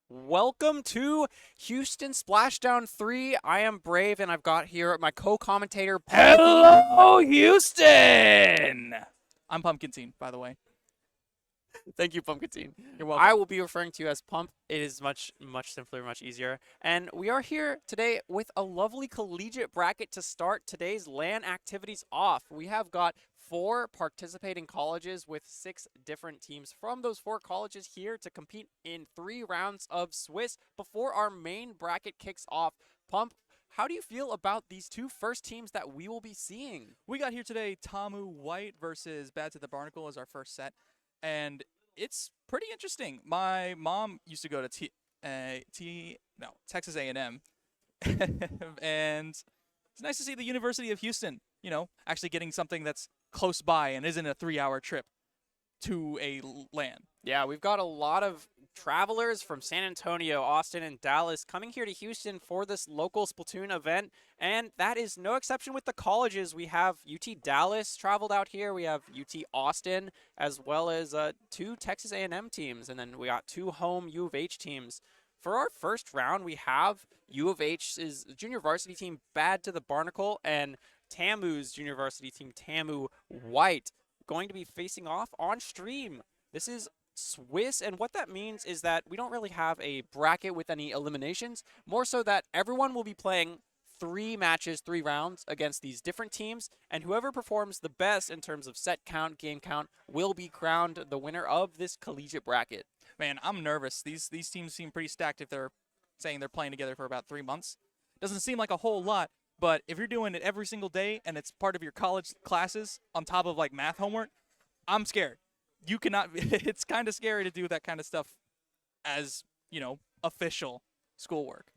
Welcome to Houston Splashdown 3. I am Brave, and I've got here my co-commentator, Pumpkin. Hello, Houston! I'm Pumpkin Teen, by the way. Thank you, Pumpkin Teen. You're welcome. I will be referring to you as Pump. It is much simpler, much easier. And we are here today with a lovely collegiate bracket to start today's LAN activities off. We have got 4 participating colleges with 6 different teams from those 4 colleges here to compete in 3 rounds of Swiss before our main bracket kicks off. Pump, how do you feel about these 2 first teams that we will be seeing? We got here today Tamu White versus Bad to the Barnacle as our first set, and it's pretty interesting. My mom used to go to Texas A&M, and it's nice to see the University of Houston, actually getting something that's close by and isn't a 3-hour trip to a LAN. Yeah, we've got a lot of travelers from San Antonio, Austin, and Dallas coming here to Houston for this local Splatoon event, and that is no exception with the colleges. We have UT Dallas traveled out here. We have UT Austin, as well as 2 Texas A&M teams, and then we got 2 home U of H teams. For our first round, we have U of H's junior varsity team, Bad to the Barnacle, and TAMU's junior varsity team, TAMU White, going to be facing off on stream. This is Swiss, and what that means is that we don't really have a bracket with any eliminations, more so that everyone will be playing 3 matches, 3 rounds against these different teams, and whoever performs the best in terms of set count, game count, will be crowned the winner of this collegiate bracket. Man, I'm nervous. These teams seem pretty stacked if they're saying they're playing together for about 3 months. Doesn't seem like a whole lot, but if you're doing it every single day and it's part of your college classes on top of like math homework, I'm scared. You cannot, it's kind of scary to do that kind of stuff as, official schoolwork.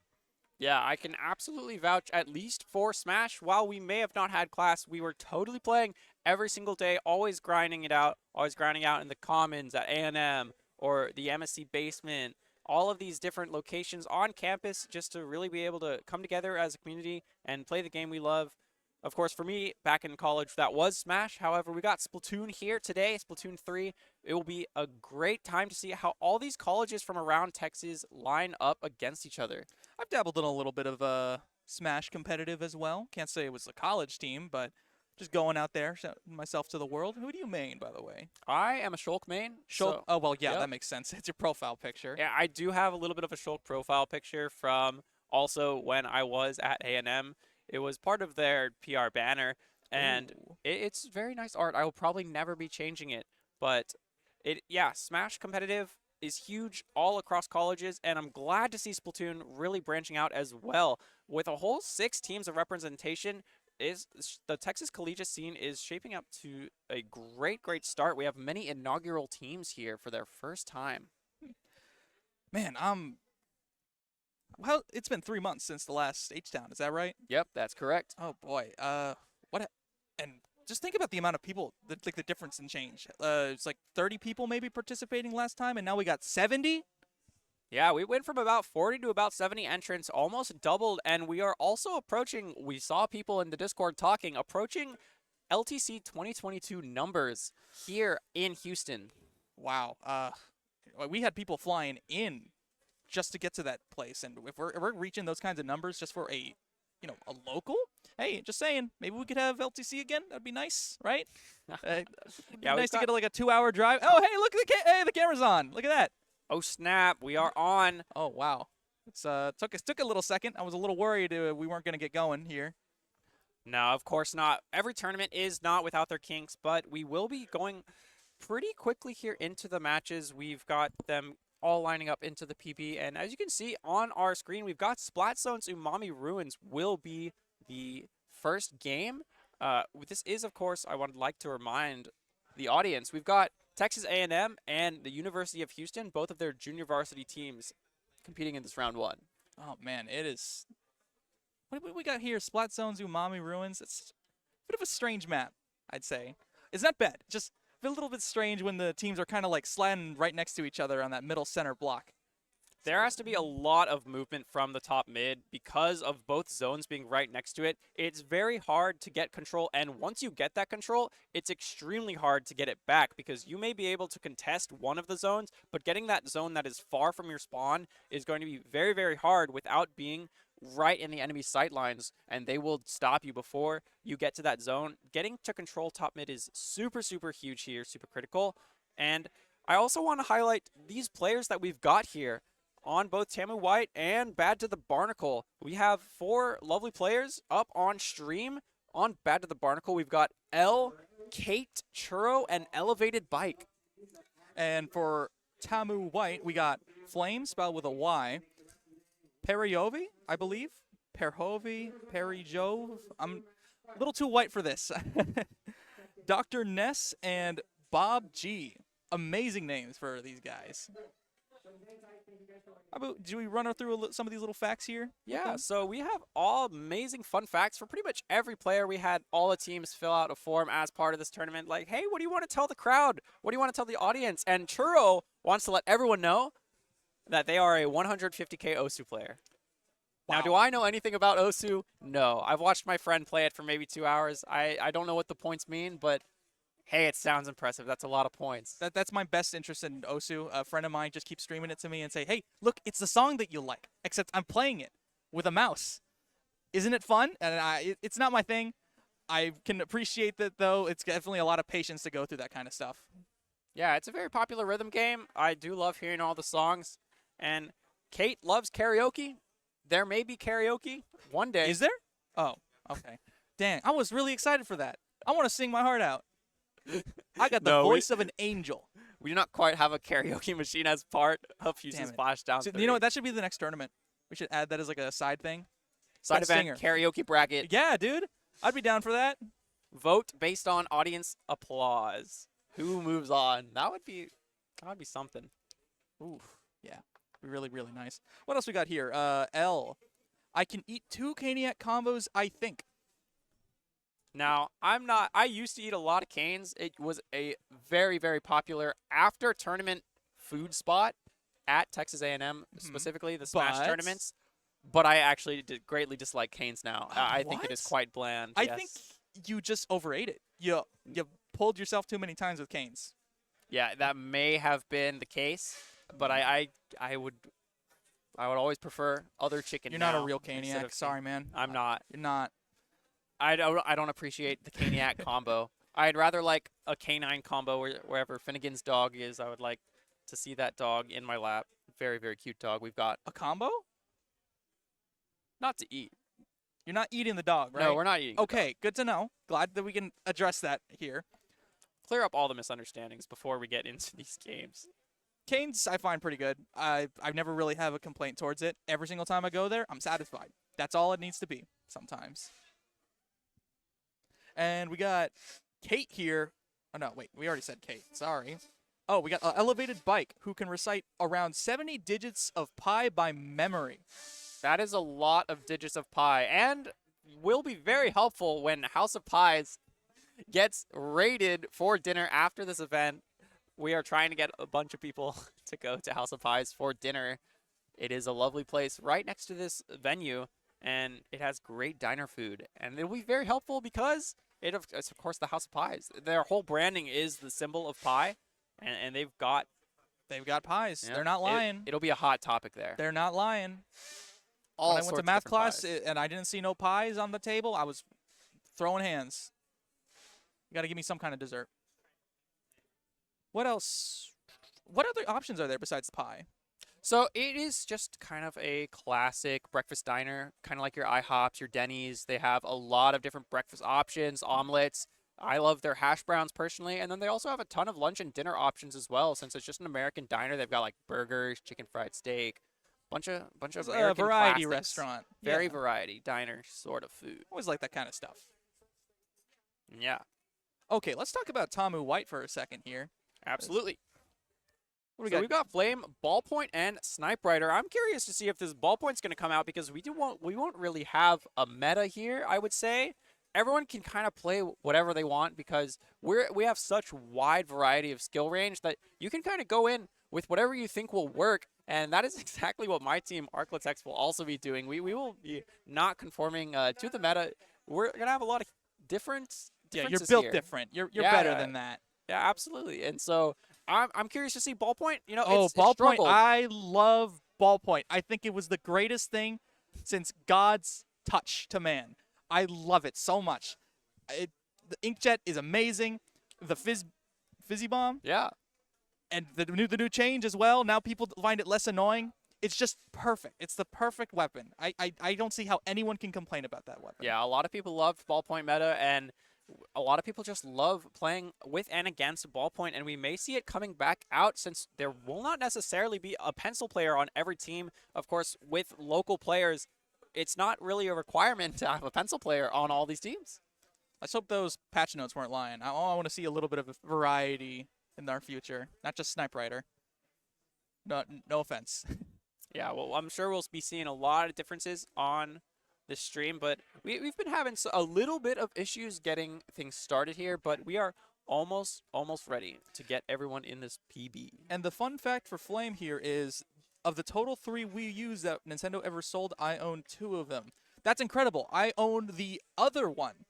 Yeah, I can absolutely vouch, at least for Smash. While we may have not had class, we were totally playing every single day, always grinding it out, always grinding out in the Commons at A&M or the MSC basement, all of these different locations on campus just to really be able to come together as a community and play the game we love. Of course, for me, back in college, that was Smash. However, we got Splatoon here today, Splatoon 3. It will be a great time to see how all these colleges from around Texas line up against each other. I've dabbled in a little bit of Smash competitive as well. Can't say it was a college team, but just going out there, shouting myself to the world. Who do you main, by the way? I am a Shulk main. Shulk. Oh, well, yeah, yep. that makes sense. It's your profile picture. Yeah, I do have a little bit of a Shulk profile picture from also when I was at A&M. It was part of their PR banner, and it's very nice art. I will probably never be changing it, but Smash competitive is huge all across colleges, and I'm glad to see Splatoon really branching out as well. With a whole 6 teams of representation, the Texas collegiate scene is shaping up to a great start. We have many inaugural teams here for their first time. Man, well, it's been 3 months since the last H-Town. Is that right? Yep, that's correct. Oh boy. And just think about the amount of people, the difference in change. It's like 30 people maybe participating last time, and now we got 70. Yeah, we went from about 40 to about 70 entrants, almost doubled, and we are also approaching, we saw people in the Discord talking, approaching LTC 2022 numbers here in Houston. Wow. We had people flying in just to get to that place, and if we're reaching those kinds of numbers just for a local, hey, just saying, maybe we could have LTC again. That'd be nice, right? Yeah, nice to get like a 2-hour drive. Oh, hey, look at the camera's on. Look at that. Oh snap, we are on. Oh wow, it's took a little second. I was a little worried we weren't gonna get going here. No, of course not. Every tournament is not without their kinks, but we will be going pretty quickly here into the matches. We've got them all lining up into the PP, and as you can see on our screen, we've got Splatstone's Umami Ruins will be the first game. This is, of course, I would like to remind the audience, we've got Texas A&M and the University of Houston, both of their junior varsity teams competing in this round 1. Oh man, it is. What we got here? Splat Zone's Umami Ruins. It's a bit of a strange map, I'd say. It's not bad. Just a little bit strange when the teams are kind of like sliding right next to each other on that middle center block. There has to be a lot of movement from the top mid because of both zones being right next to it. It's very hard to get control, and once you get that control, it's extremely hard to get it back because you may be able to contest one of the zones, but getting that zone that is far from your spawn is going to be very, very hard without being right in the enemy sight lines, and they will stop you before you get to that zone. Getting to control top mid is super, super huge here, super critical. And I also want to highlight these players that we've got here on both Tamu White and Bad to the Barnacle. We have 4 lovely players up on stream. On Bad to the Barnacle, we've got L, Kate, Churro, and Elevated Bike. And for Tamu White, we got Flame, spelled with a Y. Periovi, I believe. Perhovi, Perijove. I'm a little too white for this. Dr. Ness and Bob G. Amazing names for these guys. Do we run through some of these little facts here? Yeah, so we have all amazing fun facts for pretty much every player. We had all the teams fill out a form as part of this tournament. Like, hey, what do you want to tell the crowd? What do you want to tell the audience? And Churro wants to let everyone know that they are a 150k Osu player. Wow. Now, do I know anything about Osu? No. I've watched my friend play it for maybe 2 hours. I don't know what the points mean, but hey, it sounds impressive. That's a lot of points. That's my best interest in Osu. A friend of mine just keeps streaming it to me and say, hey, look, it's the song that you like, except I'm playing it with a mouse. Isn't it fun? And it's not my thing. I can appreciate that, though. It's definitely a lot of patience to go through that kind of stuff. Yeah, it's a very popular rhythm game. I do love hearing all the songs. And Kate loves karaoke. There may be karaoke one day. Is there? Oh, okay. Dang, I was really excited for that. I want to sing my heart out. I got the voice of an angel. We do not quite have a karaoke machine as part of Houston Splashdown. So, you know what? That should be the next tournament. We should add that as like a side thing. Side event, karaoke bracket. Yeah, dude. I'd be down for that. Vote based on audience applause. Who moves on? That would be something. Ooh, yeah. Really, really nice. What else we got here? L. I can eat 2 Caniac combos, I think. Now, I used to eat a lot of canes. It was a very, very popular after-tournament food spot at Texas A&M, specifically the Smash tournaments. But I actually greatly dislike canes now. I think it is quite bland. I think you just overate it. You pulled yourself too many times with canes. Yeah, that may have been the case, but I would always prefer other chicken. You're not a real Caniac. Sorry, man. I'm not. You're not. I don't appreciate the Caniac combo. I'd rather like a canine combo wherever Finnegan's dog is. I would like to see that dog in my lap. Very, very cute dog. We've got a combo? Not to eat. You're not eating the dog, right? No, we're not eating. Okay, good to know. Glad that we can address that here. Clear up all the misunderstandings before we get into these games. Canes, I find pretty good. I've never really have a complaint towards it. Every single time I go there, I'm satisfied. That's all it needs to be sometimes. And we got Kate here. Oh, no, wait. We already said Kate. Sorry. Oh, we got Elevated Bike, who can recite around 70 digits of pi by memory. That is a lot of digits of pi, and will be very helpful when House of Pies gets raided for dinner after this event. We are trying to get a bunch of people to go to House of Pies for dinner. It is a lovely place right next to this venue, and it has great diner food. And it'll be very helpful because it's, of course, the House of Pies. Their whole branding is the symbol of pie, and they've got pies. Yeah, they're not lying. It'll be a hot topic there. They're not lying. When I went to math class and I didn't see no pies on the table, I was throwing hands. You got to give me some kind of dessert. What else? What other options are there besides pie? So it is just kind of a classic breakfast diner, kind of like your IHOPs, your Denny's. They have a lot of different breakfast options, omelets. I love their hash browns personally, and then they also have a ton of lunch and dinner options as well. Since it's just an American diner, they've got like burgers, chicken fried steak, bunch of American variety classics. Restaurant, very variety diner sort of food. Always like that kind of stuff. Yeah. Okay, let's talk about Tamu White for a second here. Absolutely. What We've got Flame, Ballpoint, and Snipe Rider. I'm curious to see if this Ballpoint's going to come out because we won't really have a meta here, I would say. Everyone can kind of play whatever they want because we have such wide variety of skill range that you can kind of go in with whatever you think will work. And that is exactly what my team, Arclitex, will also be doing. We will be not conforming to the meta. We're going to have a lot of differences Yeah, you're built here. different. You're Yeah, better yeah. than that. Yeah, absolutely. And so I'm curious to see Ballpoint. You know, Oh, it's ballpoint! struggled. I love ballpoint. I think it was the greatest thing since God's touch to man. I love it so much. The inkjet is amazing. The fizzy bomb, Yeah. and the new change as well. Now people find it less annoying. It's just perfect. It's the perfect weapon. I don't see how anyone can complain about that weapon. Yeah, a lot of people love Ballpoint meta, and a lot of people just love playing with and against Ballpoint, and we may see it coming back out since there will not necessarily be a pencil player on every team. Of course, with local players, it's not really a requirement to have a pencil player on all these teams. Let's hope those patch notes weren't lying. I want to see a little bit of a variety in our future, not just Snipe Rider. No offense. Yeah, well, I'm sure we'll be seeing a lot of differences on this stream, but we've been having a little bit of issues getting things started here, but we are almost ready to get everyone in this PB. And the fun fact for Flame here is, of the total 3 Wii U's that Nintendo ever sold, I own 2 of them. That's incredible. I own the other one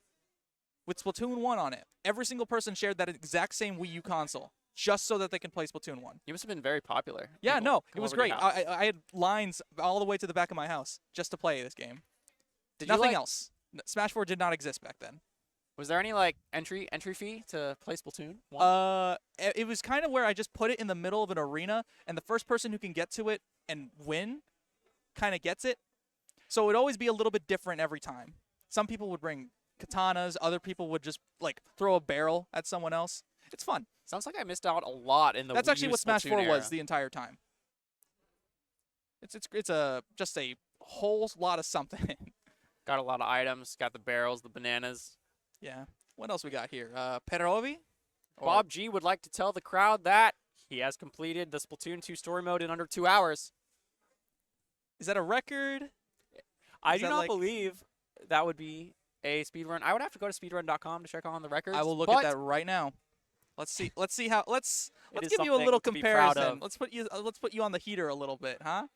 with Splatoon 1 on it. Every single person shared that exact same Wii U console just so that they can play Splatoon 1. You must have been very popular. Yeah, People no, come it was over to great. your house. I had lines all the way to the back of my house just to play this game. Did Nothing you else. Smash 4 did not exist back then. Was there any like entry fee to play Splatoon 1? It was kind of where I just put it in the middle of an arena, and the first person who can get to it and win kind of gets it. So it would always be a little bit different every time. Some people would bring katanas, other people would just like throw a barrel at someone else. It's fun. Sounds like I missed out a lot in the That's Wii actually U what Smash Splatoon 4 era. was the entire time. It's just a whole lot of something. Got a lot of items. Got the barrels, the bananas. Yeah. What else we got here? Perovi? Bob G would like to tell the crowd that he has completed the Splatoon 2 story mode in under 2 hours. Is that a record? I Is do that not like- believe that would be a speedrun. I would have to go to speedrun.com to check on the records. I will look but at that right now. Let's see how let's is give you a something little to be proud comparison. of. Let's put you on the heater a little bit, huh?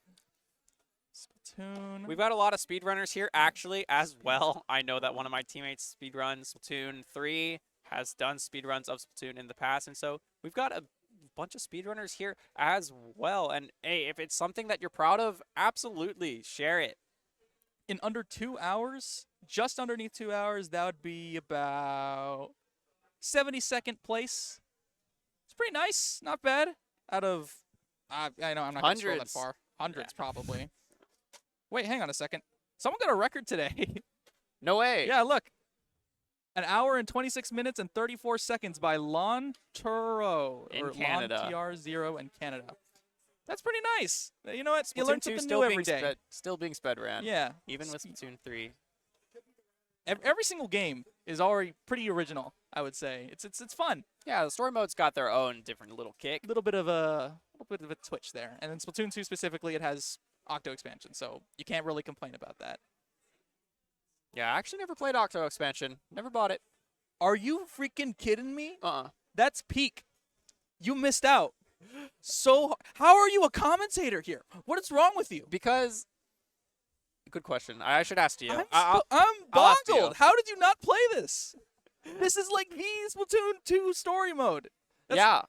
Splatoon. We've got a lot of speedrunners here actually as well. I know that one of my teammates speedruns Splatoon 3, has done speedruns of Splatoon in the past, and so we've got a bunch of speedrunners here as well. And hey, if it's something that you're proud of, absolutely share it. In under 2 hours, just underneath 2 hours, that would be about 72nd place. It's pretty nice, not bad. Out of, I know I'm not going to scroll that Hundreds. far. Hundreds probably. Wait, hang on a second. Someone got a record today. No way. Yeah, look. An hour and 26 minutes and 34 seconds by Lon Turo. In or Canada. Lon TR0 in Canada. That's pretty nice. You know what? You Splatoon learn 2 something still new being every day. still being sped ran. Yeah. Even with Splatoon 3. Every single game is already pretty original, I would say. It's fun. Yeah, the story mode's got their own different little kick. A little bit of a twitch there. And then Splatoon 2 specifically, it has Octo expansion, so you can't really complain about that. Yeah, I actually never played Octo expansion. Never bought it. Are you freaking kidding me? Uh-uh. That's peak. You missed out. So how are you a commentator here? What is wrong with you? Because good question. I should ask you. I'm I'll ask you. boggled. How did you not play this? This is like the Splatoon 2 story mode. Yeah.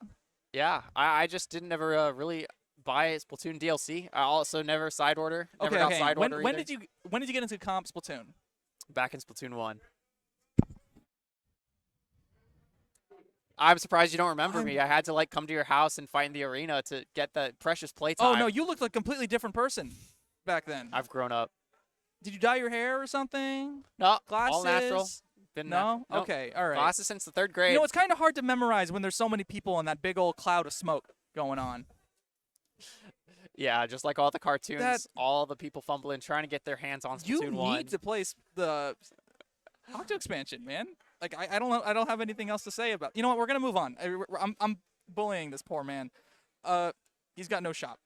I just didn't ever really buy Splatoon DLC. I also never side order. Never got side order when either. did you get into comp Splatoon? Back in Splatoon 1. I'm surprised you don't remember me. I had to like come to your house and fight in the arena to get the precious playtime. Oh no, you looked like a completely different person back then. I've grown up. Did you dye your hair or something? No, Glasses? all natural. Been No? nope. Okay, all right. Glasses since the 3rd grade. You know, it's kind of hard to memorize when there's so many people and that big old cloud of smoke going on. Yeah, just like all the cartoons, That- all the people fumbling, trying to get their hands on You Splatoon 1. need to play the Octo expansion, man. Like I don't have anything else to say about. You know what? We're gonna move on. I'm bullying this poor man. He's got no shop.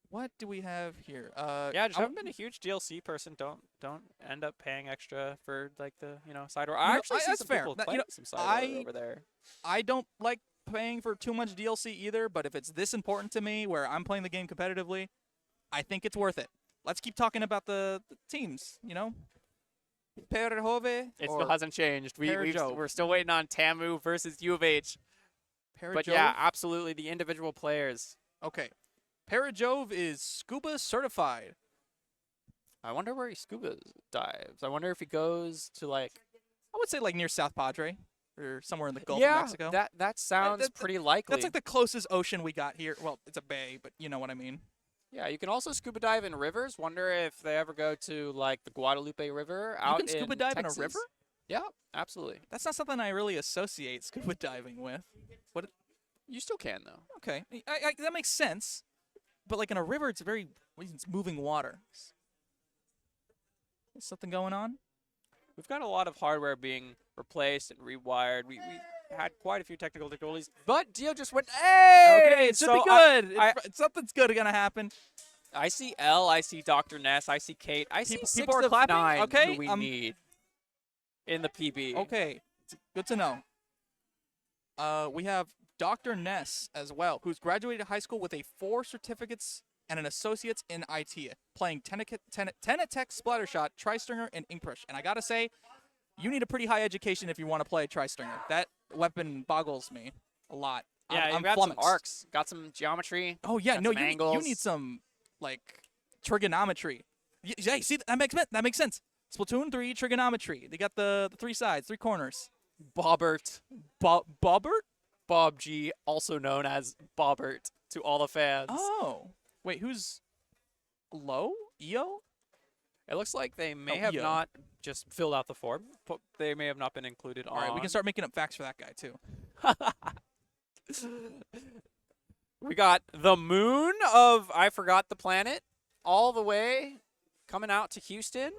What do we have here? Yeah, just haven't been a huge DLC person. Don't end up paying extra for like the side order. I actually see that's some fair. people That- playing some side order over there. I don't like paying for too much DLC either, but if it's this important to me where I'm playing the game competitively, I think it's worth it. Let's keep talking about the teams, you know? Perhove It or still hasn't changed. Perjove? We're still waiting on Tamu versus U of H. But Perjove? yeah, absolutely, the individual players. Okay. Perjove is scuba certified. I wonder where he scuba dives. I wonder if he goes to like. I would say like near South Padre or somewhere in the Gulf Yeah, of Mexico. that sounds that- pretty likely. That's like the closest ocean we got here. Well, it's a bay, but you know what I mean. Yeah, you can also scuba dive in rivers. Wonder if they ever go to like the Guadalupe River out You can scuba in dive Texas. in a river? Yeah, absolutely. That's not something I really associate scuba diving with. What? You still can though. Okay, that makes sense. But like in a river, it's moving water. Is something going on? We've got a lot of hardware being replaced and rewired. We had quite a few technical difficulties, but Dio just went, hey! Okay, it should So be good. I Something's good gonna happen. I see L, I see Dr. Ness, I see Kate, I see People 6 are of clapping? 9 Okay, who we need in the PB. Okay, good to know. We have Dr. Ness as well, who's graduated high school with 4 certificates and an associate's in IT, playing Tenatech, Splattershot, Tri-Stringer, and Inkbrush. And I gotta say, you need a pretty high education if you want to play Tri-Stringer. That weapon boggles me a lot. Yeah, I'm you got some flummoxed. arcs, got some geometry. Oh yeah, got no, some you angles. need some like trigonometry. Yeah, see that makes sense. Splatoon 3 trigonometry. They got the 3 sides, 3 corners. Bobbert. Bobbert? Bob G, also known as Bobbert to all the fans. Oh, wait, who's low? EO? It looks like they may Oh, have yo. not just filled out the form, but they may have not been included All right, we can start making up facts for that guy too. We got the moon of I Forgot the Planet all the way coming out to Houston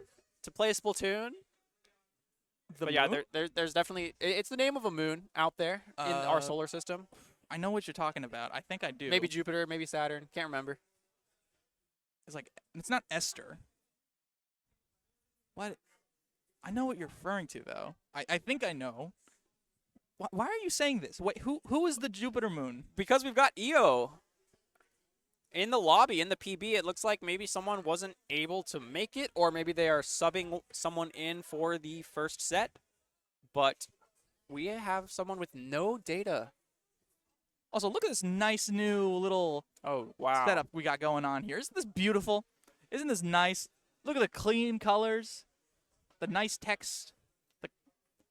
to play Splatoon. The But yeah, moon? there's definitely it's the name of a moon out there in our solar system. I know what you're talking about. I think I do. Maybe Jupiter, maybe Saturn. Can't remember. It's not Esther. What? I know what you're referring to though. I think I know. Why are you saying this? Wait, who is the Jupiter moon? Because we've got EO in the lobby, in the PB. It looks like maybe someone wasn't able to make it, or maybe they are subbing someone in for the first set. But we have someone with no data. Also, look at this nice new little Oh, wow. setup we got going on here. Isn't this beautiful? Isn't this nice? Look at the clean colors, the nice text, the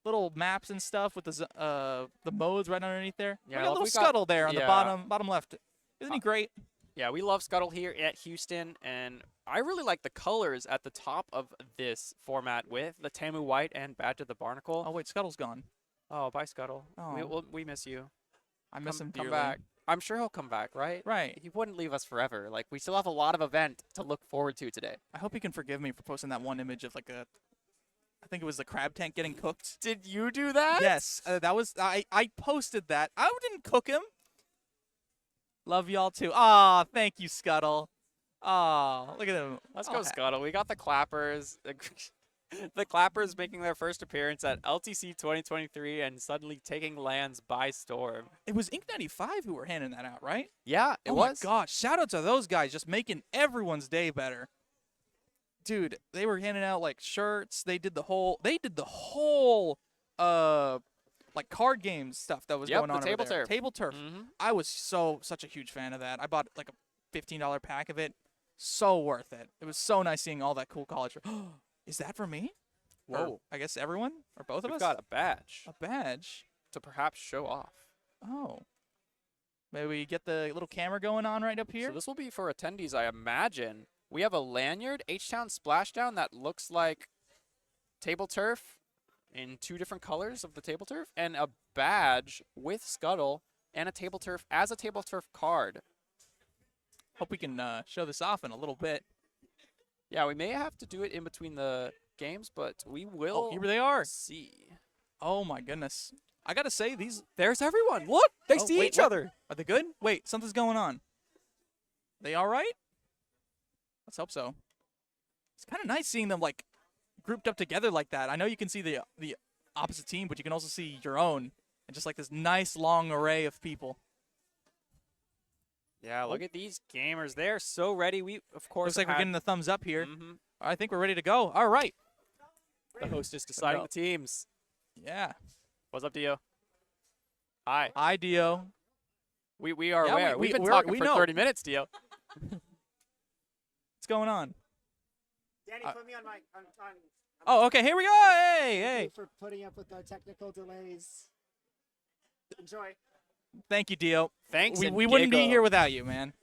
little maps and stuff with the modes right underneath there. Yeah, we got a look, little we got- scuttle there on the yeah. bottom left. Isn't he great? Yeah, we love Scuttle here at Houston, and I really like the colors at the top of this format with the Tamu White and Badge of the Barnacle. Oh wait, Scuttle's gone. Oh, bye, Scuttle. Oh. We miss you. I miss him Come dearly. back. I'm sure he'll come back, right? Right. He wouldn't leave us forever. Like, we still have a lot of event to look forward to today. I hope he can forgive me for posting that one image of I think it was the crab tank getting cooked. Did you do that? Yes, that was I posted that. I didn't cook him. Love y'all too. Aw, thank you, Scuttle. Aw, look at him. Let's Oh, go, Scuttle. We got the Clappers. The Clappers making their first appearance at LTC 2023 and suddenly taking lands by storm. It was Ink95 who were handing that out, right? Yeah, it Oh was. my gosh, shout out to those guys just making everyone's day better. Dude, they were handing out like shirts. They did the whole like card games stuff that was Yep, going the on table over there. turf. Table turf. Mhm. I was such a huge fan of that. I bought like a $15 pack of it. So worth it. It was so nice seeing all that cool college. Is that for me? Or, Whoa. I guess everyone or both of We've us. got a badge A badge. to perhaps show off. Oh. Maybe we get the little camera going on right up here. So this will be for attendees, I imagine. We have a lanyard, H-Town Splashdown, that looks like table turf in 2 different colors of the table turf, and a badge with Scuttle and a table turf as a table turf card. Hope we can show this off in a little bit. Yeah, we may have to do it in between the games, but we will Oh, here they are. see. Oh my goodness. I gotta say these. There's everyone. Look, they Oh, see wait, each what? other. Are they good? Wait, something's going on. They all right? Let's hope so. It's kind of nice seeing them like grouped up together like that. I know you can see the opposite team, but you can also see your own and just like this nice long array of people. Yeah, look at these gamers. They're so ready. We, of course, Looks like we're getting the thumbs up here. Mhm. I think we're ready to go. All right. The host is deciding go. the teams. Yeah. What's up, Dio? Hi. Hi, Dio. We are Yeah, aware. We've been we're- talking we for know. 30 minutes, Dio. What's going on? Danny, put me on my. On, Oh, okay. Here we go. Hey, Thank hey. you for putting up with our technical delays. Enjoy. Thank you, Dio. Thanks. We and wouldn't be Gigo. here without you, man.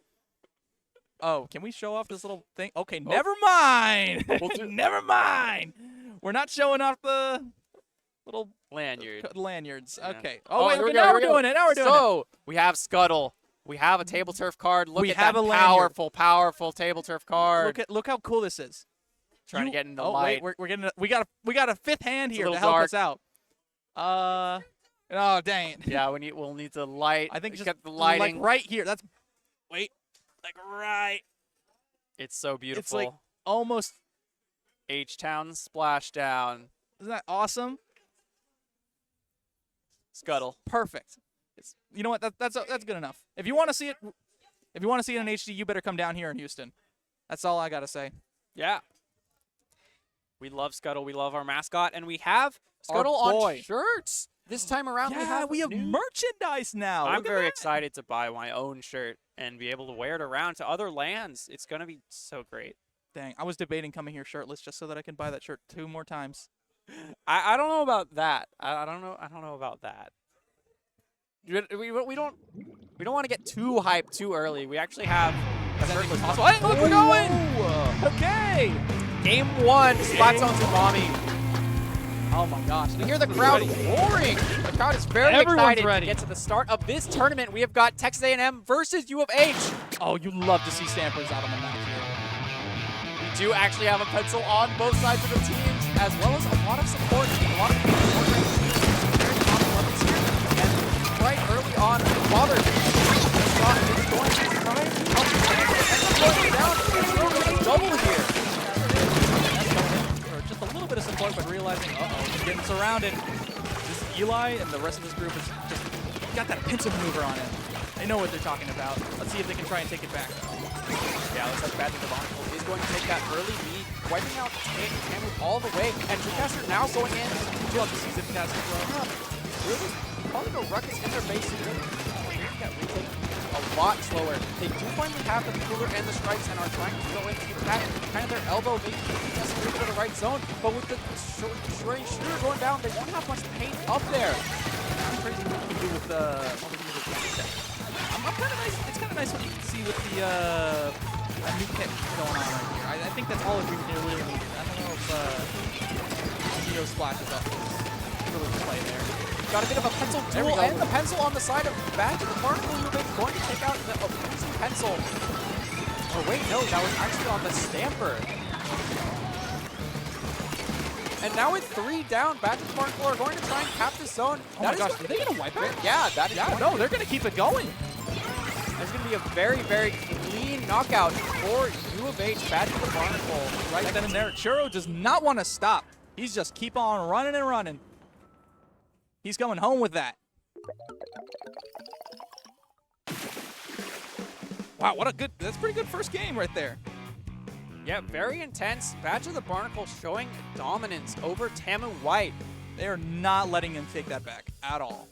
Oh, can we show off this little thing? Okay, Oh. never mind. We'll do- Never mind. We're not showing off the little Lanyard. lanyards. Yeah. Okay. Oh, Oh, wait, here we okay, go, now here we're we go. doing it. Now we're doing it. So, we have Scuttle. We have a table turf card. Look We at have that a lanyard. powerful table turf card. Look how cool this is. Trying to get in the oh, light. wait, we're getting we got a fifth hand It's a here to little help dark. us out. Oh, dang it. Yeah, we'll need the light. I think just get the lighting. like right here. That's wait. Like right. It's so beautiful. It's like almost. H-Town Splashdown. Isn't that awesome? Scuttle. Perfect. You know what? That's good enough. If you want to see it, in HD, you better come down here in Houston. That's all I gotta say. Yeah. We love Scuttle. We love our mascot, and we have Our Scuttle on boy. shirts. This time around, Yeah, we have new- merchandise now. I'm Look at very that. excited to buy my own shirt and be able to wear it around to other lands. It's gonna be so great. Dang, I was debating coming here shirtless just so that I can buy that shirt 2 more times. I don't know about that. I don't know about that. We don't want to get too hyped too early. We actually have a shirtless Possible. Hey, look, we're going. Okay. Game 1, Splashdown Tsunami. Oh my gosh. You hear the crowd roaring. The crowd is very Everyone's excited ready. to get to the start of this tournament. We have got Texas A&M versus U of H. Oh, you love to see Stampers out on the map here. We do actually have a pencil on both sides of the teams, as well as a lot of support. A lot of support very top levels here. And right early on, Father shot is going to try and help the going down. It's going to double here. Or just a little bit of support, but realizing, he's getting surrounded. This is Eli and the rest of this group is just got that pincer maneuver on him. They know what they're talking about. Let's see if they can try and take it back. Yeah, looks like Bad Devonkel is going to take that early lead, wiping out Tamu all the way. And Dreamcaster now going in. Would you love to see Zipcast as well? Really causing a ruckus in their base here. That retake a lot slower. They do finally have the cooler and the strikes and are trying to go in to attack kind of their elbow, maybe just a little bit of the right zone. But with the shooter going down, they won't have much paint up there. I'm crazy what you can do with the I'm kind of nice. It's kind of nice what you can see with the new kit going on right here. I think that's all we really needed. I don't know if Neo Splash is up really the play there. Got a bit of a pencil There we duel go. and the pencil on the side of Badge of the Barnacle. You're going to take out the opposing pencil. Oh wait, no, that was actually on the Stamper. And now with 3 down, Badge of the Barnacle are going to try and cap this zone. Oh my gosh, are they gonna wipe it? Yeah, that is Yeah, no, they're gonna keep it going. There's going to be a very, very clean knockout for U of H, Badge of the Barnacle. Right then and there, Churro does not want to stop. He's just keep on running and running. He's going home with that. Wow, that's pretty good first game right there. Yeah, very intense. Badge of the Barnacle showing dominance over Tamu White. They are not letting him take that back at all.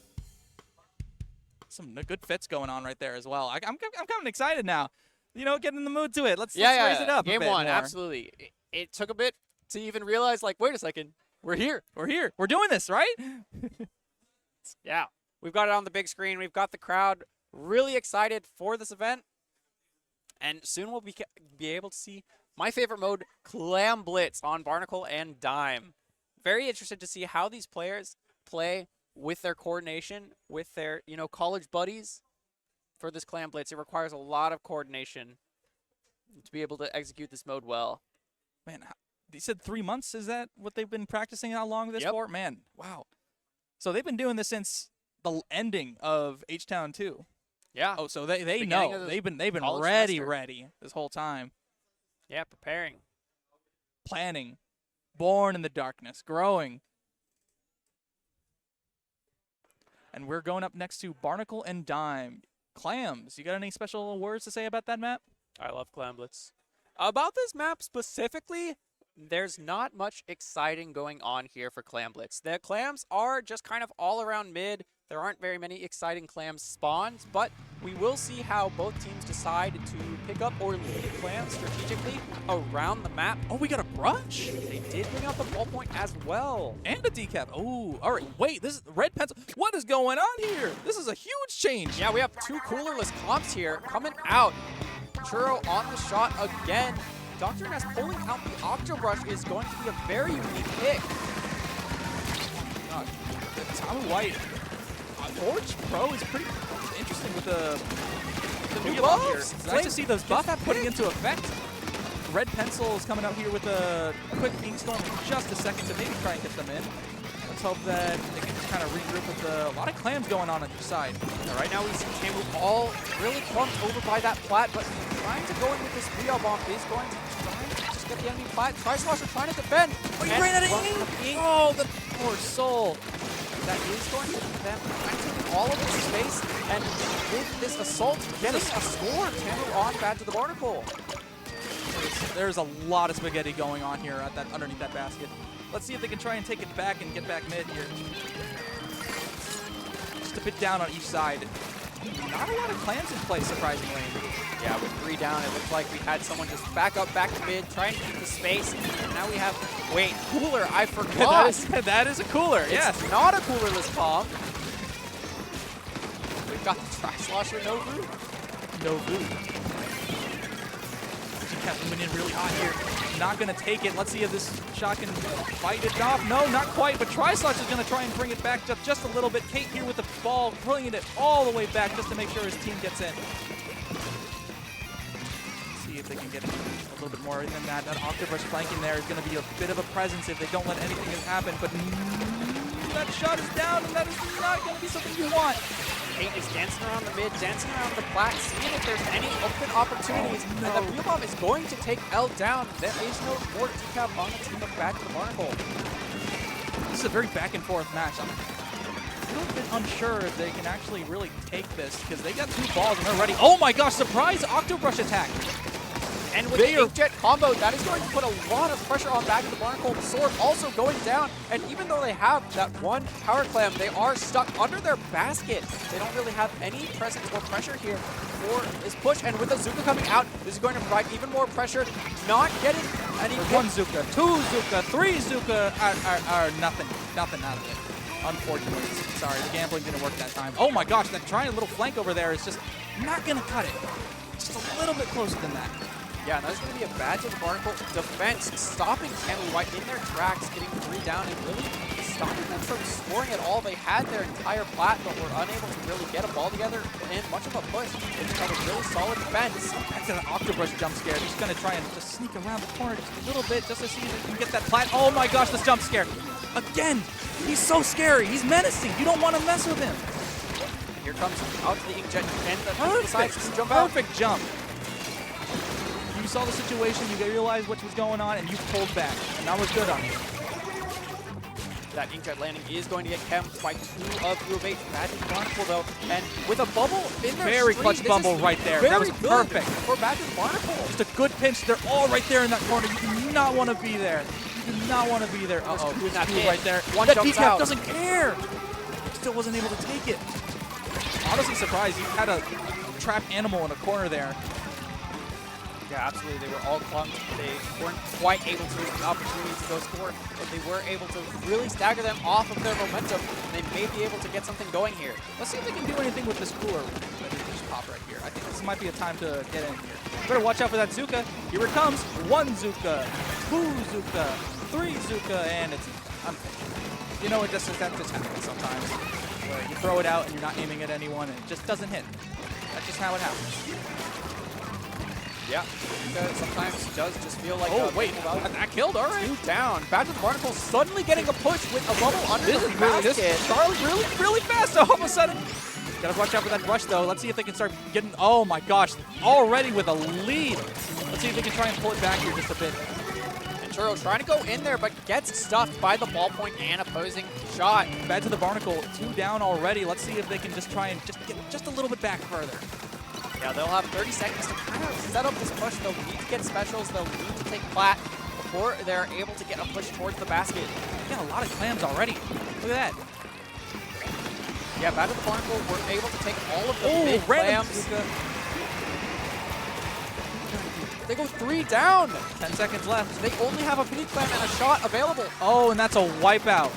Some good fits going on right there as well. I'm kind of excited now. You know, get in the mood to it. Let's raise it up. Game a bit 1, more. absolutely. It took a bit to even realize, like, wait a second, we're here. We're here. We're doing this, right? Yeah, we've got it on the big screen. We've got the crowd really excited for this event. And soon we'll be able to see my favorite mode, Clam Blitz, on Barnacle and Dime. Very interested to see how these players play with their coordination, with their, college buddies for this Clam Blitz. It requires a lot of coordination to be able to execute this mode well. Man, they said 3 months. Is that what they've been practicing? How long this Yep. for? Man, wow. So they've been doing this since the ending of H-Town 2. Yeah. Oh, so they Beginning know. of the They've been college ready semester. this whole time. Yeah, preparing. Planning. Born in the darkness. Growing. And we're going up next to Barnacle and Dime. Clams, you got any special words to say about that map? I love Clamblitz. About this map specifically, there's not much exciting going on here for Clamblitz. The clams are just kind of all around mid. There aren't very many exciting clams spawns, but we will see how both teams decide to pick up or lead clams strategically around the map. Oh, we got a brush. They did bring out the ballpoint as well. And a decap. Oh, all right. Wait, this is red pencil. What is going on here? This is a huge change. Yeah, we have two coolerless comps here coming out. Churro on the shot again. Dr. Ness pulling out the Octobrush is going to be a very unique pick. God, Tommy White. Forge Pro is pretty interesting with the new buff here. It's nice to see those buffs putting into effect. Red Pencil is coming out here with a quick Ink Storm in just a second to maybe try and get them in. Let's hope that they can just kind of regroup with a lot of clams going on each side. Now, right now we see Tamu all really clumped over by that plat, but trying to go in with this Brio Bomb is going to try and just get the enemy plat. Tri-Slosher trying to defend. Oh, he ran out of ink! Oh, the poor soul. That is going to be them trying to take all of this space, and with this assault, getting a score. Tamu on Bad to the Barnacle. There's a lot of spaghetti going on here at that underneath that basket. Let's see if they can try and take it back and get back mid here. Just a bit down on each side. Not a lot of clams in play, surprisingly. Yeah, with 3 down, it looked like we had someone just back up, back to mid, trying to keep the space. And now we have, wait, cooler, I forgot. that is a cooler, yes. It's not a coolerless bomb. We've got the Tri-Slosher, no root. No root. Kept moving in really hot here. Not going to take it. Let's see if this shot can fight it off. No, not quite, but Tri-Slosh is going to try and bring it back just a little bit. Kate here with the ball, bringing it all the way back just to make sure his team gets in. See if they can get a little bit more than that. That Octobrush flanking there is going to be a bit of a presence if they don't let anything happen, but that shot is down, and that is not going to be something you want. Kate is dancing around the mid, dancing around the plat, seeing if there's any open opportunities. Oh, no. And the Brio Bomb is going to take L down. There is no more decap on the team of Bad to the Barnacle. This is a very back and forth match. I'm a little bit unsure if they can actually really take this because they got 2 balls and they're ready. Oh my gosh, surprise Octobrush attack. And with the Inkjet combo, that is going to put a lot of pressure on Bad to the Barnacle. The sword also going down. And even though they have that one power clam, they are stuck under their basket. They don't really have any presence or pressure here for this push. And with the Zuka coming out, this is going to provide even more pressure. Not getting any... 1 Zuka, 2 Zuka, 3 Zuka are nothing out of it. Unfortunately. Sorry, the gambling didn't work that time. Oh my gosh, that trying little flank over there is just not going to cut it. Just a little bit closer than that. Yeah, that's going to be a Bad to the Barnacle defense, stopping Tamu White in their tracks, getting 3 down, and really stopping them from scoring at all. They had their entire plat, but were unable to really get a ball together in much of a push. They just had a really solid defense. Back to the Octobrush jump scare. He's going to try and just sneak around the corner just a little bit just to see if he can get that plat. Oh my gosh, this jump scare. Again, he's so scary. He's menacing. You don't want to mess with him. And here comes out the Inkjet, and the decides to jump out. Perfect jump. You saw the situation, you realized what was going on, and you pulled back. And that was good on you. That Inkjet landing is going to get camped by 2 of U of H. Bad to the Barnacle, though, and with a bubble in their Very stream, clutch bubble right there. That was perfect. For Bad to the Barnacle. Just a good pinch. They're all right there in that corner. You do not want to be there. You do not want to be there. Uh-oh, Who's not hit? right there. One that jumps decap out. doesn't care. Still wasn't able to take it. Honestly surprised. You had a trapped animal in a corner there. Yeah, absolutely. They were all clumped. They weren't quite able to get the opportunity to go score, but they were able to really stagger them off of their momentum. They may be able to get something going here. Let's see if they can do anything with this cooler that we just popped right here. I think this might be a time to get in here. Better watch out for that Zuka. Here it comes. 1 Zuka, 2 Zuka, 3 Zuka, and it's unfortunate. You know, that just happens sometimes. Where you throw it out and you're not aiming at anyone and it just doesn't hit. That's just how it happens. Yeah, sometimes does just feel like that killed, all right. 2 down. Bad to the Barnacle suddenly getting a push with a bubble under the basket. Charles really fast all of a sudden. Gotta watch out for that rush though. Let's see if they can start getting, oh my gosh, already with a lead. Let's see if they can try and pull it back here just a bit. And Churro trying to go in there, but gets stuffed by the ballpoint and opposing shot. Bad to the Barnacle, 2 down already. Let's see if they can just try and just get just a little bit back further. Yeah, they'll have 30 seconds to kind of set up this push. They'll need to get specials. They'll need to take plat before they're able to get a push towards the basket. Got a lot of clams already. Look at that. Yeah, Bad to the Barnacle were able to take all of the mid clams. They go 3 down. 10 seconds left. They only have a mini clam and a shot available. Oh, and that's a wipeout.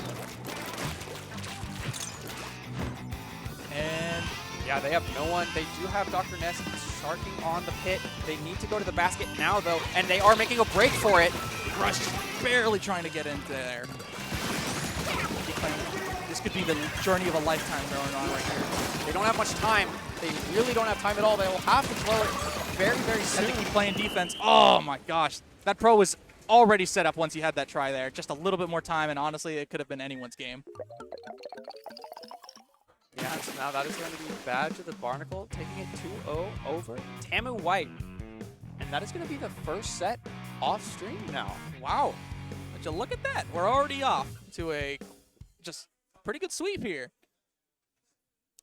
And yeah, they have no one. They do have Dr. Ness sharking on the pit. They need to go to the basket now, though, and they are making a break for it. Rush barely trying to get into there. This could be the journey of a lifetime going on right here. They don't have much time. They really don't have time at all. They will have to throw it very, very soon. As they keep playing defense. Oh my gosh. That pro was already set up once he had that try there. Just a little bit more time, and honestly, it could have been anyone's game. Yeah, so now that is going to be Bad to the Barnacle, taking it 2-0 over Tamu White. And that is going to be the first set off stream now. Wow. But you look at that. We're already off to a just pretty good sweep here.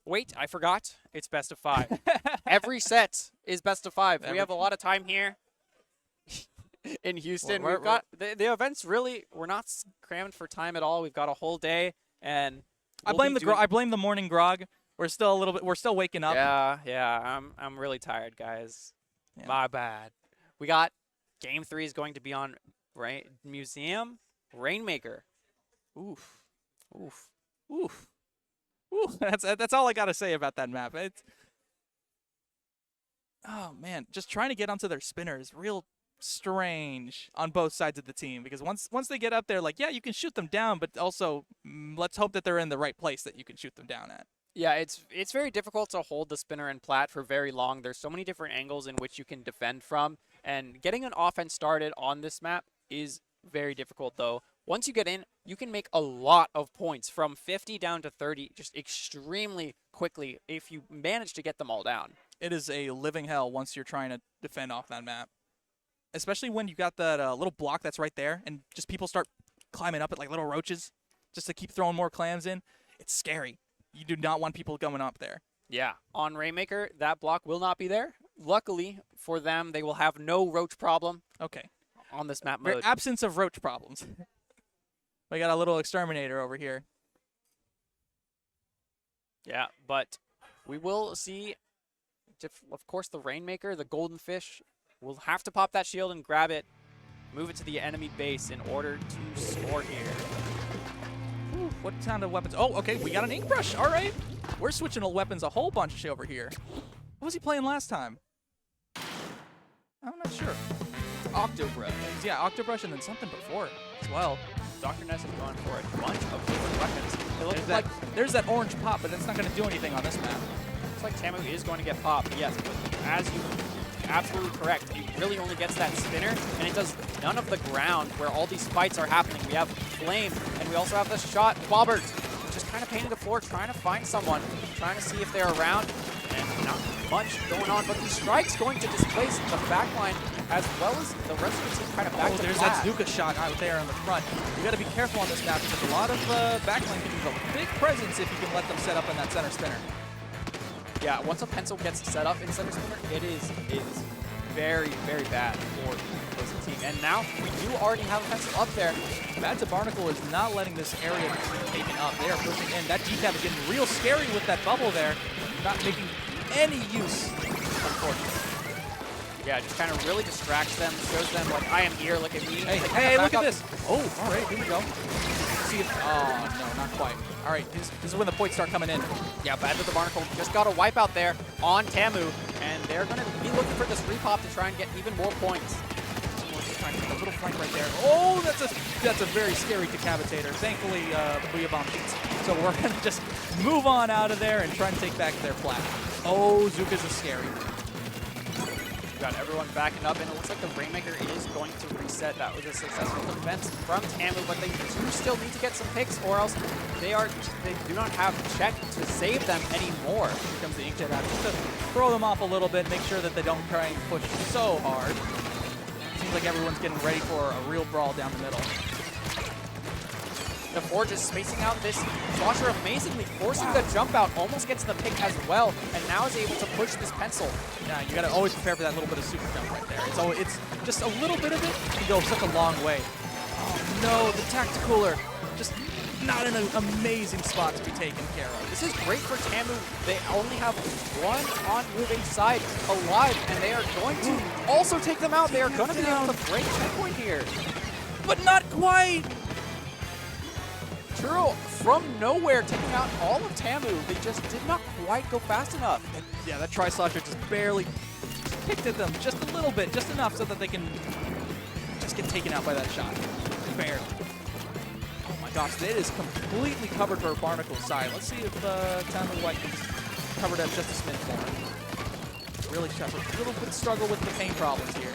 Wait, I forgot. It's best of 5. Every set is best of 5. We have a lot of time here in Houston. We've got the events really, we're not crammed for time at all. We've got a whole day, and I blame the morning grog. We're still waking up. Yeah. I'm really tired, guys. Yeah. My bad. We got game 3 is going to be on Museum Rainmaker. Oof. That's all I gotta say about that map. Oh man, just trying to get onto their spinner is real strange on both sides of the team, because once they get up there, like, yeah, you can shoot them down, but also let's hope that they're in the right place that you can shoot them down at. Yeah, it's very difficult to hold the spinner and plat for very long. There's so many different angles in which you can defend from, and getting an offense started on this map is very difficult, though. Once you get in, you can make a lot of points from 50 down to 30 just extremely quickly if you manage to get them all down. It is a living hell once you're trying to defend off that map, especially when you got that little block that's right there and just people start climbing up it like little roaches just to keep throwing more clams in. It's scary. You do not want people going up there. Yeah, on Rainmaker, that block will not be there. Luckily for them, they will have no roach problem. Okay. On this map mode. Absence of roach problems. We got a little exterminator over here. Yeah, but we will see, of course, the Rainmaker, the Golden Fish, will have to pop that shield and grab it, move it to the enemy base in order to score here. Ooh, what kind of weapons? Oh, okay, we got an ink brush. All right. We're switching weapons a whole bunch over here. What was he playing last time? I'm not sure. Octobrush. Yeah, Octobrush and then something before as well. Dr. Ness is going for a bunch of different weapons. It looks like there's that orange pop, but it's not going to do anything on this map. Looks like Tamu is going to get popped, yes, but as you absolutely correct, it really only gets that spinner, and it does none of the ground where all these fights are happening. We have Flame, and we also have the shot Bobbert, just kind of painting the floor, trying to find someone, trying to see if they're around, and not much going on, but the strike's going to displace the backline as well as the rest of the team kind of back to there's flat. that Zuka shot out there in the front. You got to be careful on this map because a lot of backline can be a big presence if you can let them set up in that center spinner. Yeah, once a pencil gets set up in center spinner, it is very, very bad for the opposing team. And now we do already have a pencil up there. Bad to Barnacle is not letting this area be taken up. They are pushing in. That decap is getting real scary with that bubble there. Not making any use, unfortunately. Yeah, just kind of really distracts them, shows them, like, I am here, look at me. Hey, look at this. Oh, all right, here we go. See if, oh, no, not quite. All right, this is when the points start coming in. Yeah, Bad to the Barnacle just got a wipeout there on Tamu, and they're going to be looking for this repop to try and get even more points. Trying to get a little flank right there. Oh, that's a very scary decapitator. Thankfully, Booyah Bomb cheats. So we're going to just move on out of there and try and take back their flag. Oh, Zuka's is scary. We've got everyone backing up, and it looks like the Rainmaker is going to reset. That was a successful defense from Tamu, but they do still need to get some picks, or else they do not have check to save them anymore. Here comes the Inkjet out just to throw them off a little bit, make sure that they don't try and push so hard. seems like everyone's getting ready for a real brawl down the middle. The Forge is spacing out this Slosher amazingly, forcing the jump out, almost gets the pick as well, and now is able to push this pencil. Yeah, you got to always prepare for that little bit of super jump right there. It's just a little bit of it can go such a long way. Oh no, the Tacticooler just not in an amazing spot to be taken care of. This is great for Tamu. They only have one on moving side alive, and they are going to also take them out. They are going to be able to break checkpoint here. But not quite! Churro from nowhere taking out all of Tamu. They just did not quite go fast enough. Yeah, that Tri-Slosher just barely picked at them just a little bit, just enough so that they can just get taken out by that shot. Barely. Oh my gosh, it is completely covered for Barnacle's side. Let's see if Tamu White can cover that just a smidge more. Really suffer a little bit struggle with the pain problems here.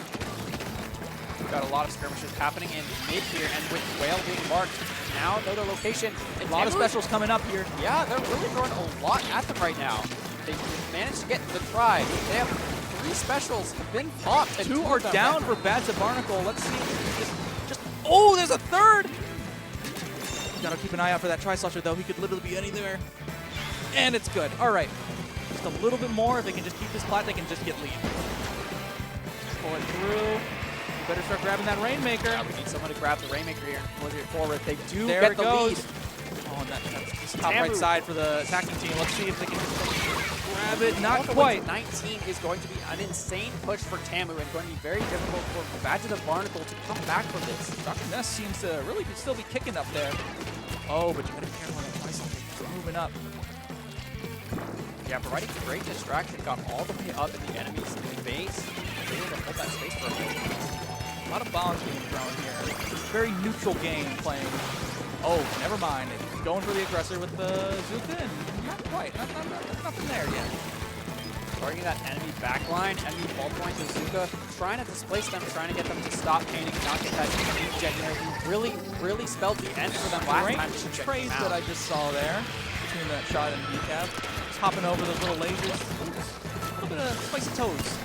We've got a lot of skirmishes happening in mid here, and with Whale being marked, now know their location. A lot of specials coming up here. Yeah, they're really throwing a lot at them right now. They managed to get the try. They have 3 specials been popped. And 2 are down for Bad to Barnacle. Let's see if just oh, there's a third! Gotta keep an eye out for that Tri-Slosher though. He could literally be anywhere. And it's good. Alright. Just a little bit more. If they can just keep this plat, they can just get lead. Pull it through. You better start grabbing that Rainmaker. Yeah, we need someone to grab the Rainmaker here and push it forward. They do There get it the goes. lead. Oh, and that's just top Tamu. right side for the attacking team. Let's see if they can just grab it. Not All the way quite. to 19 is going to be an insane push for Tamu and going to be very difficult for Bad to the Barnacle to come back from this. Dr. Ness seems to really still be kicking up there. Oh, but you gotta be careful when that Tri-Slosher moving up. Yeah, providing great distraction, got all the way up in the enemy's base. They able to hold that space for a minute. A lot of bombs being thrown here. Very neutral game playing. Oh, never mind. He's going for the aggressor with the Zuka, and not quite. Nothing there yet. Targeting that enemy backline, enemy ball point to Zuka, trying to displace them, trying to get them to stop painting, not get that huge jet there. He really spelled the end for them last Great time. Just trades that I just saw there between that shot and the decap. Just hopping over those little lasers. Oops. A little bit of spicy toes.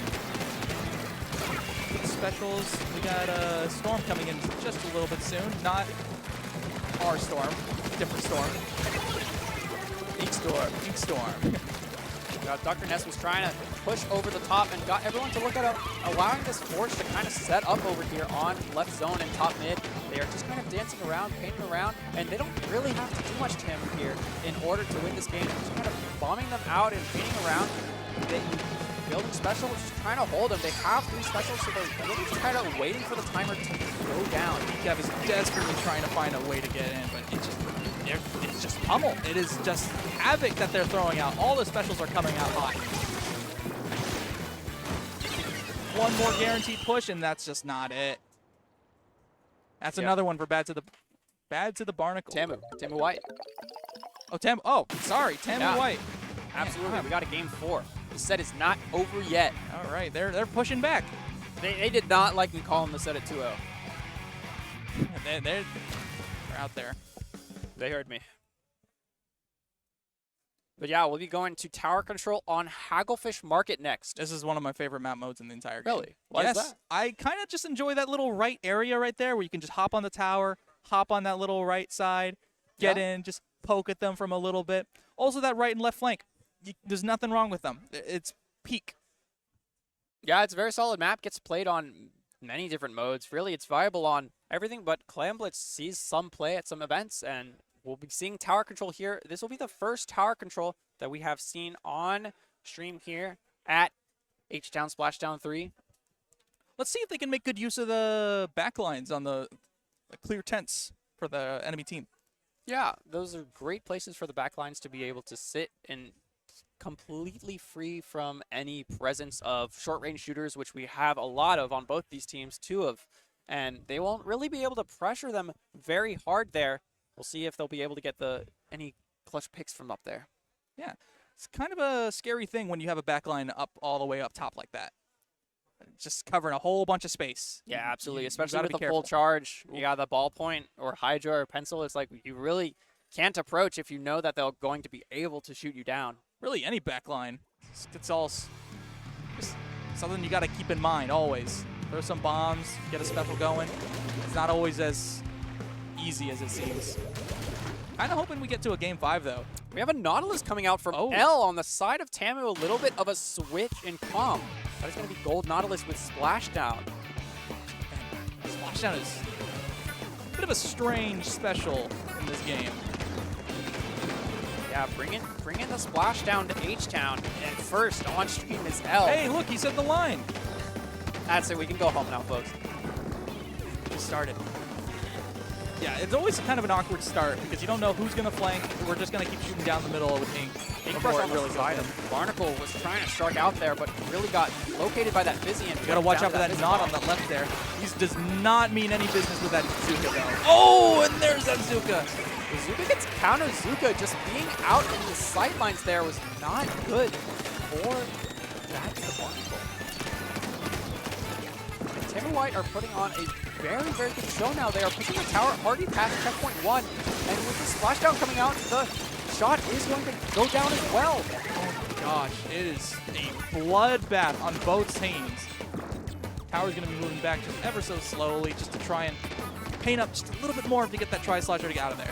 Specials. We got a Storm coming in just a little bit soon. Not our Storm. Different Storm. Ink Storm. Ink Storm. Dr. Ness was trying to push over the top and got everyone to look at allowing this Forge to kind of set up over here on left zone and top mid. They are just kind of dancing around, painting around, and they don't really have to do much Tamu here in order to win this game. Just kind of bombing them out and painting around. Building special, just trying to hold them. They have 3 specials, so they're really just kind of waiting for the timer to go down. Decap is desperately trying to find a way to get in, but it's just pummel. It is just havoc that they're throwing out. All the specials are coming out hot. One more guaranteed push, and that's just not it. That's another one for Bad to the Barnacle. Tamu White. Oh, Tamu White. Absolutely, Man, we got a game 4. The set is not over yet. All right, they're pushing back. They did not like me calling the set at 2-0. They're out there. They heard me. But yeah, we'll be going to tower control on Hagglefish Market next. This is one of my favorite map modes in the entire game. Really? Why is that? I kind of just enjoy that little right area right there where you can just hop on the tower, hop on that little right side, get in, just poke at them from a little bit. Also that right and left flank. There's nothing wrong with them. It's peak. Yeah, it's a very solid map. Gets played on many different modes. Really, it's viable on everything, but Clam Blitz sees some play at some events, and we'll be seeing tower control here. This will be the first tower control that we have seen on stream here at H-Town Splashdown 3. Let's see if they can make good use of the backlines on the clear tents for the enemy team. Yeah, those are great places for the backlines to be able to sit and completely free from any presence of short-range shooters, which we have a lot of on both these teams, 2 of, and they won't really be able to pressure them very hard there. We'll see if they'll be able to get any clutch picks from up there. Yeah, it's kind of a scary thing when you have a backline up all the way up top like that. Just covering a whole bunch of space. Yeah, absolutely, You especially gotta with be the full careful. charge. You got the ballpoint or Hydra or Pencil. It's like you really can't approach if you know that they're going to be able to shoot you down. Really, any backline. It's all just something you got to keep in mind always. throw some bombs, get a special going. It's not always as easy as it seems. Kind of hoping we get to a game 5 though. We have a Nautilus coming out from L on the side of Tamu. A little bit of a switch in comp. That is going to be Gold Nautilus with Splashdown. Splashdown is a bit of a strange special in this game. Yeah, bring in the Splashdown to H-Town. And first on stream is L. Hey, look, he said the line. That's it. We can go home now, folks. Just started. Yeah, it's always kind of an awkward start because you don't know who's going to flank. We're just going to keep shooting down the middle with Ink. Crush on really side him. Barnacle was trying to strike out there, but really got located by that Fizzy. And you got to watch out for that knot on the left there. He does not mean any business with that Zuka, though. Oh, and there's that Zuka. Zuka gets counter Zuka. Just being out in the sightlines there was not good for that Barnacle. And Tamu White are putting on a very, very good show now. They are pushing the tower already past checkpoint 1. And with the Splashdown coming out, the shot is going to go down as well. Oh my gosh, it is a bloodbath on both teams. Tower's going to be moving back just ever so slowly just to try and paint up just a little bit more to get that Tri-Slasher to get out of there.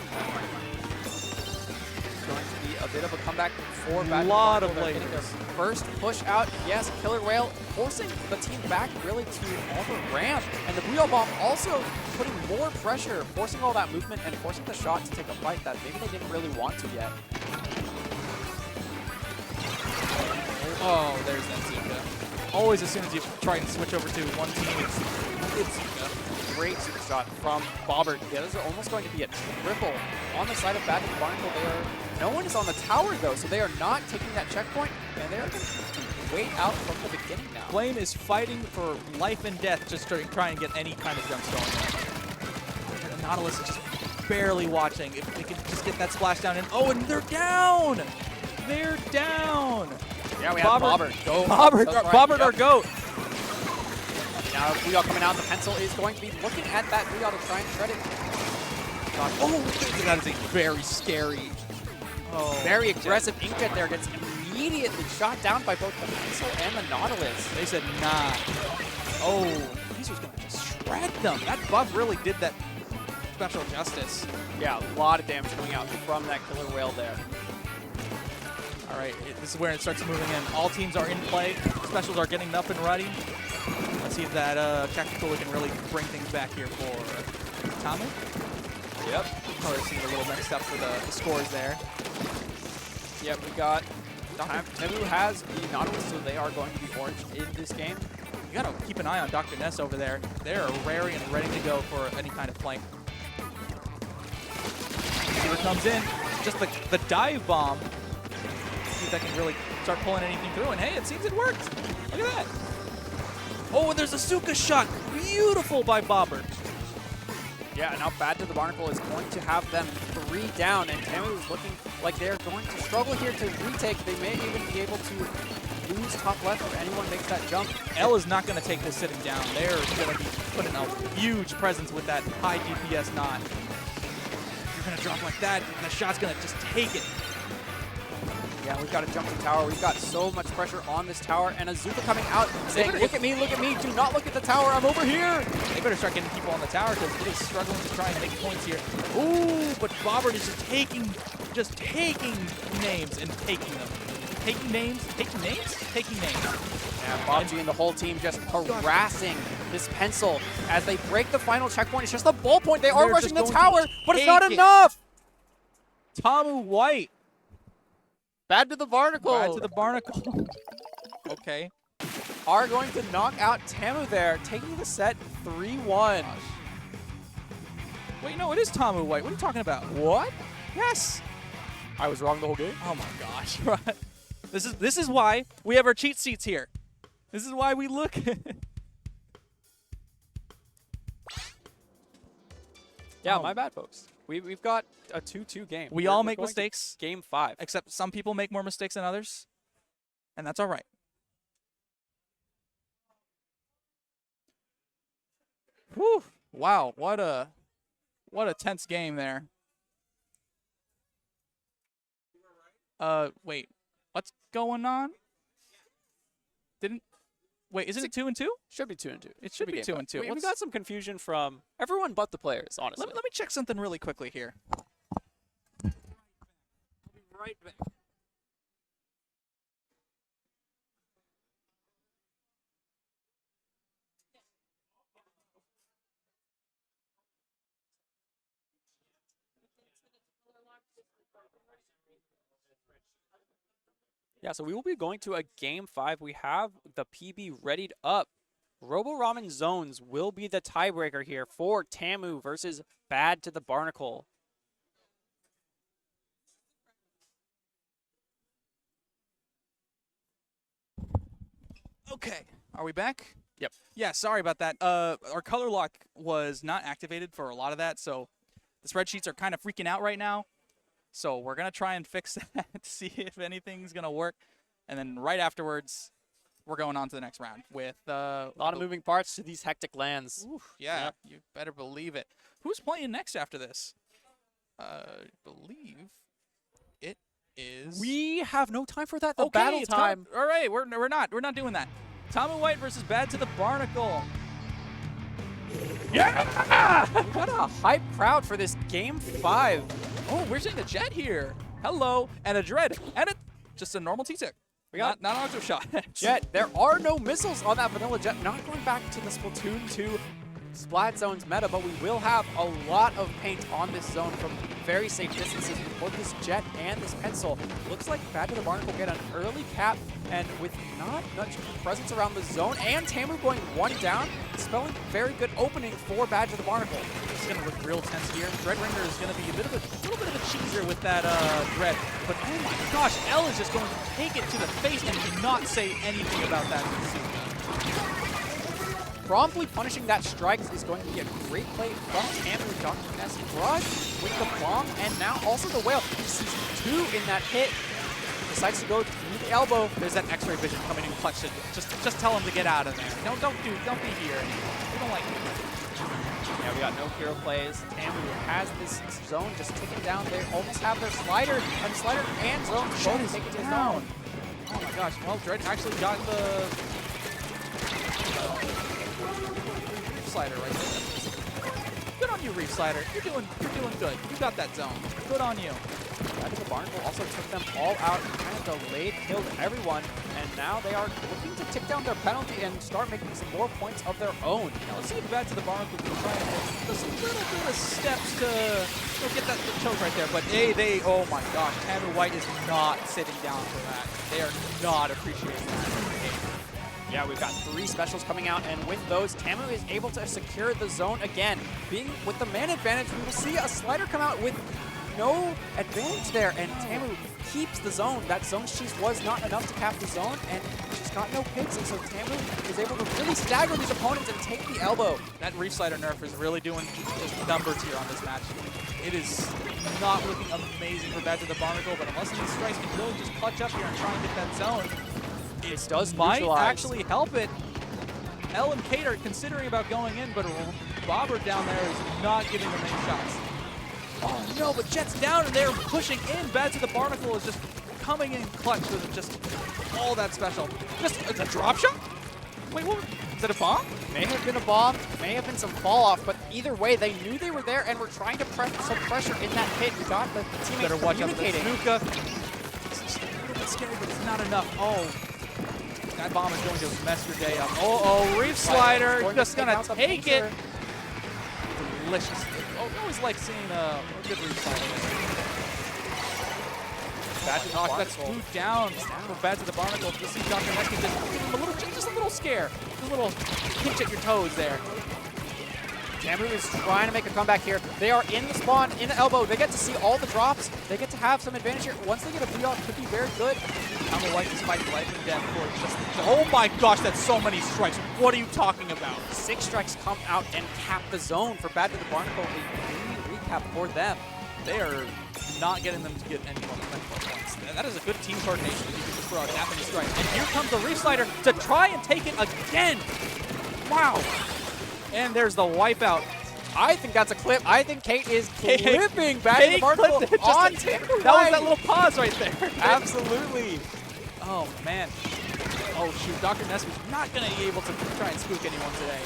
It's going to be a bit of a comeback for Bad. A lot of lasers. Their first push out, yes, Killer Whale forcing the team back really to all the ramp. And the Booyah Bomb also putting more pressure, forcing all that movement and forcing the shot to take a fight that maybe they didn't really want to yet. Oh, there's that Zuka. Always as soon as you try and switch over to one team, it's Zuka. Great super shot from Bobbert. Yeah, this is almost going to be a triple on the side of Bad and Barnacle. No one is on the tower though, so they are not taking that checkpoint, and they are going to wait out from the beginning now. Flame is fighting for life and death, just to try and get any kind of jumps going. And the Nautilus is just barely watching. If they can just get that splashdown in. Oh, and they're down! They're down! Yeah, we have Bobbert. Go. Bobbert our GOAT. Now Booyah coming out, the pencil is going to be looking at that Booyah to try and shred it. Oh, that is a very scary. Oh, very aggressive Inkjet there, gets immediately shot down by both the pencil and the Nautilus. They said nah. Oh, he's just going to just shred them. That buff really did that special justice. Yeah, a lot of damage coming out from that Killer Whale there. All right, this is where it starts moving in. All teams are in play. Specials are getting up and ready. Let's see if that tactical can really bring things back here for Tamu. Yep. Probably seeing a little mixed up for the scores there. Yep, we got Tamu has the Nautilus, so they are going to be orange in this game. You gotta keep an eye on Dr. Ness over there. They're rare and ready to go for any kind of flank. Here comes in, just the dive bomb. See if that can really start pulling anything through. And hey, it seems it worked. Look at that. Oh, and there's a Zuka shot. Beautiful by Bobbert. Yeah, now Bad to the Barnacle is going to have them 3 down, and Tamu is looking like they're going to struggle here to retake. They may even be able to lose top left if anyone makes that jump. L is not going to take this sitting down. They're going to be putting a huge presence with that high DPS knot. You're going to drop like that, and the shot's going to just take it. Yeah, we've got to jump the tower. We've got so much pressure on this tower, and a Zuka coming out saying, look at me, do not look at the tower, I'm over here. They better start getting people on the tower because it is struggling to try and make points here. Ooh, but Bobbert is just taking names and taking them. Taking names? Yeah, Bobji and the whole team just harassing this pencil as they break the final checkpoint. It's just the ball point. They are rushing the tower, but it's not enough. Tamu White. Bad to the Barnacle. Bad to the Barnacle. Okay. Are going to knock out Tamu there, taking the set 3-1. Wait, no, it is Tamu White. What are you talking about? What? Yes. I was wrong the whole game. Oh my gosh. This is why we have our cheat sheets here. This is why we look. Yeah, my bad, folks. We've got a 2-2 game. We all make mistakes. Game 5. Except some people make more mistakes than others. And that's all right. Whew. Wow, what a tense game there. Wait. What's going on? Wait, isn't it 2-2? Should be 2-2. It should be game 2-2. We What's- got some confusion from everyone but the players, honestly. Let me check something really quickly here. Right back. Yeah, so we will be going to a game 5. We have the PB readied up. Robo Ramen Zones will be the tiebreaker here for Tamu versus Bad to the Barnacle. Okay, are we back? Yep. Yeah, sorry about that. Our color lock was not activated for a lot of that, so the spreadsheets are kind of freaking out right now. So we're going to try and fix that to see if anything's going to work. And then right afterwards, we're going on to the next round with A lot of moving parts to these hectic lands. Oof, yeah, Yep. you better believe it. Who's playing next after this? Believe it is. We have no time for that. The Okay, battle it's time. All right, we're not doing that. Tamu White versus Bad to the Barnacle. Yeah! What a hype crowd for this game 5. Oh, we're seeing a Jet here. Hello, and a Dread, and just a normal T-Tick. We got not an Octo Shot. Jet. There are no missiles on that vanilla Jet. Not going back to the Splatoon 2 Splat Zones meta, but we will have a lot of paint on this zone from very safe distances with both this Jet and this Pencil. Looks like Bad to the Barnacle get an early cap, and with not much presence around the zone, and Tamu going 1 down, spelling very good opening for Bad to the Barnacle. This is going to look real tense here. Dread Ringer is going to be a little bit of a cheeser with that Dread. But oh my gosh, L is just going to take it to the face and not say anything about that. Promptly punishing that strike is going to be a great play from Tamu. Dr. Ness Rush with the bomb, and now also the whale. He sees 2 in that hit. Decides to go through the elbow. There's that X-ray vision coming in clutch. Just tell him to get out of there. Don't be here. We don't like it. Yeah, we got no hero plays. Tamu has this zone just ticking down. They almost have their slider, and slider and zone both take it down. Oh my gosh. Well, Dread actually got the Slider right there. Good on you, Reef Slider. You're doing good. You got that zone. Good on you. Bad to the Barnacle also took them all out, kind of delayed, killed everyone, and now they are looking to tick down their penalty and start making some more points of their own. Now let's see if Bad to the Barnacle can try and take just a little bit of steps to get that choke right there. But oh my gosh, Tamu White is not sitting down for that. They are not appreciating that. Yeah, we've got 3 specials coming out, and with those, Tamu is able to secure the zone again. Being with the man advantage, we will see a slider come out with no advantage there, and Tamu keeps the zone. That zone cheese was not enough to cap the zone, and she's got no picks, and so Tamu is able to really stagger these opponents and take the elbow. That Reef Slider nerf is really doing just numbers here on this match. It is not looking amazing for Bad to the Barnacle, but unless these strikes can really just clutch up here and try and get that zone, It does might neutralize. actually help it. L and Kate are considering about going in, but Bobber down there is not giving them any shots. Oh no, but Jet's down and they're pushing in. Bad to the Barnacle is just coming in clutch with just all that special. Just a drop shot? Wait, what? Is that a bomb? May have been a bomb, may have been some fall off, but either way, they knew they were there and were trying to press some pressure in that hit. We got the teammates Better watch out for the communicating. Snuka. It's just a little bit scary, but it's not enough. Oh, that bomb is going to mess your day up. Oh, Reef Slider just going to take it. Delicious. Oh, I always like seeing a good Reef Slider. Bad to the Barnacle. That's 2 down from Bad to the Barnacle. You'll see Dr. Nesky just give him just a little scare. A little pinch at your toes there. Tamu is trying to make a comeback here. They are in the spawn, in the elbow. They get to see all the drops. They get to have some advantage here. Once they get a beat off, could be very good. Tamu White is fighting life and death for just. Oh my gosh, that's so many strikes. What are you talking about? 6 strikes come out and cap the zone for Bad to the Barnacle. A mini recap for them. They are not getting them to get any more points. That is a good team coordination. You can just throw out that many strikes. And here comes the Reef Slider to try and take it again. Wow. And there's the wipeout. I think that's a clip. I think Kate is clipping Bad to the Kate Barnacle clipped it on just Tamu That was White. that little pause right there. Absolutely. Oh, man. Oh, shoot. Dr. Nesby's not going to be able to try and spook anyone today.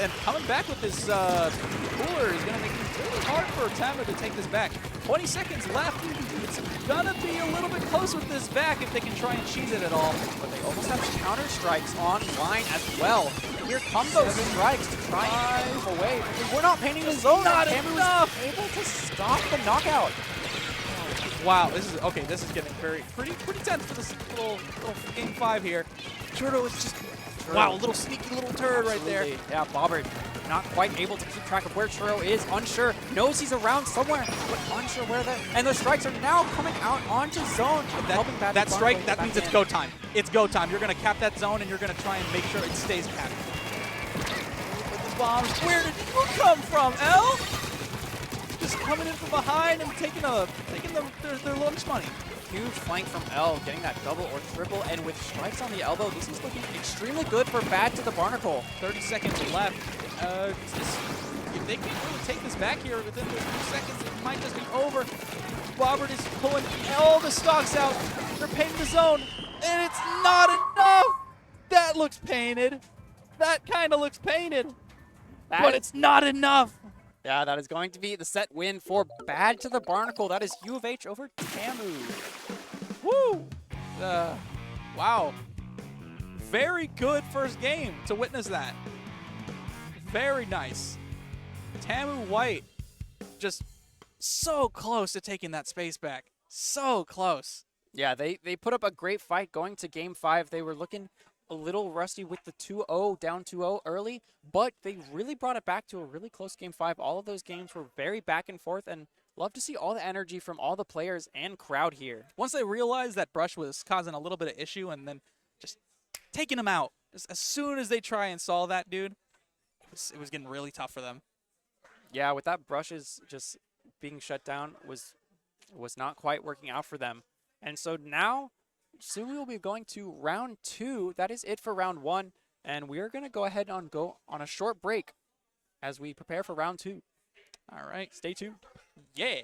And coming back with this cooler is going to make it really hard for Tamu to take this back. 20 seconds left. It's going to be a little bit close with this back if they can try and cheese it at all. But they almost have counter strikes online as well. Here come those strikes to try and keep him away. We're not painting the zone. Not Tamu enough. was able to stop the knockout. Wow, this is okay. This is getting pretty tense for this little game 5 here. Churro is just wow, a little sneaky little turd right there. Absolutely. Yeah, Bobbert not quite able to keep track of where Churro is. Unsure, knows he's around somewhere, but unsure where that. And the strikes are now coming out onto zone. That strike, that means it's go time. It's go time. You're gonna cap that zone and you're gonna try and make sure it stays capped. With the bombs, where did you come from, L? Just coming in from behind and taking their lunch money. Huge flank from L, getting that double or triple, and with strikes on the elbow, this is looking extremely good for Bad to the Barnacle. 30 seconds left. If they can't really take this back here within those few seconds, it might just be over. Bobbert is pulling all the stocks out. They're painting the zone, and it's not enough. That looks painted. That kind of looks painted, but it's not enough. Yeah, that is going to be the set win for Bad to the Barnacle. That is U of H over Tamu. Woo! Wow. Very good first game to witness that. Very nice. Tamu White just so close to taking that space back. So close. Yeah, they put up a great fight going to Game 5. They were looking a little rusty with the 2-0, down 2-0 early, but they really brought it back to a really close Game 5. All of those games were very back and forth, and love to see all the energy from all the players and crowd here. Once they realized that Brush was causing a little bit of issue and then just taking him out, as soon as they try and solve that, dude, it was getting really tough for them. Yeah, with that Brushes just being shut down was not quite working out for them. And so now, soon we will be going to round 2. That is it for round 1. And we are going to go ahead and go on a short break as we prepare for round 2. All right. Stay tuned. Yeah.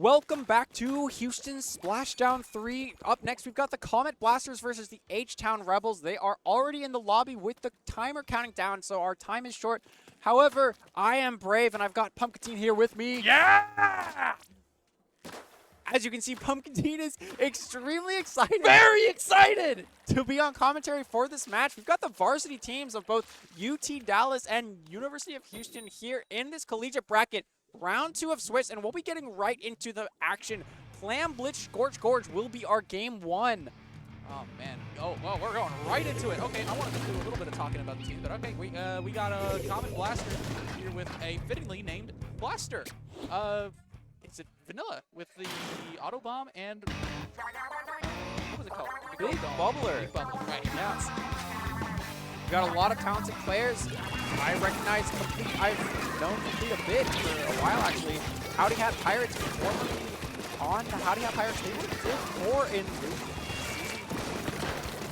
Welcome back to Houston's Splashdown 3. Up next, we've got the Comet Blasters versus the H-Town Rebels. They are already in the lobby with the timer counting down, so our time is short. However, I am brave, and I've got Pumpkin here with me. Yeah! As you can see, Pumpkin is extremely excited. Very excited! To be on commentary for this match. We've got the varsity teams of both UT Dallas and University of Houston here in this collegiate bracket. Round 2 of Swiss, and we'll be getting right into the action. Clam Blitz Scorch Gorge will be our game 1. Oh, man. Oh, well, we're going right into it. Okay, I wanted to do a little bit of talking about the team, but okay, we got a Comet Blaster here with a fittingly named Blaster. It's a Vanilla with the Auto Bomb and what was it called? Big Bubbler. Big Bubbler, right? Yes. We've got a lot of talented players. I recognize Complete. I've known Complete a bit for a while, actually. Howdy Hat Pirates, formerly on the Howdy Hat Pirates. They did more in season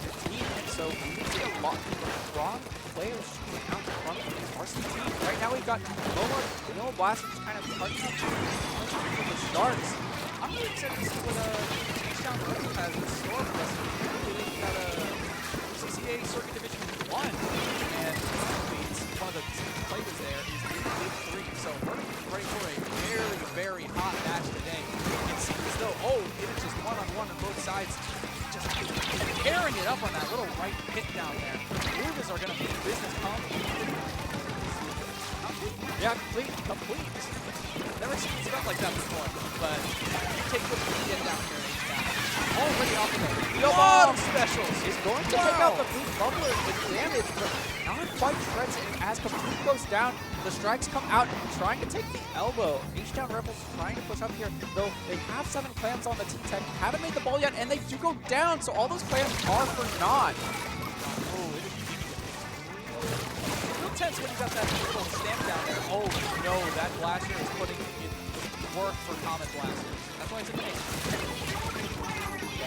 15, and so we see a lot of strong players shooting out from the varsity team. Right now we've got Vanilla Blaster just kind of touching up from the starts. I'm really excited to see what H-Town Rebels has in store for us. They've got a CCA Circuit Division 1, and it's one of the players there is the Big 3. So we're ready for a very, very hot match today. It seems as though, it is just one-on-one on both sides. Just tearing it up on that little right pit down there. Movers are going to make business come. Yeah, complete. Never seen stuff like that before, but you take what you get down here in H-Town. Already off of the bomb specials. Is going to take out the Big Bubbler with damage, but not quite shreds it. As Complete goes down, the strikes come out, trying to take the elbow. H-Town Rebels trying to push up here, though they have 7 clams on the T-Tech, haven't made the ball yet, and they do go down, so all those clams are for naught. Real tense when you got that little stamp down there. Oh no, that blaster is putting it work for Comet Blasters. That's why it's a name.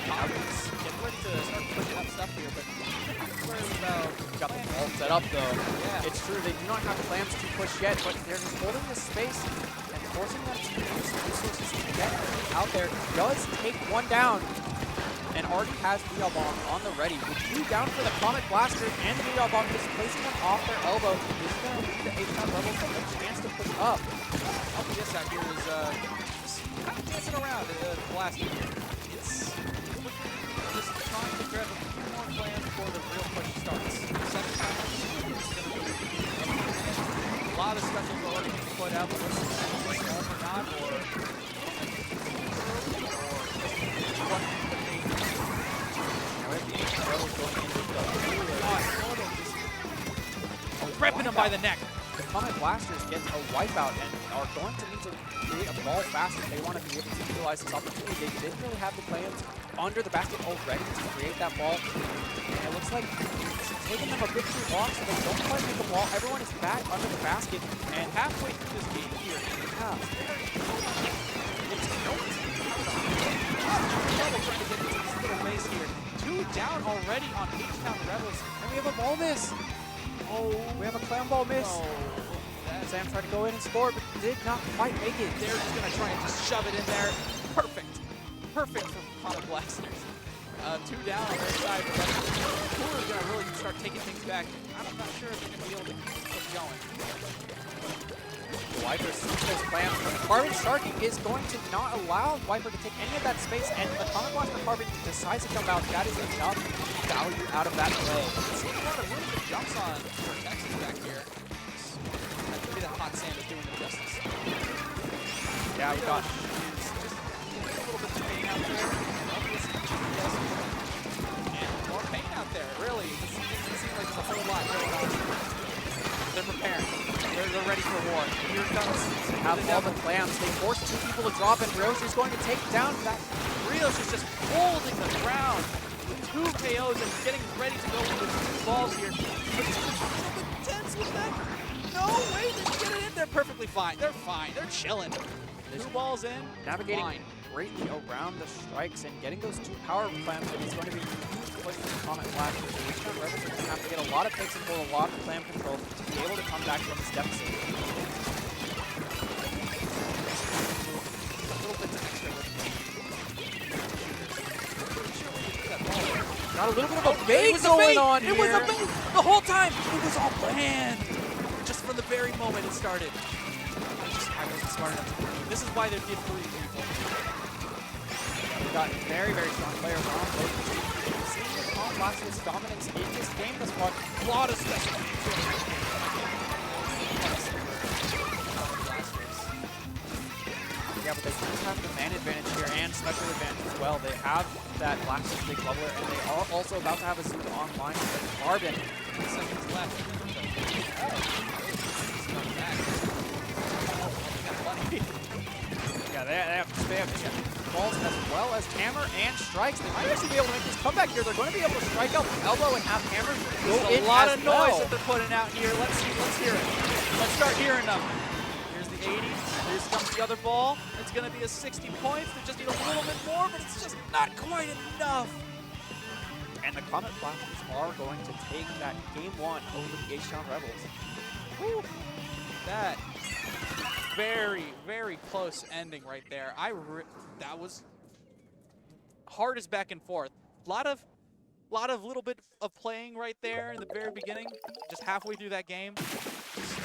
Comet's getting ready to start pushing up stuff here, but worried about Got the ball set up, though. Yeah. It's true, they do not have clams to push yet, but they're just holding the space and forcing them to use resources to get out there. Does take one down, and already has VL Bomb on the ready. With 2 down for the Comet Blaster, and the VL Bomb just placing them off their elbow. This is going to lead the H-Town Rebels a chance to push up. LPS out here is kind of dancing around the blaster here. It's just trying to grab a few more clams before the real push starts. 7 times, it's going to be a lot of specials already being put out, but let's see if it's all or not, or what repping him by the neck. The Comet Blasters get a wipeout and are going to need to create a ball fast if they want to be able to utilize this opportunity. They didn't really have the clams under the basket already to create that ball. And it looks like it's taking them a bit too long, so they don't quite make the ball. Everyone is back under the basket, and Halfway through this game here, it's trouble trying to get into this little base here. 2 down already on H-Town Rebels. and we have a ball miss. Oh, We have a clam ball miss. no. Sam tried to go in and score, but did not quite make it. They're just going to try and just shove it in there. Perfect. Perfect from Comet Blasters. 2 down on their side, but Cooler's going to really start taking things back. I'm not sure if they're going to be able to keep them going. Viper sees those clams, but Carbon Sharky is going to not allow Viper to take any of that space, and the Comet Blaster Carbon decides to come out. That is enough value out of that play. Seeing a lot of really good jumps on for Texas back here. Maybe that hot sand is doing them justice. Yeah, we got Just a little bit of pain out there. And more pain out there, really. It seems like there's a whole lot going on. They're preparing. They're ready for war. Here comes have all the clams. They force 2 people to drop, and Rios going to take down that. Rios is just holding the ground with 2 KOs and getting ready to go with 2 balls here. But it's a little bit tense with that. No way, they get it in. They're perfectly fine. They're fine. They're chilling. 2 balls in. Navigating fine. greatly around the strikes and getting those 2 power clams, and it's going to be a huge push for the Comet Blaster. So H-Town Rebels are going to have to get a lot of picks and pull a lot of clam control to be able to come back from this deficit. A little bit to Got a little bit of a It bait was a going bait. on It here. was a bait the whole time. It was all planned. Just from the very moment it started. I wasn't smart enough to believe. This is why they did three people. We've got very, very strong players on both teams. We've seen the Comet Blasters' dominance in this game thus far. A lot of special teams. Yeah, but they do have the man advantage here and special advantage as well. They have that Blasters Big Bubbler, and they are also about to have a Zuka online with Carbon. 10 seconds left. Yeah, they have balls as well as Hammer and Strikes. They might actually be able to make this comeback here. They're going to be able to strike out with Elbow and have Hammer go in a lot as of noise well. that they're putting out here. Let's hear it. Let's start hearing them. Here's the 80. Here comes the other ball. It's going to be a 60 points. They just need a little bit more, but it's just not quite enough. And the Comet Blasters are going to take that game 1 over the H-Town Rebels. Woo. That very, very close ending right there. That was hardest back and forth. Lot of little bit of playing right there in the very beginning. Just halfway through that game. Just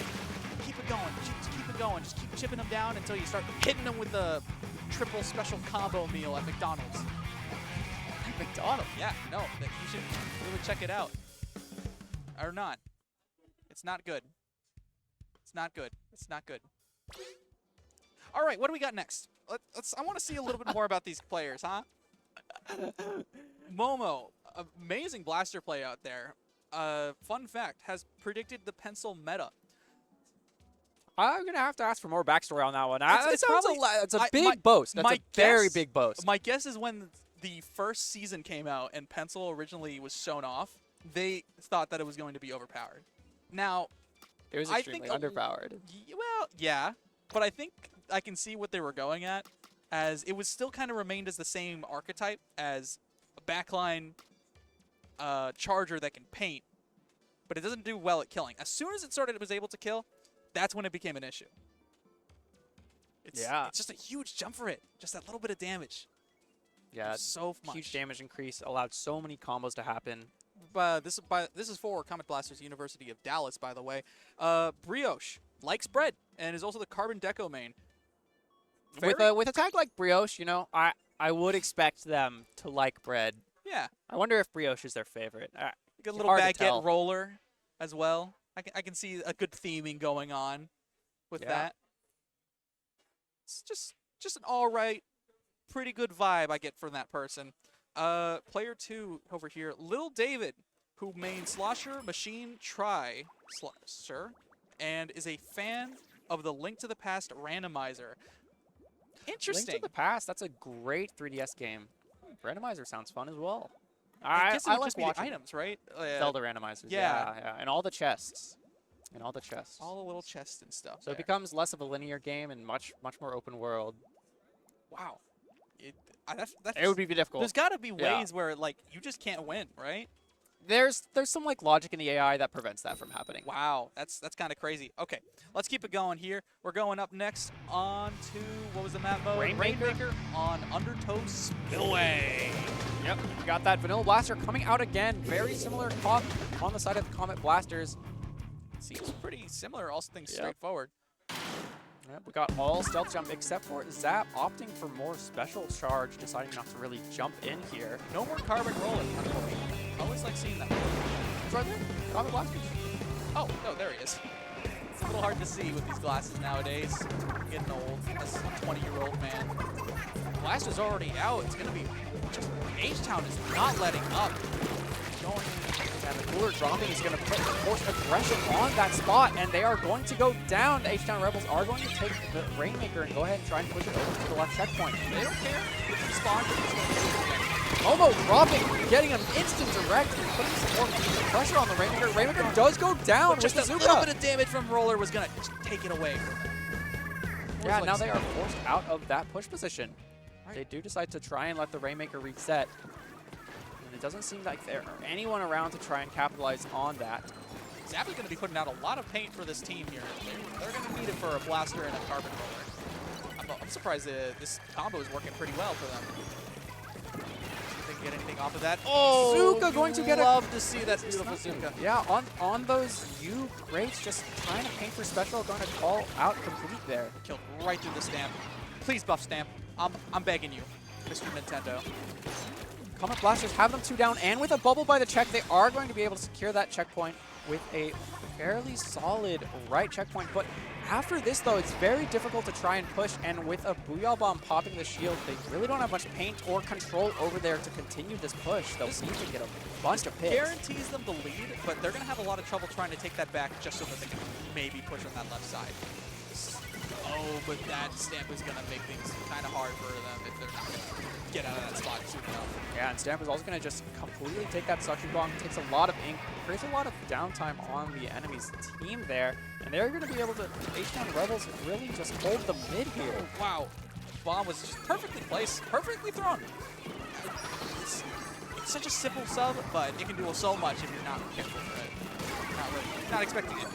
keep it going. Just keep it going. Just keep chipping them down until you start hitting them with the triple special combo meal at McDonald's. McDonald's? Yeah, no, you should really check it out. Or not. It's not good. It's not good. It's not good. All right, what do we got next? I want to see a little bit more about these players, huh? Momo, amazing blaster play out there. Fun fact, has predicted the pencil meta. I'm going to have to ask for more backstory on that one. It's probably- It's a big boast. That's a very guess- big boast. My guess is when the first season came out and pencil originally was shown off, they thought that it was going to be overpowered. Now, It was I extremely think underpowered. well, yeah, but I think I can see what they were going at, as it was still kind of remained as the same archetype as a backline charger that can paint, but it doesn't do well at killing. As soon as it was able to kill, that's when it became an issue. It's just a huge jump for it, just that little bit of damage. Yeah, So much. huge damage increase, allowed so many combos to happen. This is for Comet Blasters University of Dallas, by the way. Brioche likes bread and is also the Carbon Deco main. With a tag like Brioche, you know, I would expect them to like bread. Yeah, I wonder if Brioche is their favorite. like a little hard to tell. baguette roller as well. I can see a good theming going on with Yeah. that. It's just an all right, pretty good vibe I get from that person. Player 2 over here, Lil David, who mains Slosher, Machine, Sir, and is a fan of the Link to the Past randomizer. Interesting. Link to the Past, that's a great 3DS game. Randomizer sounds fun as well. I guess it would like just be the watching items, right? Zelda randomizers. yeah. Yeah, and all the chests. And all the chests. All the little chests and stuff. So it there. becomes less of a linear game and much more open world. Wow. That's It would be difficult. There's got to be Yeah. ways where like you just can't win, right? There's some like logic in the AI that prevents that from happening. Wow, that's kind of crazy. Okay, let's keep it going here. We're going up next on to, what was the map mode? Rainmaker. On Undertow Spillway. Yep, we got that Vanilla Blaster coming out again. Very similar pop on the side of the Comet Blasters. Seems pretty similar, all things Yep. straightforward. Yep, we got all stealth jump except for Zap opting for more special charge, deciding not to really jump in here. No more carbon rolling, unfortunately. I always like seeing that. It's right there, Comet Blasters. Oh, no, there he is. It's a little hard to see with these glasses nowadays. I'm getting old as a 20-year-old man. Blaster's already out. It's going to be just, H-Town is not letting up. Going And the cooler dropping is going to put force aggression on that spot, and they are going to go down. The H-Town Rebels are going to take the Rainmaker and go ahead and try and push it over to the left checkpoint. They don't care if you spawn, they're just going to get it. Momo dropping, getting an instant direct, and putting some more pressure on the Rainmaker. Rainmaker does go down with Just the a Zuka. little bit of damage from Roller was going to take it away. Yeah, now they are forced out of that push position. They do decide to try and let the Rainmaker reset. And it doesn't seem like there are anyone around to try and capitalize on that. Zap is going to be putting out a lot of paint for this team here. They're going to need it for a blaster and a carbon roller. I'm surprised this combo is working pretty well for them. get anything off of that. Oh, Zuka going to get love to see that beautiful Zuka. Yeah, on those U greats, just trying to paint for special, going to call out complete there. Killed right through the stamp. Please buff stamp. I'm begging you, Mr. Nintendo. Comet Blasters have them 2 down, and with a bubble by the check, they are going to be able to secure that checkpoint with a fairly solid right checkpoint. But after this, though, it's very difficult to try and push, and with a Booyah Bomb popping the shield, they really don't have much paint or control over there to continue this push. They'll need to get a bunch of picks. Guarantees them the lead, but they're going to have a lot of trouble trying to take that back just so that they can maybe push on that left side. Oh, but that stamp is going to make things kind of hard for them if they're not going to get out of that spot soon enough. Yeah, and Stamp is also going to just completely take that suction bomb, takes a lot of ink, creates a lot of downtime on the enemy's team there, and they're going to be able to, H-Town Rebels really just hold the mid here. Oh, wow. Bomb was just perfectly placed, perfectly thrown. It's such a simple sub, but it can do so much if you're not careful for it. Not expecting it.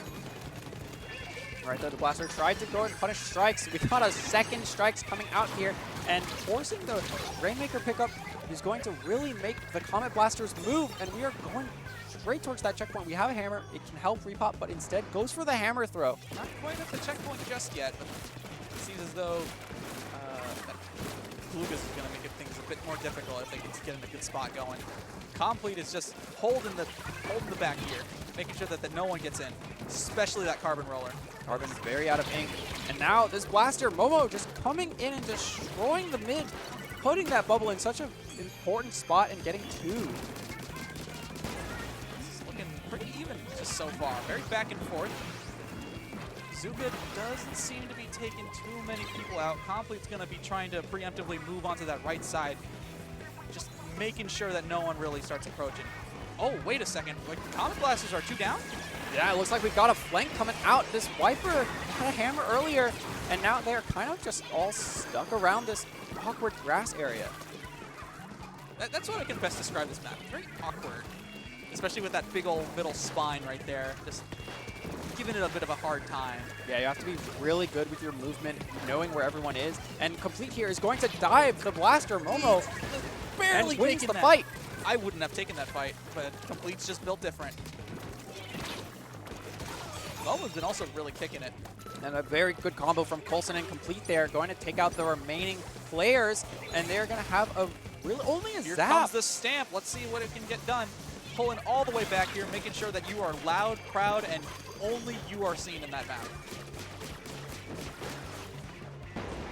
All right, though, the Blaster tried to go and punish strikes. We got a second strikes coming out here, and forcing the Rainmaker pickup is going to really make the Comet Blasters move, and we are going straight towards that checkpoint. We have a hammer. It can help repop, but instead goes for the hammer throw. Not quite at the checkpoint just yet, but it seems as though that Lucas is going to make things a bit more difficult if they can get in a good spot going. Complete is just holding the back here, making sure that no one gets in, especially that Carbon Roller. Carbon is very out of ink. And now this Blaster, Momo, just coming in and destroying the mid, putting that bubble in such an important spot and getting 2. This is looking pretty even just so far. Very back and forth. Zuka doesn't seem to be taking too many people out. Complete's going to be trying to preemptively move onto that right side, just making sure that no one really starts approaching. Oh, wait a second. Like, Comet Blasters are 2 down? Yeah, it looks like we got a flank coming out. This Wiper had a hammer earlier, and now they're kind of just all stuck around this awkward grass area. That's what I can best describe this map. Very awkward, especially with that big old middle spine right there. Just giving it a bit of a hard time. Yeah, you have to be really good with your movement, knowing where everyone is. And Complete here is going to dive the Blaster, Momo, Barely and wins taking the that. fight. I wouldn't have taken that fight, but Complete's just built different. Momo's been also really kicking it. And a very good combo from Coulson and Complete there, going to take out the remaining players, and they're going to have a really only a Here zap. comes the stamp. Let's see what it can get done. Pulling all the way back here, making sure that you are loud, proud, and only you are seen in that map.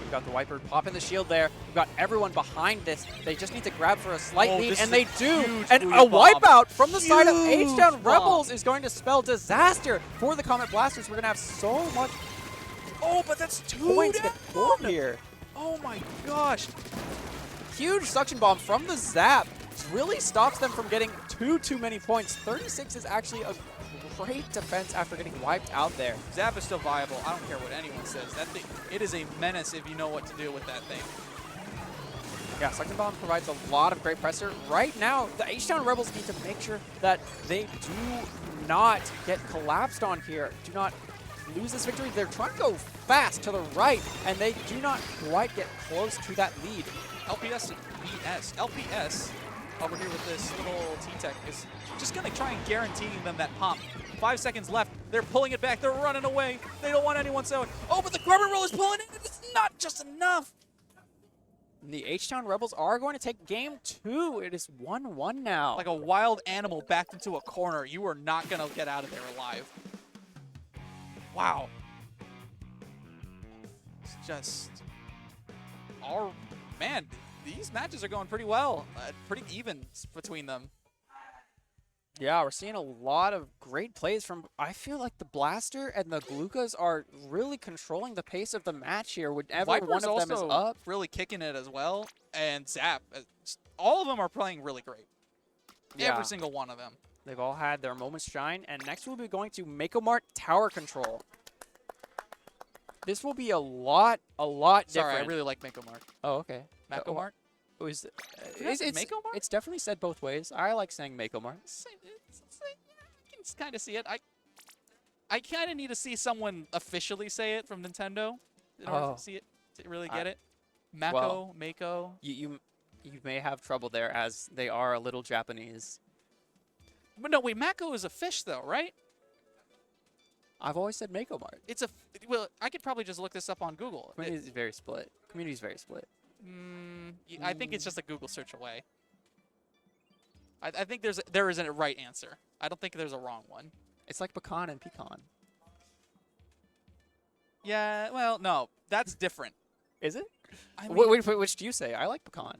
We've got the Wiper popping the shield there. We've got everyone behind this. They just need to grab for a slight lead, and they do. And a wipeout from the side of H-Town Rebels is going to spell disaster for the Comet Blasters. We're going to have so much Oh, but that's 2 points down. to pull here. Oh my gosh. Huge suction bomb from the Zap really stops them from getting too many points. 36 is actually a great defense after getting wiped out there. Zap is still viable. I don't care what anyone says. That thing, it is a menace if you know what to do with that thing. Yeah, Suction Bomb provides a lot of great pressure. Right now, the H-Town Rebels need to make sure that they do not get collapsed on here. Do not lose this victory. They're trying to go fast to the right, and they do not quite get close to that lead. LPS and BS. LPS over here with this little T-Tech is just going to try and guarantee them that pump. 5 seconds left. They're pulling it back. They're running away. They don't want anyone so. Oh, but the Carbon Roll is pulling it. It's not just enough. The H-Town Rebels are going to take game 2. It is 1-1 now. Like a wild animal backed into a corner. You are not going to get out of there alive. Wow. It's just... Oh, man, these matches are going pretty well. Pretty even between them. Yeah, we're seeing a lot of great plays from, I feel like the Blaster and the Glukas are really controlling the pace of the match here. Whenever Viper's one of them is also up. really kicking it as well. And Zap, all of them are playing really great. Yeah. Every single one of them. They've all had their moments shine. And next we'll be going to Mako Mart Tower Control. This will be a lot different. Sorry, I really like Mako Mart. Oh, okay. Mako Mart? It's definitely said both ways. I like saying Mako Mart. You can kind of see it. I kind of need to see someone officially say it from Nintendo in order to see it, to really get it. Mako, well, Mako. you may have trouble there as they are a little Japanese. But no, wait, Mako is a fish though, right? I've always said Mako Mart. It's a well. I could probably just look this up on Google. Community is very split. Community is very split. I think it's just a Google search away. I think there isn't a right answer. I don't think there's a wrong one. It's like pecan and pecan. Yeah, well, no, that's different. Is it? I mean, Which do you say? I like pecan.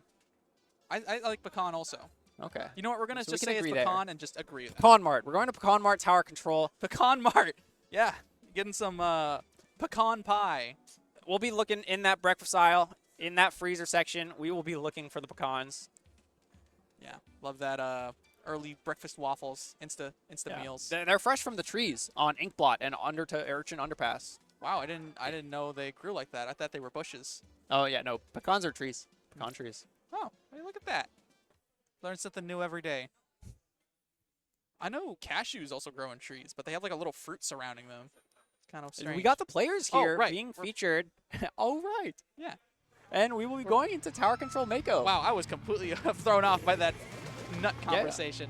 I like pecan also. Okay. You know what? We're gonna So we just can say it's agree there. pecan and just agree with that. Pecan Mart. We're going to Pecan Mart Tower Control. Pecan Mart. Yeah, getting some pecan pie. We'll be looking in that breakfast aisle, in that freezer section. We will be looking for the pecans. Yeah, love that early breakfast waffles, insta Yeah. meals. They're fresh from the trees on Inkblot and under to Urchin Underpass. Wow, I didn't know they grew like that. I thought they were bushes. Oh yeah, no, pecans are trees. Pecan trees. Oh, hey, look at that. Learn something new every day. I know cashews also grow in trees, but they have like a little fruit surrounding them. It's kind of strange. We got the players Oh, here right. being featured. Oh right. Yeah. And we will be going into Tower Control Mako. Wow, I was completely thrown off by that nut conversation.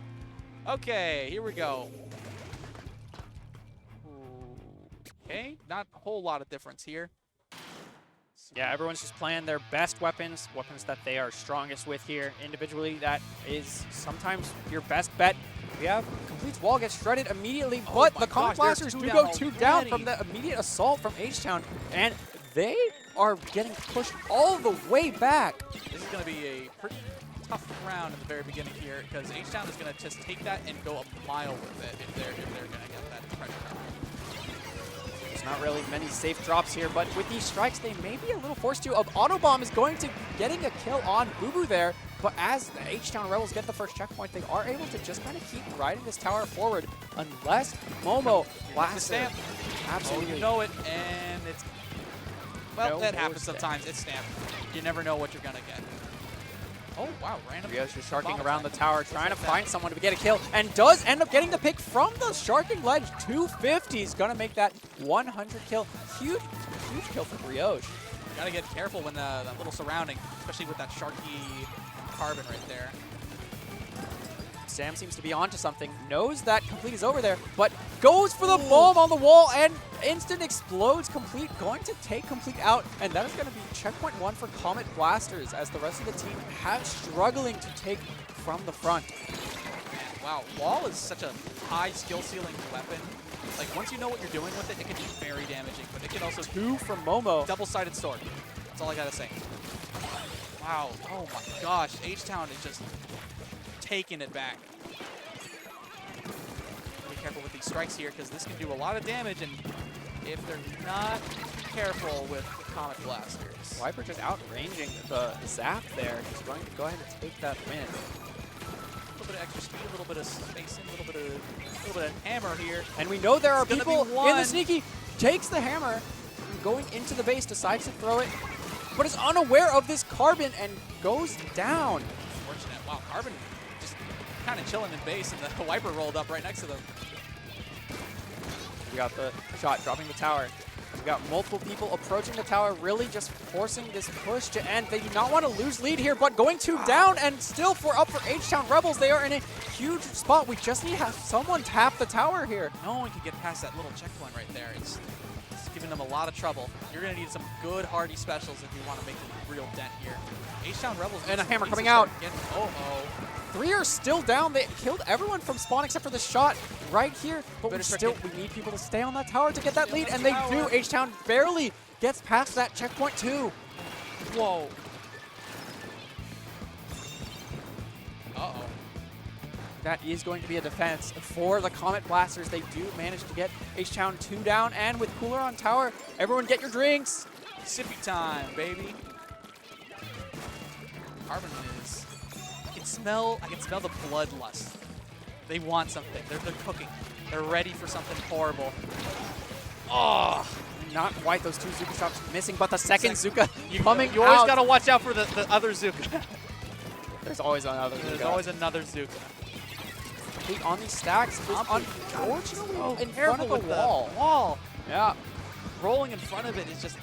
Okay, here we go. Okay, not a whole lot of difference here. Yeah, everyone's just playing their best weapons, weapons that they are strongest with here. Individually, that is sometimes your best bet. We have Complete's wall gets shredded immediately, Oh but my the Comet gosh, they're Blasters two do down go 2 down already. from the immediate assault from H-Town, and they are getting pushed all the way back. This is going to be a pretty tough round in the very beginning here because H-Town is going to just take that and go a mile with it if they're going to get that pressure up. There's not really many safe drops here, but with these strikes, they may be a little forced to. Autobomb is going to getting a kill on Boo Boo there, but as the H-Town Rebels get the first checkpoint, they are able to just kind of keep riding this tower forward unless Momo blasts stamp. it. Absolutely. Oh, you know it, and it's... Well, No that more happens stamp. sometimes. It's stamped. You never know what you're going to get. Oh, wow, random. Rio's just sharking bomb around the attack. tower, trying to What's that? find someone to get a kill, and does end up getting the pick from the sharking ledge. 250 is going to make that 100 kill. Huge kill for Brioche. Got to get careful when that little surrounding, especially with that sharky carbon right there. Sam seems to be onto something, knows that Complete is over there, but goes for the bomb on the wall, and instant explodes Complete, going to take Complete out, and that is going to be checkpoint 1 for Comet Blasters, as the rest of the team have struggling to take from the front. Man, wow, wall is such a high skill ceiling weapon. Like, once you know what you're doing with it, it can be very damaging, but it can also 2 from Momo. double-sided sword. That's all I gotta say. Wow, oh my gosh, H-Town is just taking it back. Be careful with these strikes here, because this can do a lot of damage, and if they're not careful with the Comet Blasters. Viper just outranging the Zap there. He's going to go ahead and take that win. A little bit of extra speed, a little bit of spacing, a little bit of hammer here. And we know there are It's gonna people be in one. the sneaky. Takes the hammer, going into the base, decides to throw it, but is unaware of this carbon and goes down. Unfortunate. Wow, Carbon just kind of chilling in base, and the Wiper rolled up right next to them. We got the shot, dropping the tower. We got multiple people approaching the tower, really just forcing this push to end. They do not want to lose lead here, but going 2 down, and still up for H-Town Rebels. They are in a huge spot. We just need to have someone tap the tower here. No one can get past that little checkpoint right there. It's giving them a lot of trouble. You're going to need some good hardy specials if you want to make a real dent here. H-Town Rebels And a hammer needs to coming start out. getting- oh. 3 are still down. They killed everyone from spawn except for the shot right here. But Better we need people to stay on that tower to get that Stay on lead, that and they tower. do. H-Town barely gets past that checkpoint too. Whoa. Uh-oh. That is going to be a defense for the Comet Blasters. They do manage to get H-Town 2 down, and with Cooler on tower, everyone get your drinks. Sippy time, baby. Carbon is... I can smell the bloodlust. They want something. They're cooking. They're ready for something horrible. Oh, not quite those 2 Zuka shots missing, but the second Zuka coming You always out. got to watch out for the other Zuka. There's always another There's Zuka. always another Zuka. Complete on these stacks is unfortunately in front Careful of the with wall. Wall. Yeah. Rolling in front of it is just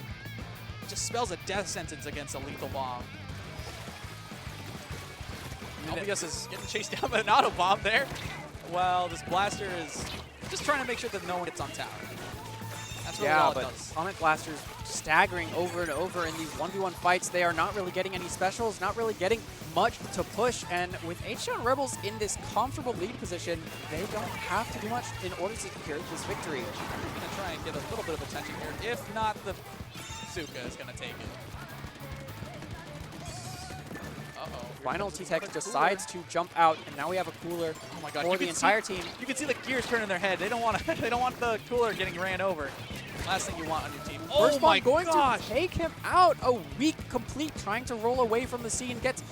spells a death sentence against a lethal bomb. LPS is getting chased down by an auto bomb there. Well, this blaster is just trying to make sure that no one gets on tower. That's really all it does. Comet Blasters staggering over and over in these 1v1 fights. They are not really getting any specials, not really getting much to push. And with H-Town Rebels in this comfortable lead position, they don't have to do much in order to secure this victory. I'm going to try and get a little bit of attention here. If not, the Zuka is going to take it. Final T-Tech decides to jump out, and now we have a cooler for the entire team. You can see the gears turn in their head. They don't want to. They don't want the cooler getting ran over. Last thing you want on your team. First one going to take him out. A weak complete trying to roll away from the scene. Gets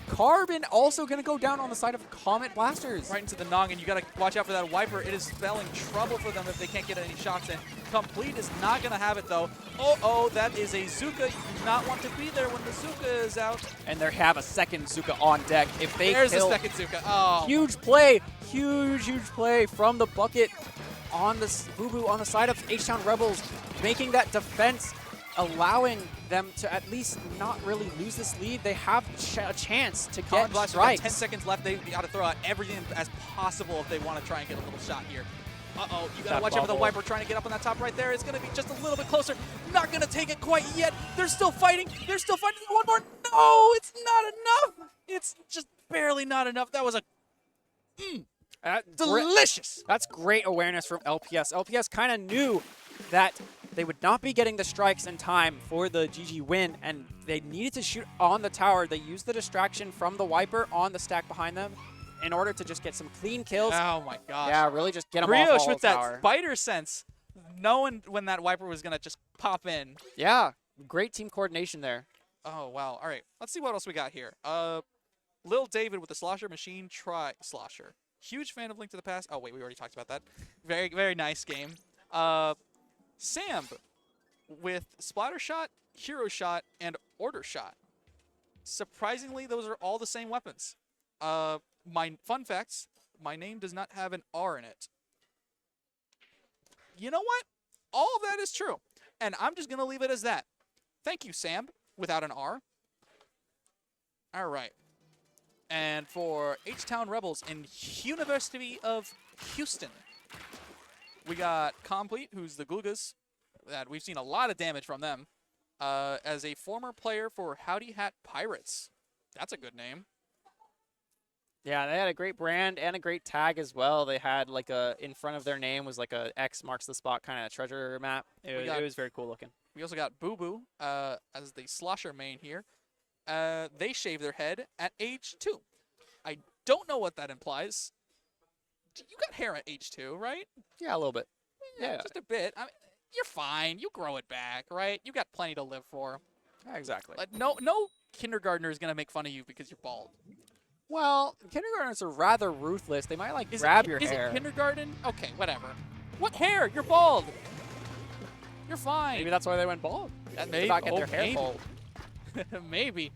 Carbon also going to go down on the side of Comet Blasters. Right into the noggin. You got to watch out for that wiper. It is spelling trouble for them if they can't get any shots in. Complete is not going to have it though. Oh, that is a Zuka. You do not want to be there when the Zuka is out. And they have a second Zuka on deck. If they There's kill, the second Zuka. Oh. Huge play from the bucket on the Boo-Boo on the side of H-Town Rebels, making that defense, allowing them to at least not really lose this lead. They have a chance to get strikes. 10 seconds left. They got to throw out everything as possible if they want to try and get a little shot here. Uh-oh, you got to watch out for the wiper trying to get up on that top right there. It's going to be just a little bit closer. Not going to take it quite yet. They're still fighting. They're still fighting. One more. No, it's not enough. It's just barely not enough. That was a delicious. That's great awareness from LPS. LPS kind of knew that they would not be getting the strikes in time for the GG win, and they needed to shoot on the tower. They used the distraction from the wiper on the stack behind them in order to just get some clean kills. Oh my gosh. Yeah, really just get them Brioche off all with that tower. spider sense, knowing when that wiper was going to just pop in. Yeah, great team coordination there. Oh, wow. All right, let's see what else we got here. Lil David with the Slosher Machine Slosher. Huge fan of Link to the Past. Oh, wait, we already talked about that. Very, very nice game. Sam with Splatter Shot, Hero Shot, and Order Shot. Surprisingly, those are all the same weapons. My fun facts, my name does not have an R in it. You know what? All of that is true. And I'm just going to leave it as that. Thank you, Sam, without an R. All right. And for H-Town Rebels in University of Houston, we got Complete, who's the Glugas, that we've seen a lot of damage from them, as a former player for Howdy Hat Pirates. That's a good name. Yeah, they had a great brand and a great tag as well. They had like in front of their name was like a X marks the spot kind of treasure map. It was very cool looking. We also got Boo Boo as the Slosher main here. They shave their head at age 2. I don't know what that implies. You got hair at age 2, right? Yeah, a little bit. Yeah. Just a bit. I mean, you're fine. You grow it back, right? You got plenty to live for. Yeah, exactly. No kindergartner is going to make fun of you because you're bald. Well, kindergartners are rather ruthless. They might like grab your hair. Is it kindergarten? Okay, whatever. What hair? You're bald. You're fine. Maybe that's why they went bald. They not get their hair bald. Maybe.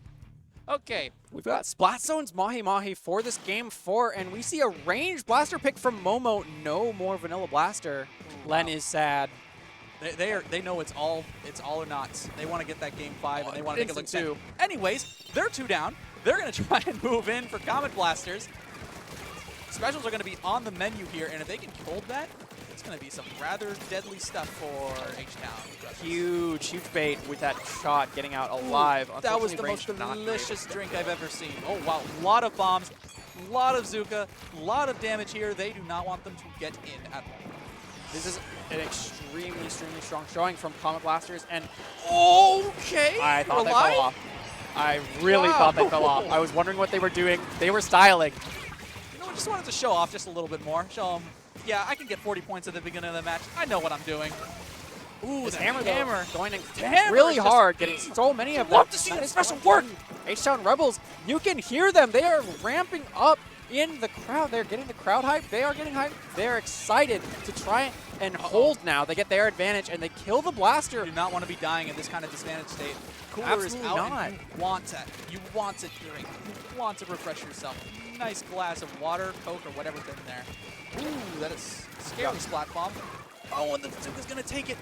Okay. We've got Splatzone's Mahi Mahi for this game 4, and we see a ranged blaster pick from Momo. No more Vanilla Blaster. Len is sad. They know it's all or not. They want to get that game 5 and they want to make it look 2. Anyways, they're 2 down. They're going to try and move in for Comet Blasters. Specials are going to be on the menu here, and if they can hold that, it's going to be some rather deadly stuff for H-Town. Huge bait with that shot getting out alive. That was the most delicious drink I've ever seen. Oh, wow. A lot of bombs, a lot of Zuka, a lot of damage here. They do not want them to get in at all. This is an extremely strong showing from Comet Blasters, and okay. I thought they fell off. I really thought they fell off. I was wondering what they were doing. They were styling. You know, I just wanted to show off just a little bit more. Show them, yeah, I can get 40 points at the beginning of the match. I know what I'm doing. Ooh, this the hammer going hammer really hard, getting so many of them. Love to see that special work. H-Town Rebels, you can hear them. They are ramping up in the crowd. They're getting the crowd hype. They are getting hype. They're excited to try and hold now. They get their advantage, and they kill the blaster. You do not want to be dying in this kind of disadvantaged state. Cooler Absolutely is out not. and you want that. You want to drink. You want to refresh yourself. Nice glass of water, Coke, or whatever's in there. Ooh, that is scary splat bomb. Oh, and the Bazooka's gonna take it.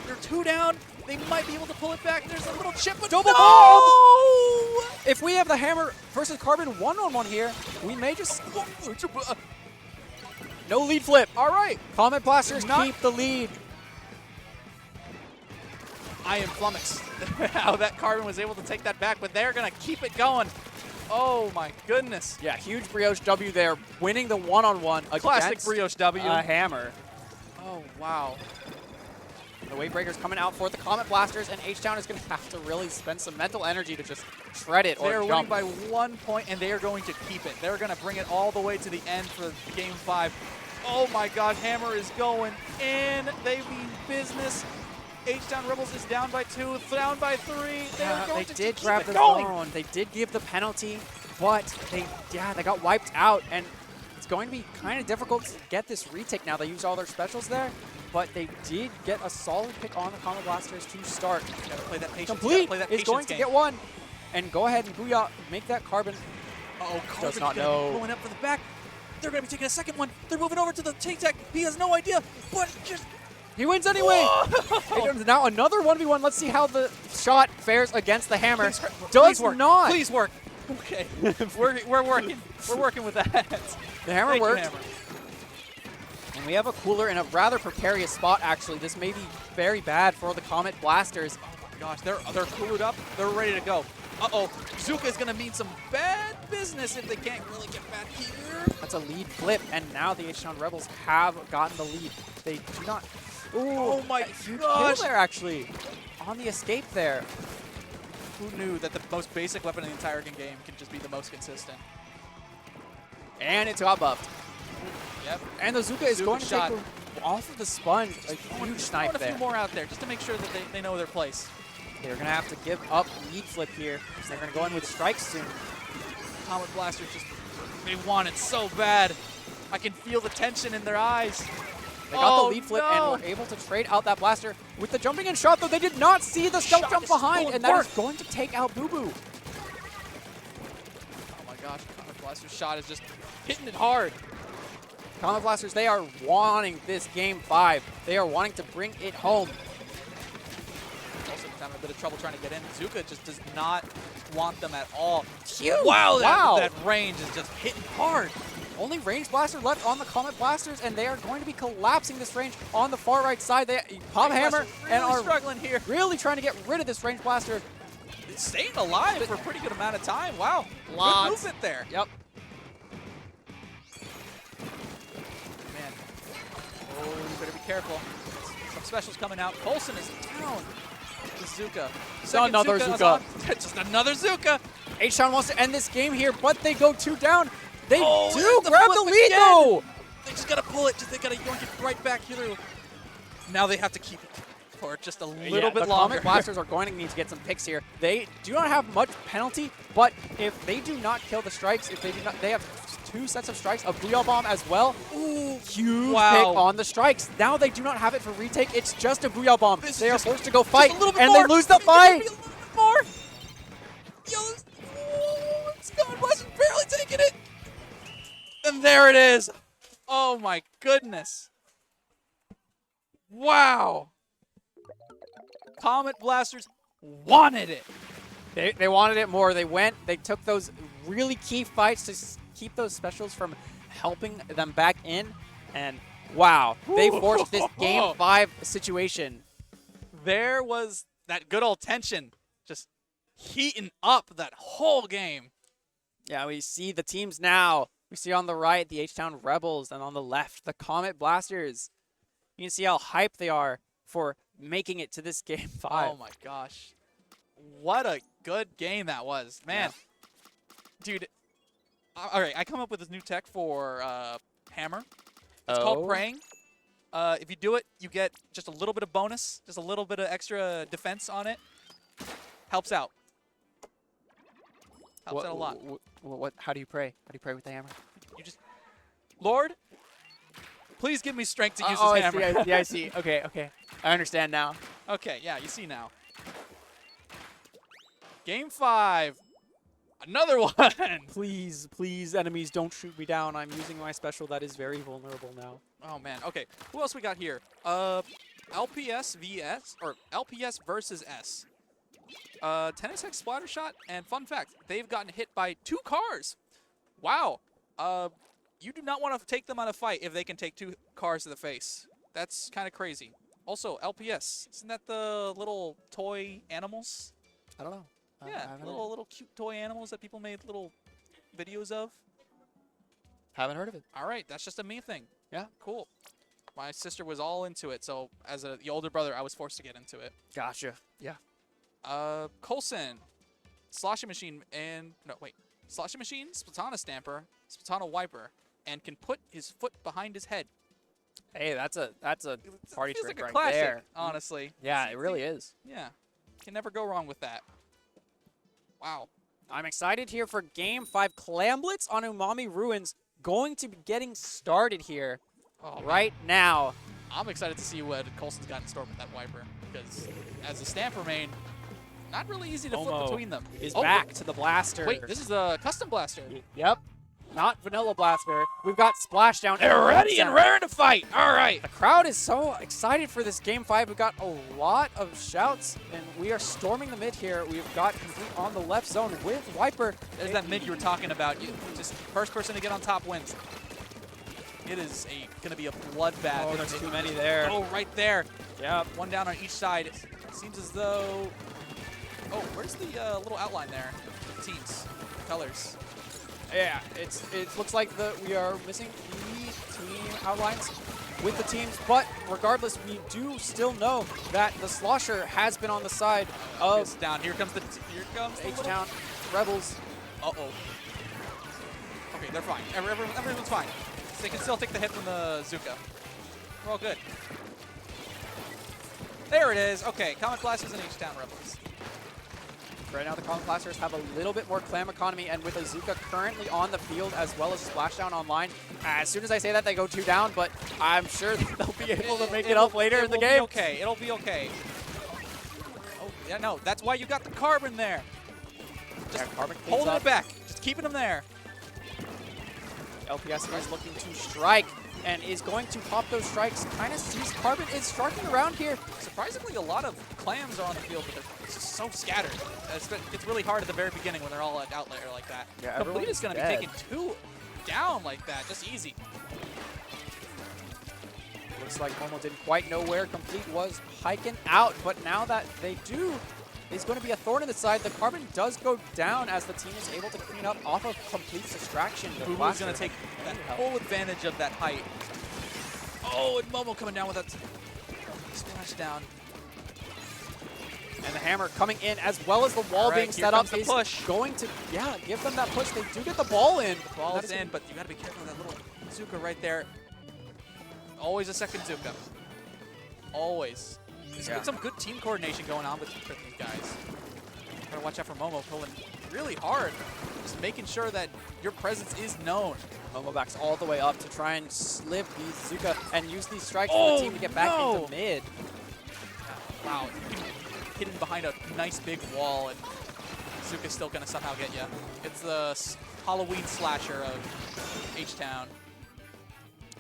They're 2 down. They might be able to pull it back. There's a little chip, but Double no! bomb! If we have the Hammer versus Carbon one-on-one here, we may just... No lead flip. All right. Comet Blasters keep the lead. I am flummoxed how that Carbon was able to take that back, but they're going to keep it going. Oh, my goodness. Yeah, huge Brioche W there, winning the one-on-one Classic against Brioche W. a Hammer. Oh, wow. The Wave Breaker's coming out for the Comet Blasters, and H-Town is going to have to really spend some mental energy to just shred it or They're jump. winning by 1 point, and they are going to keep it. They're going to bring it all the way to the end for Game 5. Oh, my God. Hammer is going in. They mean business. H-Town Rebels is down by 2, down by 3. They did keep grab it the going. zone. They did give the penalty, but they got wiped out, and it's going to be kind of difficult to get this retake now. They used all their specials there, but they did get a solid pick on the Comet Blasters to start. Gotta play that patience. Complete Play that is going to game. get one, and go ahead and booyah, make that Carbon. Uh-oh, Carbon's not gonna know. be going up for the back. They're going to be taking a second one. They're moving over to the Tic-Tac. He has no idea, but just... He wins anyway. Now another 1v1. Let's see how the shot fares against the Hammer. Please work. Not. Please work. Okay, we're working. We're working with that. The Hammer Thank you, worked. Hammer. And we have a cooler in a rather precarious spot, actually. This may be very bad for the Comet Blasters. Oh my gosh, they're coolered up. They're ready to go. Uh-oh, Zuka is going to mean some bad business if they can't really get back here. That's a lead flip, and now the H-Town Rebels have gotten the lead. They do not... Ooh, Oh my huge gosh. kill there, actually, on the escape there. Who knew that the most basic weapon in the entire game can just be the most consistent? And it's got buffed. Yep. And the Zuka is Zuka going to shot. take off of the sponge. A huge snipe Throwing a there. few more out there just to make sure that they know their place. They're going to have to give up lead flip here. So they're going to go in with strikes soon. Comet Blasters just, they want it so bad. I can feel the tension in their eyes. They got Oh, the lead flip no. and were able to trade out that blaster. With the jumping in shot, though, they did not see the stealth Shot jump is behind, full and of that is work. going to take out Boo Boo. Oh my gosh, Comet Blaster's shot is just hitting it hard. Comet Blasters, they are wanting this Game 5. They are wanting to bring it home. Also having a bit of trouble trying to get in. Zuka just does not want them at all. Huge. Wow, Wow. that range is just hitting hard. Only range blaster left on the Comet Blasters, and they are going to be collapsing this range on the far right side. They pop hammer Really and are struggling here. really trying to get rid of this range blaster. It's staying alive for a pretty good amount of time. Wow. Lots. Good movement there. Yep. Man. Oh, you better be careful. Some specials coming out. Colson is down. The Zuka. Second Another is Zuka. on. Just another Zuka. H-Town wants to end this game here, but they go 2 down. They Oh, do the grab flip the lead, again. though. They just got to pull it. They got to yoink it right back through. Now they have to keep it for just a little bit the longer. Comet Blasters are going to need to get some picks here. They do not have much penalty, but if they do not kill the strikes, if they do not, they have 2 sets of strikes, a Booyah Bomb as well. Ooh, Huge wow. pick on the strikes. Now they do not have it for retake. It's just a Booyah Bomb. This is They are just- forced to go fight, Just a little bit and more. they lose the It fight. could be a little bit more. Yo, Scott wasn't barely taking it. And there it is. Oh my goodness. Wow. Comet Blasters wanted it. They wanted it more. They went, they took those really key fights to keep those specials from helping them back in. And wow, they forced this Game 5 situation. There was that good old tension just heating up that whole game. Yeah, we see the teams now. We see on the right the H-Town Rebels, and on the left the Comet Blasters. You can see how hyped they are for making it to this Game 5. Oh my gosh. What a good game that was. Man. Dude. All right, I come up with this new tech for Hammer. It's called Praying. If you do it, you get just a little bit of bonus, just a little bit of extra defense on it. Helps out. Helps out a lot. How do you pray? How do you pray with the hammer? You just, Lord, please give me strength to use Oh, this I hammer. see, I see. Okay. I understand now. Okay, yeah, you see now. Game 5. Another one. Please, please, enemies, don't shoot me down. I'm using my special that is very vulnerable now. Oh man. Okay. Who else we got here? LPS vs or LPS versus S. Tennis X Splatter Shot, and fun fact, they've gotten hit by 2 cars. Wow. You do not want to take them on a fight if they can take 2 cars to the face. That's kind of crazy. Also, LPS, isn't that the little toy animals? I don't know. Yeah, little cute toy animals that people made little videos of. Haven't heard of it. All right, that's just a me thing. Yeah. Cool. My sister was all into it, so as the older brother, I was forced to get into it. Gotcha. Yeah. Coulson, Sloshing Machine, and no, wait. Sloshing Machine, Splatana Stamper, Splatana Wiper, and can put his foot behind his head. Hey, that's a party Feels trick like a right classic, there. honestly. Yeah, it really is. Yeah. Can never go wrong with that. Wow. I'm excited here for Game 5. Clamblitz on Umami Ruins going to be getting started here right now. I'm excited to see what Coulson's got in store with that Wiper, because as a Stamper main, not really easy to flip between them. Is back to the blaster. Wait, this is a custom blaster. Yep. Not vanilla blaster. We've got Splashdown. They're ready and raring to fight. All right. The crowd is so excited for this Game 5. We've got a lot of shouts, and we are storming the mid here. We've got Complete on the left zone with Wiper. There's that mid you were talking about. Just first person to get on top wins. It is going to be a bloodbath. Oh, there's too many there. Oh, right there. Yep. One down on each side. It seems as though... Oh, where's the little outline there? Teams, colors. Yeah, it looks like we are missing the team outlines with the teams, but regardless, we do still know that the Slosher has been on the side of down. Here comes the H-Town Rebels. Uh-oh. Okay, they're fine. Everyone's fine. They can still take the hit from the Zuka. We're all good. There it is. Okay, Comet Blasters and H-Town Rebels. Right now, the Comet Blasters have a little bit more clam economy, and with Azuka currently on the field as well as Splashdown online, as soon as I say that, they go 2 down, but I'm sure they'll be able to make it up later in the game. It'll be okay. It'll be okay. Oh, yeah, no. That's why you got the Carbon there. Just holding it back. Just keeping them there. LPS is looking to strike and is going to pop those strikes. Kind of sees Carbon is striking around here. Surprisingly, a lot of clams are on the field, but they're just so scattered. It's really hard at the very beginning when they're all out there like that. Yeah, Complete is going to be taking 2 down like that, just easy. Looks like Momo didn't quite know where Complete was hiking out, but now that they do, is going to be a thorn in the side. The Carbon does go down as the team is able to clean up off of Complete's distraction. Boo-Boo's going to take that full advantage of that height. Oh, and Momo coming down with that Splashdown. And the hammer coming in as well as the wall being set up is push. going to, give them that push. They do get the ball in. The ball is in, but you got to be careful of that little Zuka right there. Always a second Zuka. Always. There's been some good team coordination going on between these guys. Gotta watch out for Momo pulling really hard. Just making sure that your presence is known. Momo backs all the way up to try and slip these Zuka and use these strikes for the team to get back into mid. Wow. Hidden behind a nice big wall, and Zuka's still going to somehow get you. It's the Halloween slasher of H-Town.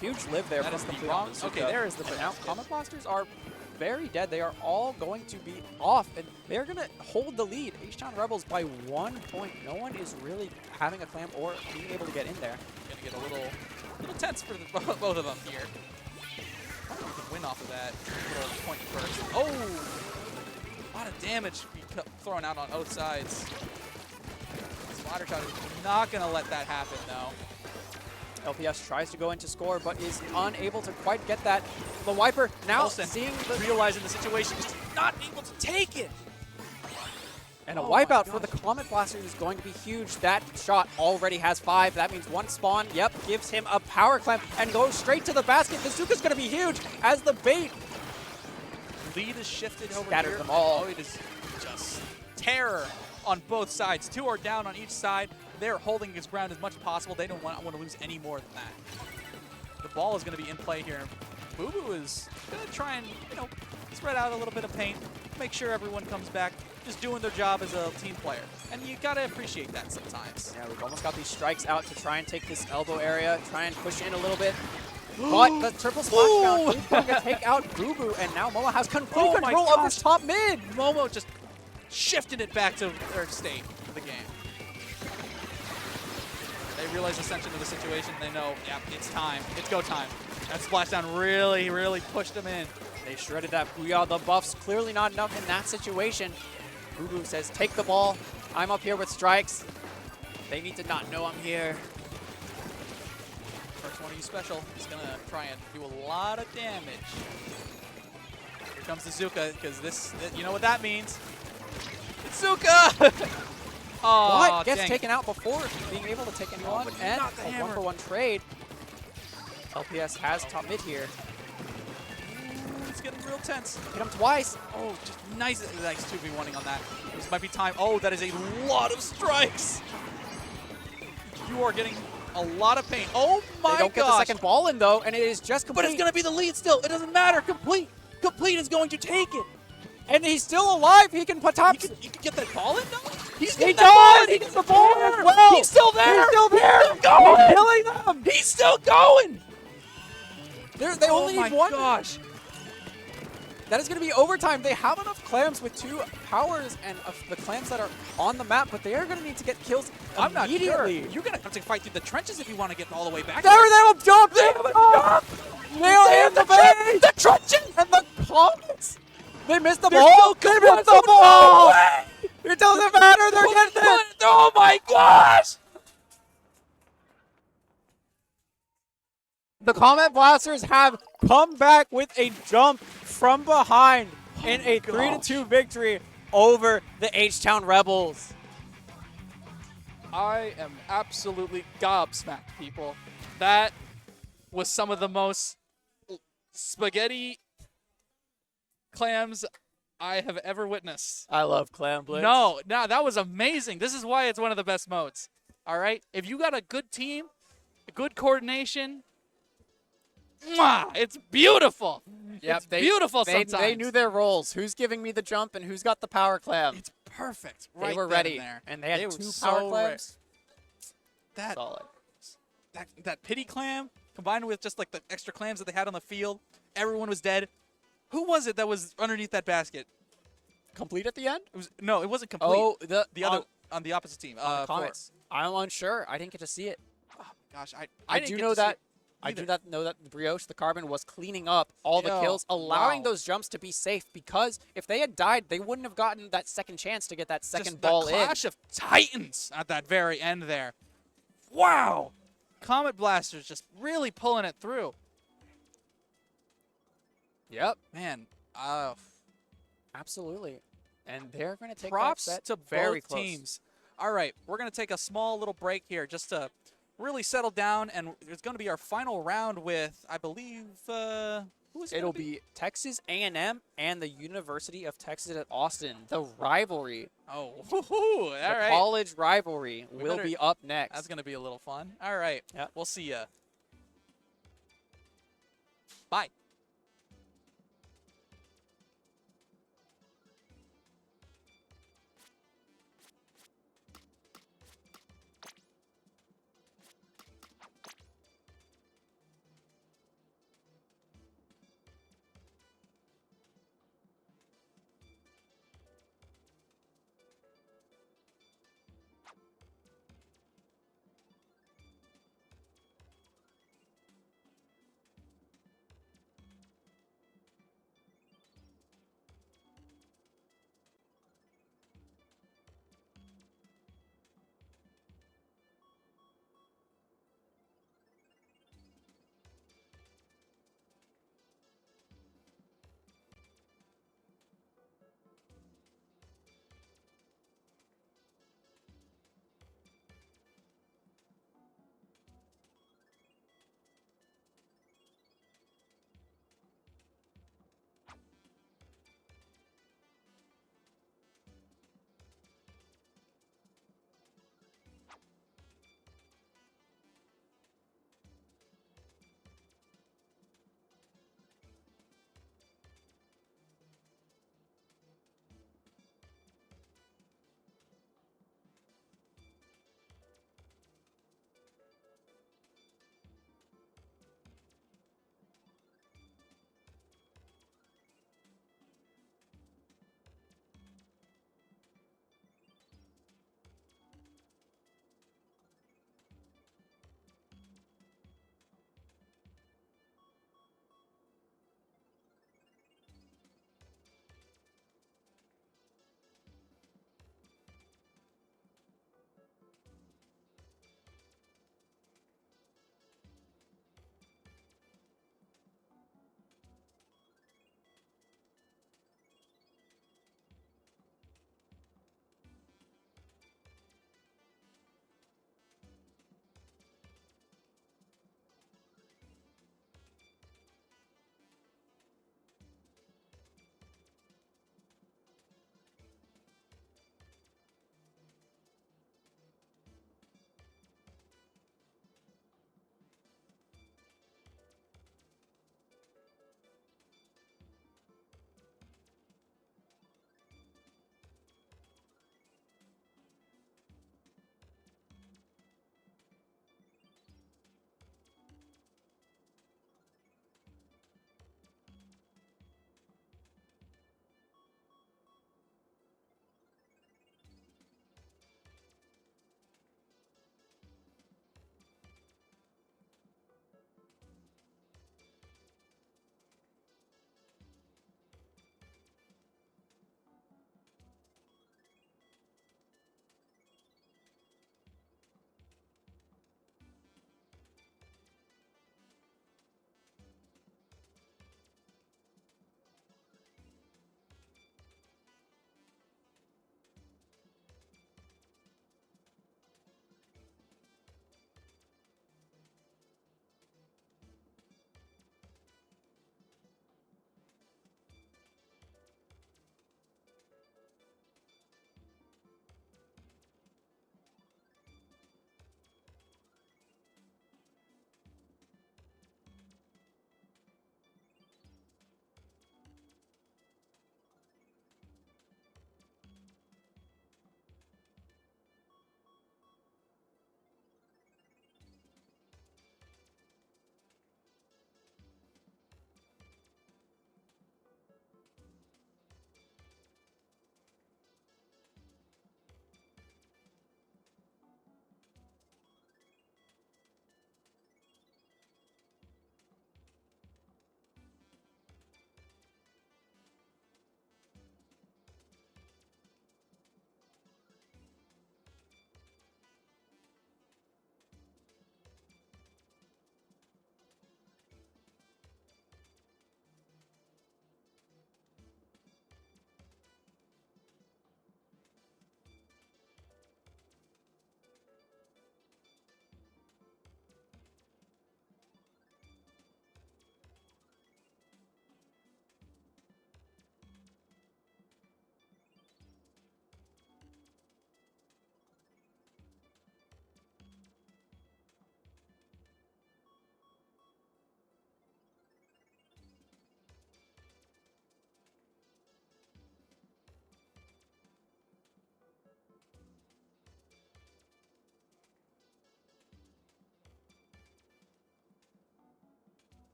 Huge live there That from is the Complete wrong on the Zuka. Okay, there is the But now Comet Blasters are very dead. They are all going to be off, and they're going to hold the lead. H-Town Rebels by 1 point. No one is really having a clam or being able to get in there. Going to get a little tense for both of them here. I think we can win off of that little point first. Oh! A lot of damage being thrown out on both sides. Splatter Shot is not going to let that happen, though. LPS tries to go into score, but is unable to quite get that. The Wiper now seeing realizing the situation, just not able to take it. And a wipeout for the Comet Blasters is going to be huge. That shot already has 5. That means 1 spawn, gives him a power clamp and goes straight to the basket. The Zuka's going to be huge as the bait. Lead is shifted over Scattered here. them all. Oh, it is just terror on both sides. 2 are down on each side. They're holding his ground as much as possible. They don't want to lose any more than that. The ball is going to be in play here. Boo-Boo is going to try and, spread out a little bit of paint, make sure everyone comes back just doing their job as a team player. And you got to appreciate that sometimes. Yeah, we've almost got these strikes out to try and take this elbow area, try and push in a little bit. But the triple splashdown is going to take out Boo Boo, and now Momo has complete Oh my control of gosh. this top mid. Momo just shifted it back to their state of the game. They realize Ascension of the situation. They know, yep, it's time. It's go time. That splashdown really, really pushed them in. They shredded that Booyah. The buff's clearly not enough in that situation. Boo Boo says, take the ball. I'm up here with strikes. They need to not know I'm here. First one of you special is going to try and do a lot of damage. Here comes the Zuka, because this, you know what that means. It's Zuka! Oh, What? Gets dang taken out before being able to take anyone. but And not the a hammer. 1-for-1 trade. LPS has top mid here. Ooh, it's getting real tense. Hit him twice. Oh, just nice 2v1ing on that. This might be time. Oh, that is a lot of strikes. You are getting a lot of pain. Oh my They don't get the gosh. second ball in, though, and it is just complete. But it's going to be the lead still. It doesn't matter. Complete is going to take it. And he's still alive. He can put top. You can get that ball in? No. He's He getting that ball does! in. He gets the ball in as well! He's still there! He's still there! He's still going! He's killing them! He's still going! They only oh need my one. gosh. That is going to be overtime. They have enough clams with 2 powers and the clams that are on the map, but they are going to need to get kills I'm not sure. immediately. You're going to have to fight through the trenches if you want to get all the way back. There, they will jump! They will jump! They'll hit the base! The trenches! And the comments! They missed the They're ball! still They going. missed the ball! It doesn't matter! They're getting it! Oh my gosh! The Comet Blasters have come back with a jump from behind in a 3-2 victory over the H-Town Rebels. I am absolutely gobsmacked, people. That was some of the most spaghetti clams I have ever witnessed. I love Clam Blitz. No, that was amazing. This is why it's one of the best modes. All right? If you got a good team, a good coordination, mwah, it's beautiful. Yep, it's beautiful sometimes. They knew their roles. Who's giving me the jump and who's got the power clam? It's perfect. They Right were then ready. and there. And they had were 2 so power ready. clams. That Solid. that pity clam combined with just like the extra clams that they had on the field, everyone was dead. Who was it that was underneath that basket? Complete at the end? No, it wasn't complete. Oh, the other on the opposite team. on the four. Comets. I'm unsure. I didn't get to see it. Oh gosh, I didn't do get know to see that. it I do either. know that Brioche, the Carbon, was cleaning up all the Yo, kills, allowing wow. those jumps to be safe, because if they had died, they wouldn't have gotten that second chance to get that second Just ball the in. clash of titans at that very end there. Wow, Comet Blasters just really pulling it through. Yep, Man, absolutely. And they're going to take props that set to very both close. teams. All right, we're going to take a small little break here just to really settle down, and it's going to be our final round with, I believe, who is it? It'll be Texas A&M and the University of Texas at Austin. The rivalry, Oh, all the right. college rivalry, We will better- be up next. That's going to be a little fun. All right. Yep. We'll see ya. Bye.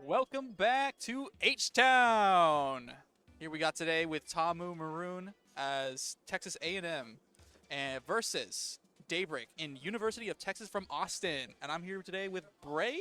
Welcome back to H-Town. Here we got today with Tamu Maroon as Texas A&M and versus Daybreak in University of Texas from Austin. And I'm here today with Brave.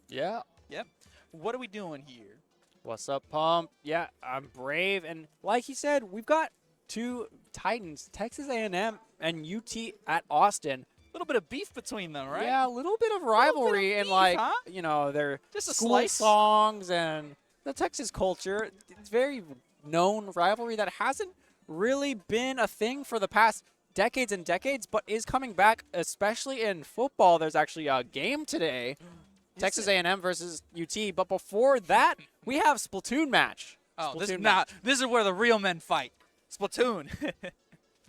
Yeah. Yep. What are we doing here? What's up, Pump? Yeah, I'm Brave, and like he said, we've got two Titans, Texas A&M and UT at Austin. A little bit of beef between them, right? Yeah, a little bit of rivalry and beef, like huh? you know their Just a school slice. songs and the Texas culture. It's very known rivalry that hasn't really been a thing for the past decades and decades, but is coming back, especially in football. There's actually a game today, Texas A&M versus UT. But before that, we have Splatoon match. Oh, this Splatoon is where the real men fight. Splatoon.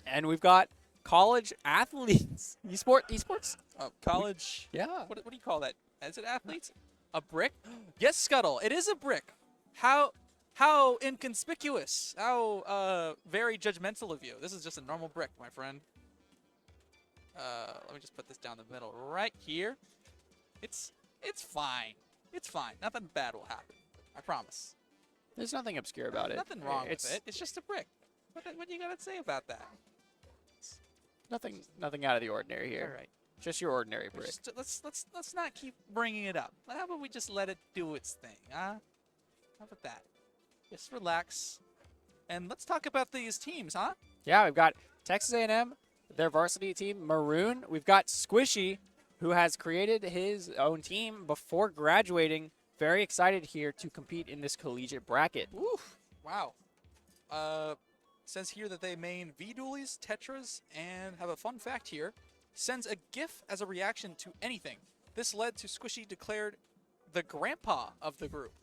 And we've got college athletes, esports. College. Yeah. What do you call that? Is it athletes? A brick? Yes, Scuttle. It is a brick. How inconspicuous. How very judgmental of you. This is just a normal brick, my friend. Let me just put this down the middle right here. It's fine. It's fine. Nothing bad will happen. I promise. There's nothing obscure about it. Nothing wrong It's with it. It's just a brick. What do you gotta say about that? nothing out of the ordinary here. All right. Just your ordinary brick. Let's not keep bringing it up. How about we just let it do its thing, huh? How about that? Just relax, and let's talk about these teams, huh? Yeah, we've got Texas A&M, their varsity team, Maroon. We've got Squishy, who has created his own team before graduating. Very excited here to compete in this collegiate bracket. Oof! Wow. Says here that they main V-Dualies, Tetras, and have a fun fact here. Sends a GIF as a reaction to anything. This led to Squishy declared the grandpa of the group.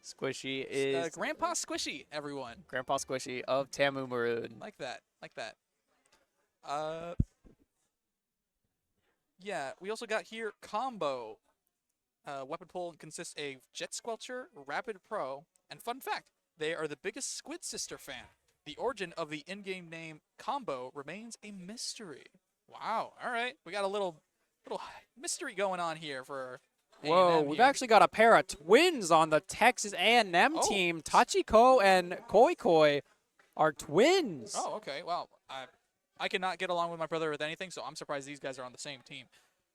Squishy is Grandpa Squishy, everyone. Grandpa Squishy of Tamu Maroon. Like that. Yeah, we also got here combo. Weapon pool consists of Jet Squelcher, Rapid Pro, and fun fact, they are the biggest Squid Sister fan. The origin of the in-game name combo remains a mystery. Wow, all right. We got a little mystery going on here for Whoa, A&M we've here. actually got a pair of twins on the Texas A&M Oh. team. Tachiko and Koi Koi are twins. Oh, okay. Well, I cannot get along with my brother with anything, so I'm surprised these guys are on the same team.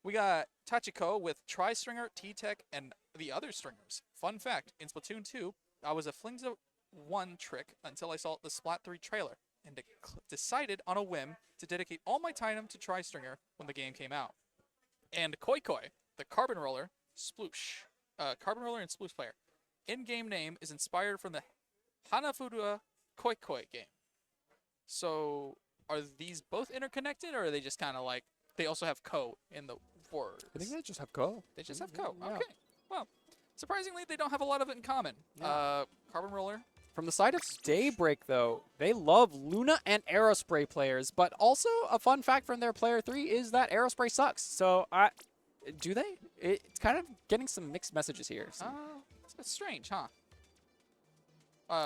We got Tachiko with Tri-Stringer, T-Tech, and the other stringers. Fun fact, in Splatoon 2, I was a Flingza 1 trick until I saw the Splat 3 trailer, and decided on a whim to dedicate all my time to Tri-Stringer when the game came out. And Koi Koi, the Carbon Roller, Sploosh. Carbon Roller and Sploosh player. In-game name is inspired from the Hanafuda Koi Koi game. So, are these both interconnected, or are they just kind of like, they also have Ko in the words? I think they just have Ko. They just have Ko. Yeah. Okay. Well, surprisingly, they don't have a lot of it in common. Yeah. Carbon Roller. From the side of Daybreak, though, they love Luna and Aerospray players, but also a fun fact from their player 3 is that Aerospray sucks. So, do they? It's kind of getting some mixed messages here. It's strange, huh?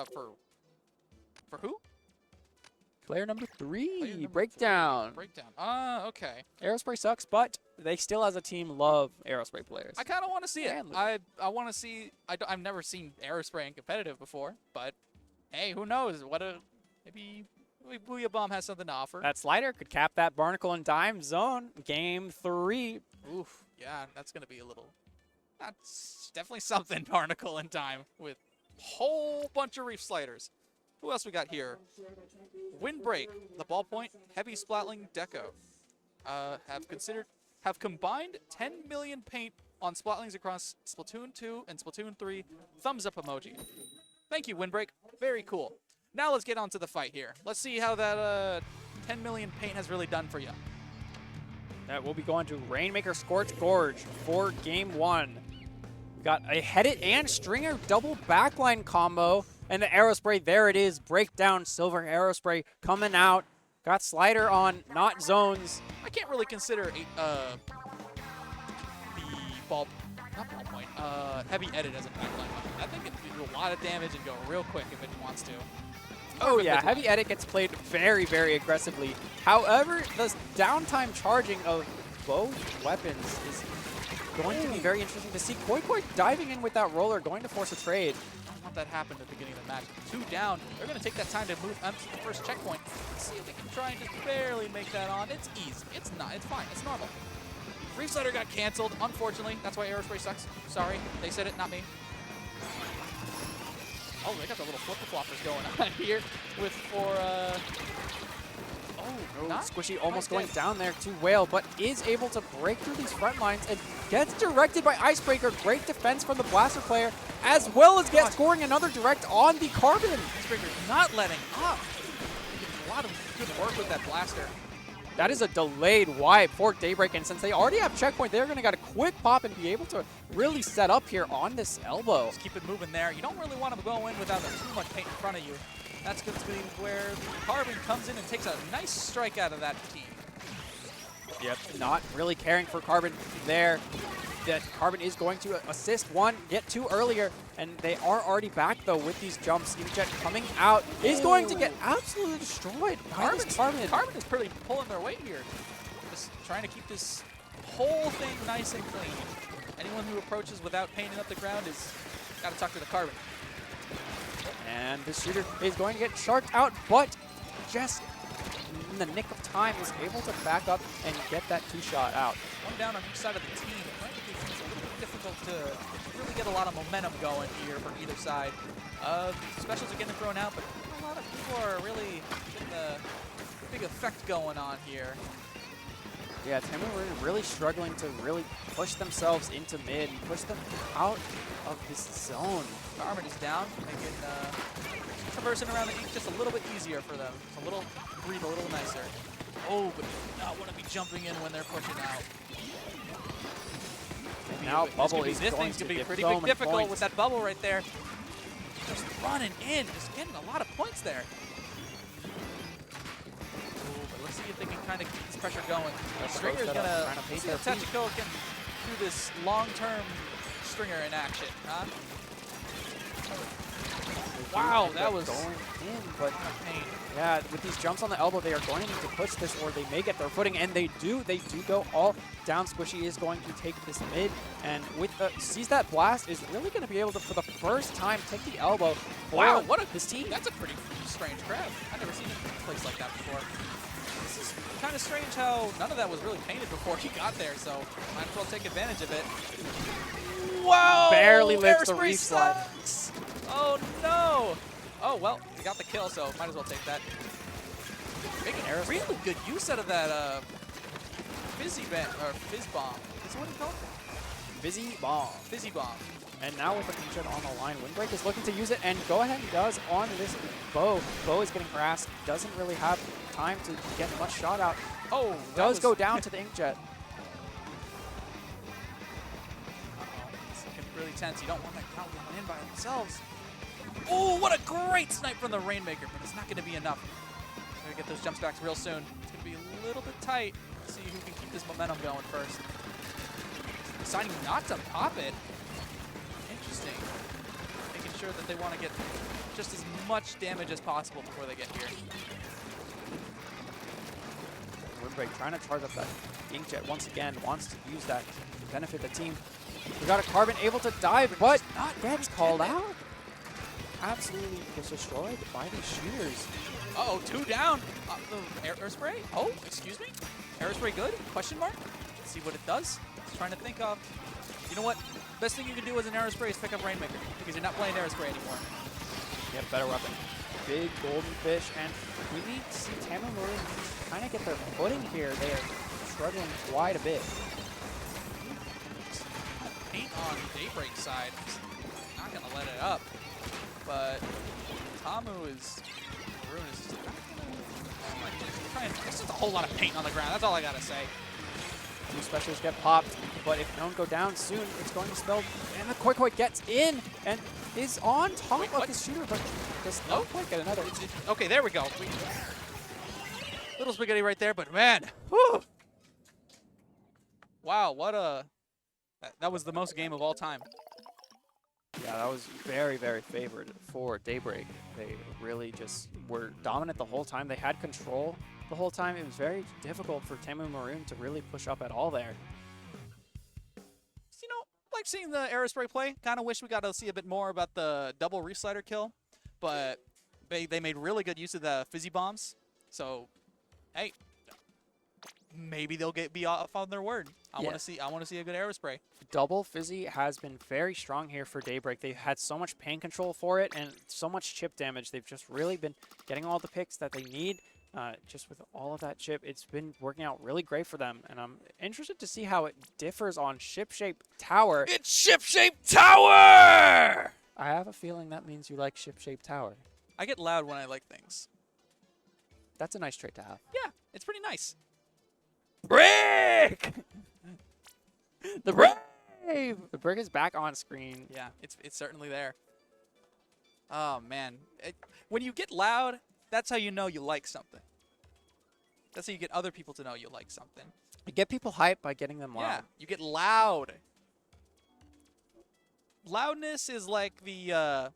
For who? Player number 3, Player number Breakdown. Breakdown. Okay. Aerospray sucks, but they still, as a team, love Aerospray players. I kind of want to see it. And I want to see. I've never seen Aerospray in competitive before, but hey, who knows? Maybe Booyah Bomb has something to offer. That slider could cap that Barnacle and Dime zone. Game 3. Oof. Yeah, that's gonna be a little. That's definitely something. Barnacle in time with whole bunch of reef sliders. Who else we got here? Windbreak, the ballpoint, heavy splatling deco. Have combined 10 million paint on splatlings across Splatoon 2 and Splatoon 3. Thumbs up emoji. Thank you, Windbreak. Very cool. Now let's get on to the fight here. Let's see how that 10 million paint has really done for you. That will be going to Rainmaker Scorch Gorge for Game 1. We got a Headed and Stringer double backline combo. And the Aerospray, there it is. Breakdown Silver Aerospray coming out. Got slider on, not zones. I can't really consider the not ballpoint, heavy edit as a backline weapon. I think it can do a lot of damage and go real quick if it wants to. Oh yeah, heavy edit gets played very, very aggressively. However, the downtime charging of both weapons is going to be very interesting to see. Koi Koi diving in with that roller, going to force a trade. I don't want that to happen at the beginning of the match. 2 down. They're going to take that time to move up to the first checkpoint. Let's see if they can try and just barely make that on. It's easy. It's not. It's fine. It's normal. Reef Slider got canceled, unfortunately. That's why Aerospray sucks. Sorry. They said it, not me. Oh, they got the little flipper-floppers going on here Oh, not Squishy almost quite going dead. down there to Whale, but is able to break through these front lines and gets directed by Icebreaker. Great defense from the Blaster player, as well as gets scoring another direct on the Carbon. Icebreaker not letting up. A lot of good work with that Blaster. That is a delayed wipe for Daybreak, and since they already have checkpoint, they're going to get a quick pop and be able to really set up here on this elbow. Just keep it moving there. You don't really want to go in without too much paint in front of you. That's going to be where the Carbon comes in and takes a nice strike out of that team. Yep, not really caring for Carbon there. That Carbon is going to assist one, get 2 earlier, and they are already back though with these jumps. Inkjet coming out is going to get absolutely destroyed by this Carbon. Carbon is pretty pulling their weight here. Just trying to keep this whole thing nice and clean. Anyone who approaches without painting up the ground is got to talk to the Carbon. And the shooter is going to get sharked out, but just in the nick of time is able to back up and get that 2-shot out. One down on each side of the team. It might be a little bit difficult to really get a lot of momentum going here for either side. Specials are getting thrown out, but a lot of people are really getting the big effect going on here. Yeah, Tamu were really struggling to really push themselves into mid and push them out of this zone. Carbon is down, making traversing around the ink just a little bit easier for them. It's a little breathe a little nicer. Oh, but do not want to be jumping in when they're pushing out. And now Bubble is this going thing's to gonna be get pretty so big many difficult points. with that bubble right there. Just running in, just getting a lot of points there. Ooh, but let's see if they can kind of keep this pressure going. Stringer's gonna paint see their if feet. Tachiko can do this long-term Stringer in action, huh? Wow, that was going in, but pain. yeah, with these jumps on the elbow, they are going to need to push this, or they may get their footing, and they do. They do go all down. Squishy is going to take this mid, and with sees that blast, is really going to be able to, for the first time, take the elbow. Wow, for what a this team. That's a pretty strange grab. I've never seen a place like that before. This is kind of strange how none of that was really painted before he got there, so might as well take advantage of it. Wow! Barely lives the Aerospray reef slide. sucks! Oh no! Oh well, he got the kill, so might as well take that. Making Aerospray. really good use out of that fizzy bomb. Is that what he called it? Busy bomb. Fizzy bomb. And now with the Inkjet on the line, Windbreak is looking to use it, and go ahead and does on this Bo. Bo is getting harassed, doesn't really have time to get much shot out. Oh, Does go down to the Inkjet. It's looking really tense. You don't want that count going in by themselves. Oh, what a great snipe from the Rainmaker, but it's not going to be enough. We're going to get those jump stacks real soon. It's going to be a little bit tight. Let's see who can keep this momentum going first. Deciding not to pop it. Interesting. Making sure that they want to get just as much damage as possible before they get here. Windbreak trying to charge up that Inkjet once again, wants to use that to benefit the team. We got a Carbon able to dive, but gets called out. Absolutely gets destroyed by these shooters. Uh-oh, 2 down. The Aerospray? Oh, excuse me? Aerospray good? Question mark? Let's see what it does. Just trying to think of. You know what? Best thing you can do as an Aerospray is pick up Rainmaker, because you're not playing Aerospray anymore. Yep, better weapon. Big golden fish, and we need to see Tamu Maroon kind of get their footing here. They are struggling quite a bit. Paint on Daybreak side. Not going to let it up. But Tamu is... Maroon is just not going to... It's just a whole lot of paint on the ground. That's all I got to say. 2 specials get popped, but if don't go down soon, it's going to spell. And the Koi Koi gets in and is on top Wait, of what? the shooter, but does not quite get another. Okay, there we go. Little spaghetti right there, but man, whew. Wow, what a... That was the most game of all time. Yeah, that was very, very favored for Daybreak. They really just were dominant the whole time. They had control the whole time. It was very difficult for Tamu Maroon to really push up at all there. seeing the Aerospray play. Kind of wish we got to see a bit more about the double Reef Slider kill, but they made really good use of the Fizzy Bombs. So, hey, maybe they'll be off on their word. I want to see a good Aerospray. Double Fizzy has been very strong here for Daybreak. They've had so much pain control for it and so much chip damage. They've just really been getting all the picks that they need. Just with all of that chip, it's been working out really great for them. And I'm interested to see how it differs on Ship-Shape Tower. It's Ship-Shape Tower! I have a feeling that means you like Ship-Shape Tower. I get loud when I like things. That's a nice trait to have. Yeah, it's pretty nice. Brick! The Brave! The Brick is back on screen. Yeah, it's certainly there. Oh, man. When you get loud, that's how you know you like something. That's how you get other people to know you like something. You get people hyped by getting them loud. Yeah, you get loud. Loudness is like the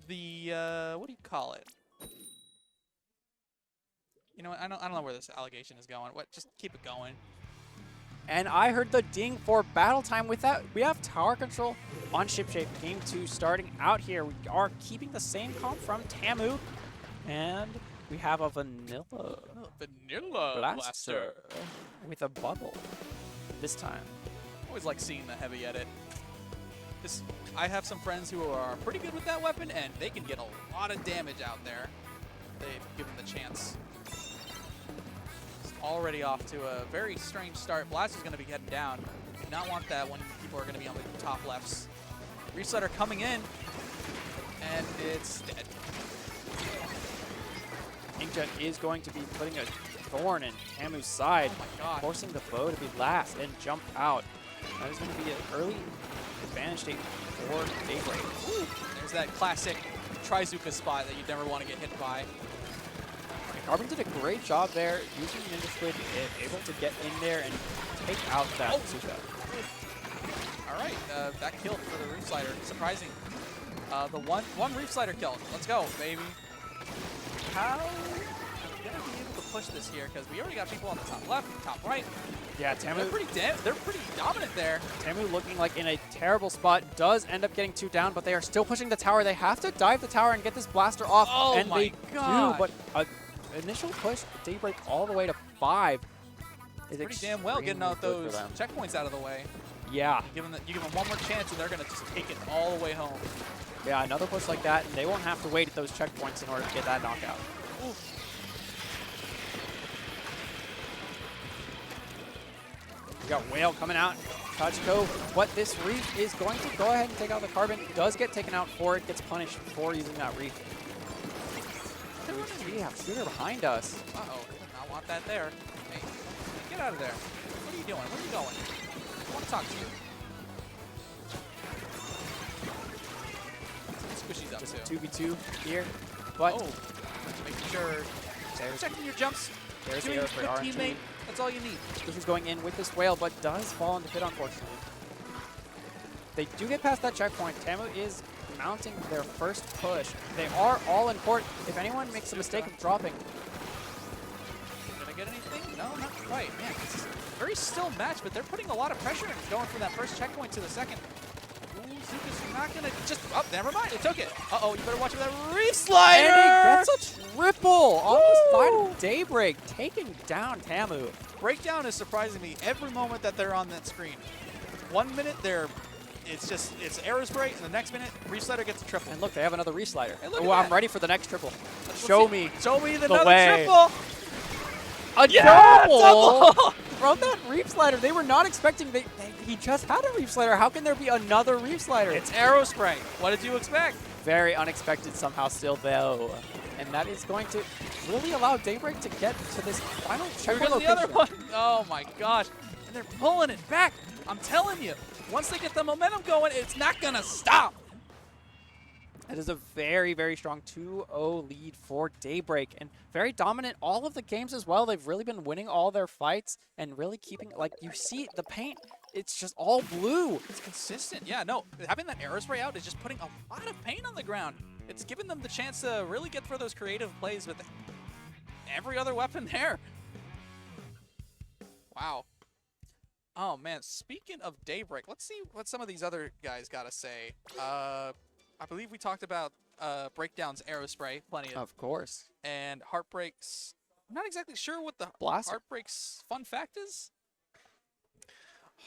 what do you call it? You know what? I don't know where this allegation is going. What? Just keep it going. And I heard the ding for battle time with that. We have tower control on Ship-Shape. Game 2 starting out here. We are keeping the same comp from Tamu. And we have a vanilla blaster with a bubble this time. Always like seeing the heavy edit. I have some friends who are pretty good with that weapon, and they can get a lot of damage out there. They've given the chance. It's already off to a very strange start. Blaster's going to be heading down. Do not want that when people are going to be on the top lefts. Reef Slider coming in, and it's dead. Inkjet is going to be putting a thorn in Tamu's side, Oh my god. forcing the bow to be last and jump out. That is going to be an early advantage state for Daybreak. Ooh, there's that classic Trizuka spot that you never want to get hit by. And Carbon did a great job there, using Ninja Squid, able to get in there and take out that Zuka. All right, that kill for the Reef Slider. Surprising. The one Reef Slider kill. Let's go, baby. How are we going to be able to push this here? Because we already got people on the top left, top right. Yeah, Tamu, They're pretty dominant there. Tamu looking like in a terrible spot, does end up getting 2 down, but they are still pushing the tower. They have to dive the tower and get this blaster off. Oh and my they god. do, but initial push, Daybreak all the way to 5. Is Pretty damn well getting out extremely good those for them. checkpoints out of the way. Yeah, You give them one more chance, and they're going to just take it all the way home. yeah, another push like that, and they won't have to wait at those checkpoints in order to get that knockout. Oof. We got Whale coming out. Kachiko, but this Reef is going to go ahead and take out the Carbon. Does get taken out for it, gets punished for using that Reef. We have Shooter behind us. Uh-oh. I want that there. Hey, get out of there. What are you doing? Where are you going? I want to talk to you. Squishy's up Just too. 2v2 here, but Oh, making sure. Checking your jumps. there's the Doing air a for good RNG. teammate. That's all you need. This is going in with this Whale, but does fall into pit, unfortunately. They do get past that checkpoint. Tamu is mounting their first push. They are all in court. If anyone makes the mistake of dropping, Did I get anything? No, not quite. Man, it's a very still match, but they're putting a lot of pressure and going from that first checkpoint to the second. Ooh, Zuka's not going to just... Oh, never mind. It took it. Uh-oh, you better watch for that Reef Slider! and he gets a triple on the side of Daybreak, taking down Tamu. Breakdown is surprising me every moment that they're on that screen. 1 minute, it's Aerospray, and the next minute, Reef Slider gets a triple. And look, they have another Reslider. Hey, look Oh, at I'm that. ready for the next triple. Let's Show see. me Show me the another way. triple! a Yeah, double double! from that Reef Slider. They were not expecting. He just had a Reef Slider. How can there be another Reef Slider? It's Aerospray. What did you expect? Very unexpected somehow still, though. And that is going to really allow Daybreak to get to this final Here checkpoint goes the location. other one. Oh my gosh. And they're pulling it back. I'm telling you. Once they get the momentum going, it's not going to stop. It is a very, very strong 2-0 lead for Daybreak, and very dominant all of the games as well. They've really been winning all their fights and really keeping, like, you see the paint, it's just all blue. It's consistent. Yeah, no. Having that Aerospray out is just putting a lot of paint on the ground. It's giving them the chance to really get for those creative plays with every other weapon there. Wow. Oh man, speaking of Daybreak, let's see what some of these other guys gotta say. I believe we talked about Breakdown's Aerospray, plenty of, Of course. and Heartbreak's. I'm not exactly sure what the Blaster. Heartbreak's fun fact is.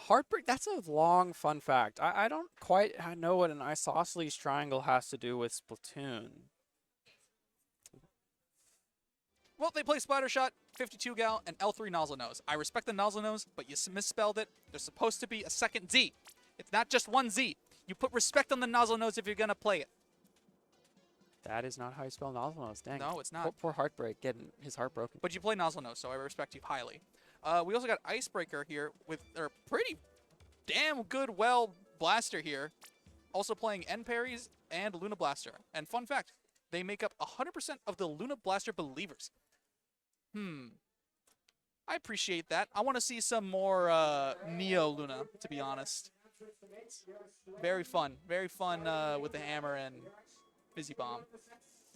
Heartbreak, that's a long fun fact. I don't quite know what an isosceles triangle has to do with Splatoon. Well, they play Splatter Shot, 52 gal, and L3 Nozzle Nose. I respect the Nozzle Nose, but you misspelled it. There's supposed to be a second Z. It's not just one Z. You put respect on the Nozzle Nose if you're going to play it. That is not how you spell nozzle nose. Dang. No, it's not. Poor Heartbreak getting his heart broken. But you play Nozzle Nose, so I respect you highly. We also got Icebreaker here with their pretty damn good blaster here. Also playing N Parries and Luna Blaster. And fun fact, they make up 100% of the Luna Blaster believers. I appreciate that. I want to see some more Neo Luna, to be honest. Very fun with the hammer and Fizzy Bomb.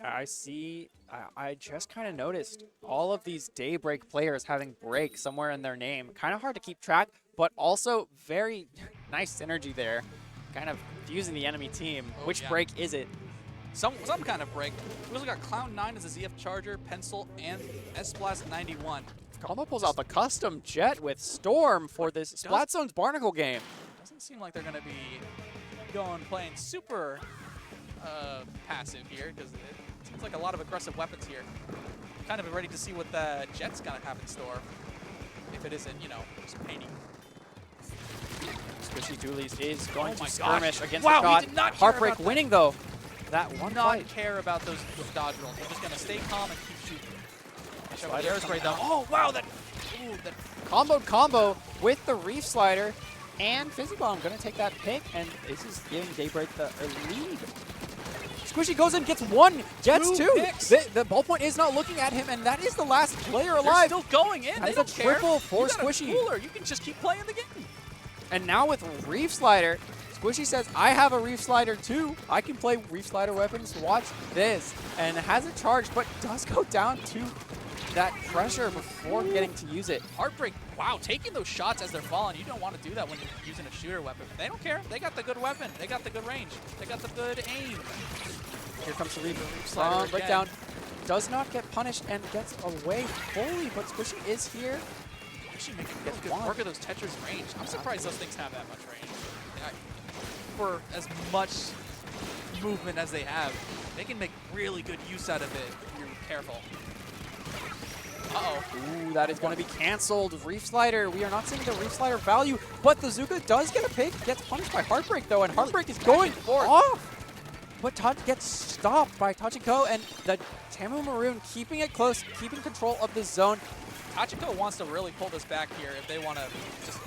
I see. I just kind of noticed all of these Daybreak players having break somewhere in their name. Kind of hard to keep track, but also very nice synergy there. Kind of confusing the enemy team. Oh, Which yeah. break is it? Some kind of break. We also got Cloud9 as a ZF Charger, Pencil, and S-Blast 91. Combo pulls out the custom jet with Storm for this Splatzone's Barnacle game. Doesn't seem like they're going to be playing super passive here, because it seems like a lot of aggressive weapons here. Kind of ready to see what the Jet's going to have in store, if it isn't, you know, just painting. Squishy Doolies is going Oh my to skirmish gosh. against Wow, the he shot. did not care Heartbreak about that. winning though. That one Not fight. care about those dodge rolls. They're just going to stay calm and keep shooting. Slider Aerospray though. coming out. Oh, wow, that Combo with the Reef Slider, and Fizzy Bomb gonna take that pick, and this is giving Daybreak the lead. Squishy goes in, gets one, Jets Two two. picks. The ballpoint is not looking at him, and that is the last player they're alive. still going in. That They is a don't care. triple for You got a Squishy. cooler. You can just keep playing the game. And now with Reef Slider, Squishy says, I have a Reef Slider too. I can play Reef Slider weapons. Watch this. And has it charged, but does go down to that pressure before getting to use it. Heartbreak, wow, taking those shots as they're falling. You don't want to do that when you're using a shooter weapon. They don't care. They got the good weapon. They got the good range. They got the good aim. Here comes the Reef Slider Slider breakdown. Does not get punished and gets away fully, but Squishy is here. Actually making really good work of those Tetris range. I'm surprised those things have that much range. Yeah, for as much movement as they have, they can make really good use out of it if you're careful. Uh-oh. Ooh, that is going to be canceled. Reef Slider. We are not seeing the Reef Slider value, but the Zuka does get a pick. Gets punished by Heartbreak, though, and Heartbreak is going off. But Touch gets stopped by Touch & Co, and the Tamu Maroon keeping it close, keeping control of the zone. Tachiko wants to really pull this back here if they want to just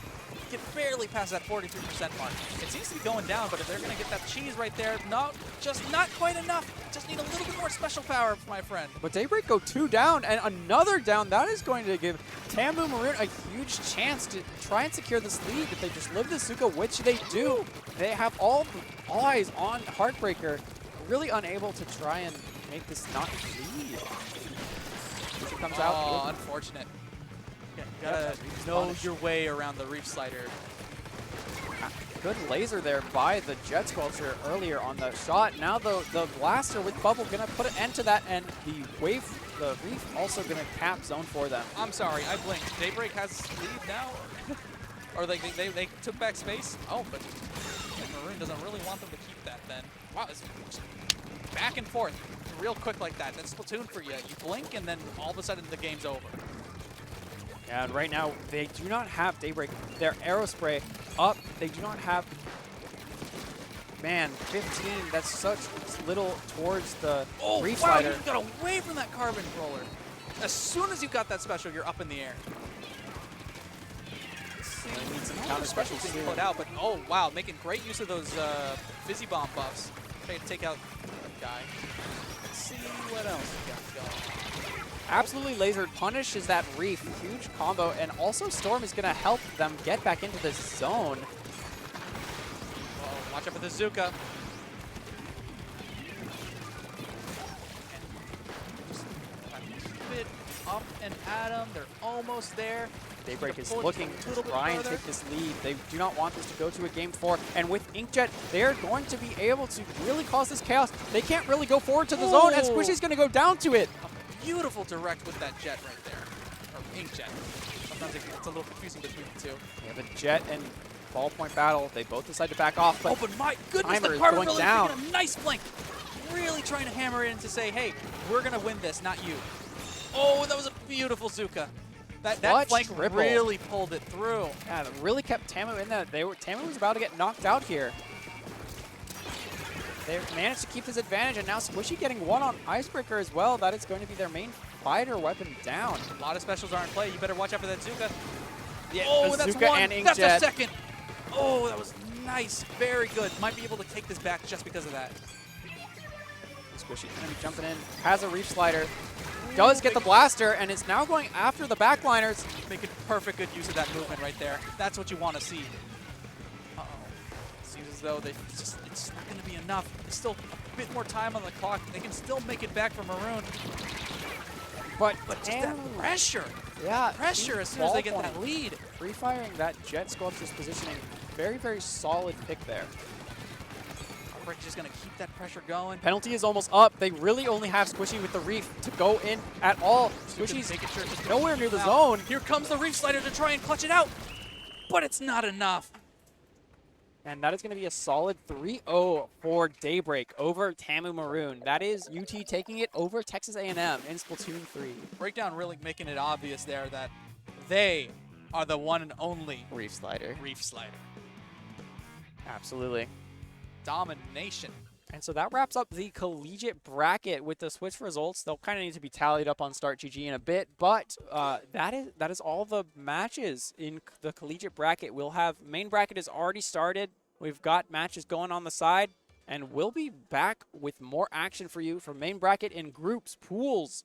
get barely past that 43% mark. It seems to be going down, but if they're going to get that cheese right there, no, just not quite enough. Just need a little bit more special power, my friend. But Daybreak go 2 down, and another down. That is going to give Tamu Maroon a huge chance to try and secure this lead if they just live the Zuka, which they do. They have all eyes on Heartbreaker, really unable to try and make this not lead. Zuka comes out. Oh, unfortunate. You gotta know your way around the Reef Slider. Good laser there by the Jet Squelcher earlier on the shot. Now the blaster with Bubble gonna put an end to that, and the Reef also gonna cap zone for them. I'm sorry, I blinked. Daybreak has lead now? Or they took back space? Oh, but Maroon doesn't really want them to keep that then. Wow, it's back and forth real quick like that. That's Splatoon for you. You blink and then all of a sudden the game's over. Yeah, and right now they do not have Daybreak. Their Aerospray up. They do not have, man, 15. That's such little towards the Reef wow, Slider. you got away from that carbon roller. As soon as you got that special, you're up in the air. They need some Counter counter specials specials being soon. put out, but oh wow, making great use of those Fizzy Bomb buffs. Trying to take out that guy. Let's see what else we got going. Absolutely lasered punishes that Reef. Huge combo, and also Storm is going to help them get back into the zone. Oh, watch out for the Zuka. And just keep it up and at him. They're almost there. Daybreak is Pull it looking a to little bit try and further. take this lead. They do not want this to go to a game 4. And with Inkjet, they're going to be able to really cause this chaos. They can't really go forward to the zone, and Squishy's going to go down to it. A beautiful direct with that jet right there. Or Inkjet. Sometimes it's a little confusing between the two. We have a Jet and ballpoint battle. They both decide to back off, but But my goodness, timer the is Carbon going Builder's down. making a nice blink. Really trying to hammer it in to say, hey, we're going to win this, not you. Oh, that was a beautiful Zuka. That Clutch flank triple. really pulled it through. yeah, it really kept Tamu in there. Tamu was about to get knocked out here. They managed to keep this advantage, and now Squishy getting one on Icebreaker as well. That is going to be their main fighter weapon down. A lot of specials are in play. You better watch out for that Zuka. Yeah, Oh, that's Bazooka one. and Inkjet. That's a second. Oh, that was nice. Very good. Might be able to take this back just because of that. Squishy going to be jumping in. Has a reach slider. Does get the blaster, and is now going after the backliners. Making perfect good use of that movement right there. That's what you want to see. Uh-oh. Seems as though it's not going to be enough. There's still a bit more time on the clock. They can still make it back for Maroon. But Just that pressure. yeah, Pressure as soon as they get that ballpoint. lead. Free firing that Jet Sculpture's positioning. Very, very solid pick there. Heartbreak just going to keep that pressure going. Penalty is almost up. They really only have Squishy with the Reef to go in at all. Squishy's making sure it's nowhere near the out. zone. Here comes the Reef Slider to try and clutch it out. But it's not enough. And that is going to be a solid 3-0 for Daybreak over Tamu Maroon. That is UT taking it over Texas A&M in Splatoon 3. Breakdown really making it obvious there that they are the one and only Reef Slider. Reef Slider. Absolutely. Domination. And so that wraps up the collegiate bracket with the switch results. They'll kind of need to be tallied up on Start GG in a bit, but that is all the matches in the collegiate bracket. We'll have main bracket is already started. We've got matches going on the side, and we'll be back with more action for you for main bracket in groups, pools,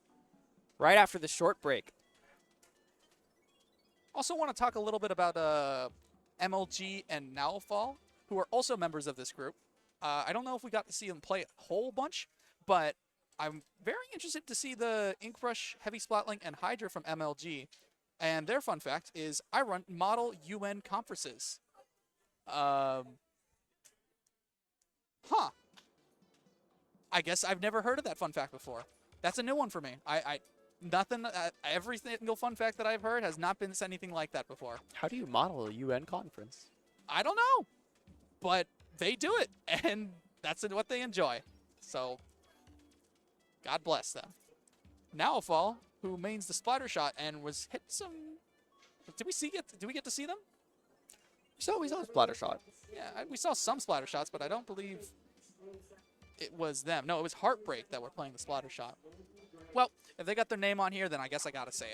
right after the short break. Also want to talk a little bit about MLG and Nowfall, who are also members of this group. I don't know if we got to see them play a whole bunch, but I'm very interested to see the Inkbrush, Heavy Splatling, and Hydra from MLG. And their fun fact is I run model UN conferences. Huh. I guess I've never heard of that fun fact before. That's a new one for me. Nothing, every single fun fact that I've heard has not been anything like that before. How do you model a UN conference? I don't know, but they do it, and that's what they enjoy. So, God bless them. Nowfall, who mains the splatter shot and was hit some. Did we get to see them? We saw a splatter shot. Yeah, we saw some splatter shots, but I don't believe it was them. No, it was Heartbreak that were playing the splatter shot. Well, if they got their name on here, then I guess I gotta say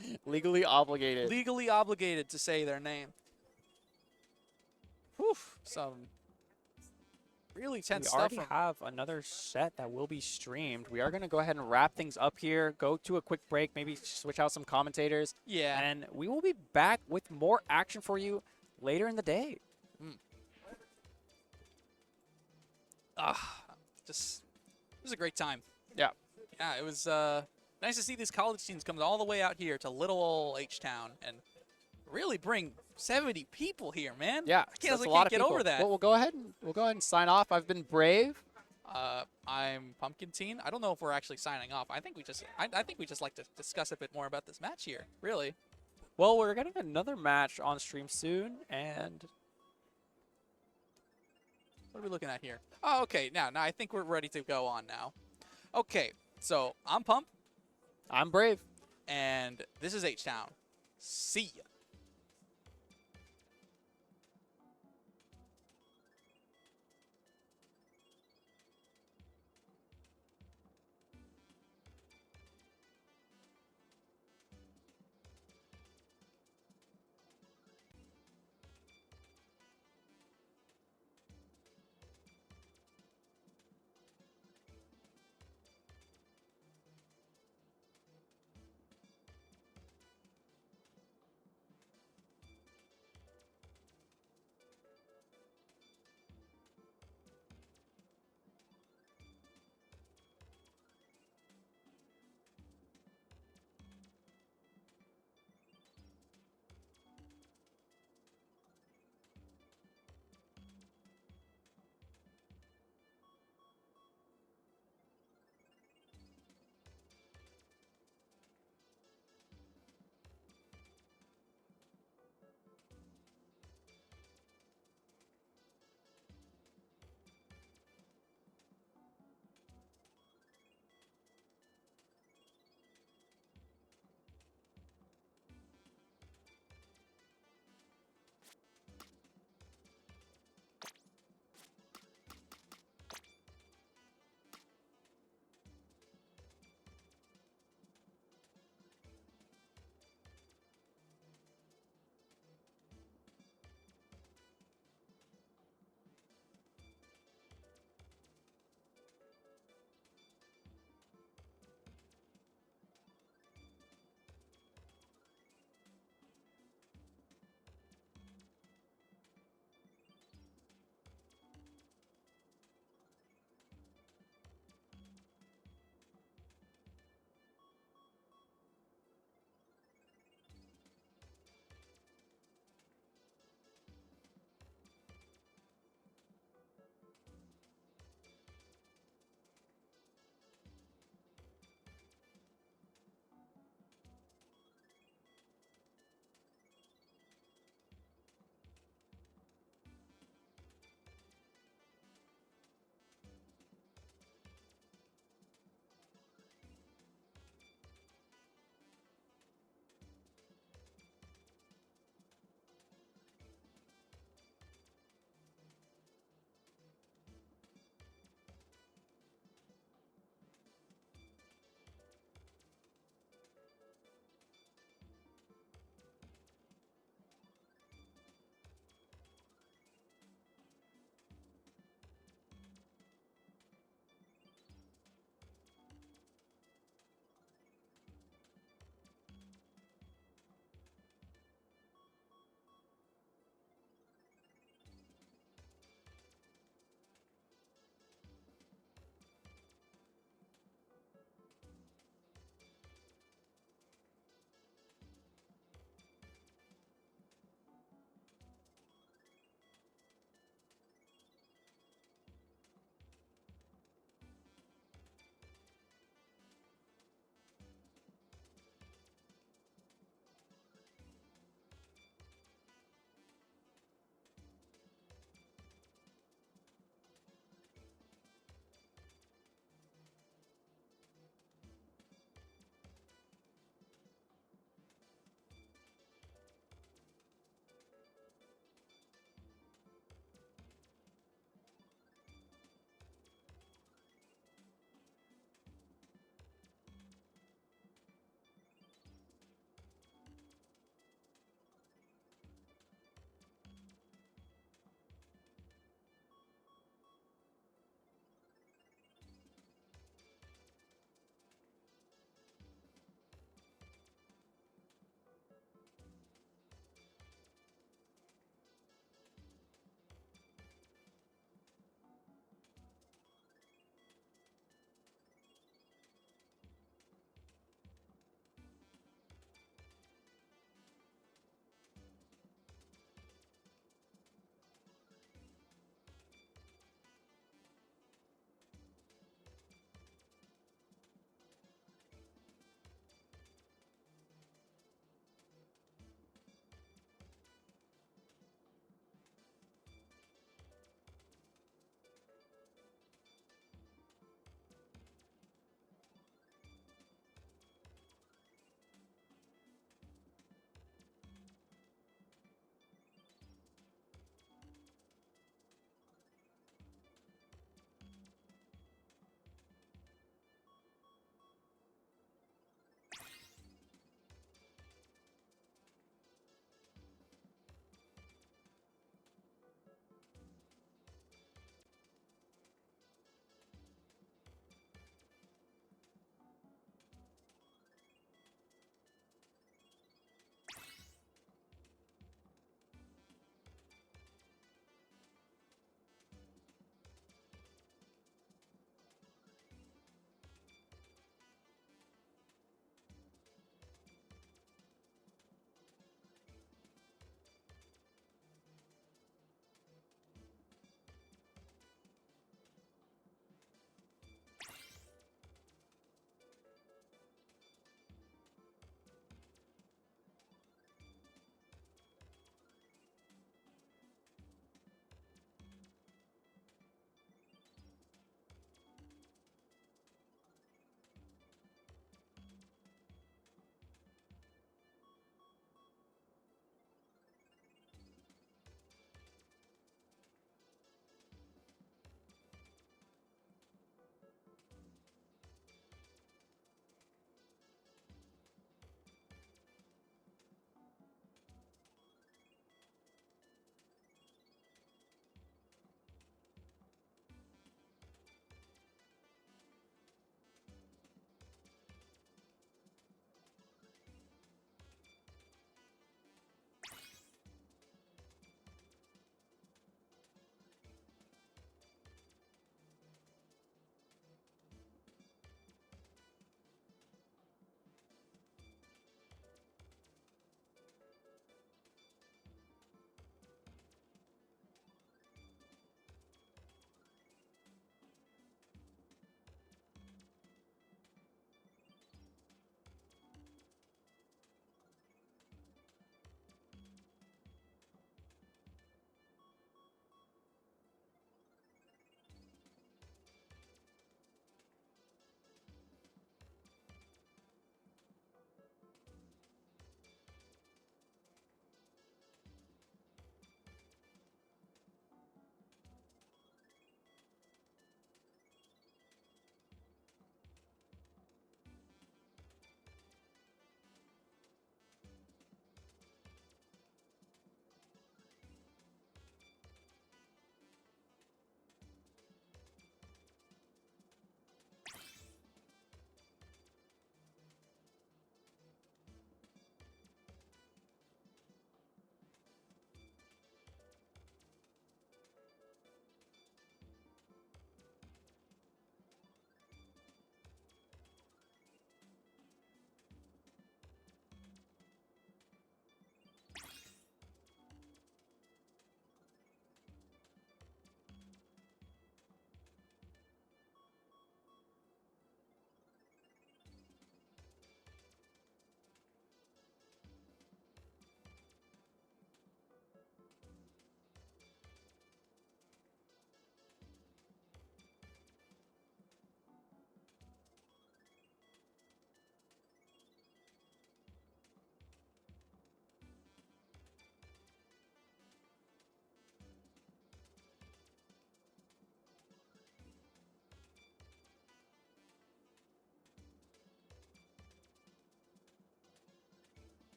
it. Legally obligated. Legally obligated to say their name. Whew, some really tense We stuff. already have another set that will be streamed. We are going to go ahead and wrap things up here, go to a quick break, maybe switch out some commentators, Yeah. and we will be back with more action for you later in the day. Just it was a great time. Yeah. Yeah, it was nice to see these college teams come all the way out here to little old H-Town and really bring 70 people here, man. Yeah, I can't that's a lot of get people. over that. Well, we'll go ahead and sign off. I've been Brave. I'm Pumpkin Teen. I don't know if we're actually signing off. I think we just like to discuss a bit more about this match here. Really. Well, we're getting another match on stream soon, and What are we looking at here? Oh, okay. Now I think we're ready to go on now. Okay, so I'm Pump, I'm Brave. and this is H-Town. See ya.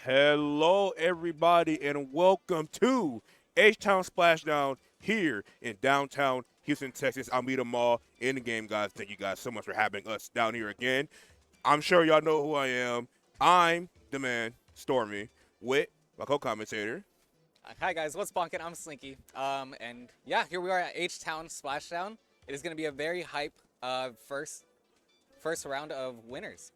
Hello, everybody, and welcome to H-Town Splashdown here in downtown Houston, Texas. Alameda Mall in the game, guys. Thank you guys so much for having us down here again. I'm sure y'all know who I am. I'm the man, Stormy, with my co-commentator. Hi guys, what's bonkin'? I'm Slinky. And yeah, here we are at H-Town Splashdown. It is going to be a very hype first round of winners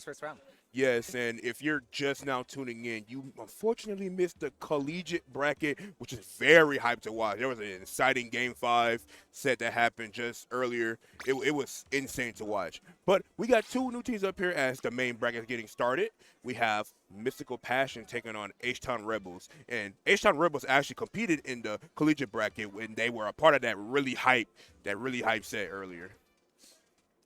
first round. Yes, and if you're just now tuning in, you unfortunately missed the collegiate bracket, which is very hyped to watch. There was an exciting Game 5 set that happened just earlier. It was insane to watch. But we got two new teams up here as the main bracket is getting started. We have Mystical Passion taking on H-Town Rebels. And H-Town Rebels actually competed in the collegiate bracket when they were a part of that really hype set earlier.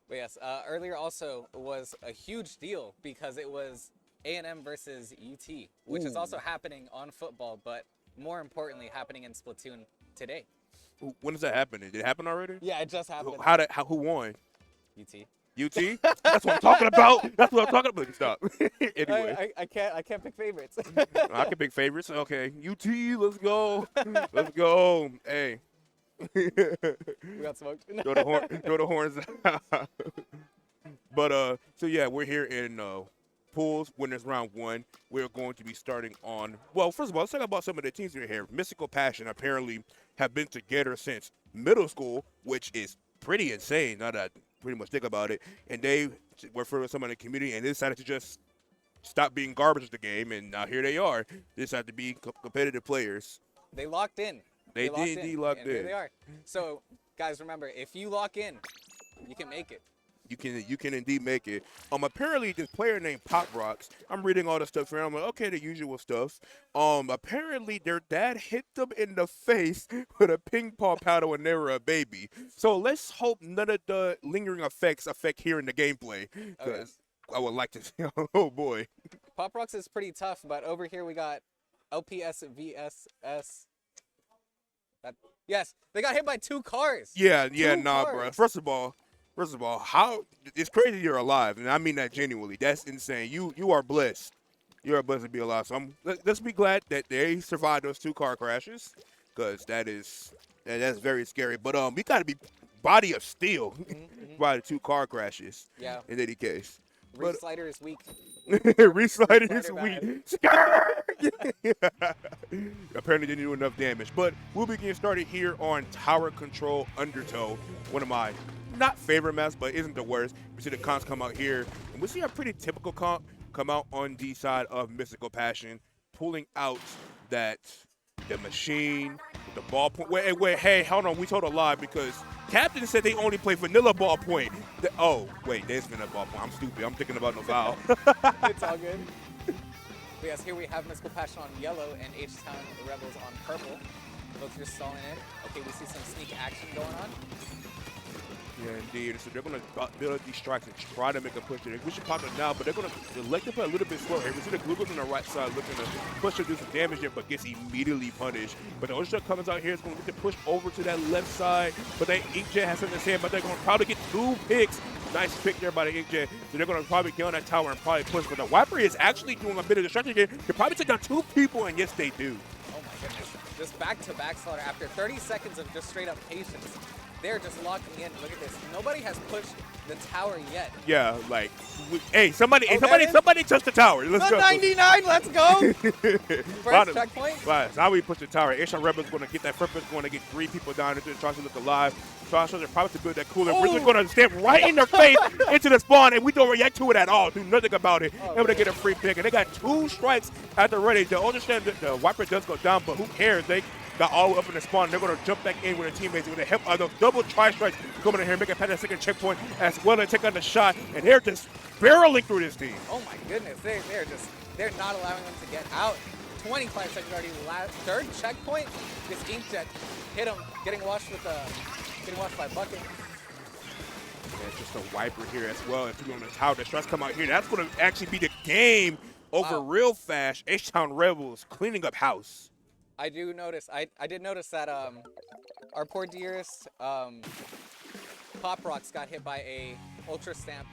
But yes, earlier also was a huge deal because it was A&M versus UT, which is also happening on football, but more importantly, happening in Splatoon today. When does that happen? Did it happen already? Yeah, it just happened. Who won? UT. UT? That's what I'm talking about. That's what I'm talking about. Stop. Anyway. I can't pick favorites. I can pick favorites. Okay. UT, let's go. Let's go. Hey. We got smoked. Throw the horns out. But so yeah, we're here in pools winners round 1. We're going to be starting on, well, first of all, let's talk about some of the teams that are here. Mystical Passion apparently have been together since middle school, which is pretty insane now that I pretty much think about it. And they were for some in the community and they decided to just stop being garbage at the game, and now here they are. They decided to be competitive players. They locked in. They did locked in. Here they are. So, guys, remember, if you lock in, you can make it. You can indeed make it. Apparently this player named Pop Rocks, I'm reading all the stuff here. I'm like, okay, the usual stuff. Apparently their dad hit them in the face with a ping pong paddle when they were a baby. So let's hope none of the lingering effects affect here in the gameplay. Because I would like to see, oh boy. Pop Rocks is pretty tough, but over here we got LPS VSS. Yes, they got hit by 2 cars. Yeah, Two nah, cars. bro. First of all, how it's crazy you're alive, and I mean that genuinely. That's insane. You are blessed. You are blessed to be alive. So let's be glad that they survived those 2 car crashes, because that's very scary. But we got to be body of steel by the 2 car crashes. Yeah. In any case. Reef Slider is weak. Reslider is Slider weak. Apparently didn't do enough damage. But we'll be getting started here on Tower Control Undertow. One of my not favorite maps, but isn't the worst. We see the comps come out here. And we see a pretty typical comp come out on the side of Mystical Passion, pulling out the machine, the ballpoint. Wait, hey, hold on. We told a lie because Captain said they only play vanilla ballpoint. Oh, wait, there's vanilla ballpoint. I'm stupid. I'm thinking about no foul. It's all good. But yes, here we have Mystical Passion on yellow and H-Town Rebels on purple. Both just stalling it. Okay, we see some sneak action going on. Yeah, indeed. So they're going to build up these strikes and try to make a push there. We should pop it now, but they're going to elect to play a little bit slower here. We see the Glugos on the right side looking to push to do some damage there, but gets immediately punished. But the Ocean comes out here. It's going to get the push over to that left side. But that Inkjet has something to say, but they're going to probably get 2 picks. Nice pick there by the Inkjet. So they're going to probably get on that tower and probably push. But the Wiper is actually doing a bit of destruction here. They probably take down 2 people, and yes, they do. Oh my goodness. Just back-to-back slaughter after 30 seconds of just straight-up patience. They're just locking in. Look at this. Nobody has pushed the tower yet. Yeah, like, somebody touch the tower. Let's the go. 99, let's go. First checkpoint. Right, so how we push the tower. H-Town Rebels going to get that purpose, going to get 3 people down into the trying to look alive. Trying to probably to build that cooler. We're just going to step right in their face into the spawn, and we don't react to it at all. Do nothing about it. Able to get a free pick, and they got 2 strikes at the ready. They understand that the Wiper does go down, but who cares? They got all the way up in the spawn. They're going to jump back in with their teammates with the help of those double tri-strikes coming in here, making past that second checkpoint as well as take on the shot, and they're just barreling through this team. Oh my goodness, they're not allowing them to get out. 25 seconds already. Third checkpoint. This Inkjet hit him, getting washed by Bucket. Yeah, just a Wiper here as well. If you're on the tower, the shots come out here. That's going to actually be the game over real fast. H-Town Rebels cleaning up house. I did notice that our poor dearest Pop Rocks got hit by a Ultra Stamp.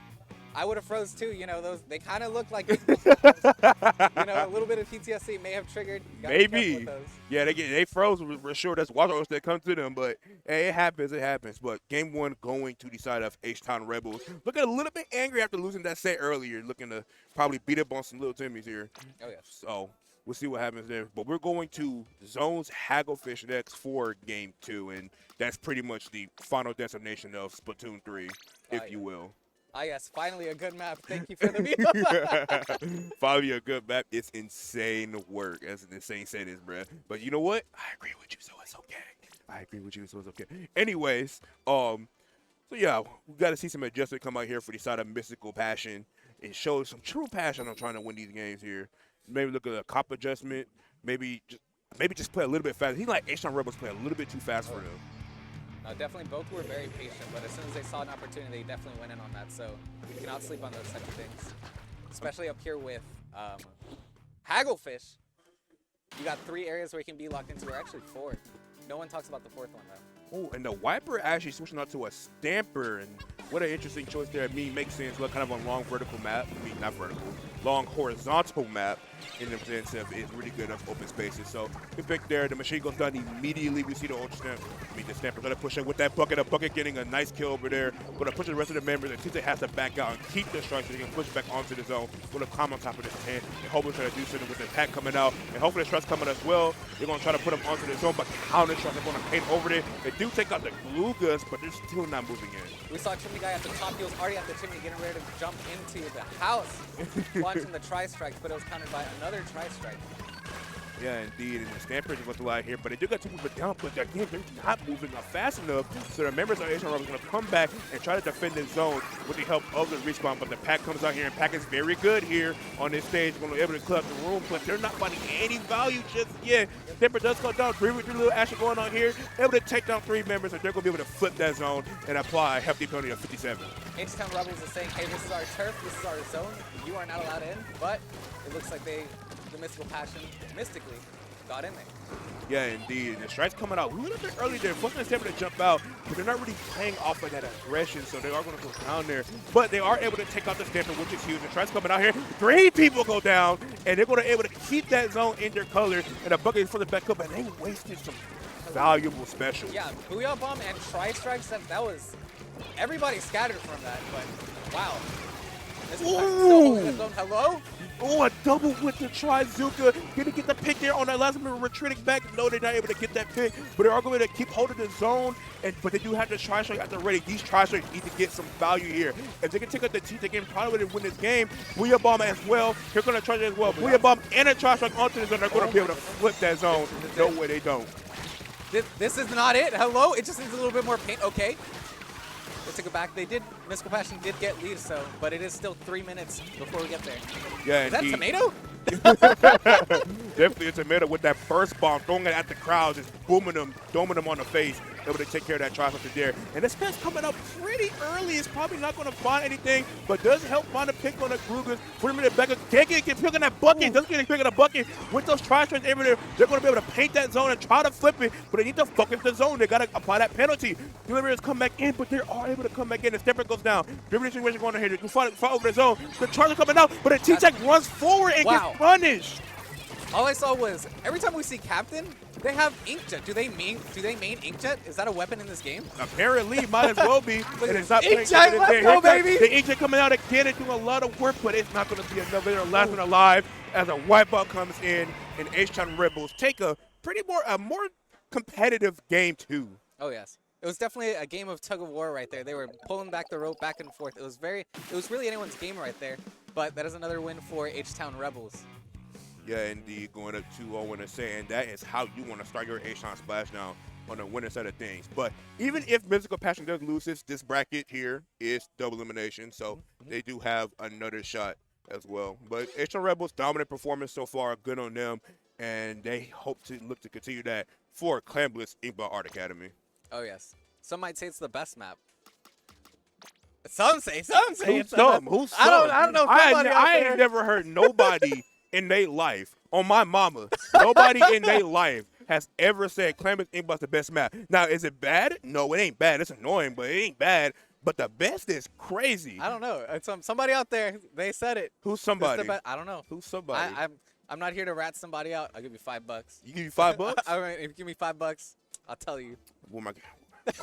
I would have froze too. You know, those they kind of look like you know, a little bit of PTSD may have triggered. Gotta be careful Maybe. with those. Yeah, they froze. We're sure that's water that come to them, but hey, it happens. It happens. But game one going to the side of H-Town Rebels. Looking a little bit angry after losing that set earlier. Looking to probably beat up on some little Timmies here. Oh yeah. So we'll see what happens there. But we're going to Zones Hagglefish next for game two, and that's pretty much the final destination of Splatoon 3, if you will. Ah yes, finally a good map. Thank you for the video. Finally a good map. It's insane work. That's an insane sentence, bruh. But you know what? I agree with you, so it's okay. I agree with you, so it's okay. Anyways, so yeah, we got to see some adjustment come out here for the side of Mystical Passion. It shows some true passion on trying to win these games here. Maybe look at a cop adjustment. Maybe just play a little bit faster. He like H-Town Rebels play a little bit too fast for them. Definitely both were very patient, but as soon as they saw an opportunity, they definitely went in on that. So you cannot sleep on those types of things, especially up here with Hagglefish. You got 3 areas where you can be locked into, or actually 4. No one talks about the 4th one though. Oh, and the Wiper actually switching out to a Stamper, and what an interesting choice there. I mean, makes sense. Look, kind of a long vertical map. I mean, not vertical, long horizontal map in the sense of it's really good of open spaces. So good pick there. The machine goes down immediately. We see the Ultra Stamp. I mean, the Stamper gonna push it with that bucket. A bucket getting a nice kill over there. Gonna push the rest of the members, and TJ has to back out and keep the strike so they can push back onto the zone. Gonna climb on top of this tent and hopefully try to do something with the attack coming out. And hopefully the strikes coming as well. They're gonna try to put them onto the zone, but counter strikes are gonna paint over it. They do take out the glue guns, but they're still not moving in. We saw Chimney Guy at the top. He was already at the chimney getting ready to jump into the house, launching the tri-strikes, but it was countered by another tri-strike. Yeah, indeed, and the Stampers are going to lie here, but they do got to move it down, but again, they're not moving up fast enough, so the members of Asian Rebels are going to come back and try to defend the zone with the help of the respawn, but the Pack comes out here, and Pack is very good here on this stage, going to be able to clear up the room, but they're not finding any value just yet. Stamper does go down, 3 little action going on here, able to take down 3 members, and they're going to be able to flip that zone and apply a hefty penalty of 57. H-Town Rebels is saying, hey, this is our turf, this is our zone, you are not allowed in, but it looks like the Mystical Passion, mystically, got in there. Yeah, indeed. And the strikes coming out a little bit early there. Fortunately, it's able to jump out, but they're not really playing off of that aggression, so they are going to go down there. But they are able to take out the Stamper, which is huge. The strikes coming out here. 3 people go down, and they're going to be able to keep that zone in their color. And a bucket for the back up, and they wasted some valuable specials. Yeah, Booyah Bomb and Tri-Strikes, that was... Everybody scattered from that, but wow. Still holding his own. Hello? Oh, a double with the Trizuka. Gonna get the pick there on that last minute, retreating back. No, they're not able to get that pick, but they are going to keep holding the zone. But they do have the Tri-Strike at the ready. These Tri-Strikes need to get some value here. If they can take out the T, they can probably win this game. Booyah Bomb as well. They're going to try as well. Booyah Bomb and a Tri-Strike onto the zone. They're going to be able to flip that zone. No way they don't. This is not it. Hello? It just needs a little bit more paint. Okay. Let's take it back. They did, Mystical Passion did get lead, so, but it is still 3 minutes before we get there. Yeah, is that tomato? Definitely a tomato with that burst bomb, throwing it at the crowd, just booming them, doming them on the face, able to take care of that Tri-Strike there. And this man's coming up pretty early. It's probably not going to find anything, but does help find a pick on the Krugers. Put him in the back. Can't get picking that bucket. Doesn't get picking a bucket. With those Tri-Strikes over there, they're going to be able to paint that zone and try to flip it, but they need to focus the zone. They got to apply that penalty. Deliverers come back in, but they are able to come back in. The Stamper goes down. Dribbling situation going on here. They can fight over the zone. The Charger coming out, but the T-Tech runs forward and gets punished. All I saw was every time we see Captain, they have Inkjet. Do they main Inkjet? Is that a weapon in this game? Apparently, might as well be. And it's not playing Inkjet, let's go, baby! The Inkjet coming out again and doing a lot of work, but it's not going to be another. They're last one alive as a wipeout comes in, and H-Town Rebels take a more competitive game 2. Oh yes. It was definitely a game of tug of war right there. They were pulling back the rope back and forth. It was really anyone's game right there. But that is another win for H-Town Rebels. Yeah, indeed, going up 2-0 and saying that is how you want to start your H-Town Splashdown on the winner side of things. But even if Mystical Passion does lose this bracket here is double elimination, so they do have another shot as well. But H-Town Rebels, dominant performance so far, good on them, and they hope to look to continue that for Clambless Inkbot Art Academy. Oh yes. Some might say it's the best map. Some say it's the Who's best. some? I don't know. I ain't never heard nobody in their life, on my mama, nobody in their life has ever said Clambless Inkbot's the best map. Now, is it bad? No, it ain't bad. It's annoying, but it ain't bad. but the best is crazy. I don't know. It's, somebody out there, they said it. Who's It's the somebody? I don't know. Who's somebody? I'm not here to rat somebody out. I'll give you $5. You give you $5? I mean, if you give me $5, I'll tell you. Oh my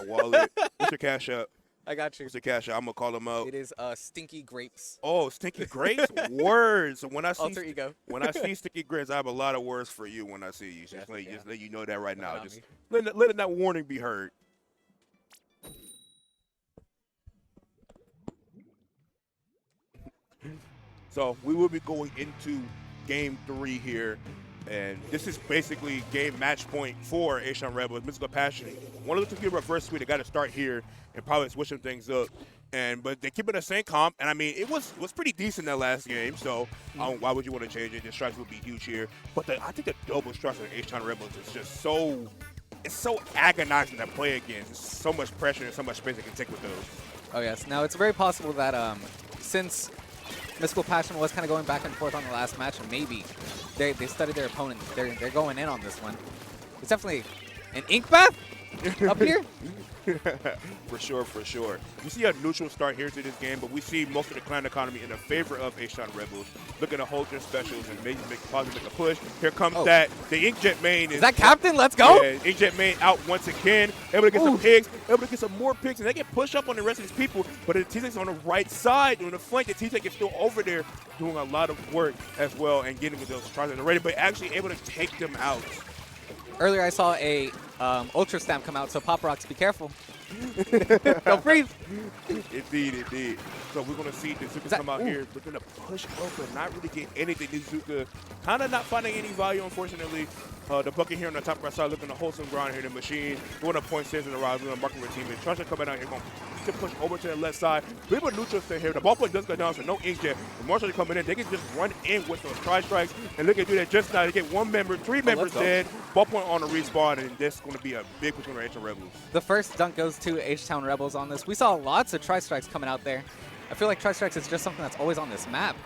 wallet. What's your cash up? I got you. What's your cash up? I'm gonna call them out. It is Stinky Grapes. Oh, Stinky Grapes? Words. So when I see Alter ego. when I see Stinky Grapes, I have a lot of words for you when I see you. Just Yeah. let you know that right now. on Just me. let that warning be heard. So we will be going into game 3 here. And this is basically game match point for H-Town Rebels. Mystical Passion. One of the two reverse sweep. They got to start here and probably switching things up. But they keep it the same comp. And I mean, it was pretty decent that last game. So why would you want to change it? The strikes will be huge here. But I think the double strikes of H-Town Rebels is just so agonizing to play against. There's so much pressure and so much space they can take with those. Oh, yes. Now, it's very possible that since Mystical Passion was kind of going back and forth on the last match, and maybe they studied their opponent. They're going in on this one. It's definitely an ink bath up here. For sure, for sure. You see a neutral start here to this game, but we see most of the clan economy in the favor of H-Town Rebels, looking to hold their specials and maybe possibly make a push. Here comes the Inkjet main. Is that Captain? Let's go! Yeah, Inkjet main out once again, able to get some pigs, able to get some more pigs, and they can push up on the rest of these people, but the T-Tech's on the right side, on the flank, the T-Tech is still over there doing a lot of work as well and getting those tries ready, but actually able to take them out. Earlier, I saw a Ultra Stamp come out, so Pop Rocks, be careful. Don't freeze. Indeed, indeed. So we're going to see Nizuka come out here. We're going to push up but not really get anything. Nizuka kind of not finding any value, unfortunately. The bucket here on the top right side looking to hold some ground here. The machine going to point says in the rise. We're marking with team. Trusha coming out here going to push over to the left side. We have a neutral stay here. The ball point does go down, so no Inkjet. The Marshall coming in. They can just run in with those tri-strikes. And look at do that just now. They get one member, 3 members dead. Ball point on the respawn, and this is going to be a big push on the H-Town Rebels. The first dunk goes to H-Town Rebels on this. We saw lots of tri-strikes coming out there. I feel like tri-strikes is just something that's always on this map.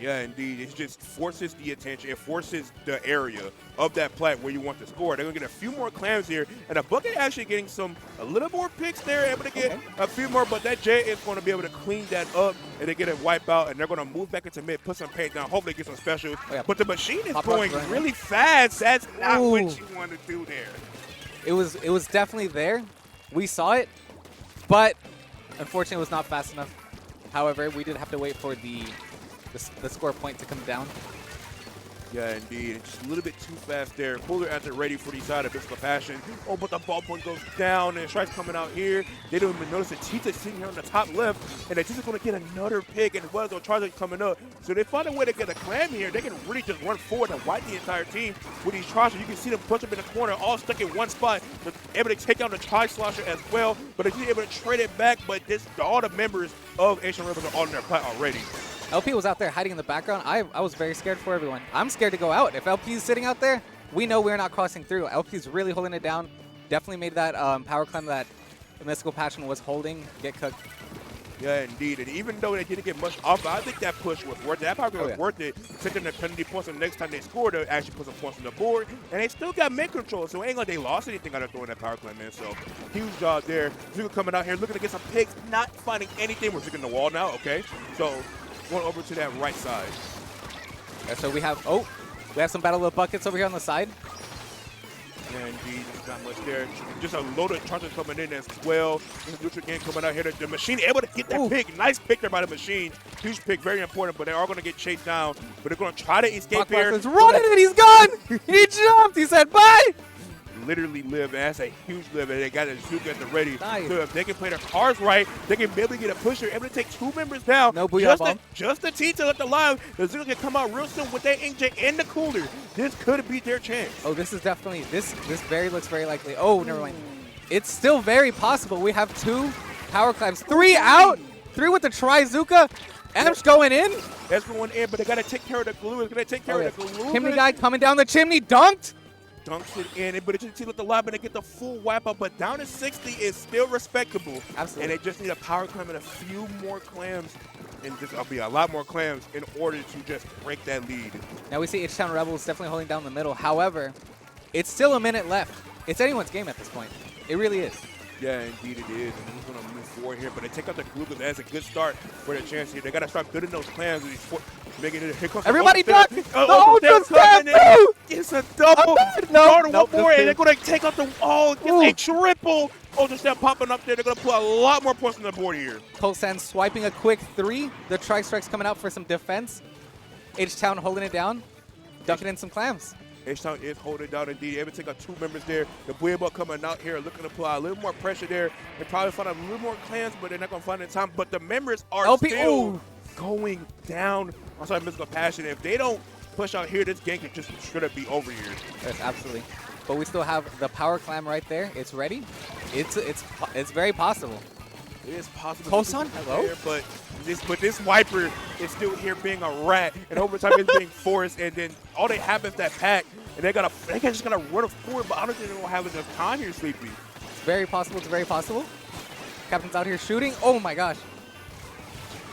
Yeah, indeed. It just forces the attention. It forces the area of that plat where you want to score. They're going to get a few more clams here. And the bucket actually getting a little more picks there, able to get a few more. But that J is going to be able to clean that up and they get a wipe out. And they're going to move back into mid, put some paint down, hopefully get some specials. But the machine is going really fast. That's not what you want to do there. It was definitely there. We saw it, but unfortunately it was not fast enough. However, we did have to wait for the score point to come down. Yeah, indeed. And just a little bit too fast there. Cooler after ready for the side of Mystical Passion. Oh, but the ball point goes down, and strikes coming out here. They don't even notice that Tita's sitting here on the top left, and that Tita's going to get another pick, and as well as those charges coming up. So they find a way to get a clam here. They can really just run forward and wipe the entire team with these charges. You can see them push up in the corner, all stuck in one spot. They're able to take out the tri-slosher as well, but they're able to trade it back, but all the members of H-Town Rebels are on their plat already. LP was out there hiding in the background. I was very scared for everyone. I'm scared to go out. If LP is sitting out there, we know we're not crossing through. LP's really holding it down. Definitely made that power climb that the Mystical Passion was holding get cooked. Yeah, indeed. And even though they didn't get much off, I think that push was worth it. That power climb was worth it. Taking the penalty points, and the next time they scored, they actually put some points on the board. And they still got mid control, so it ain't like they lost anything out of throwing that power climb in. So huge job there. Zuka coming out here looking to get some picks, not finding anything. We're looking the wall now, okay? So going over to that right side. Yeah, so we have some Battle of Buckets over here on the side. Yeah, indeed, there's not much there. Just a load of charges coming in as well. Neutral game coming out here. The machine able to get that pick. Nice pick there by the machine. Huge pick, very important, but they are going to get chased down. But they're going to try to escape here. He's running and he's gone. He jumped. He said bye. Literally live, and that's a huge live, and they got a Zuka at the ready. Nice. So if they can play their cards right, they can maybe get a pusher, able to take 2 members down. No booyah bomb. Just the T to let the live. The Zuka can come out real soon with that Inkjet in the cooler. This could be their chance. Oh, this is definitely this looks very likely. Oh, never mind. It's still very possible. We have 2 power climbs, 3 out, 3 with the Tri-Zuka. Amps going in. That's going in, but they got to take care of the glue. It's going to take care of the glue. Chimney guy coming down the chimney, dunked. Dunks it in, but it just let the live and they get the full wipeout. But down to 60 is still respectable. Absolutely. And they just need a power climb and a few more clams, and just be a lot more clams in order to just break that lead. Now we see H-Town Rebels definitely holding down the middle. However, it's still a minute left. It's anyone's game at this point. It really is. Yeah, indeed it is. And he's going to miss 4 here, but they take out the Glugas. That's a good start for their chance here. They got to start building those plans. Making it. Here comes Everybody the duck! Ultra The Ultra coming Step! in. It's a double. No, One more, and they're going to take out the. Oh, Ooh. it's a triple. Ultra Step popping up there. They're going to put a lot more points on the board here. Colsan swiping a quick 3. The Tri-Strike's coming out for some defense. H-Town holding it down, ducking in some clams. H-Town is holding down indeed. Able to take out 2 members there. The Bueba coming out here looking to apply a little more pressure there. They probably find a little more clans, but they're not going to find it in time. But the members are LP, still ooh. going down. I'm sorry, Mystical Passion. If they don't push out here, this game could just straight up be over here. Yes, absolutely. But we still have the power clam right there. It's ready. It's very possible. It is possible. Kosan, hello? There, but this wiper is still here being a rat, and overtime is being forced, and then all they have is that pack, and they just gotta run forward, but I don't think they're gonna have enough time here, Sleepy. It's very possible. It's very possible. Captain's out here shooting. Oh my gosh.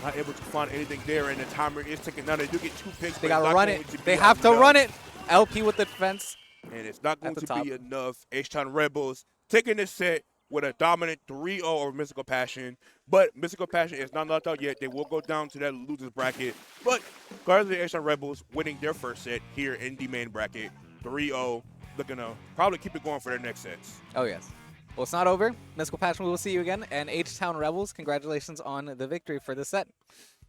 Not able to find anything there, and the timer is ticking down. They do get 2 picks. They but it's gotta not run going it. to be They have to enough. run it. LP with the defense. And it's not going At the to top. be enough. H-Town Rebels taking this set with a dominant 3-0 over Mystical Passion. But Mystical Passion is not knocked out yet. They will go down to that losers bracket. But Guardians of the H-Town Rebels winning their first set here in the main bracket. 3-0. Looking to probably keep it going for their next sets. Oh yes. Well, it's not over. Mystical Passion, we will see you again. And H-Town Rebels, congratulations on the victory for this set.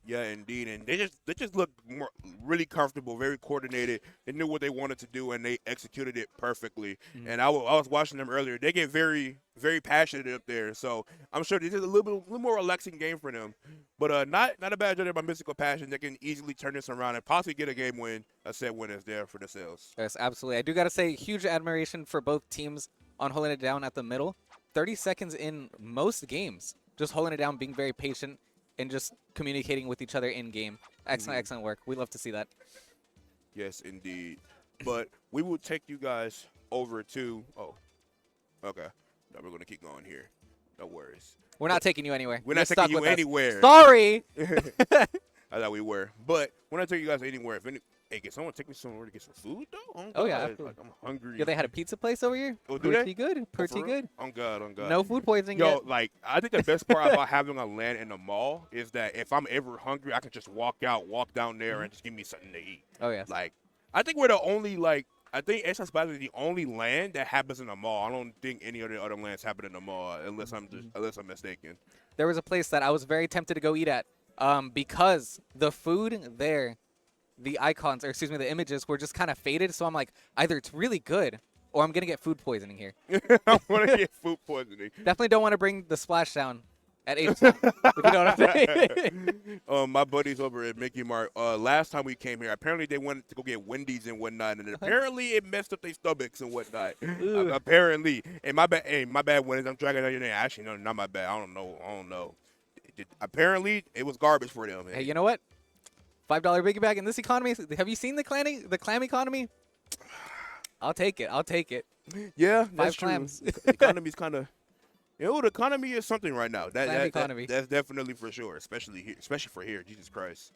Yeah, indeed, and they just look really comfortable, very coordinated. They knew what they wanted to do, and they executed it perfectly. And I was watching them earlier. They get very, very passionate up there. So I'm sure this is a little more relaxing game for them. But not a bad job there by Mystical Passion. They can easily turn this around and possibly get a game win, a set win is there for themselves. Yes, absolutely. I do got to say, huge admiration for both teams on holding it down at the middle. 30 seconds in most games, just holding it down, being very patient, and just communicating with each other in game. Excellent, excellent work. We love to see that. Yes, indeed. But we will take you guys over to okay. No, we're gonna keep going here. No worries. We're not taking you anywhere. We're You're not stuck taking you with us. anywhere. Sorry. I thought we were, but we're not taking you guys anywhere. If any, hey, can someone take me somewhere to get some food though? Oh, yeah, God, absolutely. like, I'm hungry. Yeah, they had a pizza place over here. Oh, do they? Pretty good. Oh, Pretty for real? good. On God, on God. No food poisoning Yo, yet. like I think the best part about having a land in the mall is that if I'm ever hungry, I can just walk down there, and just give me something to eat. Oh yes. Like, I think we're the only I think Essence Plaza is the only land that happens in the mall. I don't think any of the other lands happen in the mall unless I'm mistaken. There was a place that I was very tempted to go eat at, because the food there, the icons, or excuse me, the images were just kind of faded. So I'm like, either it's really good, or I'm gonna get food poisoning here. I want to get food poisoning. Definitely don't want to bring the Splashdown at H-Town, if you know what I'm saying. My buddies over at Mickey Mart, last time we came here, apparently they wanted to go get Wendy's and whatnot, and then apparently it messed up their stomachs and whatnot. Apparently, and my bad Wendy's. I'm dragging out your name. Actually, no, not my bad. I don't know. Apparently, it was garbage for them. Hey, you know what? $5 biggie bag in this economy. Have you seen the clam economy? I'll take it. I'll take it. Yeah, 5 that's true. clams. The economy's kind of, the economy is something right now. Clam economy. That's definitely for sure, especially here, especially for here. Jesus Christ.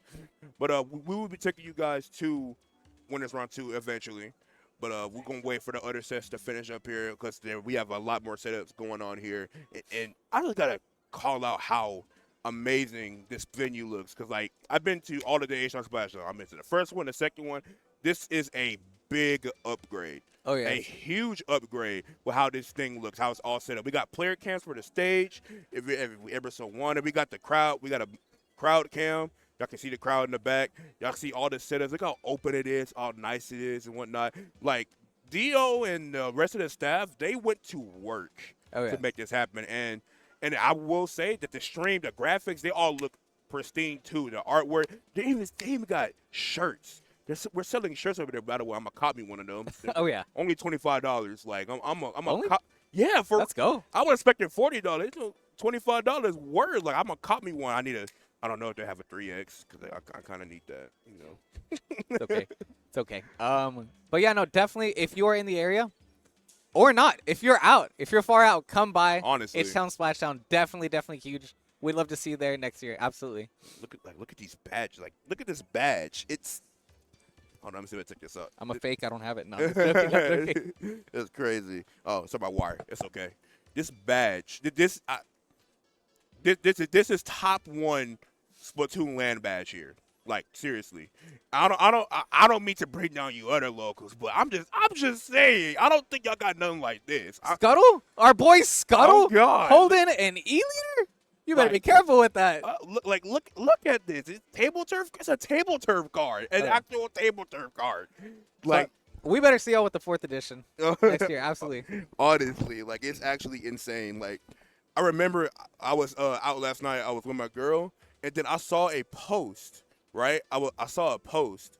But we will be taking you guys to winners round 2 eventually. But we're gonna wait for the other sets to finish up here because we have a lot more setups going on here, and I just gotta call out how amazing this venue looks because like I've been to all of the H-Town Splashdown. I've been to the first one, the second one. This is a big upgrade. Oh yeah. A huge upgrade with how this thing looks, how it's all set up. We got player cams for the stage, if we ever so wanted. We got the crowd. We got a crowd cam. Y'all can see the crowd in the back. Y'all see all the setups. Look how open it is, how nice it is, and whatnot. Like Dio and the rest of the staff, they went to work to make this happen. And I will say that the stream, the graphics, they all look pristine too. The artwork, they even got shirts. We're selling shirts over there, by the way. I'm gonna copy one of them. Oh yeah. Only $25. Like I'm Only? yeah. Let's go. I was expecting $40. It's $25 word. Like I'm gonna copy one. I don't know if they have a 3X because I kind of need that. You know. It's okay. It's okay. But yeah, no, definitely. If you are in the area, or not, if you're out, if you're far out, come by. Honestly. H-Town Splashdown, definitely huge. We'd love to see you there next year. Absolutely. Look at these badges. Like look at this badge. It's. Hold on, let me see if I take this up. I'm a fake. I don't have it. No. I'm joking, I'm joking. It's crazy. Oh, it's on my wire. It's okay. This badge. this is top one Splatoon land badge here. Like seriously, I don't mean to break down you other locals, but I'm just saying I don't think y'all got nothing like this. Scuttle? Our boy Scuttle? Oh, God. Holding an E-leader? You better be Like, careful with that. Look at this. It's table turf. It's a table turf card, an Oh, yeah. actual table turf card. Like We better see y'all with the 4th edition next year. Absolutely. honestly, like it's actually insane. Like I remember I was out last night. I was with my girl, and then I saw a post. Right, I saw a post,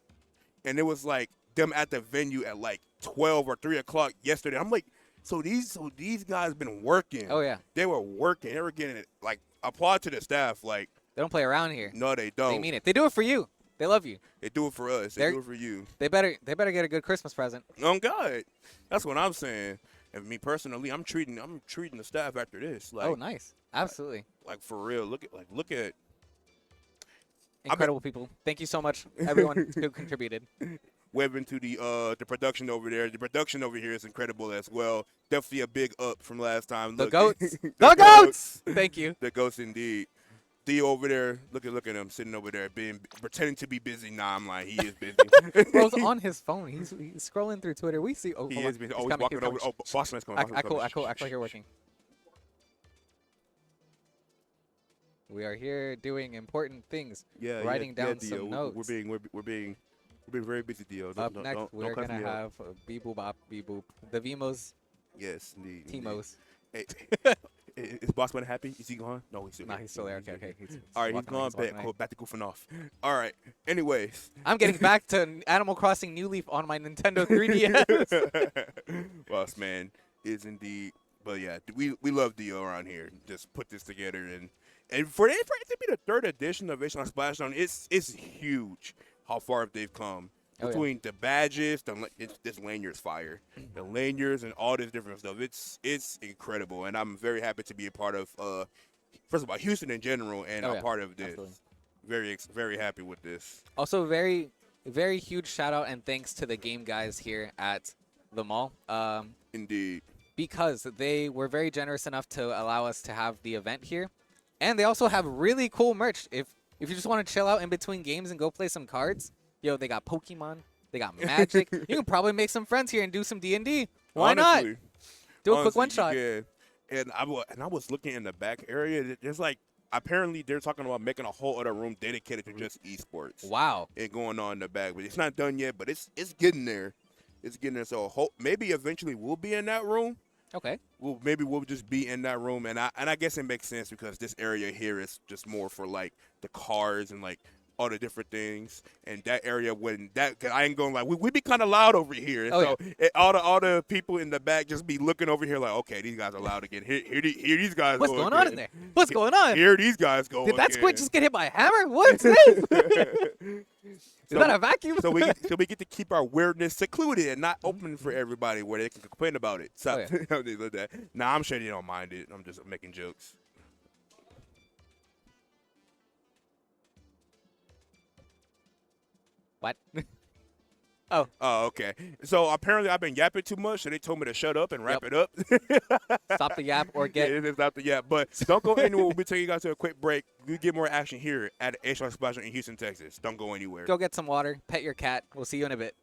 and it was like them at the venue at like 12 or 3 o'clock yesterday. I'm like, so these guys been working. Oh, yeah. They were working. They were getting it. Like applaud to the staff. Like They don't play around here. no, they don't. They mean it. They do it for you. They love you. They do it for us. They do it for you. They better get a good Christmas present. Oh God, that's what I'm saying. And me personally, I'm treating the staff after this. Like, Oh, nice. Absolutely. like for real. Look at. Incredible people. Thank you so much, everyone who contributed. Waving to the production over there. The production over here is incredible as well. Definitely a big up from last time. The Look, goats. the The goats. Thank you. The goats indeed. Theo over there, look at him sitting over there, pretending to be busy. Nah, I'm lying. He is busy. Bro's on his phone. He's scrolling through Twitter. We see. Oh, He hold is on. busy. He's Oh, he's coming, walking over. coming. Oh, Bossman's coming. Act like you're working. We are here doing important things. Yeah, writing yeah, down Theo. some notes. We're being very busy, Theo. Up next, we're cuss gonna me out. have Beep Boop Bop Beep Boop. The Vimos, Yes, indeed. Timos. Hey, is Bossman happy? Is he gone? No, he's still Nah, here. he's still there. Okay. All right, he's walking away, gone. walking Bet. away. Cool. Back to goofing off. All right. Anyways. I'm getting back to Animal Crossing New Leaf on my Nintendo 3DS. Bossman is indeed. But yeah, we love Dio around here. Just put this together and for it to be the 3rd edition of H on Splashdown, it's huge how far they've come. Oh, yeah. Between the badges, this lanyard's fire. The lanyards and all this different stuff. It's incredible, and I'm very happy to be a part of. First of all, Houston in general, and Oh, a yeah. part of this. Absolutely. Very happy with this. Also, very, very huge shout out and thanks to the game guys here at the mall. Indeed. Because they were very generous enough to allow us to have the event here. And they also have really cool merch. If you just want to chill out in between games and go play some cards, they got Pokemon, they got Magic. You can probably make some friends here and do some D&D. Why not? Do a quick one-shot. Yeah. And I was looking in the back area. There's like, apparently they're talking about making a whole other room dedicated to just esports. Wow. And going on in the back. But it's not done yet, but it's getting there. It's getting there. So maybe eventually we'll be in that room. Okay. Maybe we'll just be in that room, and I guess it makes sense because this area here is just more for like the cars and like all the different things, and that area cause I ain't gonna lie, we be kind of loud over here, and Oh, so all the people in the back just be looking over here like, okay, these guys are loud again. Here these guys. What's go going again. on in there? What's going on? Here these guys go. Did that again. squid just get hit by a hammer? What's this? Is that a vacuum? So we get to keep our weirdness secluded and not open for everybody where they can complain about it. So Nah, I'm sure they don't mind it. I'm just making jokes. What? Oh, okay. So apparently I've been yapping too much, so they told me to shut up and wrap it up. Stop the yap or Yeah, get. it is not the yap. But don't go anywhere. We'll be taking you guys to a quick break. We get more action here at H1 Splashdown in Houston, Texas. Don't go anywhere. Go get some water. Pet your cat. We'll see you in a bit.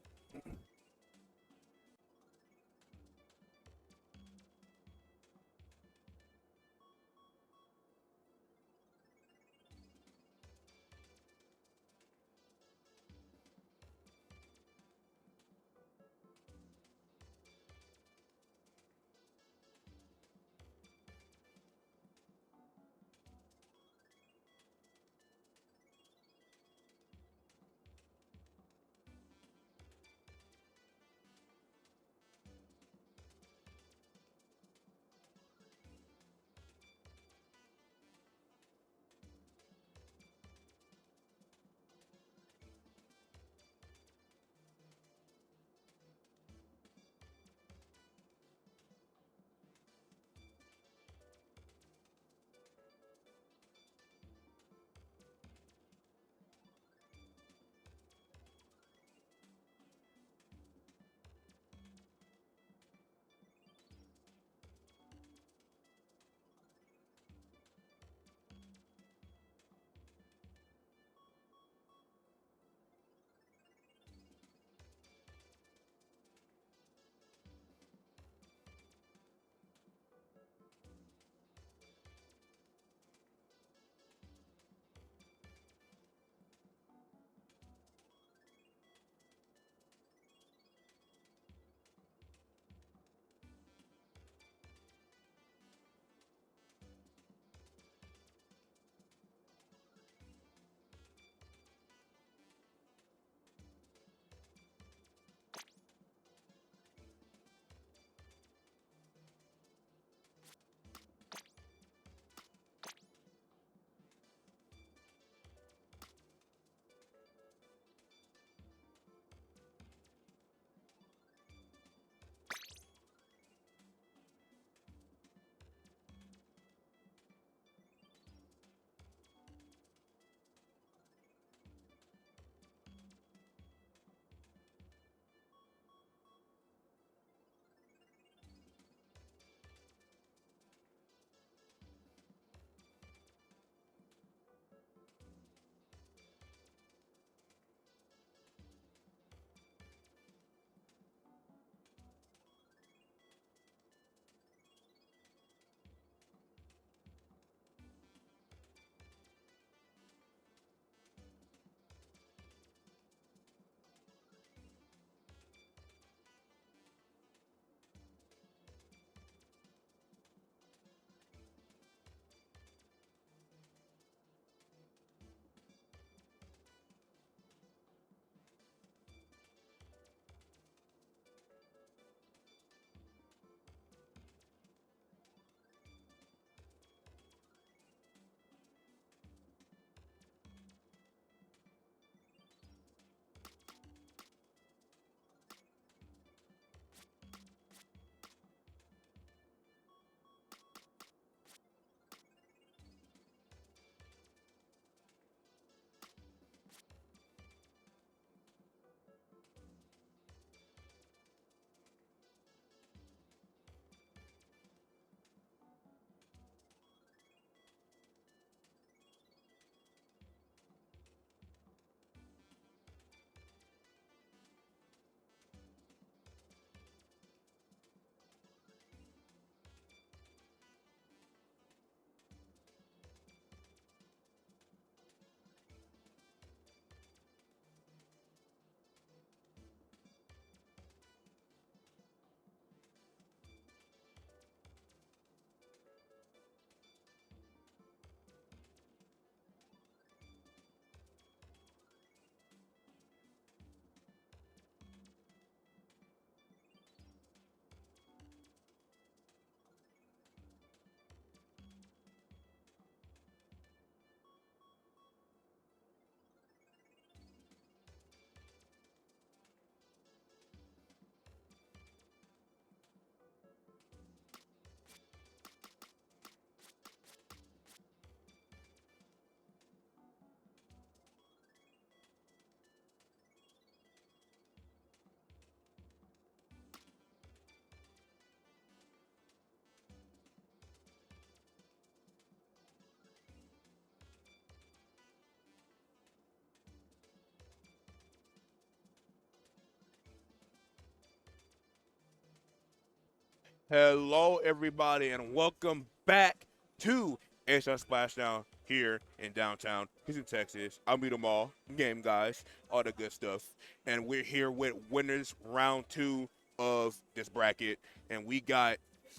Hello, everybody, and welcome back to Splashdown here in downtown Houston, Texas. I'll meet them all, game guys, all the good stuff. And we're here with winners round 2 of this bracket. And we got,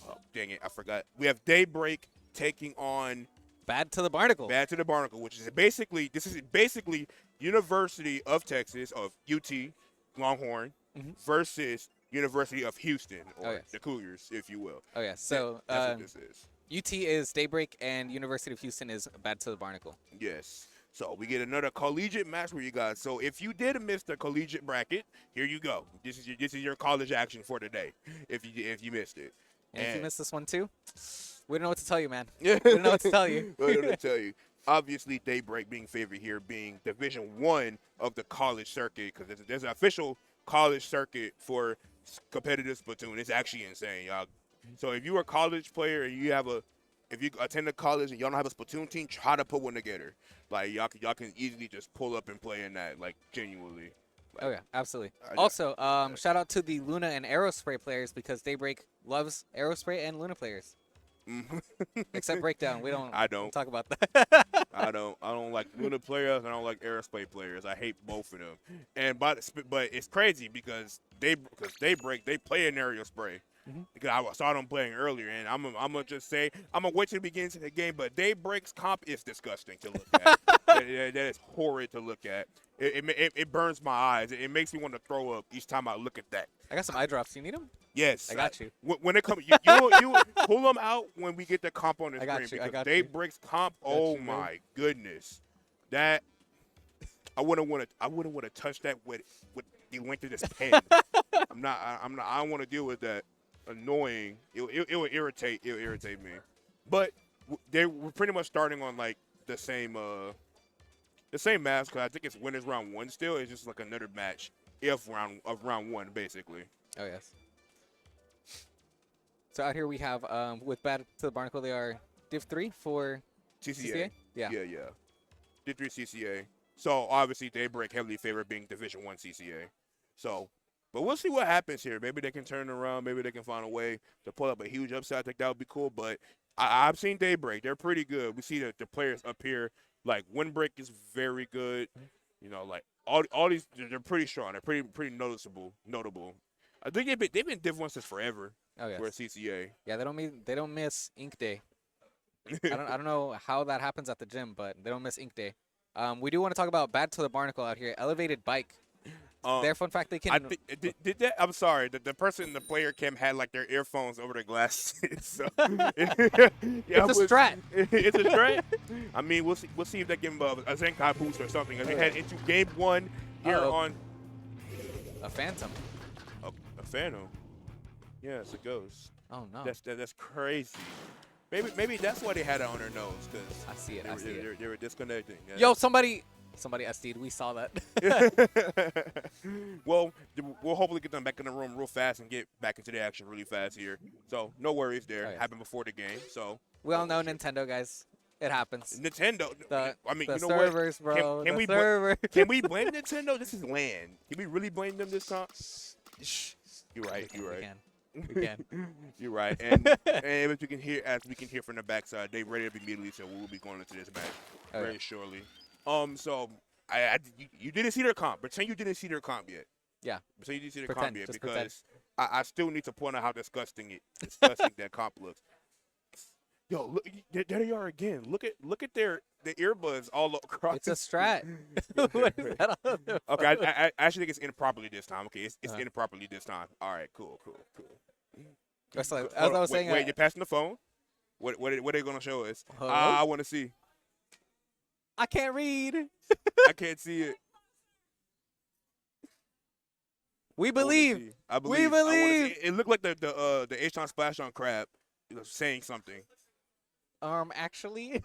oh, dang it, I forgot. We have Daybreak taking on Bad to the Barnacle. Bad to the Barnacle, which is basically, University of Texas, of UT, Longhorn, versus University of Houston, or the Cougars, if you will. Oh, yeah. So that's what this is. UT is Daybreak, and University of Houston is Bad to the Barnacle. Yes. So we get another collegiate match for you guys. So if you did miss the collegiate bracket, here you go. This is your college action for today. If you missed it. And if you missed this one too, we don't know what to tell you, man. We don't know what to tell you. We don't know what to tell you. Obviously, Daybreak being favored here, being Division 1 of the college circuit, because there's an official college circuit for competitive Splatoon. It's actually insane, y'all. So if you're a college player and if you attend a college and y'all don't have a Splatoon team, try to put one together. Like y'all can easily just pull up and play in that, like genuinely. Like, Oh yeah, absolutely. Also, shout out to the Luna and Aerospray players, because Daybreak loves Aerospray and Luna players. Except Breakdown, we don't. I don't talk about that. I don't like Luna players. I don't like Aerospace players. I hate both of them. But it's crazy because Daybreak they play an Aerospray. Because I saw them playing earlier, and I'm gonna just say I'm gonna wait till the beginning of the game. But Daybreak's comp is disgusting to look at. that is horrid to look at. It burns my eyes. It makes me want to throw up each time I look at that. I got some eye drops. You need them? Yes, I got you. When it comes, you pull them out when we get the comp on the screen. Because Daybreak's comp, oh my goodness, that I wouldn't want to touch that with the length of this pen. I don't want to deal with that. Annoying. It would irritate me. But we're pretty much starting on like the same match, because I think it's winners round 1 still. It's just like another match of round 1 basically. Oh yes. So out here we have with Bad to the Barnacle, they are Div 3 for CCA. Yeah. Div 3 CCA. So obviously Daybreak heavily favored being Division 1 CCA. So. But we'll see what happens here. Maybe they can turn around. Maybe they can find a way to pull up a huge upset. I think that would be cool. But I've seen Daybreak. They're pretty good. We see the players up here. Like, Windbreak is very good. You know, like, all these, they're pretty strong. They're pretty notable. I think they've been Div 1 since forever. Oh, yes. For a CCA. Yeah, they don't miss Ink Day. I don't know how that happens at the gym, but they don't miss Ink Day. We do want to talk about Bad to the Barnacle out here. Elevated Bike. Their fun fact, they can. Did that? I'm sorry. The person in the player cam had like their earphones over their glasses. So, it's a strat. It's a strat. I mean, we'll see if they give him a Zenkai boost or something. They head into game 1 here on a Phantom. A Phantom. Yes, it goes. Oh no. That's crazy. Maybe that's why they had it on their nose, because I see it. They were disconnecting. Yeah. Yo, somebody SD'd. We saw that. Well, we'll hopefully get them back in the room real fast and get back into the action really fast here. So no worries there. Oh, yeah. Happened before the game. So we all know Nintendo, guys. It happens. Nintendo. I mean, the you know servers, what? bro. Can we can we blame Nintendo? This is land. Can we really blame them this time? You're right. We can. You're right. And as we can hear from the backside, they ready up immediately. So we'll be going into this match very shortly. So you didn't see their comp. Pretend you didn't see their comp yet. Yeah. Pretend you didn't see their comp yet, because pretend. I still need to point out how disgusting that comp looks. Yo, look, there they are again. Look at the earbuds all across. It's a strat. What is that all about? Okay, I actually think it's in properly this time. Okay, it's in properly this time. All right, cool. As I was saying, wait, you're passing the phone. What are they gonna show us? Hello? I want to see. I can't read. I can't see it. We believe. I believe. We believe. It looked like the H-Ton Splashdown crab saying something. Actually.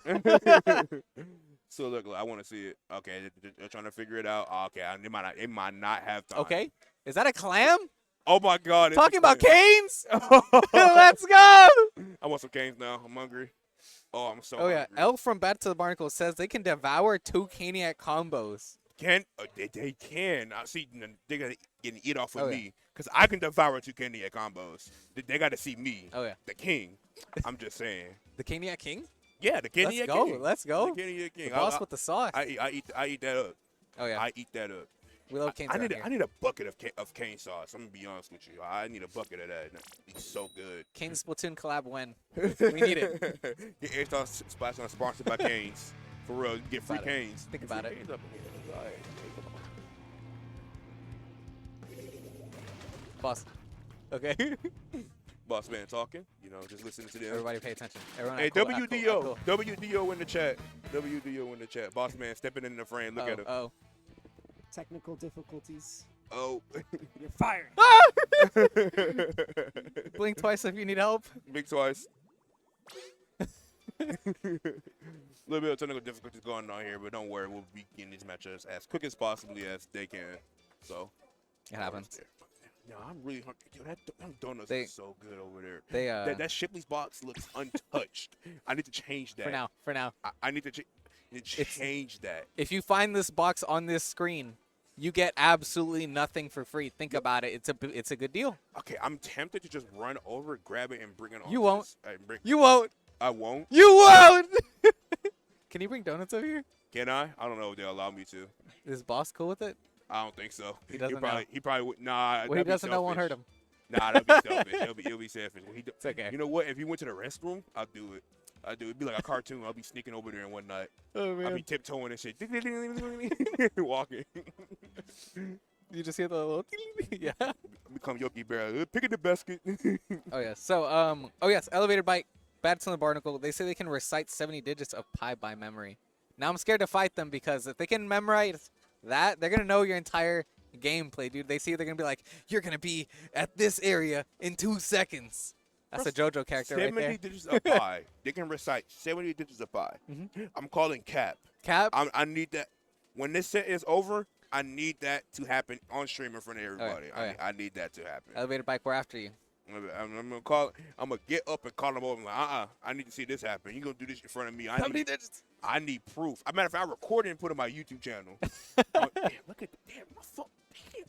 So look, I want to see it. Okay, they're trying to figure it out. Oh, okay, it might not have time. Okay. Is that a clam? Oh my God! Talking about canes? Let's go! I want some canes now. I'm hungry. Oh, I'm so. Oh yeah, hungry. L from Bad to the Barnacle says they can devour 2 Caniac combos. They can. I see. They gotta get an eat off of Oh, yeah. me because I can devour 2 Kenya combos. They gotta see me. Oh, yeah. The king. I'm just saying. The Kaniac King? Yeah, the Kenya Let's go. king. Let's go. The Kenya king. The boss with the sauce. I eat that up. Oh, yeah. I eat that up. We love Canes I around need here. I need a bucket of cane sauce. I'm gonna be honest with you. I need a bucket of that. It's so good. Canes Splatoon collab when? We need it. Get Splashdown sponsored by Canes. For real, you get free About it. canes. Think Get about free it. canes up in here. All right. Boss. Okay. Boss man talking. You know, just listening to them. Everybody pay attention. Everyone Hey, act cool, act WDO. cool, act cool. WDO in the chat. WDO in the chat. Boss man stepping in the frame. Look at him. Oh. Technical difficulties. Oh. You're fired. Blink twice if you need help. Big twice. A little bit of technical difficulties going on here, but don't worry. We'll be getting these matchups as quick as possibly as they can. So. It happens. No, I'm really hungry. Yo, them donuts They- are so good over there. They That Shipley's box looks untouched. I need to change that. for now. I need to change that. If you find this box on this screen, you get absolutely nothing for free. Think about it. It's a good deal. Okay, I'm tempted to just run over, grab it, and bring it on. You won't. You You won't. I won't. You won't. Can you bring donuts over here? Can I? I don't know if they'll allow me to. Is boss cool with it? I don't think so. He doesn't He probably would. Nah. What he that'd be doesn't know won't hurt selfish. him. Nah, that'd be selfish. He'll be selfish. It's okay. You know what? If he went to the restroom, I'll do it. It'd be like a cartoon. I'll be sneaking over there in one night. Oh I'll be tiptoeing and shit. Walking. You just hear the little yeah. Become Yogi Bear. Pick the basket. Oh yeah. So oh yes, elevator bike, Bats on the Barnacle. They say they can recite 70 digits of pi by memory. Now I'm scared to fight them because if they can memorize that, they're gonna know your entire gameplay, dude. They see they're gonna be like, you're gonna be at this area in 2 seconds. That's a JoJo character right 70 there. digits of pi. They can recite 70 digits of pi. I'm calling cap. Cap. I need that. When this set is over, I need that to happen on stream in front of everybody. Oh, yeah. I need that to happen. Elevator bike, we're after you. I'm gonna call. I'm gonna get up and call them over. I'm like, I need to see this happen. You gonna do this in front of me? 70 digits. I need proof. As a matter of fact, I recorded and put it on my YouTube channel. Damn, look at damn my phone. Damn.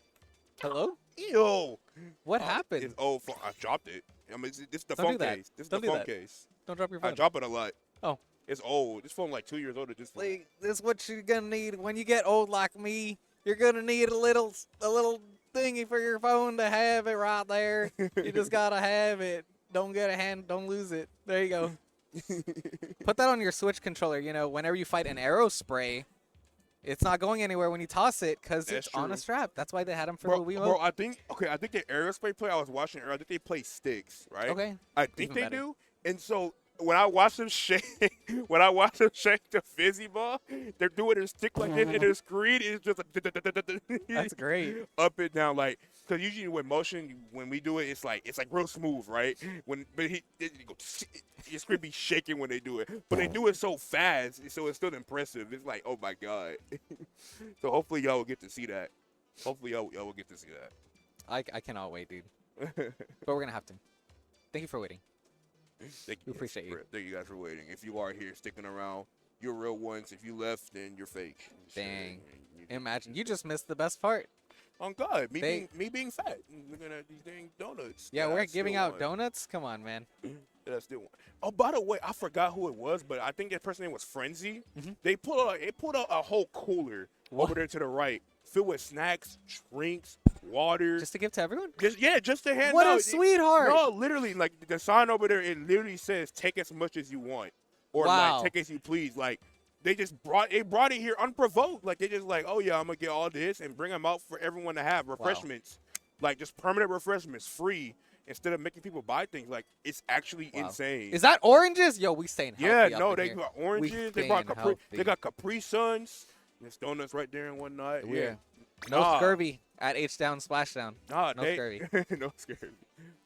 Hello? Ew. What happened? It's old phone. I dropped it. I mean, this is the Don't do phone that. case. This is Don't the do phone that. case. Don't drop your I phone. drop it a lot. Oh. It's old. This phone like 2 years old at this point. Like, this is what you're gonna need when you get old like me. You're gonna need a little thingy for your phone to have it right there. You just gotta have it. Don't get a hand. Don't lose it. There you go. Put that on your Switch controller. You know, whenever you fight an arrow spray, it's not going anywhere when you toss it because it's That's on a true. strap. That's why they had them for Bro, the Wii bro, I think the aerospace play I was watching earlier, I think they play sticks, right? Okay. I think Even they better. do. And so when I watch them shake the fizzy ball, they're doing their stick like this, and their screen is just That's great. up and down, like, because usually with motion, when we do it, it's like real smooth, right? Your screen be shaking when they do it, but they do it so fast, so it's still impressive. It's like, oh my god. So hopefully y'all will get to see that. Hopefully y'all will get to see that. I cannot wait, dude. But we're gonna have to. Thank you for waiting. Thank We appreciate you. Thank you guys for waiting. If you are here sticking around, you're real ones. If you left, then you're fake. Dang. Imagine you just missed the best part. On God, me They- being fat, looking at these dang donuts. Yeah, that we're I giving still out want. donuts. Come on, man. That I still want. Oh, by the way, I forgot who it was, but I think that person's name was Frenzy. They pulled out a whole cooler over there to the right, filled with snacks, drinks, water. Just to give to everyone. Just to hand What out. a sweetheart. No, literally, like the sign over there, it literally says "Take as much as you want," or Wow. like "Take as you please." Like they just brought it here unprovoked. Like they just like, oh yeah, I'm gonna get all this and bring them out for everyone to have refreshments, like just permanent refreshments, free, instead of making people buy things. Like it's actually Wow. insane. Is that oranges? Yo, we staying Yeah, healthy. no, up in they here. got oranges. We They brought staying Capri. healthy. They got Capri Suns. There's donuts right there in one night. We're- Yeah. No Nah. scurvy at H down Splashdown. Nah, No they, scurvy. no scurvy.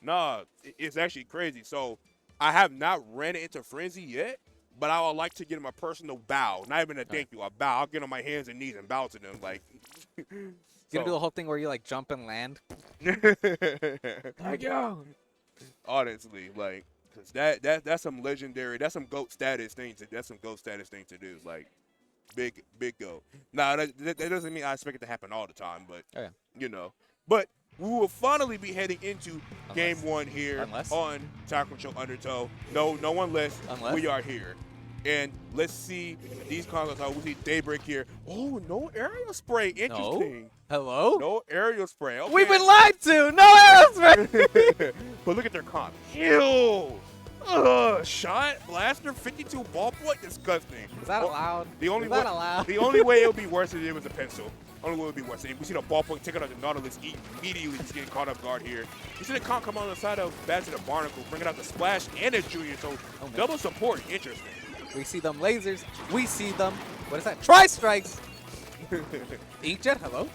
Nah, it's actually crazy. So I have not ran into Frenzy yet, but I would like to get him a personal bow. Not even a thank you, a bow. I'll get on my hands and knees and bow to them. Like, You gonna do the whole thing where you like jump and land? Thank you. Honestly, like, cause that's some legendary. That's some GOAT status thing to. That's some GOAT status thing to do. Like, big go. Now, that doesn't mean I expect it to happen all the time, but, Oh, yeah. you know. But we will finally be heading into game one here Unless? on Tower Control Undertow. No one less. Unless? We are here. And let's see these consoles. How we see Daybreak here. Oh, no aerial spray. Interesting. Hello? No aerial spray. Okay. We've been lied to. No else, right? But look at their comp. Ew. Shot, blaster, 52 ballpoint. Disgusting. Is that allowed? The only Is that way, allowed? The only way it would be worse is if it was a pencil. Only way it would be worse. We see the ballpoint take out the Nautilus immediately just getting caught off guard here. You see the comp come on the side of Bad to the Barnacle, bringing out the Splash and the Junior. So double support. Interesting. We see them lasers. We see them. What is that? Tri-strikes. Inkjet, hello?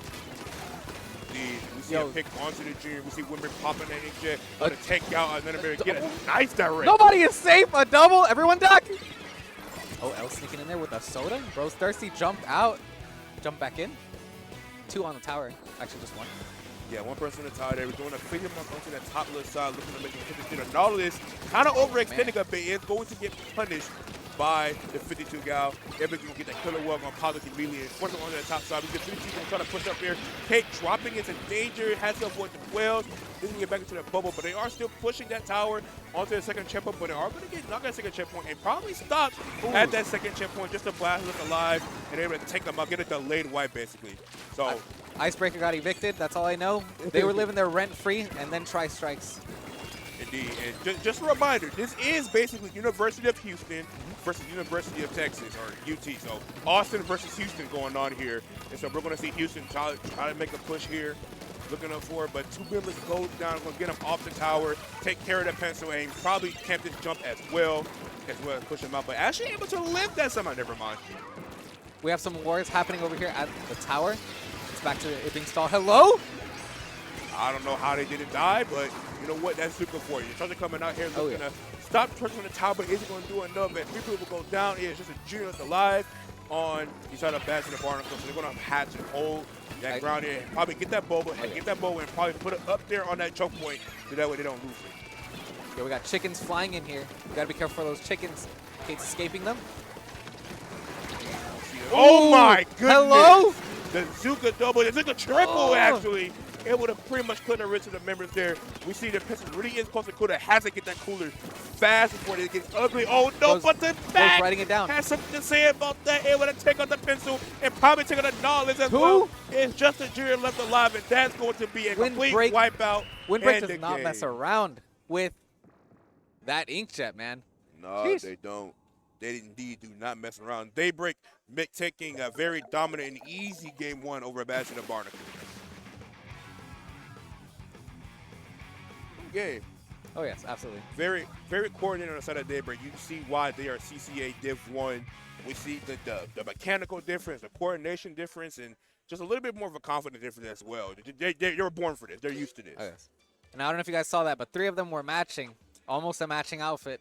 We see Yo. a pick onto the Junior. We see Wimber popping that Inkjet. Gonna take out another get a nice direct. Nobody is safe. A double. Everyone duck. Oh, L sneaking in there with a soda. Bro's thirsty. Jumped out. Jump back in. 2 on the tower. Actually, just 1. Yeah, one person in the tower there. We're doing a figure mark onto that top left side, looking to make a hit to the Nautilus. Kind of overextending a bit. It's going to get punished by the 52 gal. Everybody's going to get that killer web on Pollock immediately. And force it onto the top side. We get 52 going to try to push up here. Cake dropping into danger. Has to avoid the wells. Doesn't get back into that bubble, but they are still pushing that tower onto the second checkpoint. But they are going to get knocked at the second checkpoint and probably stop at that second checkpoint just to blast look alive and able to take them out, get a delayed wipe basically. So Icebreaker got evicted. That's all I know. They were living their rent-free and then tri-strikes. indeed, and just a reminder, this is basically University of Houston versus University of Texas, or UT. So Austin versus Houston going on here. And so we're going to see Houston try to make a push here. Looking up for it, but 2 members go down, going to get him off the tower, take care of that pencil aim, probably camp this jump as well as push him out. But actually able to lift that somehow, never mind. We have some wars happening over here at the tower. It's back to it being stalled. Hello? I don't know how they didn't die, but you know what? That's super for you. Charger coming out here looking to stop Charger on the tower, but isn't going to do enough. And 3 people go down. It's just a Junior that's alive on the side of Bass in the Barnacle. So they're going to have to hold that ground here and probably get that bubble and probably put it up there on that choke point so that way they don't lose it. Yeah, we got chickens flying in here. We got to be careful for those chickens. Kate's escaping them. Oh my goodness! Hello? The Zuka double, the Zuka triple actually. It would have pretty much put the wrist of the members there. We see the pistol really is close to cooler. Has to get that cooler fast before it gets ugly. Oh no, but the back writing it down. has something to say about that. Able to take out the pencil and probably take out the Nautilus as well. It's just a Junior left alive, and that's going to be a complete wipeout. Windbreak and does not mess around with that inkjet, man. No, Jeez. they don't. They indeed do not mess around. Daybreak taking a very dominant and easy game 1 over Bass in the Barnacle. Game. Oh, yes, absolutely. Very, very coordinated on the side of Daybreak. You can see why they are CCA Div 1. We see the mechanical difference, the coordination difference, and just a little bit more of a confidence difference as well. They were born for this. They're used to this. Oh, yes. And I don't know if you guys saw that, but 3 of them were matching. Almost a matching outfit.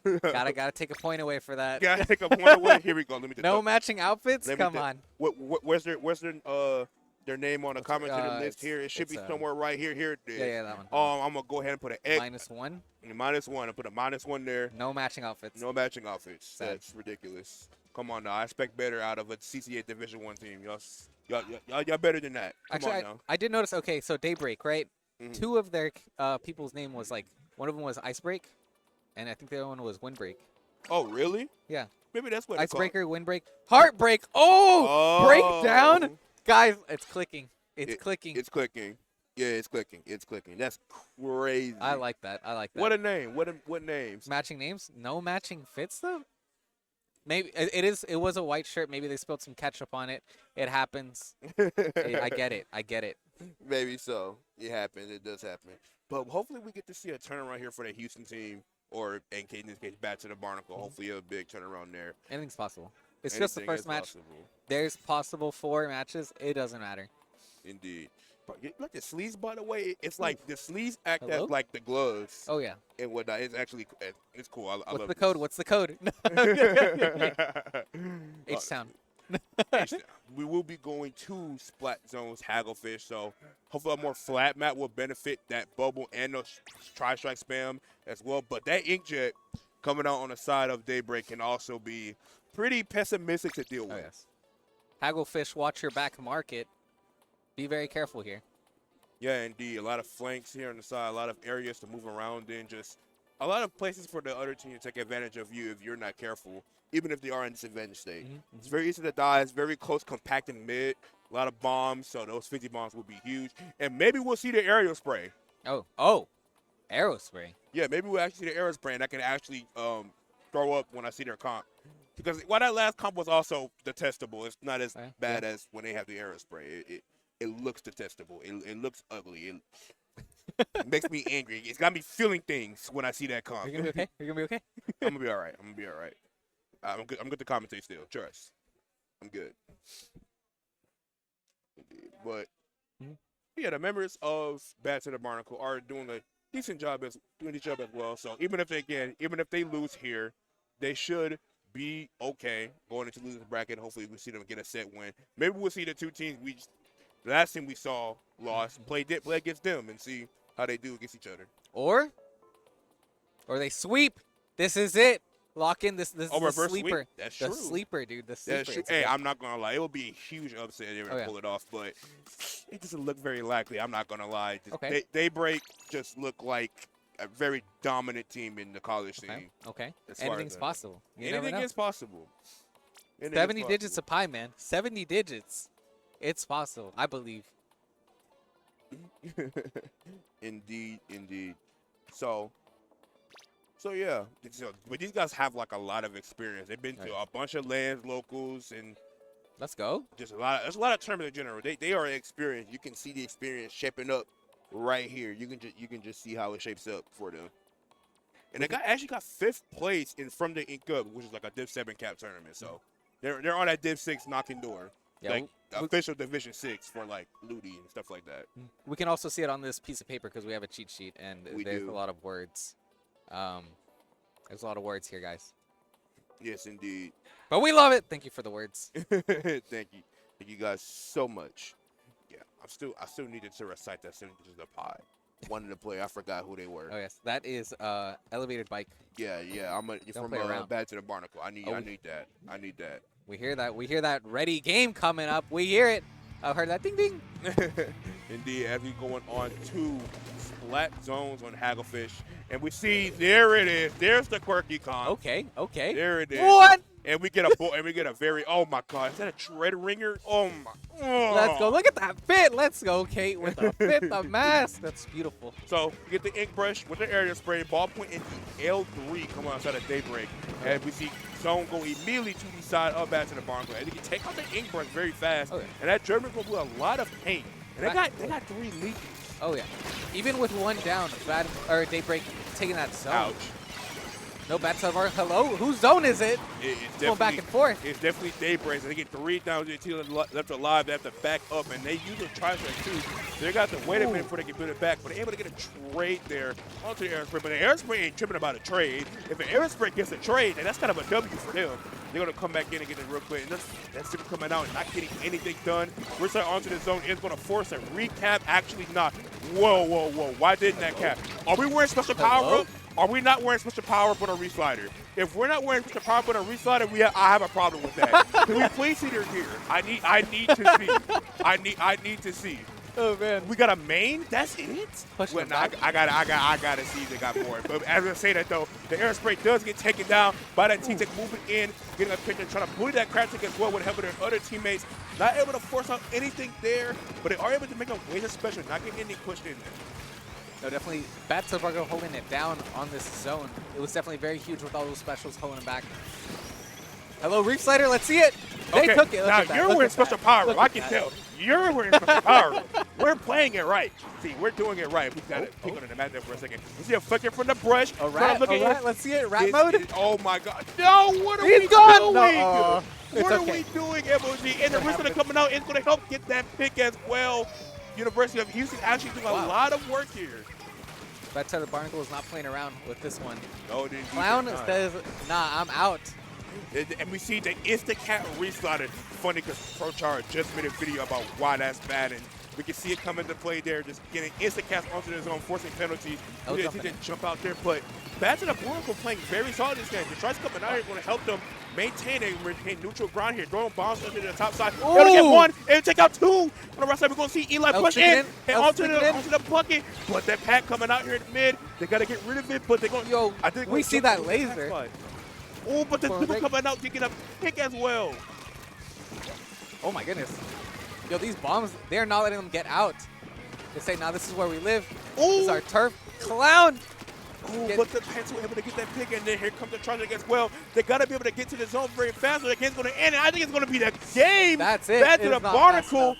gotta take a point away for that. Gotta take a point away. Here we go. Let me no matching outfits? Come on. Where's their name on the commentator list here? It should be somewhere right here. Here it is. Yeah, that one. I'm gonna go ahead and put an X. -1. -1. I put a -1 there. No matching outfits. No matching outfits. Sad. That's ridiculous. Come on now. I expect better out of a CCA Division 1 team. Y'all better than that. Come Actually, on now. I did notice. Okay, so Daybreak, right? Mhm. 2 of their people's name was like, one of them was Icebreak, and I think the other one was Windbreak. Oh, really? Yeah. Maybe that's what Icebreaker, Windbreak, Heartbreak. Oh, breakdown. Guys, it's clicking. It's clicking. It's clicking. Yeah, it's clicking. It's clicking. That's crazy. I like that. I like that. What a name. What names? Matching names? No matching fits though. Maybe it was a white shirt. Maybe they spilled some ketchup on it. It happens. I get it. I get it. Maybe so. It happens. It does happen. But hopefully we get to see a turnaround here for the Houston team, or in this case, back to the Barnacle. Hopefully a big turnaround there. Anything's possible. It's just the Anything first is match. possible. There's possible 4 matches. It doesn't matter. Indeed. But look at sleeves, by the way. It's like the sleeves act Hello? as like the gloves Oh yeah. and whatnot. It's actually it's cool. I What's love the this. code? What's the code? H-Town. We will be going to Splat Zones Hagglefish, so hopefully a more flat map will benefit that bubble and the tri-strike spam as well. But that inkjet coming out on the side of Daybreak can also be pretty pessimistic to deal Oh, with. yes. Hagglefish, watch your back market. Be very careful here. Yeah, indeed. A lot of flanks here on the side, a lot of areas to move around in, just a lot of places for the other team to take advantage of you if you're not careful, even if they are in disadvantaged state. It's very easy to die. It's very close, compact in mid. A lot of bombs, so those 50 bombs will be huge. And maybe we'll see the aerial spray. Oh. Arrow spray. Yeah, maybe we'll actually see the aerial spray, and I can actually throw up when I see their comp. Because while that last comp was also detestable, it's not as bad as when they have the aerial spray. It looks detestable. It looks ugly. It makes me angry. It's got me feeling things when I see that comp. Are you gonna be okay? You're gonna be okay? I'm gonna be all right. I'm gonna be all right. I'm good. I'm good to commentate still. Trust. I'm good. But yeah, the members of Bad to the Barnacle are doing a decent job as well. So even if they lose here, they should be okay going into losing bracket. Hopefully we see them get a set win. Maybe we'll see the two teams the last team we saw lost play against them and see how they do against each other. Or they sweep. This is it. Lock in this is the reverse sleeper. sweep? That's the true. sleeper, dude. The sleeper. That's true. It's Hey, okay. I'm not gonna lie. It will be a huge upset if they were to pull it off, but it doesn't look very likely. I'm not gonna lie. Okay. Daybreak just look like a very dominant team in the college scene. Okay. as far as Anything's that. possible. You never Anything know. is possible. 70 digits of pi, man. 70 digits. It's possible. I believe. Indeed. So yeah, but these guys have like a lot of experience. They've been to a bunch of lands, locals, and Let's go. just there's a lot of tournaments in general. They are experienced. You can see the experience shaping up right here. You can just see how it shapes up for them. And they actually got 5th place from the Ink Up, which is like a Div 7 cap tournament. So they're on that Div 6 knocking door. Yeah, like official Division 6 for like Ludi and stuff like that. We can also see it on this piece of paper because we have a cheat sheet and there's do. a lot of words. There's a lot of words here, guys. Yes, indeed. But we love it. Thank you for the words. Thank you guys so much. Yeah, I still needed to recite that sentence of the pod. Wanted to play. I forgot who they were. Oh yes, that is elevated bike. Yeah. You're from play around. Bad to the Barnacle. I need that. I need that. We hear that. We hear that ready game coming up. We hear it. I've heard that ding ding. Indeed, as we going on to splat zones on Hagglefish, and we see there it is. There's the quirky con. Okay. There it is. What? And we get a very, oh my God, is that a tread ringer? Oh my. Oh. Let's go. Look at that fit. Let's go, Kate, with the fit, the mask. That's beautiful. So we get the ink brush with the area spray, ballpoint into L3 coming outside of Daybreak. And we see Zone go immediately to the side of Back to the Barnacle. And they can take out the ink brush very fast. Okay. And that German's going to do a lot of paint. And they got 3 leeches. Oh yeah. Even with one down, Daybreak taking that zone. Ouch. No bad side bar. Hello? Whose zone is it? It's Going back and forth. It's definitely Daybreak. They get 3 down to the team left alive. They have to back up, and they use a tri-strike too. So they got to wait a minute before they can build it back. But they're able to get a trade there onto the Aerospray. But the Aerospray ain't tripping about a trade. If the Aerospray gets a trade, then that's kind of a W for them. They're going to come back in and get it real quick. And that's them coming out and not getting anything done. We're onto the zone is going to force a recap. Actually not. Whoa. Why didn't that cap? Are we wearing special power up? Are we not wearing special power up on a reslider? If we're not wearing special power up on a reslider, I have a problem with that. Can we please see their gear? I need to see. I need to see. Oh man. We got a main? That's it? Push Well, them nah, back. I gotta see if they got more. But as I say that though, the Aerospray does get taken down by that T-Tech moving in, getting a picture, trying to bully that Crabstick as well with help of their other teammates. Not able to force out anything there, but they are able to make a laser special, not getting any pushed in there. No, definitely. Bats of Vargo holding it down on this zone. It was definitely very huge with all those specials holding him back. Hello, Reef Slider. Let's see it. They Okay, took it. Look now at that. you're Look wearing at special that. power. Look I at can that. tell. You're wearing special power. We're playing it right. See, we're doing it right. We got to pick on the map there for a second. You see a flicker from the brush. A rat. Let's see it. Rat mode. Oh my God. No, what are He's we gone. doing? No, it's What are okay. we doing, MOG? And the Rizzo coming out is going to help get that pick as well. University of Houston actually doing a lot of work here. Bats of the Barnacle is not playing around with this one. No, it didn't. Clown says, nah, I'm out. And we see the Instacat reslotted. Funny because ProChar just made a video about why that's bad, and We can see it come into play there, just getting instant cast onto the zone, forcing penalties. No He jumping didn't jump out there, but Bats and Blanco playing very solid this game. The tries coming out here going to help them maintain neutral ground here, throwing bombs into the top side. They're going to get one and take out two. On the right side, we're going to see Eli push in and onto the bucket. But that pack coming out here in the mid, they got to get rid of it, but they're going to. Yo, we see that laser. Oh, but the people coming out taking a pick as well. Oh my goodness. Yo, these bombs, they're not letting them get out. They say, now this is where we live. This is our turf. Clown! Oh, but the Pants were able to get that pick, and then here comes the Chargers as well. They got to be able to get to the zone very fast, or the game's going to end. And I think it's going to be the game. That's it. Back to the Barnacle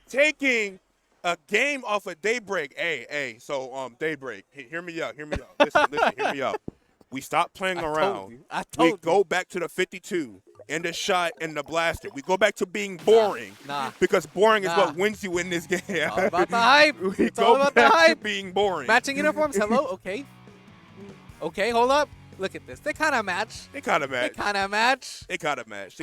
taking a game off of Daybreak. So Daybreak, hear me out. Listen, hear me out. We stop playing around. We go back to the 52 and the shot and the blaster. We go back to being boring. Because boring is what wins you in this game. All about the hype. It's all about the hype. Being boring. Matching uniforms. Hello. Okay. Okay. Hold up. Look at this. They kind of match. They kind of match.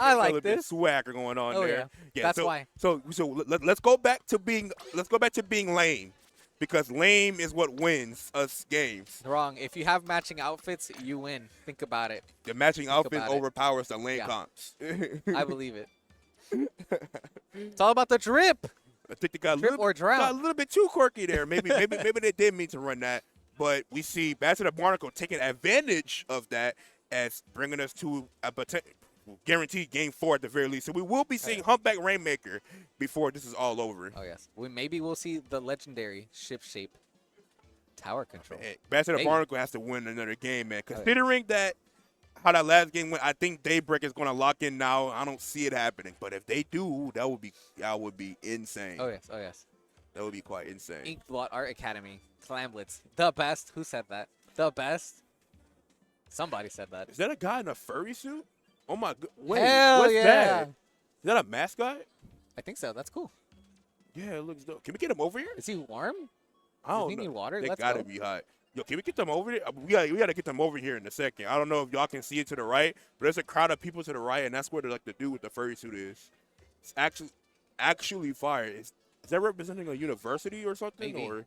I like a this. bit of swagger going on there. Yeah. That's why. So let's go back to being lame. Because lame is what wins us games. Wrong. If you have matching outfits, you win. Think about it. The matching outfit overpowers the lame comps. I believe it. It's all about the drip. I think they got drip or drown. Got a little bit too quirky there. Maybe they did mean to run that. But we see Back to the Barnacle taking advantage of that as bringing us to a guaranteed game 4 at the very least. So we will be seeing Humpback Rainmaker before this is all over. Oh, yes. Maybe we'll see the legendary ship shape tower control. Hey, Back to the Barnacle has to win another game, man. Considering that how that last game went, I think Daybreak is going to lock in now. I don't see it happening. But if they do, that would be insane. Oh, yes. That would be quite insane. Inkblot Art Academy, Clamblitz, the best. Who said that? The best? Somebody said that. Is that a guy in a furry suit? Oh my god! Wait, Hell what's yeah. that? Is that a mascot? I think so. That's cool. Yeah, it looks dope. Can we get him over here? Is he warm? I don't Does he know. need water? They Let's gotta go. be hot. Yo, can we get them over there? We gotta get them over here in a second. I don't know if y'all can see it to the right, but there's a crowd of people to the right, and that's where the dude with the furry suit is. It's actually fire. Is that representing a university or something? Maybe. Or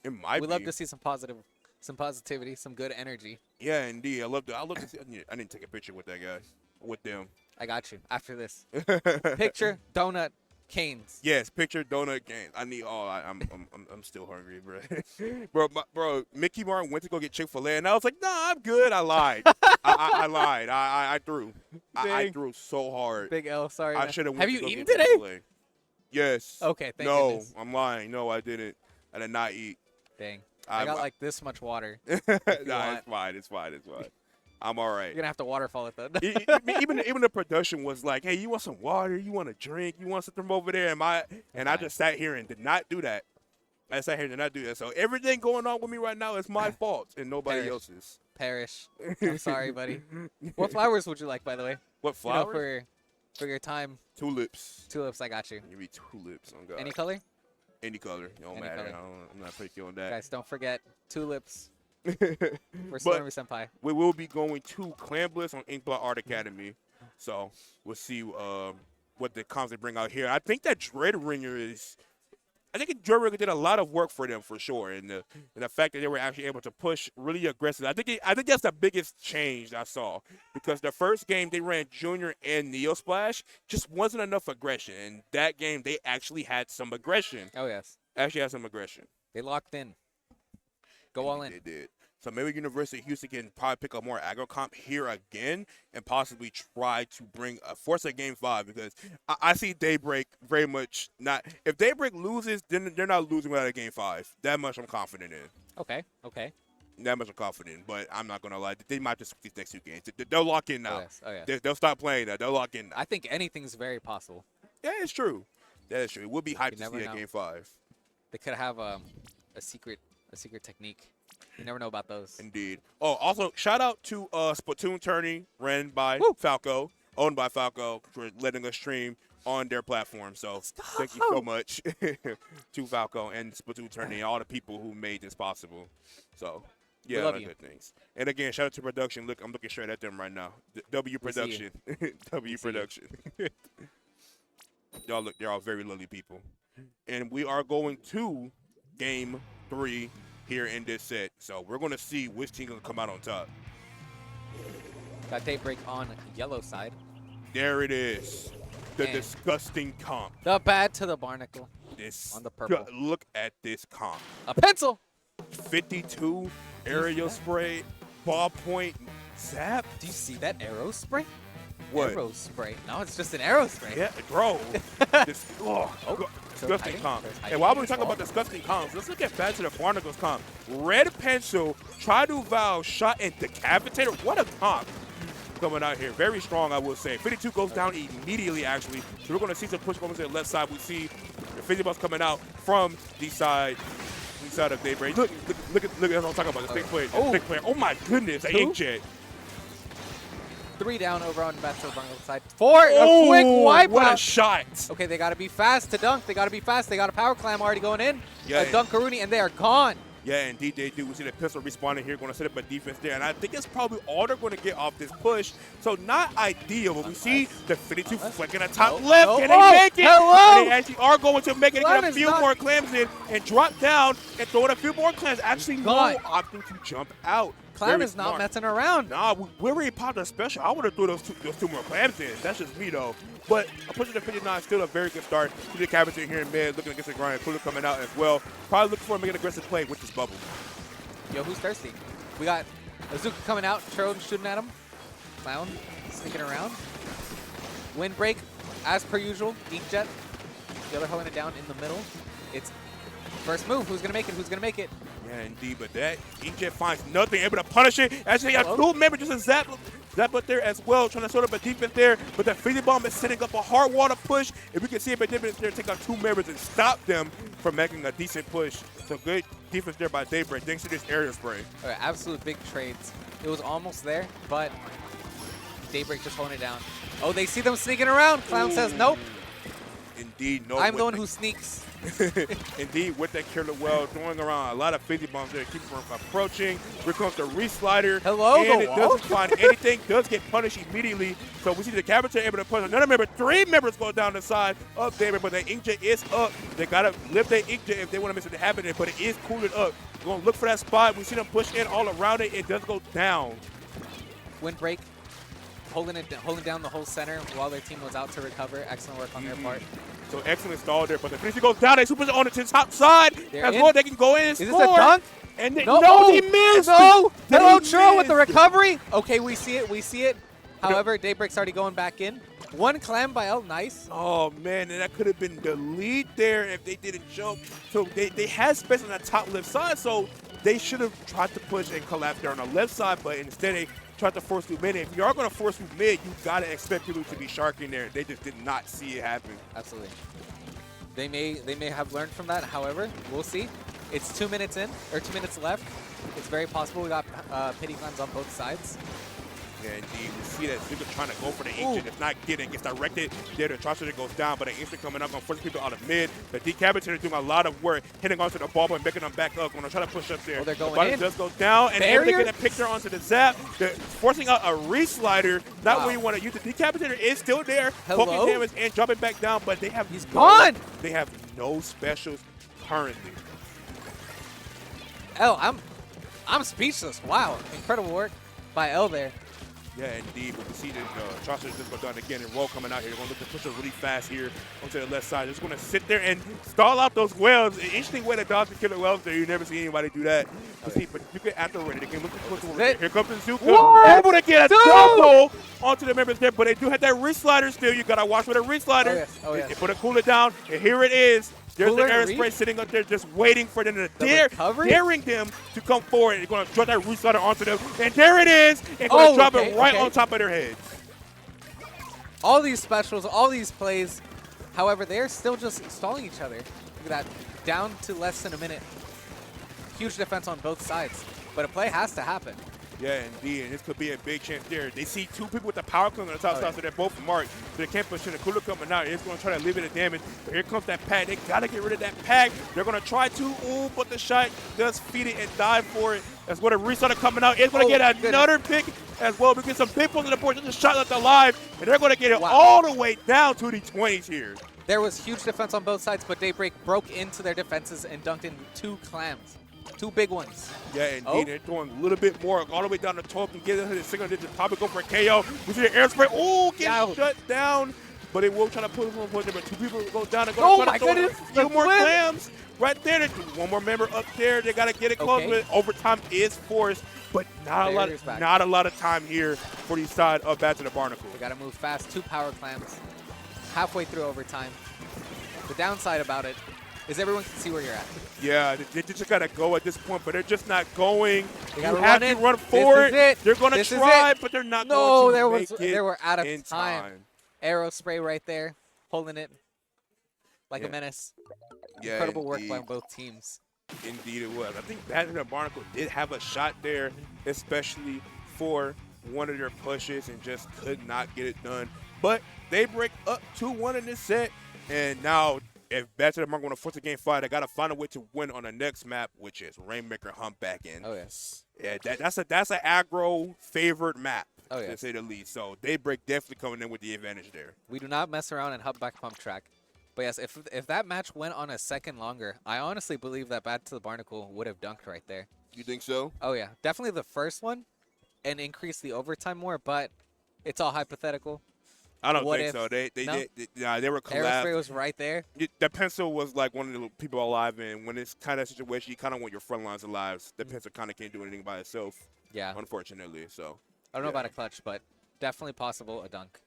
it might be. We'd love to see some positivity, some good energy. Yeah, indeed. I love to see. I need to take a picture with that guy, with them. I got you. After this, picture donut canes. Yes, picture donut games. I need all. I'm still hungry, bro. bro, Mickey Martin went to go get Chick-fil-A, and I was like, nah, I'm good. I lied. I lied. I threw. I threw so hard. Big L. Sorry. I should have. Have you eaten today? Yes. Okay. Thank no, goodness. I'm lying. No, I didn't. I did not eat. Dang. I got like this much water. Nah, it's fine. I'm all right. You're gonna have to waterfall it though. even the production was like, "Hey, you want some water? You want a drink? You want something over there?" I just sat here and did not do that. I sat here and did not do that. So everything going on with me right now is my fault and nobody else's. Perish. I'm sorry, buddy. What flowers would you like, by the way? What flowers? You know, for your time. Tulips. Tulips, I got you. Give me tulips. Oh God. Any color? Any color. It don't matter. I'm not picky on that. Guys, don't forget tulips. For Stormy Senpai. We will be going to Clamblitz on Inkblot Art Academy. So we'll see what the comps they bring out here. I think that Dreadringer did a lot of work for them for sure. And the fact that they were actually able to push really aggressive. I think that's the biggest change I saw. Because the first game they ran Junior and Neo Splash just wasn't enough aggression. And that game they actually had some aggression. Oh yes. Actually had some aggression. They locked in. Go all in. They did. So maybe University of Houston can probably pick up more aggro comp here again and possibly try to force a game 5 because I see Daybreak very much not. If Daybreak loses, then they're not losing without a game 5. That much I'm confident in. Okay. That much I'm confident in, but I'm not going to lie. They might just these next 2 games. They'll lock in now. Oh, yes. They'll stop playing that. They'll lock in now. I think anything's very possible. Yeah, it's true. That is true. It would be hyped to see know. a game 5. They could have a secret technique. You never know about those. Indeed. Oh, also, shout out to Splatoon Tourney ran by Falco, owned by Falco, for letting us stream on their platform. So thank you so much to Falco and Splatoon Tourney and all the people who made this possible. So, yeah, a lot of good things. And again, shout out to production. Look, I'm looking straight at them right now. W Production. W Production. Y'all look, they're all very lovely people. And we are going to game 3 here in this set. So we're going to see which team going to come out on top. Got Daybreak on yellow side. There it is. The And disgusting comp. the bad to the barnacle. This, on the purple. Look at this comp. A pencil. 52 aerial spray, ballpoint, zap. Do you see that arrow spray? What? Arrow spray. No, it's just an arrow spray. Yeah, bro. Disgusting hiding. comp. There's And hiding while we as talk well. about disgusting comps, let's look at back to the Barnacles comp. Red pencil, try to vow, shot, and decapitator. What a comp coming out here. Very strong, I will say. 52 goes down immediately, actually. So we're going to see some push going to the left side. We see the Fizzy Bus coming out from the side of Daybreak. Look at what I'm talking about. This big player. Oh. Big player. Oh my goodness, an Two? inkjet. 3 down over on the back to the barnacle side. 4. A quick wipe what a out. shot. Okay, they got to be fast to dunk. They got to be fast. They got a power clam already going in. Yeah, A Dunkaroonie, and they are gone. Yeah, indeed they do. We see the pistol respawning here, going to set up a defense there. And I think it's probably all they're going to get off this push. So not ideal, but we see the 52 flicking the top Nope, left. nope. Can they Oh, make it? hello! And they actually are going to make it. Clam Get a is few not- more clams in and drop down and throw in a few more clams. Actually, Gone. no, opting to jump out. Clam Very is not smart. messing around. Nah, we already popped a special. I would have threw those two more clams in. That's just me, though. But a push to 59 still a very good start. See the Cavalier here in mid, looking against the grind. Cooler coming out as well. Probably looking for him to make an aggressive play with this bubble. Yo, who's thirsty? We got Azuka coming out. Trode shooting at him. Clown sneaking around. Windbreak, as per usual. Inkjet. The other holding it down in the middle. It's first move. Who's going to make it? Who's going to make it? Yeah, indeed, but that Inkjet finds nothing, able to punish it. Actually, got Hello? two members just a zap up there as well, trying to sort of a defense there. But that Fizzy Bomb is setting up a hard wall to push. If we can see it, but defense there, take out 2 members and stop them from making a decent push. So good defense there by Daybreak, thanks to this area spray. All right, absolute big trades. It was almost there, but Daybreak just holding it down. Oh, they see them sneaking around. Clown says nope. Indeed, no. I'm the with one who sneaks. Indeed, with that killer well, throwing around a lot of 50 bombs there, keep from approaching. Here comes the re-slider. Hello, and the it wall? doesn't find anything, does get punished immediately. So we see the Cavalier able to punish another member. 3 members go down the side of Daybreak, but the inkjet is up. They got to lift their inkjet if they want to miss it happening, but it is cooling up. We're going to look for that spot. We see them push in all around it. It does go down. Windbreak holding down the whole center while their team was out to recover. Excellent work on their part. So excellent stall there, but the 50 goes down. They super it on the top side They're as in. well. They can go in and Is this score. a dunk? And they, No, no, he missed. No. They Hello, Churro with the missed. recovery. Okay, we see it. We see it. However, Daybreak's already going back in. 1 clam by L. Nice. Oh, man, and that could have been the lead there if they didn't choke. So they had space on the top left side, so they should have tried to push and collapse there on the left side, but instead they tried to force through mid. If you are going to force through mid, you got to expect people to be sharking there. They just did not see it happen. Absolutely. They may have learned from that. However, we'll see. It's 2 minutes in, or 2 minutes left. It's very possible we got pity clams on both sides. Yeah, indeed. We see that Zuka trying to go for the ancient. It's not getting. Gets directed there. The Trusted goes down, but the instant coming up, going to force people out of mid. The Decapitator doing a lot of work, hitting onto the ball and making them back up. Going to try to push up there. Oh, they're going the bottom in. does go down, and able to Barrier? get a picture onto the zap. They're forcing out a re-slider. Not Wow. where you want to use. The Decapitator is still there, Hello? poking damage and dropping back down, but they have He's gone. They have no specials currently. L, I'm speechless. Wow, incredible work by L there. Yeah, indeed. But we see the Trusted just go down again and roll coming out here. They're going to look to push it really fast here onto the left side. Just going to sit there and stall out those wells. An interesting way to dodge the killer wells there. You never see anybody do that. See, but you get afterward. They can look to push over It- here. Comes the Zuka. What? Able to get a Dude! double onto the members there, but they do have that re-slider still. You got to watch for the re-slider. Oh, yes. Oh, yes. They put a cooler down, and here it is. There's Cooler the air re- spray sitting up there just waiting for them to recovery? daring them to come forward. They're going to drop that re-slider onto them, and there it is. And going to drop it right on top of their heads. All these specials, all these plays. However, they're still just stalling each other. Look at that. Down to less than a minute. Huge defense on both sides. But a play has to happen. Yeah, indeed, and this could be a big chance there. They see 2 people with the power cone on the top side, so they're both marked. So they can't push in. The cooler coming out. It's going to try to limit the damage. But here comes that pack. They got to get rid of that pack. They're going to try to, but the shot does feed it and dive for it. That's what a restarter coming out. It's going to get another pick as well. We get some big pulls on the board. Just a shot left alive, and they're going to get it all the way down to the 20s here. There was huge defense on both sides, but Daybreak broke into their defenses and dunked in 2 clams. 2 big ones. Yeah, indeed. Oh. They're throwing a little bit more all the way down the 12 and get into the single digit topic. Go for a KO. We see the air spray. Oh, get Ow. shut down. But they will try to put him on point there, but 2 people go down and go Oh try my to throw goodness, a few the more flip. clams right there. They do 1 more member up there. They got to get it close. Okay. But overtime is forced, but not Barriers back. a lot of time here for the side of Bad to the Barnacle. They got to move fast. 2 power clams. Halfway through overtime. The downside about it is everyone can see where you're at. Yeah, they just got to go at this point, but they're just not going. They You gotta have run to it. run This for is it. They're going to This is try, it. but they're not No, going to make it they were out of in time. Arrow spray right there, holding it like Yeah. a menace. Yeah, Incredible work by indeed. both teams. Indeed it was. I think Badger and Barnacle did have a shot there, especially for one of their pushes, and just could not get it done. But they break up 2-1 in this set, and now if Badger and Barnacle want to force a game 5, they got to find a way to win on the next map, which is Rainmaker Humpback. And Oh, yes. yeah, that's an aggro favored map, Oh, to yes. say the least. So Daybreak definitely coming in with the advantage there. We do not mess around and hub back pump track. But yes, if that match went on a second longer, I honestly believe that Bad to the Barnacle would have dunked right there. You think so? Oh, yeah. Definitely the first one and increase the overtime more, but it's all hypothetical. I don't What think if- so. They No? they were Aerospray collapsed. was right there. The pencil was like one of the people alive, and when it's kind of situation, you kind of want your front lines alive. The pencil kind of can't do anything by itself, Yeah. unfortunately. So I don't know yeah. about a clutch, but definitely possible a dunk.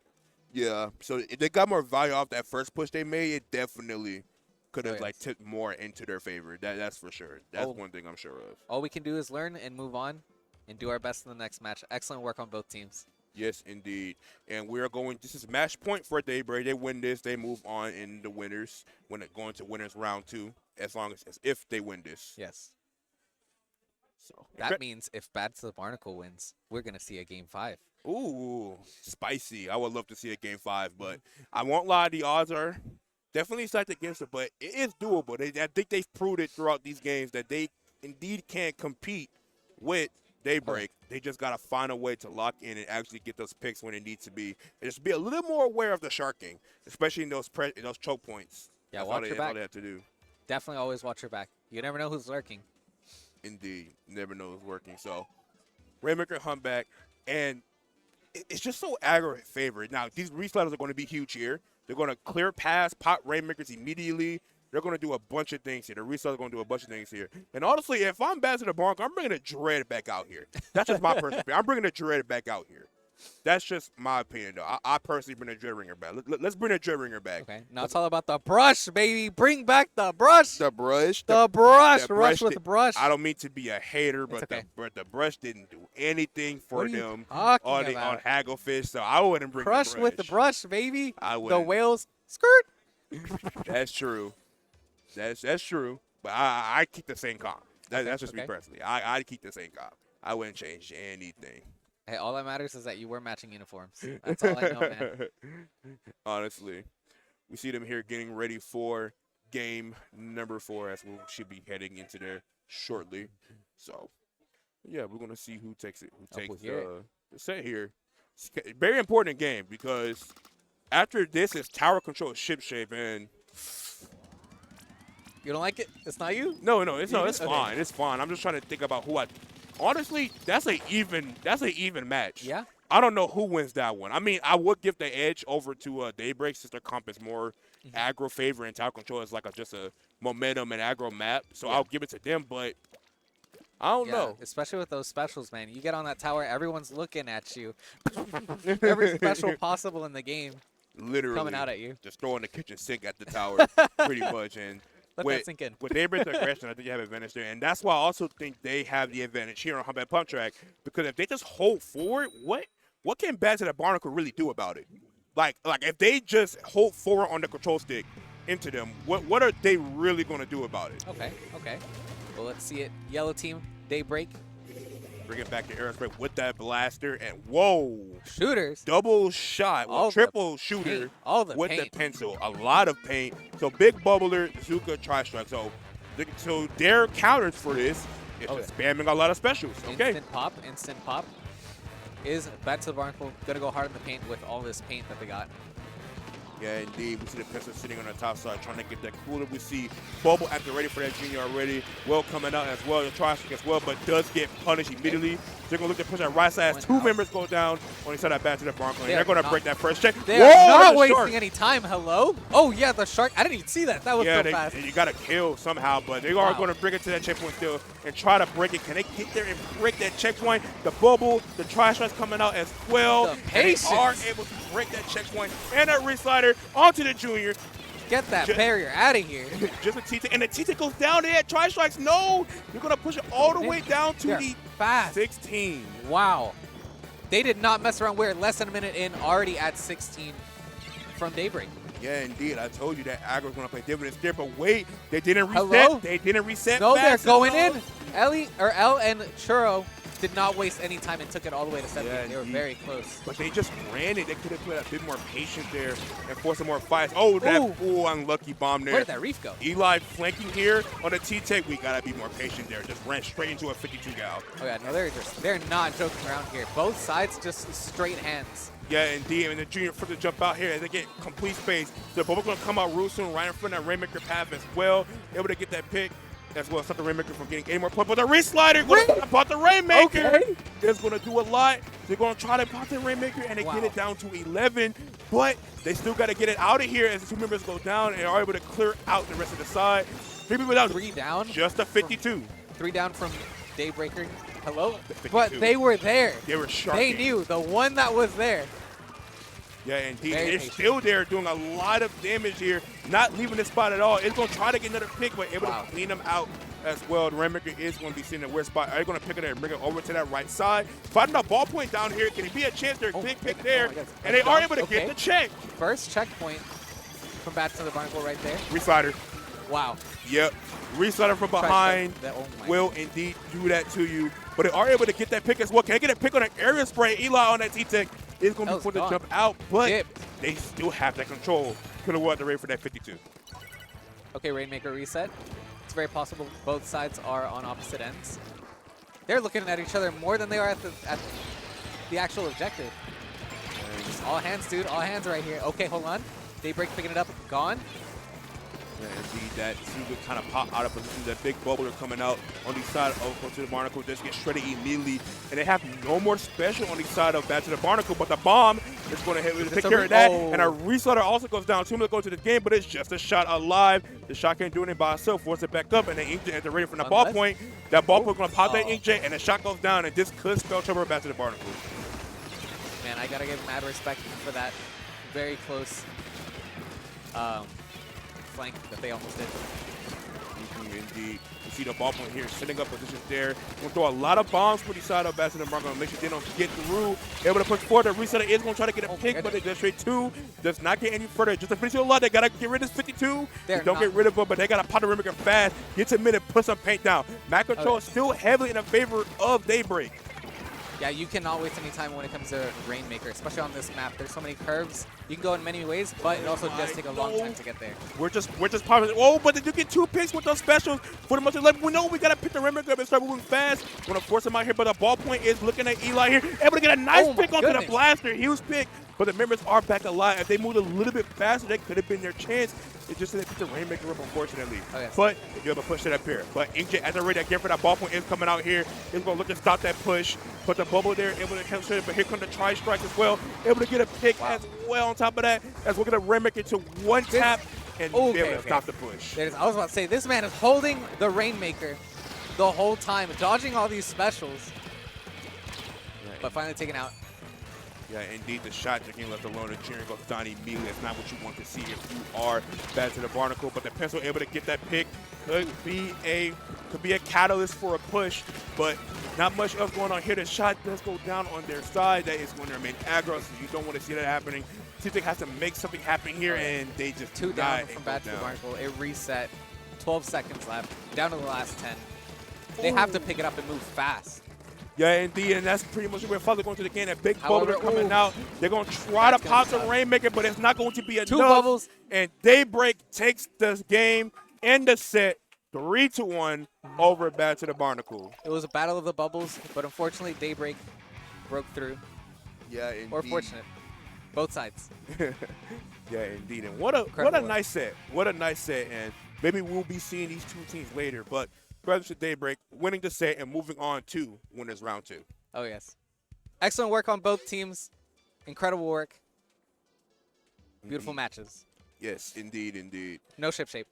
yeah, so if they got more value off that first push they made, it definitely could have Oh, yes. like tipped more into their favor. That's for sure. That's Oh. one thing I'm sure of. All we can do is learn and move on and do our best in the next match. Excellent work on both teams. Yes, indeed. And we're going. This is match point for Daybreak. They win this, they move on in the winners when it going to winners round 2. As long as if they win this. Yes. So That means if Bad to the Barnacle wins, we're going to see a game 5. Ooh, spicy. I would love to see a game 5, but I won't lie, the odds are definitely stacked against it, but it is doable. I think they've proved it throughout these games that they indeed can compete with Daybreak. They just got to find a way to lock in and actually get those picks when it needs to be. And just be a little more aware of the sharking, especially in those choke points. Yeah, That's watch all your that's all back. they have to do. Definitely always watch your back. You never know who's lurking. Indeed. Never know it's working. So, Rainmaker Humpback, and it's just so aggro favorite. Now, these resliders are going to be huge here. They're going to clear past, pop Rainmakers immediately. They're going to do a bunch of things here. The resliders are going to do a bunch of things here. And honestly, if I'm Bad to the Barnacle, I'm bringing the Dread back out here. That's just my personal opinion. I'm bringing the Dread back out here. That's just my opinion, though. I personally bring the Dread Ringer back. Let's bring the Dread Ringer back. Okay. Now it's all about the brush, baby. Bring back the brush. The brush. The brush. the Rush brush with did- the brush. I don't mean to be a hater, but okay. the brush didn't do anything for What are you them talking on about? Hagglefish, so I wouldn't bring Crush the brush. with the brush, baby. I The wouldn't. whales. Skirt. That's true. That's true. But I keep the same comp. That's just me okay. personally. I keep the same comp. I wouldn't change anything. Hey, all that matters is that you wear matching uniforms. That's all I know, man. Honestly, we see them here getting ready for game number 4, as we should be heading into there shortly. So, yeah, we're gonna see who takes it. Who we'll takes hear it. the set here? It's very important game because after this is tower control ship shape, and You don't like it? It's not you? no, it's Okay. fine. It's fine. I'm just trying to think about who I. Honestly, that's an even match. Yeah. I don't know who wins that one. I mean, I would give the edge over to Daybreak since their comp is more aggro favor and tower control is like just a momentum and aggro map. So I'll give it to them, but I don't know. Especially with those specials, man. You get on that tower, everyone's looking at you. Every special possible in the game Literally coming out at you. just throwing the kitchen sink at the tower, pretty much. And Let with, that sink in. with Daybreak's aggression, I think you have advantage there, and that's why I also think they have the advantage here on Humpback Pump Track because if they just hold forward, what can Bad to the Barnacle really do about it? Like if they just hold forward on the control stick into them, what are they really going to do about it? Okay. Well, let's see it. Yellow team, Daybreak. Bring it back to Aerospace with that blaster, and whoa, Shooters. double shot, All the triple shooter paint, all the with paint. the pencil, a lot of paint. So big bubbler, Zuka, tri-strike. So their counters for this is just spamming a lot of specials. Okay. Instant pop. Is Bad to the Barnacle going to go hard in the paint with all this paint that they got? Yeah, indeed. We see the Pencil sitting on the top side trying to get that cooler. We see Bubble acting ready for that junior already. Will coming out as well. The try stick as well, but does get punished immediately. They're going to look to push that right side as two members go down on the side of that back to the Bronco. And they're going to break that first check. They're not wasting any time. Hello? Oh, yeah, the shark. I didn't even see that. That was so fast. You got to kill somehow, but they are going to bring it to that checkpoint still and try to break it. Can they get there and break that checkpoint? The Bubble, the try strikes coming out as well. The patience. They are able to break that checkpoint and that reslider onto the junior. Get that barrier out of here. Just a T-Tick, and the T-Tick goes down there. Try strikes, no. You're going to push it all the way down to the fast 16. Wow. They did not mess around. We're less than a minute in, already at 16 from Daybreak. Yeah, indeed. I told you that aggro's going to play dividends there, but wait, they didn't reset. Hello? They didn't reset. No, they're going in. El and Churro did not waste any time and took it all the way to 70. Yeah, they were very close. But they just ran it. They could have put a bit more patience there and forced some more fights. Oh, that unlucky bomb there. Where did that reef go? Eli flanking here on the T-Take. We got to be more patient there. Just ran straight into a 52 gal. Oh, yeah. No, they're not joking around here. Both sides just straight hands. Yeah, indeed. And the junior for the jump out here as they get complete space. So both are going to come out real soon right in front of that Rainmaker path as well. Able to get that pick. As well, stop the Rainmaker from getting any more points. But the wrist slider going to pop the Rainmaker. It's going to do a lot. They're going to try to pop the Rainmaker, and they get it down to 11. But they still got to get it out of here as the two members go down and are able to clear out the rest of the side. 3 people down. 3 down. Just a 52. 3 down from Daybreaker. Hello? But they were there. They were sharp. They knew. The one that was there. Yeah, indeed. They're still there doing a lot of damage here, not leaving the spot at all. It's going to try to get another pick, but able to clean them out as well. The Rainmaker is going to be seeing the weird spot. Are they going to pick it and bring it over to that right side? Finding a ball point down here. Can it be a chance? There's a big pick there, and they are able to get the check. First checkpoint from Bats to the Barnacle right there. Reslider. Wow. Yep. Reslider from behind will indeed do that to you. But they are able to get that pick as well. Can they get a pick on an area spray? Eli on that T-Tech is going to be put the jump out, but they still have that control. Could have won the raid for that 52. Okay, Rainmaker reset. It's very possible both sides are on opposite ends. They're looking at each other more than they are at the actual objective. Just all hands, dude. All hands right here. Okay, hold on. Daybreak picking it up. Gone. Yeah, indeed, that Suga kind of pop out of position. That big bubbler coming out on the side of Go to the Barnacle just get shredded immediately. And they have no more special on the side of Back to the Barnacle, but the bomb is going to take care of that. And a restarter also goes down. 2 minutes go to the game, but it's just a shot alive. The shot can't do anything by itself. Force it back up, and the Inkjet enter ready from the ball point. That ball point is going to pop that Inkjet, and the shot goes down, and this could spell trouble Back to the Barnacle. Man, I got to give mad respect for that very close flank that they almost did. Indeed. You see the ball point here, setting up positions there. Going to throw a lot of bombs for the side of Bass and the Mark. Make sure they don't get through. Able to push forward. The resetter is going to try to get a pick, but they just straight 2. Does not get any further. Just to finish it a lot. They got to get rid of this 52. They don't get rid of it, but they got to pop the Rainmaker fast. Get to mid and put some paint down. Map control is still heavily in the favor of Daybreak. Yeah, you cannot waste any time when it comes to Rainmaker, especially on this map. There's so many curves. You can go in many ways, but it also does take a long time to get there. We're just popping. Oh, but they do get 2 picks with those specials for the most 11. We know we gotta pick the Rainmaker up and start moving fast. Gonna force him out here, but the ball point is looking at Eli here. Able to get a nice pick onto the blaster. Huge pick. But the members are back alive. If they moved a little bit faster, that could have been their chance. It's just that they picked the Rainmaker up, unfortunately. But you're able to push it up here. But Inkjet at the rate again for that ball point is coming out here. Is going to look to stop that push. Put the bubble there, able to cancel it. But here come the tri-strike as well. Able to get a pick as well on top of that. As we're going to Rainmaker to 1 tap and be able to stop the push. I was about to say, this man is holding the Rainmaker the whole time, dodging all these specials. But finally taken out. Yeah, indeed, the shot just getting left alone. The cheering goes down immediately. That's not what you want to see if you are Back to the Barnacle. But the Pencil able to get that pick could be a catalyst for a push, but not much else going on here. The shot does go down on their side. That is going to remain aggro, so you don't want to see that happening. T-Tick has to make something happen here, and they just 2 down from Back to the Barnacle. It reset. 12 seconds left. Down to the last 10. They have to pick it up and move fast. Yeah, indeed, and that's pretty much where Father going to the game. That big bubble coming out. They're going to try to pop the Rainmaker, but it's not going to be enough. 2 bubbles. And Daybreak takes this game and the set 3-1 over Back to the Barnacle. It was a battle of the bubbles, but unfortunately Daybreak broke through. Yeah, indeed. Or fortunate. Both sides. Yeah, indeed. And what a Incredible. nice set. What a nice set. And maybe we'll be seeing these two teams later. But congratulations to Daybreak winning the set and moving on to winners round 2. Oh, yes. Excellent work on both teams. Incredible work. Beautiful matches. Yes, indeed. No ship shape.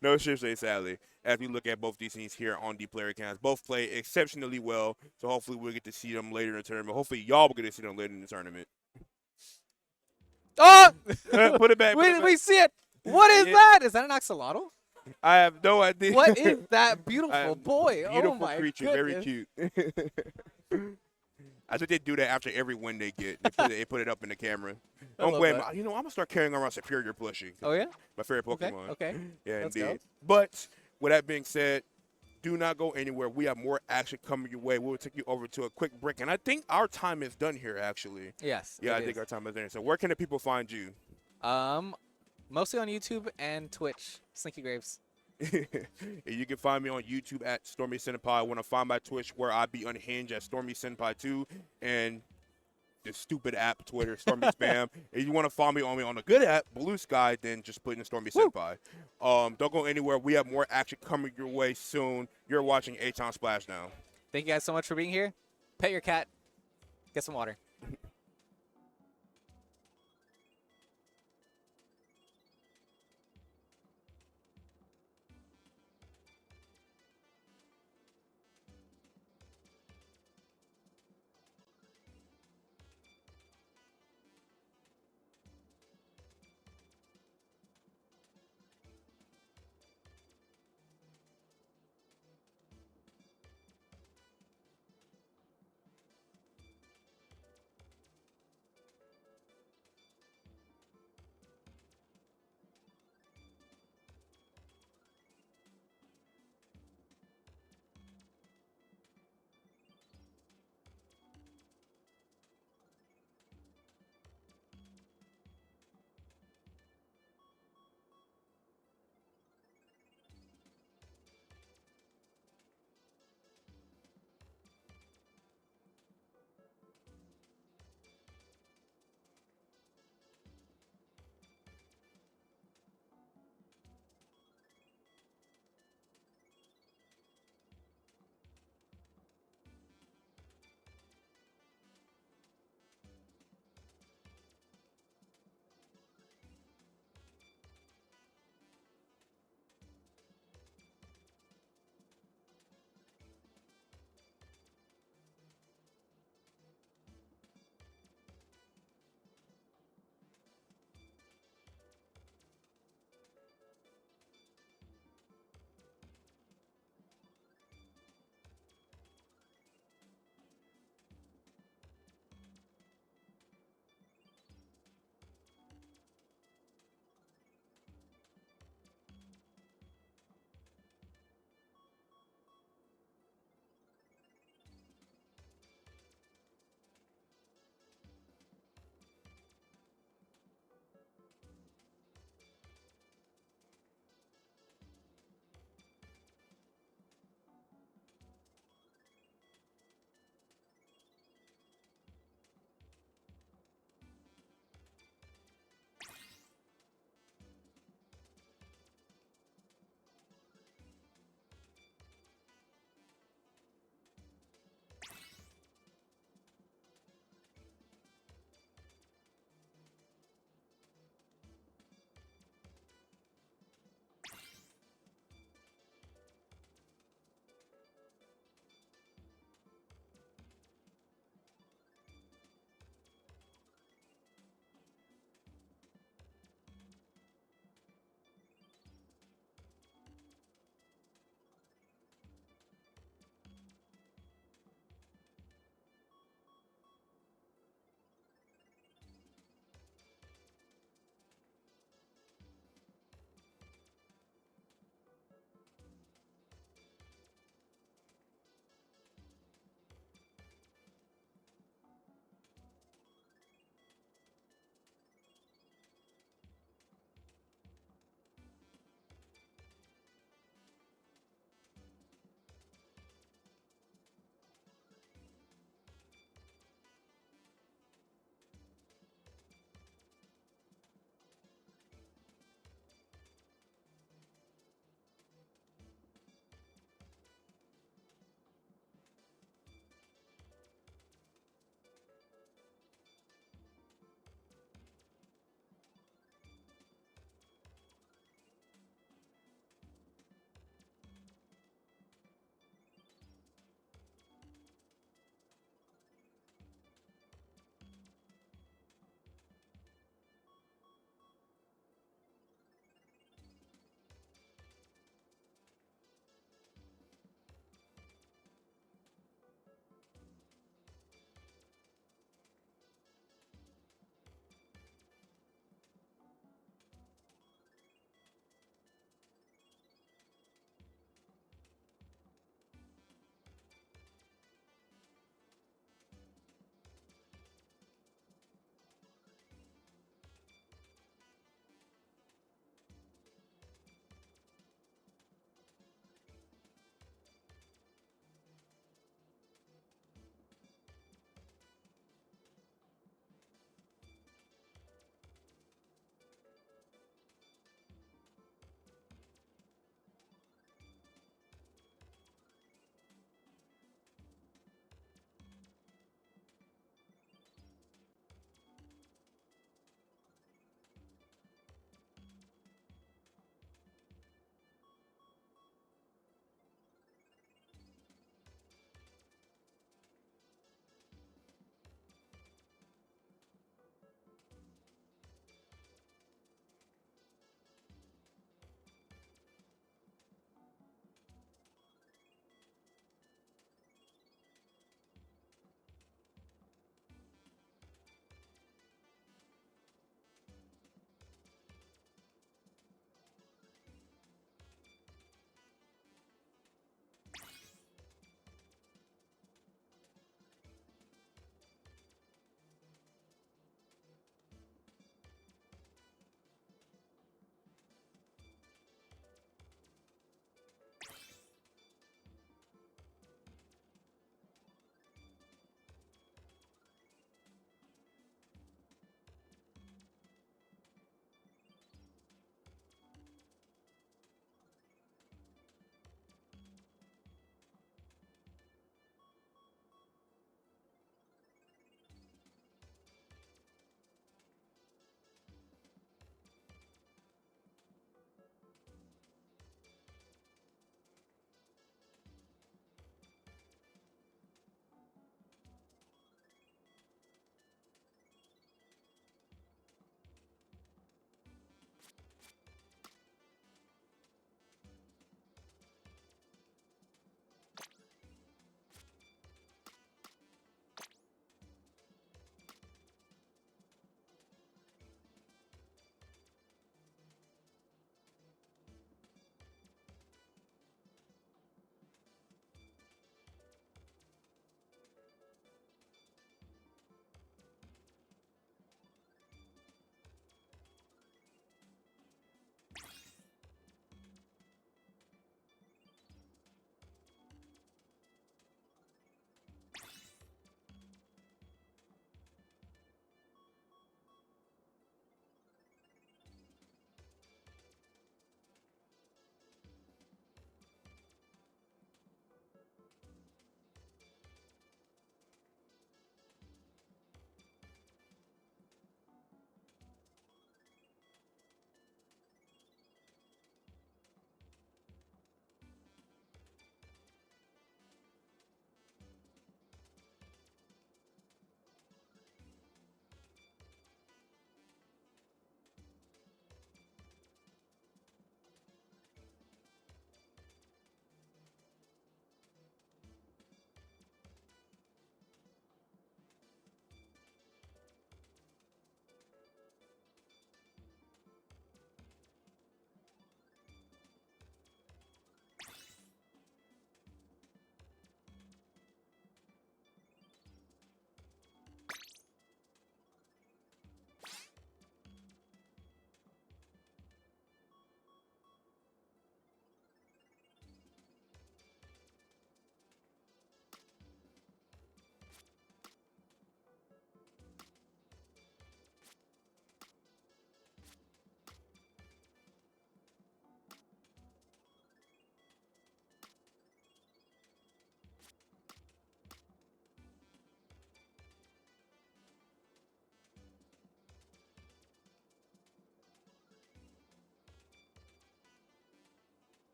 No ship say sadly. As we look at both these teams here on the player cams, both play exceptionally well. So hopefully we'll get to see them later in the tournament. Hopefully y'all will get to see them later in the tournament. Oh! Put it back. put it back. we see it. What is Yeah. that? Is that an axolotl? I have no idea. What is that beautiful boy? Beautiful Oh my creature, goodness. very cute. I think they do that after every win they get. They put it up in the camera. Don't love blame that. me. You know, I'm gonna start carrying around Superior plushie. Oh yeah. My favorite Okay. Pokemon. Okay. Yeah, Let's indeed. go. But with that being said, do not go anywhere. We have more action coming your way. We'll take you over to a quick break, and I think our time is done here. Actually. Yes. Yeah, it I think is. our time is done. So where can the people find you? Mostly on YouTube and Twitch. Slinky Graves. You can find me on YouTube at Stormy Senpai. I want to find my Twitch where I be unhinged at Stormy Senpai 2 and the stupid app Twitter Stormy Spam. If you want to follow me on the good app Blue Sky, then just put in Stormy Senpai. Don't go anywhere. We have more action coming your way soon. You're watching A-Town Splashdown. Thank you guys so much for being here. Pet your cat. Get some water.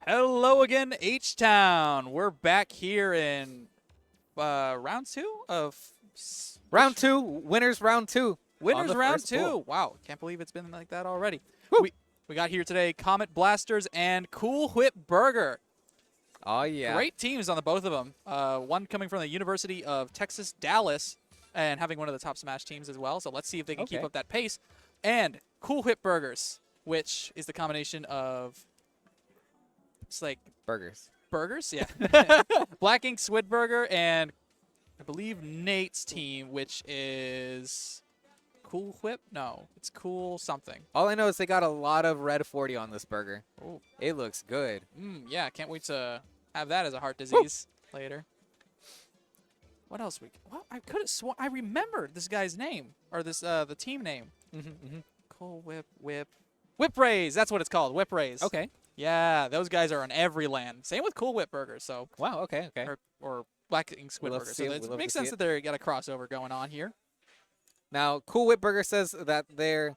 Hello again, H-Town. We're back here in round 2 of Round 2, winners round 2. winners the round first 2. pool. Wow, can't believe it's been like that already. Woo. We got here today Comet Blasters and Cool Whip Burger. Oh, yeah. Great teams on the both of them. One coming from the University of Texas, Dallas, and having one of the top Smash teams as well. So let's see if they can keep Okay. up that pace. And Cool Whip Burgers, which is the combination of, it's like Burgers. burgers, yeah. Black Ink Squid Burger and I believe Nate's team, which is Cool Whip. No, it's Cool something. All I know is they got a lot of red 40 on this burger. Oh, It looks good. yeah, can't wait to have that as a heart disease later. What else Well, I could have sworn I remembered this guy's name or this the team name. Cool Whip Rays. That's what it's called. Whip Rays. Okay. Yeah, those guys are on every land. Same with Cool Whip Burgers. So Wow, okay. or Black Ink Squid We'd love to Burger. see So it. it We'd love makes to see sense it. that they got a crossover going on here. Now, Cool Whip Burger says that their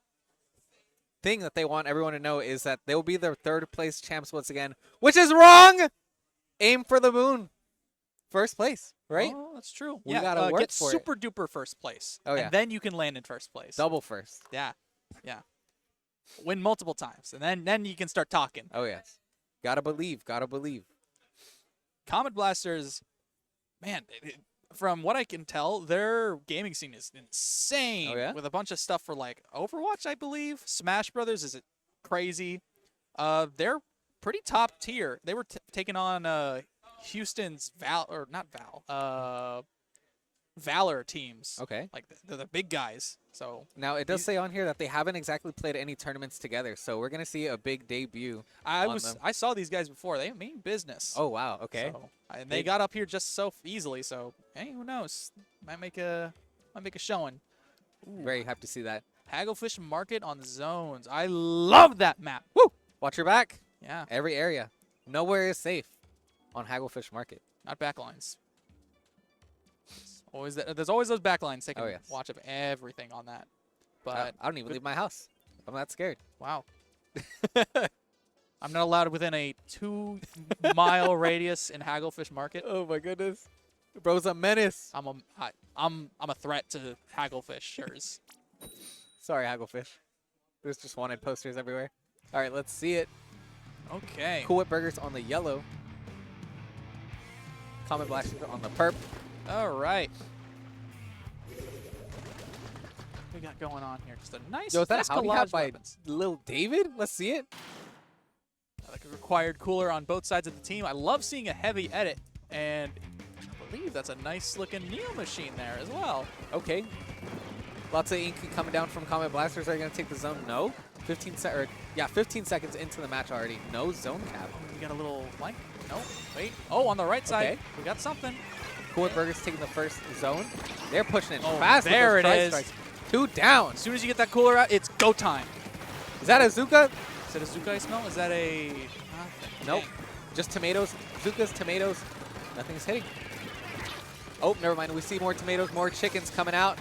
thing that they want everyone to know is that they will be their third place champs once again, which is wrong. Aim for the moon. First place, right? Oh, that's true. We yeah, gotta work get for it. super duper first place. Oh, yeah. And then you can land in first place. Double first. Yeah. Win multiple times, and then you can start talking. Oh, yes. Gotta believe. Gotta believe. Comet Blasters, man, from what I can tell, their gaming scene is insane. Oh, yeah? With a bunch of stuff for like Overwatch, I believe. Smash Brothers is crazy. They're pretty top tier. They were taking on Houston's Valor teams. Okay. Like they're the big guys. So Now, it does say on here that they haven't exactly played any tournaments together, so we're going to see a big debut. on them. I saw these guys before. They mean business. Oh, wow. Okay. So, and they got up here just so easily. So hey, who knows? Might make a showing. Very happy to see that. Hagglefish Market on zones. I love that map. Woo! Watch your back. Yeah, Every area. Nowhere is safe on Hagglefish Market. not backlines. There's always those backlines taking Oh, yes. watch of everything on that. But I don't even leave my house. I'm not scared. wow. I'm not allowed within a 2-mile radius in Hagglefish Market. Oh, my goodness. Bro's a menace. I'm a threat to Hagglefishers. Sorry, Hagglefish. There's just wanted posters everywhere. All right, let's see it. Okay. Cool Whip Burgers on the yellow. Comet Blasters on the perp. All right. We got going on here. Just a nice. Yo, is that a nice howdy collage hat by weapons. Lil David? Let's see it. Like a required cooler on both sides of the team. I love seeing a heavy edit, and I believe that's a nice looking Neo machine there as well. Okay. Lots of ink coming down from Comet Blasters. Are you going to take the zone? No. 15 seconds into the match already. No zone cap. We got a little flank. No, wait. Oh, on the right side, Okay. we got something. Cool Whip Burgers taking the first zone. They're pushing it Oh, fast. with there those it price is. strikes. 2 down. As soon as you get that cooler out, it's go time. Is that a Zuka? Is that a Zukai smell? Is that a? Nope. Dang. Just tomatoes. Zuka's tomatoes. Nothing's hitting. Oh, never mind. We see more tomatoes, more chickens coming out.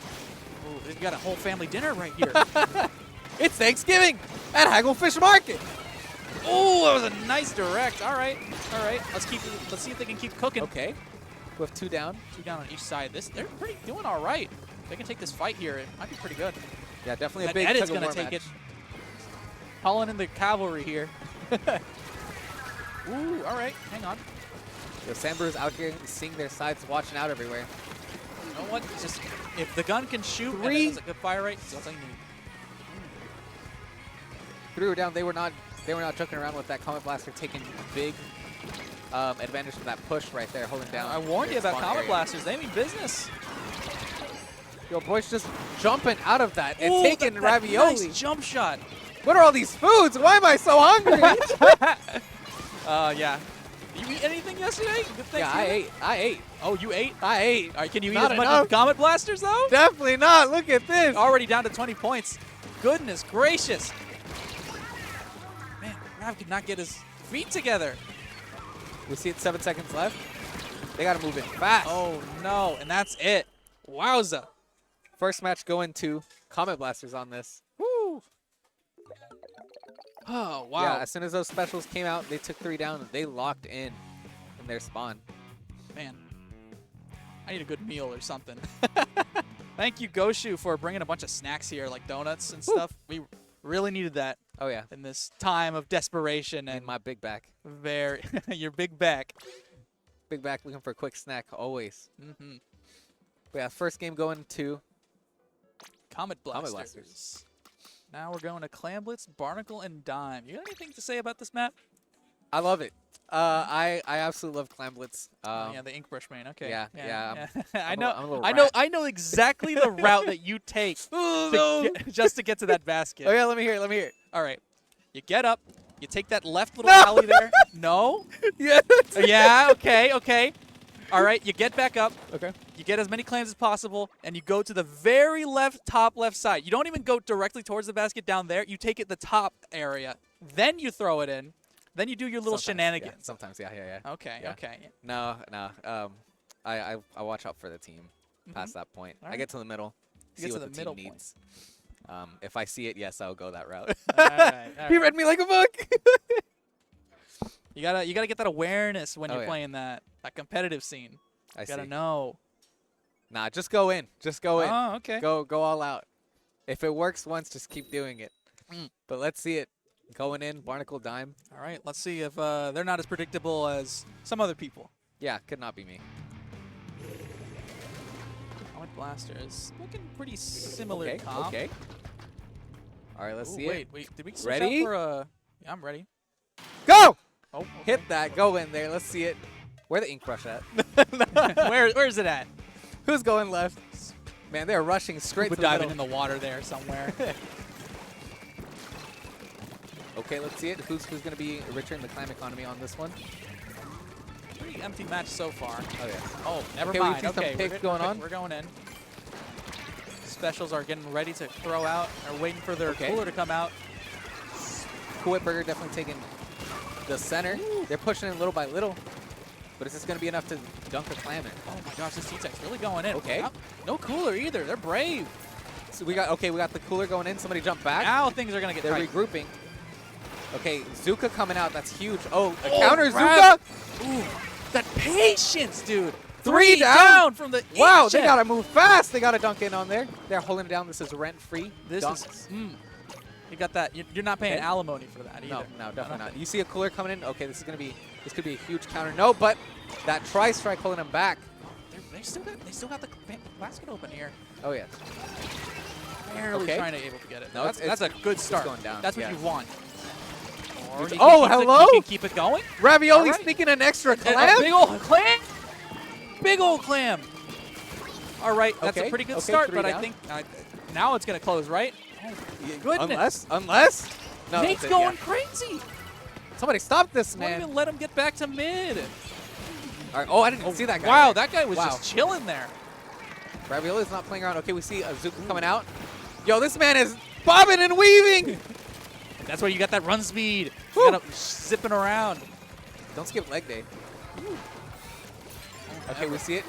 Ooh, they've got a whole family dinner right here. It's Thanksgiving at Hagglefish Market. Oh, that was a nice direct. All right. Let's see if they can keep cooking. Okay. With 2 down. 2 down on each side. They're pretty doing all right. If they can take this fight here, it might be pretty good. Yeah, definitely a That big edit's tug of gonna war take match. it. Calling in the cavalry here. Ooh, all right. Hang on. The Sandbrew's out here seeing their sides, watching out everywhere. You know what? Just if the gun can shoot and 3. it has a good fire rate, that's all you need. 3 were down. They were not joking around with that Comet Blaster taking big advantage of that push right there, holding down. I warned their you about spawn Comet area. Blasters. They mean business. Yo, boys just jumping out of that and Ooh, taking that ravioli. Nice jump shot. What are all these foods? Why am I so hungry? Yeah. You eat anything yesterday? Good Yeah, Thanksgiving? I ate. Oh, you ate? I ate. All right, can you eat Not as much enough. as Comet Blasters, though? Definitely not. Look at this. Already down to 20 points. Goodness gracious. Man, Rav could not get his feet together. We see it 7 seconds left. They got to move in fast. Oh, no. And that's it. Wowza. First match going to Comet Blasters on this. Woo. Oh, wow. Yeah, as soon as those specials came out, they took 3 down. They locked in their spawn. Man, I need a good meal or something. Thank you, Goshu, for bringing a bunch of snacks here, like donuts and stuff. We really needed that Oh, yeah. in this time of desperation And and my big back. your big back. Big back looking for a quick snack, always. Mm-hmm. But yeah, first game going to Comet Blasters. Blasters. Now we're going to Clamblitz, Barnacle, and Dime. You got anything to say about this map? I love it. I absolutely love Clamblitz. Yeah, the ink brush main. Okay. yeah, I I'm know. a little I know. rat. I know exactly the route that you take just to get to that basket. Oh yeah, let me hear it. Let me hear it. All right. You get up. You take that left little No! alley there. No. Yeah. Yeah. Okay. Okay. All right. You get back up. Okay. You get as many clams as possible, and you go to the very top left side. You don't even go directly towards the basket down there. You take it the top area. Then you throw it in. Then you do your little Sometimes, shenanigans. Yeah, sometimes, yeah. Okay. Yeah. Okay. No. I watch out for the team past that point. All I right. get to the middle, You see get to what the the middle team point. needs. If I see it, yes, I'll go that route. All right. All He right. read me like a book. You gotta get that awareness when Oh, you're yeah. playing that gompetitive scene. I You gotta see. know. Nah, just go in. Just go in. Oh, okay. Go all out. If it works once, just keep doing it. Mm. But let's see it. Going in, Barnacle Dime. All right. Let's see if they're not as predictable as some other people. Yeah, could not be me. Comet Blasters looking pretty similar Okay, to comp. okay. All right, let's Ooh, see wait, it. wait. Did we switch Ready? out for a? Yeah, I'm ready. Go! Oh, okay. Hit that. Go in there. Let's see it. Where the ink brush at? Where's it at? Who's going left? Man, they're rushing straight Scuba to the diving middle. in the water there somewhere. Okay, let's see it. Who's going to be richer in the clam economy on this one? Pretty empty match so far. Oh, yeah. Oh, never Okay, we mind. see some Okay, picks going on. We're going in. Specials are getting ready to throw out. They're waiting for their Okay. cooler to come out. Cool Whip Burger definitely taking the center. They're pushing it little by little. But is this going to be enough to dunk a clam in? Oh my gosh, this T-Tech's really going in. Okay. No cooler either. They're brave. So we got the cooler going in. Somebody jump back. Now things are gonna get They're tight. regrouping. Okay, Zuka coming out. That's huge. Oh, a Oh, counter grab. Zuka. Ooh, that patience, dude. Three down from the Wow, ancient. they got to move fast. They got to dunk in on there. They're holding it down. This is rent-free. This dunks. is. You got that. You're not paying Okay. alimony for that either. No, definitely not. You see a cooler coming in. Okay, this could be a huge counter. No, but that tri-strike holding him back. They still got the basket open here. Oh yeah. Barely Okay. trying to able to get it. No, that's a good start. going down, That's what yeah. you want. Or you Oh, can keep hello? You can keep it going. Ravioli All right. sneaking an extra A clam. big old clam. Big old clam. All right, that's Okay, a pretty good okay, start, 3 but I down. think now it's gonna close, right? Goodness. Unless. No, Nate's that's it, going yeah. crazy. Somebody stop this Don't man. even let him get back to mid. All right. Oh, I didn't see that guy. Wow, there. that guy was Wow. just chilling there. Ravioli's not playing around. Okay, we see Zuka coming out. Yo, this man is bobbing and weaving. That's where you got that run speed. Woo. You got him zipping around. Don't skip leg day. Okay, we see it.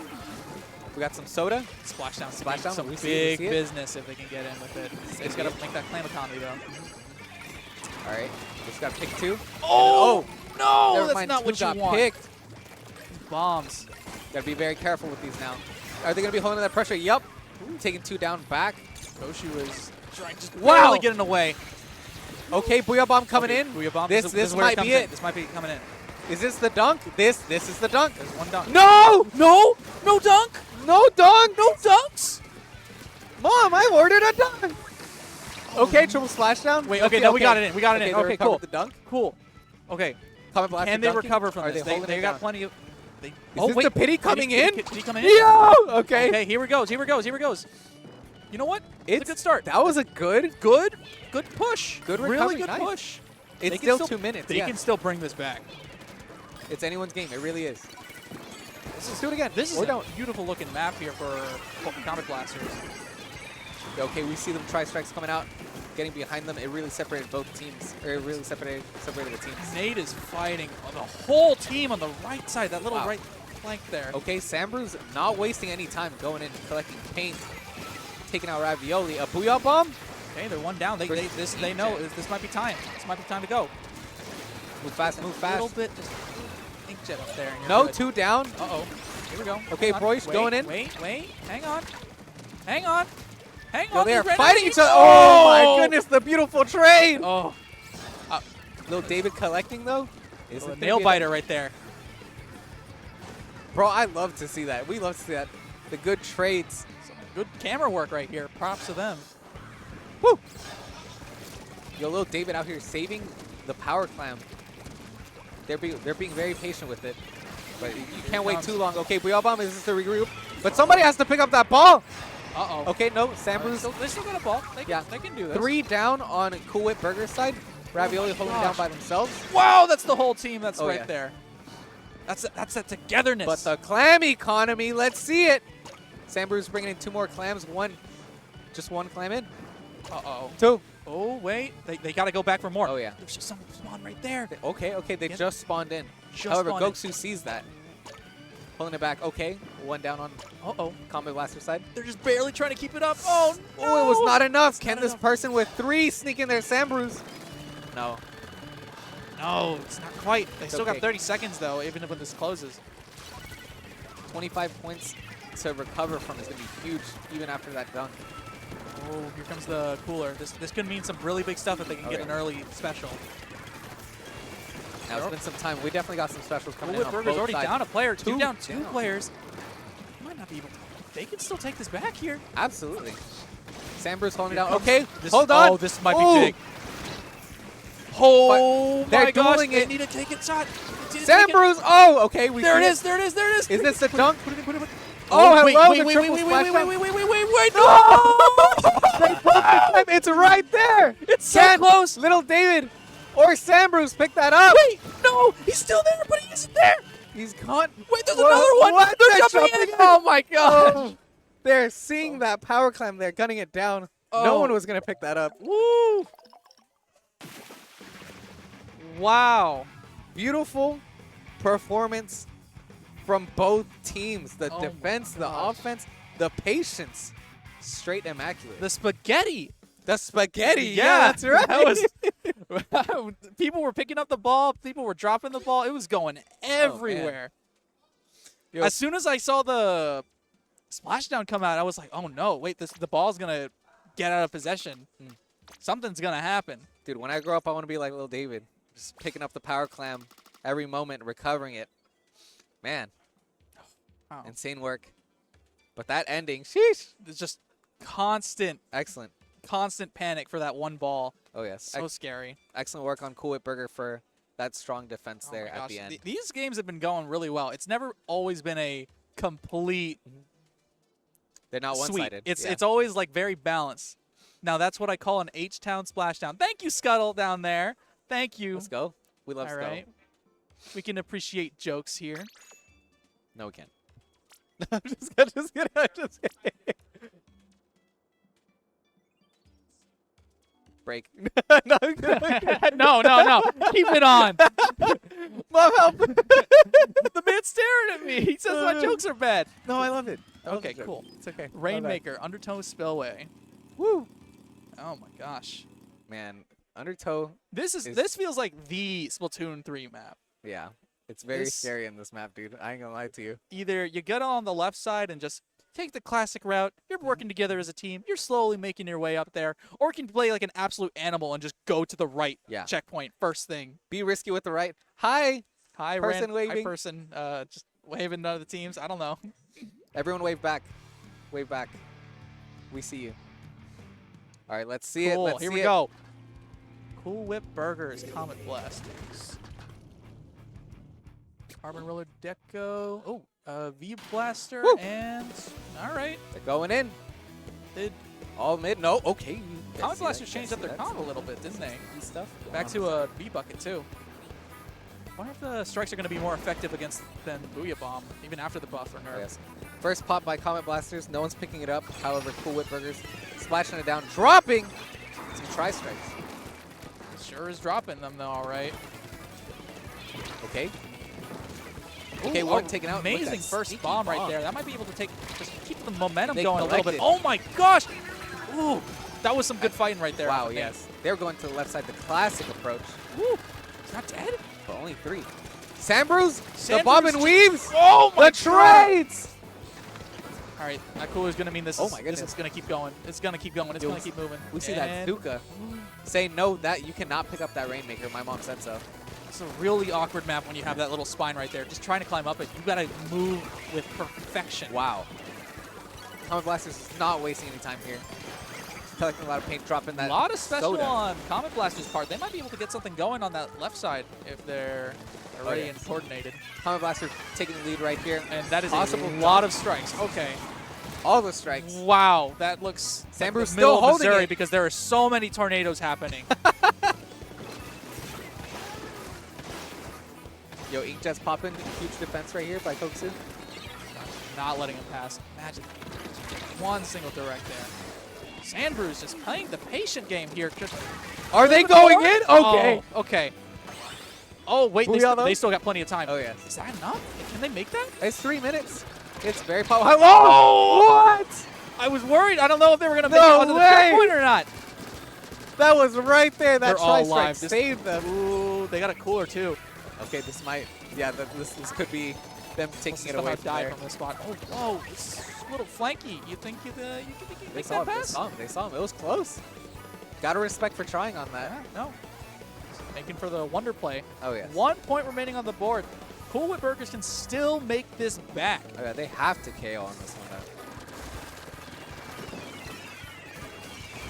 We got some soda. Splashdown. Splashdown, Some we see it, we big see it. business if they can get in with it. They just got to make that clam economy, though. All right, just got to pick 2. Oh, no, Never that's mind, not 2 what you got want. picked. Bombs. Got to be very careful with these now. Are they going to be holding that pressure? Yup. Taking 2 down back. Goshi was trying just Wow. barely getting away. Okay, Booyah Bomb coming Okay, in. Booyah Bomb. This is where might comes be in. it. This might be coming in. Is this the dunk? This is the dunk. There's one dunk. No! No! No dunk! No dunk! No dunks! Mom, I ordered a dunk. Okay, triple splashdown. Wait, okay, no, we got it in. We got it in. they Okay, recovered cool. the dunk. Cool. Okay. Comet Blaster Can they dunking? recover from Are this? they holding They it got down? plenty of. They, Is this the pity coming in? Did he come in? Yo! Okay. Okay, here it goes. Here it goes. Here it goes. You know what? It's a good start. That was a good Good push. Good Really recovery, good nice. push. It's They can still 2 minutes. They Yeah. can still bring this back. It's anyone's game. It really is. Let's do it again. This is Or a don't. beautiful looking map here for Comet Blasters. Okay, we see them tri-strikes coming out, getting behind them. It really separated both teams. Or it really separated the teams. Nate is fighting the whole team on the right side, that little Wow. right flank there. Okay, Sambru's not wasting any time going in, collecting paint, taking out Ravioli. A Booyah Bomb? Okay, they're one down. They know this might be time. This might be time to go. Move fast, move A fast. little bit, just inkjet up there. And you're No, good. 2 down. Uh-oh. Here we go. Okay, Hang on. Broish Wait, going in. Wait. Hang on. Hang on. Hang Yo, on. they are He's ready. fighting each other. Oh my goodness, the beautiful trade. Oh, Little David collecting though. Is a it nail biter right there. Bro, I love to see that. We love to see that. The good trades. Some good camera work right here. Props to them. Woo! Yo, little David out here saving the power clam. They're being very patient with it. But you can't wait too long. Okay, Booyah is just to regroup. But somebody has to pick up that ball. Uh-oh. Okay, no, Sambru's They still got a ball. They can do this. 3 down on Cool Whip Burger's side. Ravioli holding down gosh. by themselves. Wow, that's the whole team that's Oh, right yeah. there. That's that togetherness. But the clam economy, let's see it. Sambru's bringing in 2 more clams. Just one clam in. Uh-oh. 2. Oh, wait. They got to go back for more. Oh, yeah. There's just someone spawned right there. Okay, they Get- just spawned in. Just However, spawned in. Goku sees that. Pulling it back. Okay, 1 down on Uh-oh. Combat Blaster side. They're just barely trying to keep it up. Oh, no. Oh, it was not enough. Can not this enough. person with 3 sneak in their Sambru's? No. No, it's not quite. They still got okay. 30 seconds, though, even when this closes. 25 points to recover from is going to be huge, even after that dunk. Oh, here comes the cooler. This could mean some really big stuff if they can get Okay. an early special. Now, it's been some time. We definitely got some specials coming Cool in Whip on Burger's both already sides. down a player. Two Two down, two down. players. Might not be able. They can still take this back here. Absolutely. Sambru's holding down. Here Okay, comes- this- hold on. Oh, this might Ooh. be big. Oh They're my gosh! dueling They it. need to take it shot. They need to take it. Sambru's. Oh, okay. We There it see is. There it is. There it is. Is this the dunk? Put it in. Put it in. Oh, wait, hello, wait, the wait, triple wait, wait, splashdown. wait, no! They broke the time. It's right there. It's so Can close. Little David or Sambru's pick that up. Wait, no, he's still there, but he isn't there. He's gone. Wait, there's Whoa, another one. what? They're jumping in. Oh my gosh. Oh, they're seeing that power climb. They're gunning it down. No Oh. one was going to pick that up. Woo! Wow. Beautiful performance from both teams. The Oh my defense, the gosh. offense, the patience. Straight immaculate. The spaghetti. The spaghetti. Yeah, Yeah, that's right. That was people were picking up the ball, people were dropping the ball. It was going everywhere. Yo. As soon as I saw the splashdown come out, I was like, "Oh no, wait, the ball's going to get out of possession. Something's going to happen." Dude, when I grow up, I want to be like little David. Just picking up the power clam every moment, recovering it. Man, Wow. insane work. But that ending, sheesh. It's just constant Excellent. panic for that one ball. Oh, yes. So scary. Excellent work on Cool Whip Burger for that strong defense Oh there my at gosh. the end. These games have been going really well. It's never always been a complete They're not sweep. one-sided. It's Yeah. it's always like very balanced. Now that's what I call an H-Town splashdown. Thank you, Scuttle down there. Thank you. Let's go. We love All Skull. right. We can appreciate jokes here. No, we can't. I'm just kidding. I'm just kidding. Break. No, I'm kidding. no. Keep it on. Mom, help. The man's staring at me. He says my jokes are bad. No, I love it. I love Okay, the joke. cool. It's okay. Rainmaker, Undertow Spillway. Woo. Oh my gosh. Man, Undertow, This feels like the Splatoon 3 map. yeah. It's very This- scary in this map, dude. I ain't gonna lie to you. Either you get on the left side and just take the classic route, you're working together as a team, you're slowly making your way up there, or you can play like an absolute animal and just go to the right Yeah. checkpoint first thing. Be risky with the right. Hi. Hi, Person Hi, waving. person. Just waving to the teams. I don't know. Everyone wave back. Wave back. We see you. All right, let's see it. Cool. Let's Here see we it. go. Cool Whip Burgers, Comet Blasters. Carbon Roller Deco. Oh, V Blaster Woo. and all right. They're going in. Did All mid. No. Okay. Comet Blasters changed up their comp a little bit, didn't they? Stuff. Back to a V bucket too. I wonder if the strikes are going to be more effective against than Booyah Bomb, even after the buff or nerf. Oh, yes. First pop by Comet Blasters. No one's picking it up. However, Cool Whip Burgers splashing it down, dropping some tri-strikes. Sure is dropping them though, all right. Okay. Okay, Ooh, one taken out. Look at Amazing that first sneaky bomb right bomb. there. That might be able to just keep the momentum They going a little bit. collected. Oh my gosh! Ooh, That was some good fighting right there. Wow, I think. yes. They're going to the left side, the classic approach. Woo. He's not dead? But only 3. Sandbrews, the Sandbrews bob and just- weaves, Oh my the trades! All right, that cooler is going to mean this, Oh is, my this goodness. is going to keep going. It's going to keep going. It's Yo, going to keep moving. We see that And Zuka say, no, that you cannot pick up that Rainmaker. My mom said so. It's a really awkward map when you have that little spine right there. Just trying to climb up it. You got to move with perfection. Wow. Comet Blasters is not wasting any time here. Collecting a lot of paint, dropping A that lot of special soda. on Comet Blaster's part. They might be able to get something going on that left side if they're ready yeah. and coordinated. Comet Blaster taking the lead right here. And that is Possible a lot of strikes. Okay. All the strikes. Wow, that looks like Sandbrew's the middle still of holding Missouri it. because there are so many tornadoes happening. Yo, Inkjet's popping. Huge defense right here by Koksu. Not letting him pass. Imagine one single direct there. Sandbrew's just playing the patient game here. Just Are they going in? Okay. Oh, okay. Oh, wait, Booyah, though? they still got plenty of time. Oh, yes. Is that enough? Can they make that? It's 3 minutes. It's very powerful. Hello! What? I was worried. I don't know if they were going to make No it onto the way! checkpoint or not. That was right there. That They're all tri-strike live. This- saved them. Ooh, they got a cooler, too. Okay, this might, yeah, this could be them taking it away from die there. from this spot. Oh, whoa, it's a little flanky. You think you can They make saw that him. They pass? saw him. They saw him. It was close. Gotta respect for trying on that. Yeah, no. Making for the wonder play. Oh, yes. 1 point remaining on the board. Cool Whip Burgers can still make this back. Oh, yeah, they have to KO on this one,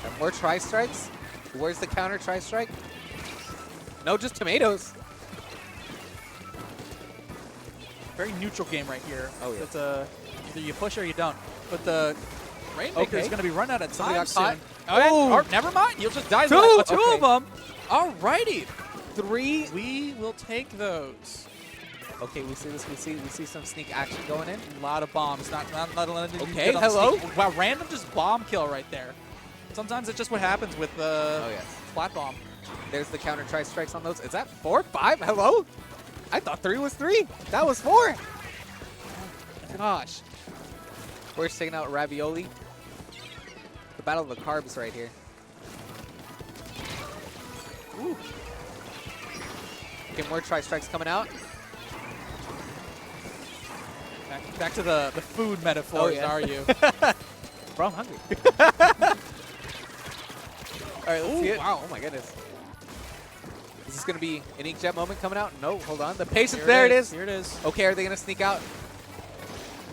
though. And more tri-strikes. Where's the counter tri-strike? No, just tomatoes. Very neutral game right here. Oh, yeah. It's either you push or you don't. But the Rainmaker is Okay. going to be run out of Somebody time got caught. soon. Okay. Ooh. Or, never mind. You'll just die. Two. Two Okay. of them. All righty. 3. We will take those. Okay, we see this. We see some sneak action going in. A lot of bombs. Not letting you Okay, get on the hello. sneak. Wow, random just bomb kill right there. Sometimes it's just what happens with the Oh, yes. flat bomb. There's the counter tri-strikes on those. Is that 4, 5? Hello? I thought 3 was 3. That was 4. Gosh. We're taking out Ravioli. The battle of the carbs right here. Ooh. Okay, more tri-strikes coming out. Back to the food metaphors, Oh, yeah. are you? Bro, I'm hungry. All right, let's see it. Wow. Oh, my goodness. Is this going to be an Inkjet moment coming out? No, hold on. The patience, Here there it is. Here it is. Okay, are they going to sneak out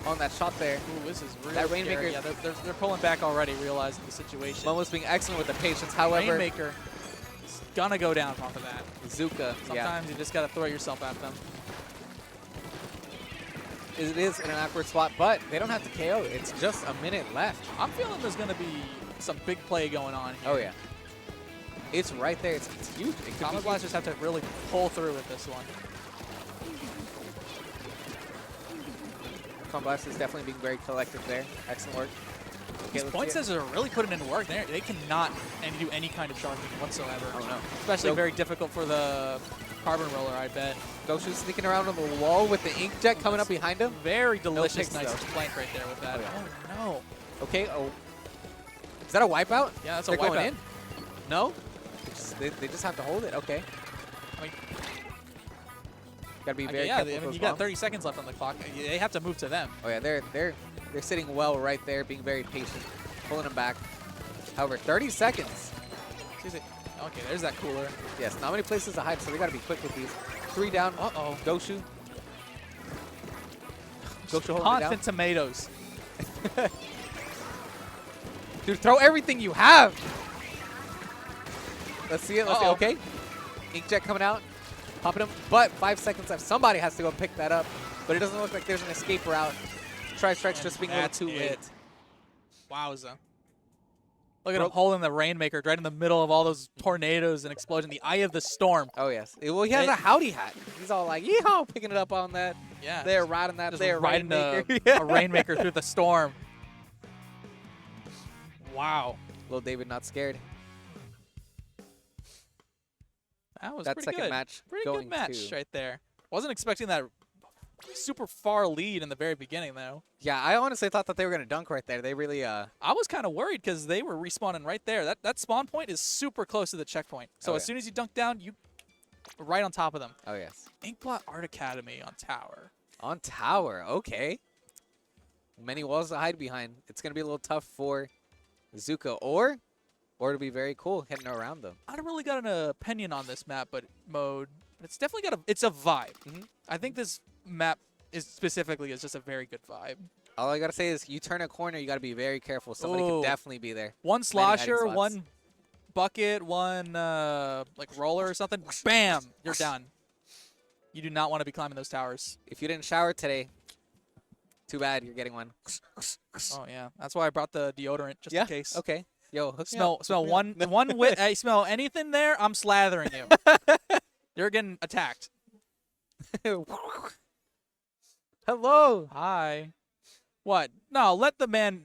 on that shot there? Ooh, this is really That scary. Rainmaker- Yeah, they're pulling back already, realizing the situation. Momo's being excellent with the patience. However, Rainmaker is gonna go down off of that. Zuka, yeah, Sometimes you just gotta throw yourself at them. it is in an awkward spot, but they don't have to KO. It's just a minute left. I'm feeling there's gonna be some big play going on here. Oh, yeah. It's right there. It's huge. It could be Comet huge. Blasters have to really pull through with this one. Comet Blasters definitely being very collective there. Excellent work. Okay, These let's point see it. scissors are really putting in work there. They cannot do any kind of charging whatsoever. Oh, no. Especially So- very difficult for the carbon roller, I bet. Goshu's sneaking around on the wall with the Inkjet coming up behind him. Very delicious, picks, nice though. flank right there with that. Oh, yeah. Oh, no. Okay, oh. Is that a wipeout? Yeah, that's They're a going wipeout. in? No? They just have to hold it. Okay. I mean, Gotta be okay, very yeah, careful I with mean, those you got bombs. 30 seconds left on the clock. They have to move to them. Oh yeah, they're sitting well right there, being very patient, pulling them back. However, 30 seconds. Okay, there's that cooler. Yes, not many places to hide, so they gotta be quick with these. 3 down. Uh-oh. Goshu. Goshu holding it down. Constant tomatoes. Dude, throw everything you have. Let's see it. Let's see. Uh-oh. Okay. Inkjet coming out, popping him. But 5 seconds left. Somebody has to go pick that up. But it doesn't look like there's an escape route. Tri-strike's just being a little That's too late. it. Wowza. Look at Bro- him holding the Rainmaker right in the middle of all those tornadoes and explosion. The eye of the storm. Oh yes. Well, he has a howdy hat. He's all like, yeehaw, picking it up on that. Yeah. They're riding that. just They're riding Rainmaker. a Rainmaker through the storm. Wow. Little David not scared. That was That pretty second good. match Pretty going good match to- right there. Wasn't expecting that super far lead in the very beginning, though. Yeah, I honestly thought that they were going to dunk right there. They really, I was kind of worried because they were respawning right there. That spawn point is super close to the checkpoint. So Oh, as yeah. soon as you dunk down, you right on top of them. oh, yes. Inkblot Art Academy on tower. On tower, okay. Many walls to hide behind. It's going to be a little tough for Zuka, or it'll be very cool hitting around them. I don't really got an opinion on this map, but it's definitely got it's a vibe. Mhm. I think this map is just a very good vibe. All I got to say is you turn a corner, you got to be very careful. Somebody could Ooh. definitely be there. One hiding slosher, spots. one bucket, one like roller or something. Bam, you're done. You do not want to be climbing those towers. If you didn't shower today, too bad, you're getting one. Oh yeah, that's why I brought the deodorant just yeah, in case. okay. Yo, hook me Smell up, smell hook me up. one I smell anything there, I'm slathering you. You're getting attacked. Hello. Hi. What? No, let the man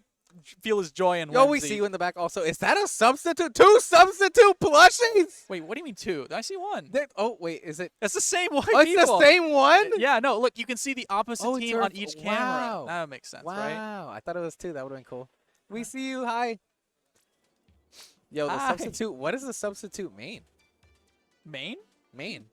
feel his joy and Yo, we see you in the back also. Is that a substitute? 2 substitute plushies? Wait, what do you mean 2? I see 1. Oh, wait, is it? It's the same white Oh, it's people. the same one? Yeah, no, look, you can see the opposite Oh, it's team your- on each camera. wow. That makes sense, right? Wow, I thought it was 2. That would have been cool. We see you. Hi. Yo, the Hi. substitute. What is the substitute mean? Main? Mean.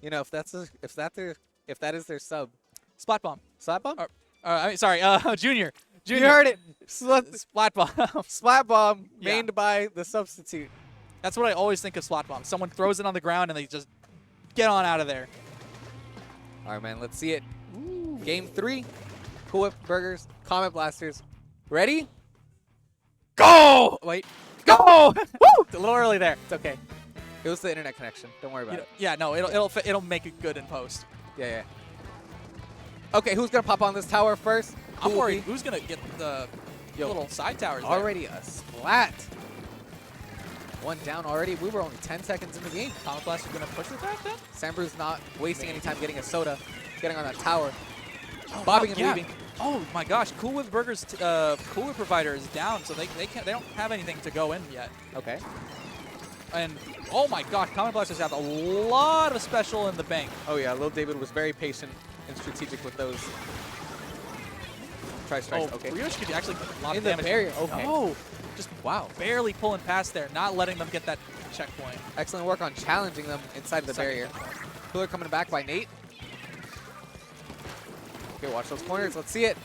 You know, if that is their sub. Splat bomb. Slap bomb? I mean, sorry, Junior. You heard it. Splat bomb. Splat bomb Yeah. mained by the substitute. That's what I always think of splat bomb. Someone throws it on the ground and they just get on out of there. All right, man. Let's see it. Game 3. Cool Whip Burgers. Comet Blasters. Ready? Go! Wait. Go! Woo! A little early there. It's okay. It was the internet connection. Don't worry about it. Yeah, no, it'll make it good in post. Yeah, yeah. Okay, who's gonna pop on this tower first? I'm Who will worried be? who's gonna get the Yo, little side towers there. Already a splat. One down already. We were only 10 seconds in the game. Comet Blast is gonna push it back then? Sambrew's not wasting any time getting a soda, getting on that tower. Bobbing and yeah. weaving. Oh my gosh, Cool Whip Burgers Cool Whip provider is down, so they don't have anything to go in yet. Okay. And oh my gosh, Comet Blasters have a lot of special in the bank. Oh yeah, Lil David was very patient and strategic with those. Try strikes. Oh, Okay. Ryoshi could actually put a lot In of the damage. barrier. Okay. Oh, just Wow. barely pulling past there, not letting them get that checkpoint. Excellent work on challenging them inside of the Second barrier. checkpoint. Cooler coming back by Nate. Okay, watch those corners. Let's see it.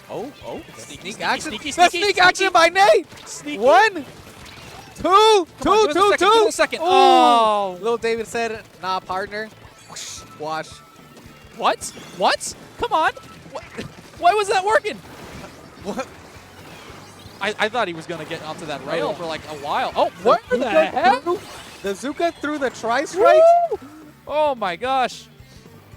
Oh, Sneaky, sneak sneaky, action. sneaky, The sneaky, sneak action sneaky. by Nate. Sneaky. 1, 2, Come on, give us a second, give us a second. Ooh. Oh. Lil David said, nah, partner. Whoosh, wash. What? What? Come on. What? Why was that working? What? I thought he was going to get onto that rail Oh. for like a while. Oh, what the Zuka heck? The Zuka threw the tri-strike. Woo! Oh my gosh.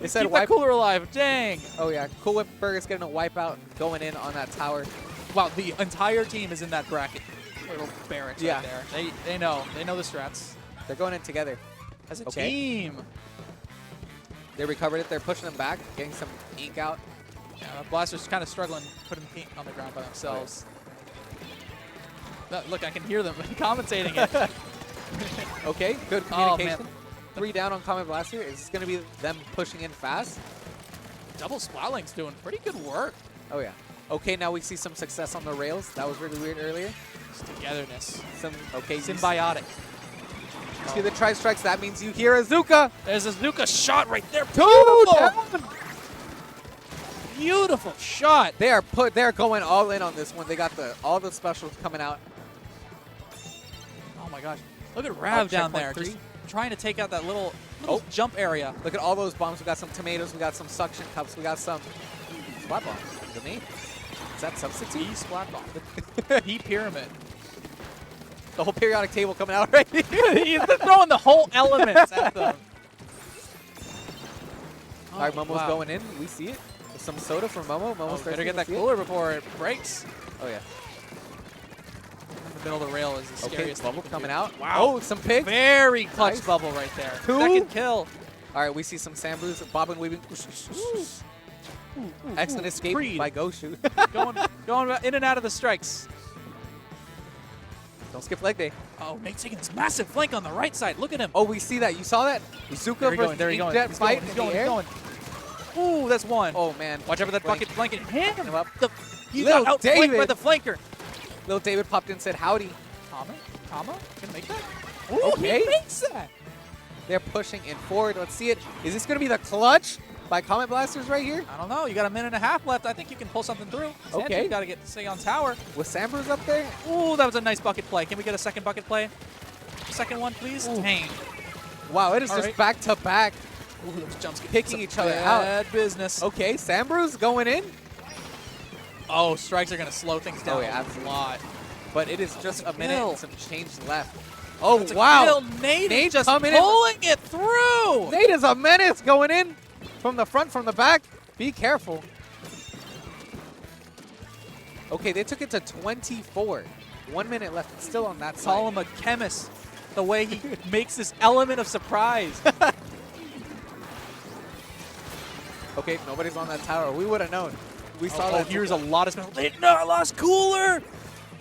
It said Keep that wipe. cooler alive. Dang. Oh yeah, Cool Whip Burger's getting a wipeout going in on that tower. Wow, the entire team is in that bracket. Little barracks Yeah. right there. They know. They know the strats. They're going in together. As a Okay. team. They recovered it. They're pushing them back, getting some ink out. Yeah, Blasters kind of struggling putting paint on the ground by themselves. Look, I can hear them commentating it. Okay, good Oh, communication. man. 3 down on Comet Blaster. Is this going to be them pushing in fast? Double Splatling's doing pretty good work. Oh, yeah. Okay, now we see some success on the rails. That was really weird earlier. It's togetherness. Okay, you Symbiotic. see the tri-strikes. That means you hear a Zuka. There's a Zuka shot right there. 2 Beautiful. down. Beautiful shot. They're going all in on this one. They got all the specials coming out. Oh my gosh. Look at Rav down checkpoint there. 3. Just trying to take out that little Oh. jump area. Look at all those bombs. We got some tomatoes. We got some suction cups. We got some splat bombs. The name? Is that substitute? E splat bomb. E pyramid. The whole periodic table coming out right here. He's throwing the whole elements at them. All right, Oh, Momo's wow. going in. We see it. Some soda from Momo. Oh, Momo's better get that thirsty. cooler before it breaks. Oh, yeah. In the middle of the rail is the Okay, scariest bubble thing you can coming do. out. Wow. Oh, some pigs. Very clutch Nice. bubble right there. 2. Second kill. All right, we see some Sambus bobbing, weaving. Excellent escape Creed. by Goshu. going in and out of the strikes. Don't skip leg day. Oh, Nate's taking this massive flank on the right side. Look at him. Oh, we see that. You saw that? Zuka there he going. versus There he going. Inkjet He's fight going. He's in going. the He's air. going. Ooh, that's one. Oh, man. Watch out for that Flank. bucket flanking him. Him up. He Lil got outflanked by David. the flanker. Little David popped in and said, howdy. Tama, gonna make that? Ooh, Okay. he makes that. They're pushing in forward. Let's see it. Is this going to be the clutch by Comet Blasters right here? I don't know. You got a minute and a half left. I think you can pull something through. Okay. You got to stay on tower. With Sambros up there? Ooh, that was a nice bucket play. Can we get a second bucket play? Second one, please. Ooh. Dang. Wow, it is All just right. back to back. Ooh, those jumps Picking some each other out. Bad business. Okay, Sambros going in. Oh, strikes are going to slow things down Oh, yeah, a absolutely. lot. But it is just a minute kill. and some change left. Oh, That's a wow. kill. Nate Nate is just coming in. pulling it through. Nate is a menace going in from the front, from the back. Be careful. Okay, they took it to 24. 1 minute left. It's still on that side. Call him a chemist. The way he makes this element of surprise. Okay, nobody's on that tower. We would have known. We saw Oh, that. here's a lot of spell. They not lost Cooler.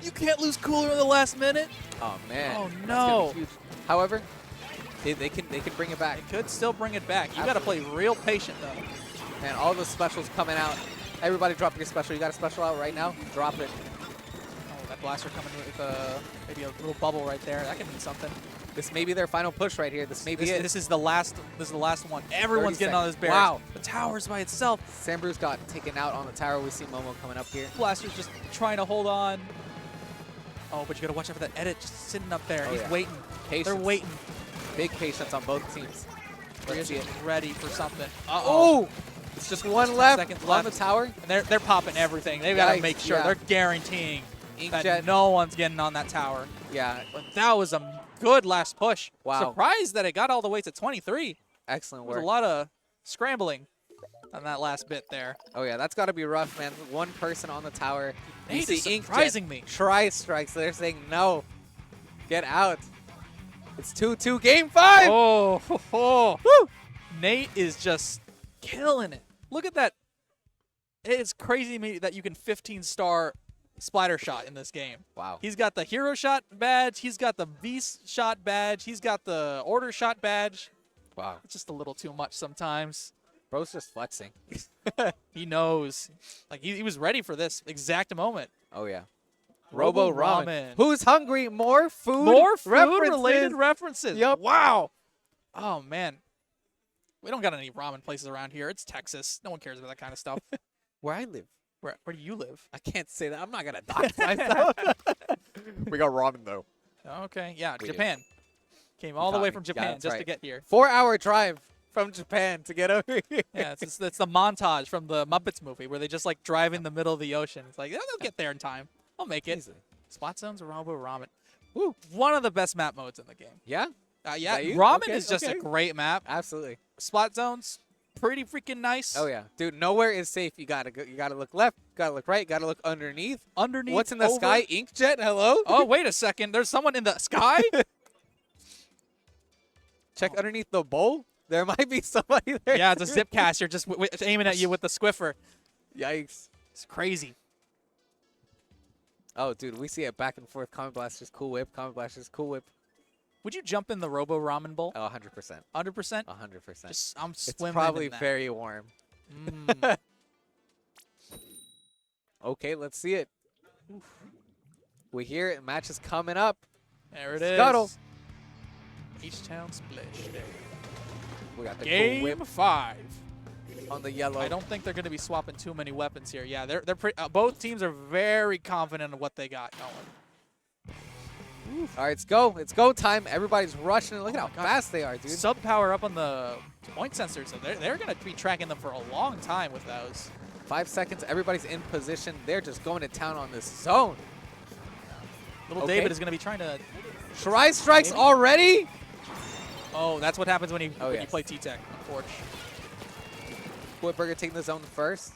You can't lose Cooler in the last minute. Oh, man. Oh, That's no. gonna be huge. However, they can bring it back. It could still bring it back. You got to play real patient, though. And all the specials coming out. Everybody drop your special. You got a special out right now? Drop it. Oh, that blaster coming with maybe a little bubble right there. That could mean something. This may be their final push right here. This may be it. This is the last. This is the last one. Everyone's 30 getting on this bear. Wow. The tower's by itself. Sambros got taken out on the tower. We see Momo coming up here. Blaster's just trying to hold on. Oh, but you got to watch out for that edit just sitting up there. Oh, He's yeah. waiting. Patience. They're waiting. Big patience on both teams. Let's see He's it. ready for something. Oh! It's just one left 10 seconds on left. the tower. And they're popping everything. They've got to Yikes, make sure. yeah. They're guaranteeing that Inkjet. no one's getting on that tower. Yeah, But that was a good last push. Wow. Surprised that it got all the way to 23. excellent There was work. a lot of scrambling on that last bit there. Oh, yeah, that's got to be rough, man. One person on the tower. You Nate is see Inkjet surprising me. try strikes. They're saying, no, get out. It's 2-2, game 5. Oh, Woo! Nate is just killing it. Look at that. It's crazy to me that you can 15-star splatter shot in this game. Wow. He's got the hero shot badge. He's got the V shot badge. He's got the order shot badge. Wow. It's just a little too much sometimes. Bro's just flexing. He knows. Like, he was ready for this exact moment. Oh, yeah. Robo Robo Ramen. Ramen. Who's hungry? More food? More references? food-related references. Yup. Wow. Oh, man. We don't got any ramen places around here. It's Texas. No one cares about that kind of stuff. Where I live. Where do you live? I can't say that. I'm not going to dox myself. We got ramen, though. Okay, yeah, We do. Japan. Came all the way taught from me. Yeah, Japan that's just to right. get here. 4-hour drive from Japan to get over here. Yeah, it's the montage from the Muppets movie where they just like drive in the middle of the ocean. It's like, they'll get there in time. I'll make it. Easily. Spot zones, Robo Ramen. Woo, one of the best map modes in the game. Yeah? Yeah, that you? Ramen Okay, is just okay. a great map. Absolutely. Spot zones, pretty freaking nice. Oh, yeah. Dude, nowhere is safe. You got to look left, got to look right, got to look underneath. Underneath. What's in the over. sky? Inkjet? Hello? Oh, wait a second. There's someone in the sky? Check underneath the bowl. There might be somebody there. Yeah, it's a zip caster just aiming at you with the Swiffer. Yikes. It's crazy. Oh, dude, we see it back and forth. Comet Blaster's cool whip. Comet Blaster's cool whip. Would you jump in the Robo Ramen bowl? Oh, 100%. 100%? 100%. Just I'm It's swimming probably in that. very warm. Mm. Okay, let's see it. We hear it. Match is coming up. There it is. Scuttle. H-Town Splashdown. We got the cool Game whip 5. on the yellow. I don't think they're going to be swapping too many weapons here. Yeah, they're both teams are very confident in what they got going. All right, it's go. It's go time. Everybody's rushing. Look at Oh how my God. fast they are, dude. Sub power up on the point sensors, so they're going to be tracking them for a long time with those. 5 seconds. Everybody's in position. They're just going to town on this zone. Little Okay. David is going to be trying to. Try strikes Maybe. already. Oh, that's what happens when you Oh, when you yes. play T-Tech, unfortunately. Whitburger taking the zone first.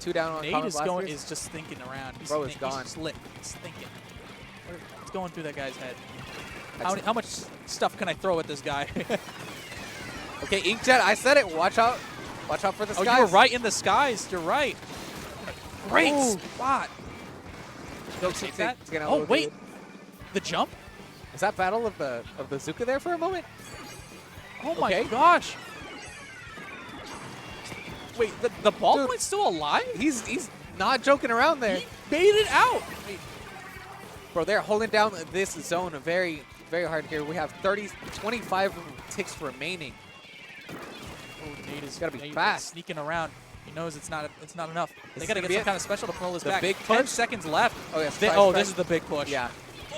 2 down on Nate Comet is Blasters. is just thinking around. He's Bro is he's gone. just lit. He's thinking. What's going through that guy's head? That's- How much stuff can I throw at this guy? Okay, Inkjet, I said it. Watch out. Watch out for the Oh, skies. you were right in the skies. You're right. Great Ooh. spot. Go Take take that. it's gonna Oh, hold wait. it. The jump? Is that battle of the Zuka there for a moment? Oh, my Okay. gosh. Wait, the ball Dude. point's still alive? He's not joking around there. He made it out. Bro, they're holding down this zone very, very hard here. We have 25 ticks remaining. Oh, Nate is Gotta be Nate is fast. sneaking around. He knows it's not enough. They This gotta is get gonna some be kind of special to pull this The back. big 10 push? seconds left. Oh, yes. This is the big push. Yeah.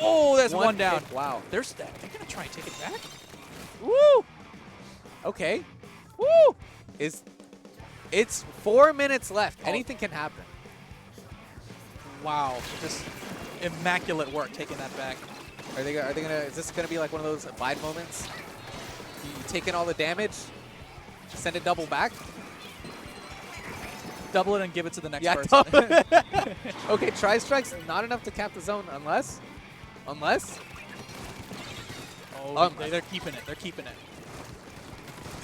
Oh, that's one down. hit. Wow. They're gonna try and take it back. Woo! Okay. Woo! It's 4 minutes left. Oh. Anything can happen. Wow, just immaculate work taking that back. Are they gonna? Is this gonna be like one of those abide moments? You take in all the damage, send it double back. Double it and give it to the next Yeah. person. Okay, try strikes not enough to cap the zone unless. Oh, they're keeping it. They're keeping it.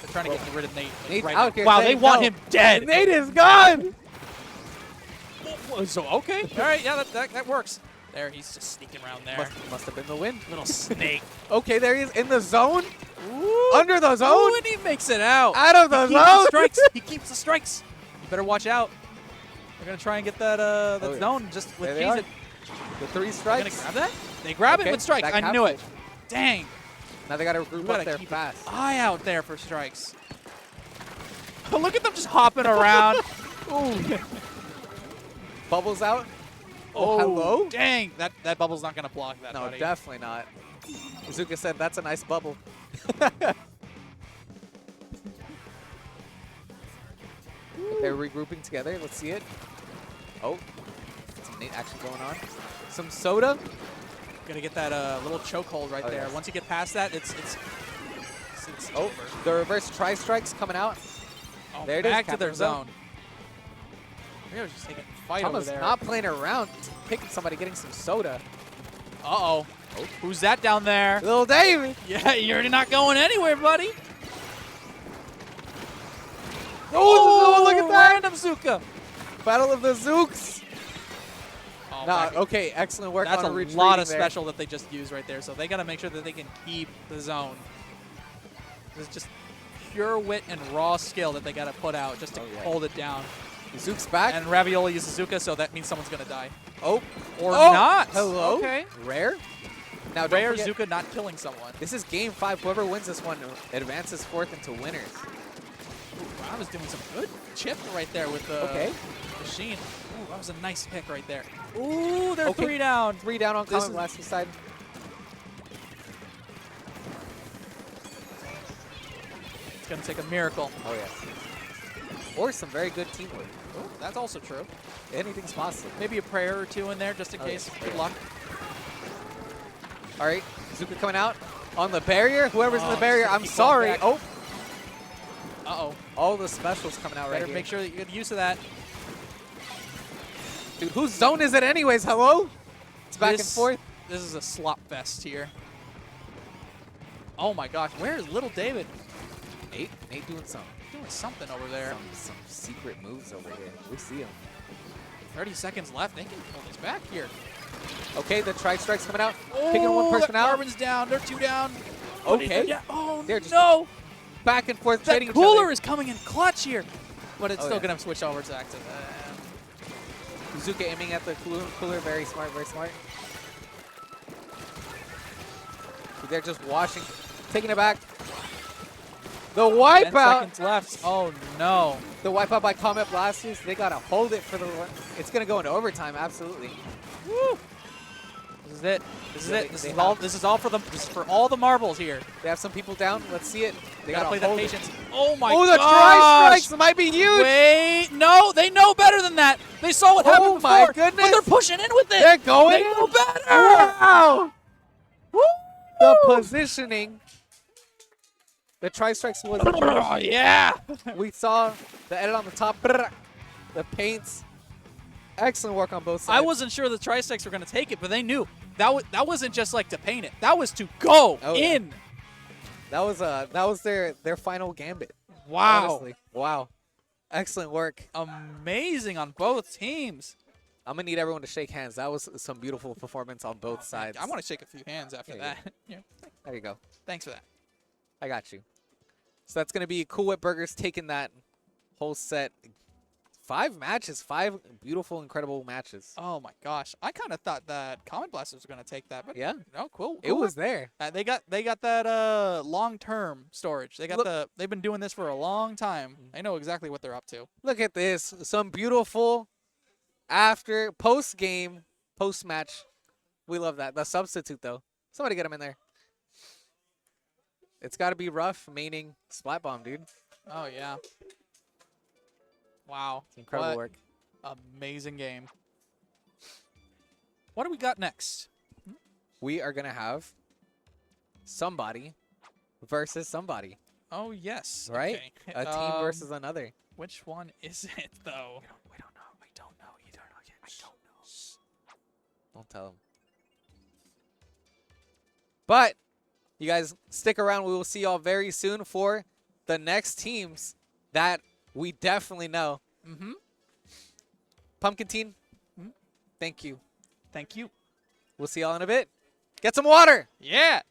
They're trying to get rid of Nate. Nate's right out now. here Wow, they saying want no. him dead. Nate is gone. So okay, all right, yeah, that works. There, he's just sneaking around there. Must have been the wind. Little snake. Okay, there he is in the zone. Ooh. Under the zone. Oh, and he makes it out. Out of the He keeps the zone. strikes. He keeps the strikes. You better watch out. They're gonna try and get that yes. zone just with There they are. keys. The 3 They're strikes. gonna grab that. They grab Okay, it with strikes. that I knew it. capsule. Dang. Now they got to We group gotta up there keep fast. an eye out there for strikes. Look at them just hopping around. Ooh. Bubbles out. Oh, hello. Dang. That bubble's not gonna block that. No, buddy. definitely not. Zuka said that's a nice bubble. They're regrouping together. Let's see it. Oh, some Nate action going on. Some soda. Gonna get that little chokehold right Oh, there. yes. Once you get past that, it's Oh, over. the reverse tri-strikes coming out. Oh, there it is, back to captain their of zone. zone. They're just taking a fight over Thomas there. not playing around, picking somebody, getting some soda. Uh-oh. Who's that down there? Little David. Yeah, you're not going anywhere, buddy. Oh, look at that. Random Zuka. Battle of the Zooks. Oh, Nah, back- okay, excellent work That's on a retreating lot of there. special that they just used right there. So they got to make sure that they can keep the zone. This is just pure wit and raw skill that they got to put out just to Oh, yeah. hold it down. Zook's back. And Ravioli uses Zuka, so that means someone's going to die. Oh, Or Oh, not. hello. Okay. Rare. Now, don't Rare forget, Zuka not killing someone. this is game 5. Whoever wins this one advances forth into winners. Ooh, I was doing some good chip right there with the Okay. machine. Ooh, that was a nice pick right there. Ooh, they're Okay. 3 down. 3 down on This Comet is- Blast side. It's going to take a miracle. Oh, yes. Or some very good teamwork. Ooh, that's also true. Anything's possible. Maybe a prayer or two in there just in Oh, case. yeah. Good luck. All right, Zuka coming out on the barrier. Whoever's in the Oh, barrier, just I'm keep going sorry. back. Oh, Uh-oh. all the specials coming out right Better here. make sure that you get use of that. Dude, whose zone is it anyways? Hello? It's back and This- forth. This is a slop fest here. Oh my gosh, where is little David? Nate doing some Doing something over there. some secret moves over here. We see him. 30 seconds left. They can pull this back here. Okay, the tri-strike's coming out. Picking one person that out. Carbon's down. They're 2 down. Okay. Yeah. Oh, They're just no. Back and forth That trading each cooler other. is coming in clutch here. But it's Oh, still yeah. going to switch over to active. Zuka aiming at the cooler. Very smart, very smart. They're just washing, taking it back. The 10 wipeout. seconds left. Oh, no. The wipeout by Comet Blasters. They gotta hold it for the. It's gonna go into overtime. Absolutely. Woo. This is it. This is Yeah, it. This they is all. have- This is all for them. This is for all the marbles here. They have some people down. Let's see it. They Gotta play that hold it. patience. Oh my Oh, the gosh. tri-strikes might be huge. Wait, no, they know better than that. They saw what happened Oh before. my But goodness. they're pushing in with it. They're going. They know better. Wow. Woo. The positioning. The tri-strikes was. Oh yeah. We saw the edit on the top. The paints. Excellent work on both sides. I wasn't sure the Tri-Sticks were going to take it, but they knew. That wasn't just like to paint it. That was to go Oh, yeah. in. That was their final gambit. Wow. Honestly. Wow. Excellent work. Amazing on both teams. I'm gonna need everyone to shake hands. That was some beautiful performance on both sides. I want to shake a few hands after There you that. Yeah. There you go. Thanks for that. I got you. So that's gonna be Cool Whip Burgers taking that whole set. 5 matches, 5 beautiful, incredible matches. Oh my gosh, I kind of thought that Comet Blasters were gonna take that, but Yeah. no, cool. It was there. They got that long-term storage. They got Look- they've been doing this for a long time. I know exactly what they're up to. Look at this. Some beautiful after, post-game, post-match. We love that. The substitute, though. Somebody get him in there. It's got to be rough, meaning Splat Bomb, dude. Oh yeah. Wow. Incredible What work. Amazing game. What do we got next? We are going to have somebody versus somebody, Oh yes. right? Okay. A team versus another. Which one is it though? We don't know. We don't know. You don't know yet. I don't know. Don't tell them. But you guys stick around. We will see y'all very soon for the next teams that we definitely know. Mm-hmm. Pumpkin Teen, thank you. Thank you. We'll see y'all in a bit. Get some water. Yeah.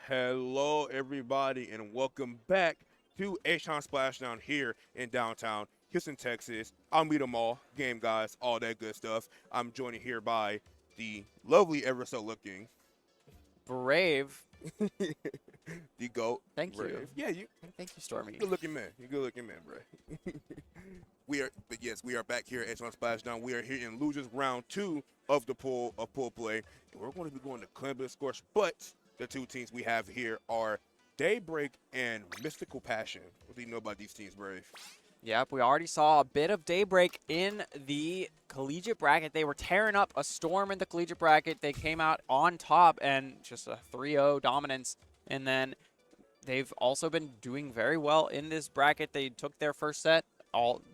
Hello, everybody, and welcome back to H-Town Splashdown here in downtown Houston, Texas. I'll meet them all, game guys, all that good stuff. I'm joined here by the lovely, ever so looking, Brave. the GOAT. Thank you. Brave. Yeah, you Thank you, Stormy. good looking man. You're good looking man, bro. we are back here at H-Town Splashdown. We are here in losers round 2 of the pool play. And we're going to be going to Columbus Scorch, but the two teams we have here are Daybreak and Mystical Passion. What do you know about these teams, Brave? Yep, we already saw a bit of Daybreak in the collegiate bracket. They were tearing up a storm in the collegiate bracket. They came out on top and just a 3-0 dominance. And then they've also been doing very well in this bracket. They took their first set,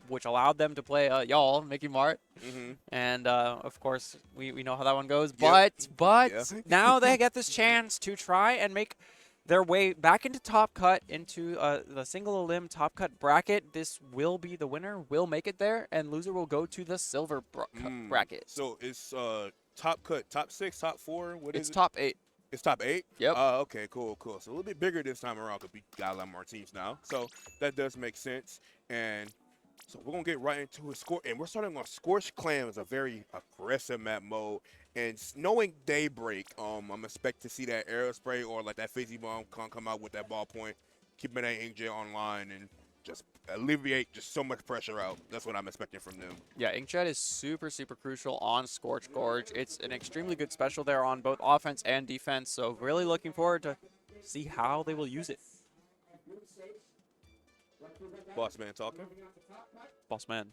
which allowed them to play y'all, Mickey Mart. Mm-hmm. And, of course, we know how that one goes. Yep. But Yeah. now they get this chance to try and make their way back into top cut, into the single elim top cut bracket. This will be the winner, will make it there, and loser will go to the silver bracket. So it's top cut, top 6, top 4. What is It's it? top 8. It's top 8? Yep. Okay, cool. So a little bit bigger this time around because we got a lot more teams now. So that does make sense. And so we're going to get right into a score. And we're starting on Scorched Clams, a very aggressive map mode. And knowing Daybreak, I'm expecting to see that arrow spray or like that fizzy bomb come out with that ballpoint, keeping that inkjet online and just alleviate just so much pressure out. That's what I'm expecting from them. Yeah, Inkjet is super, super crucial on Scorch Gorge. It's an extremely good special there on both offense and defense, so really looking forward to see how they will use it. Boss man talking. Boss man.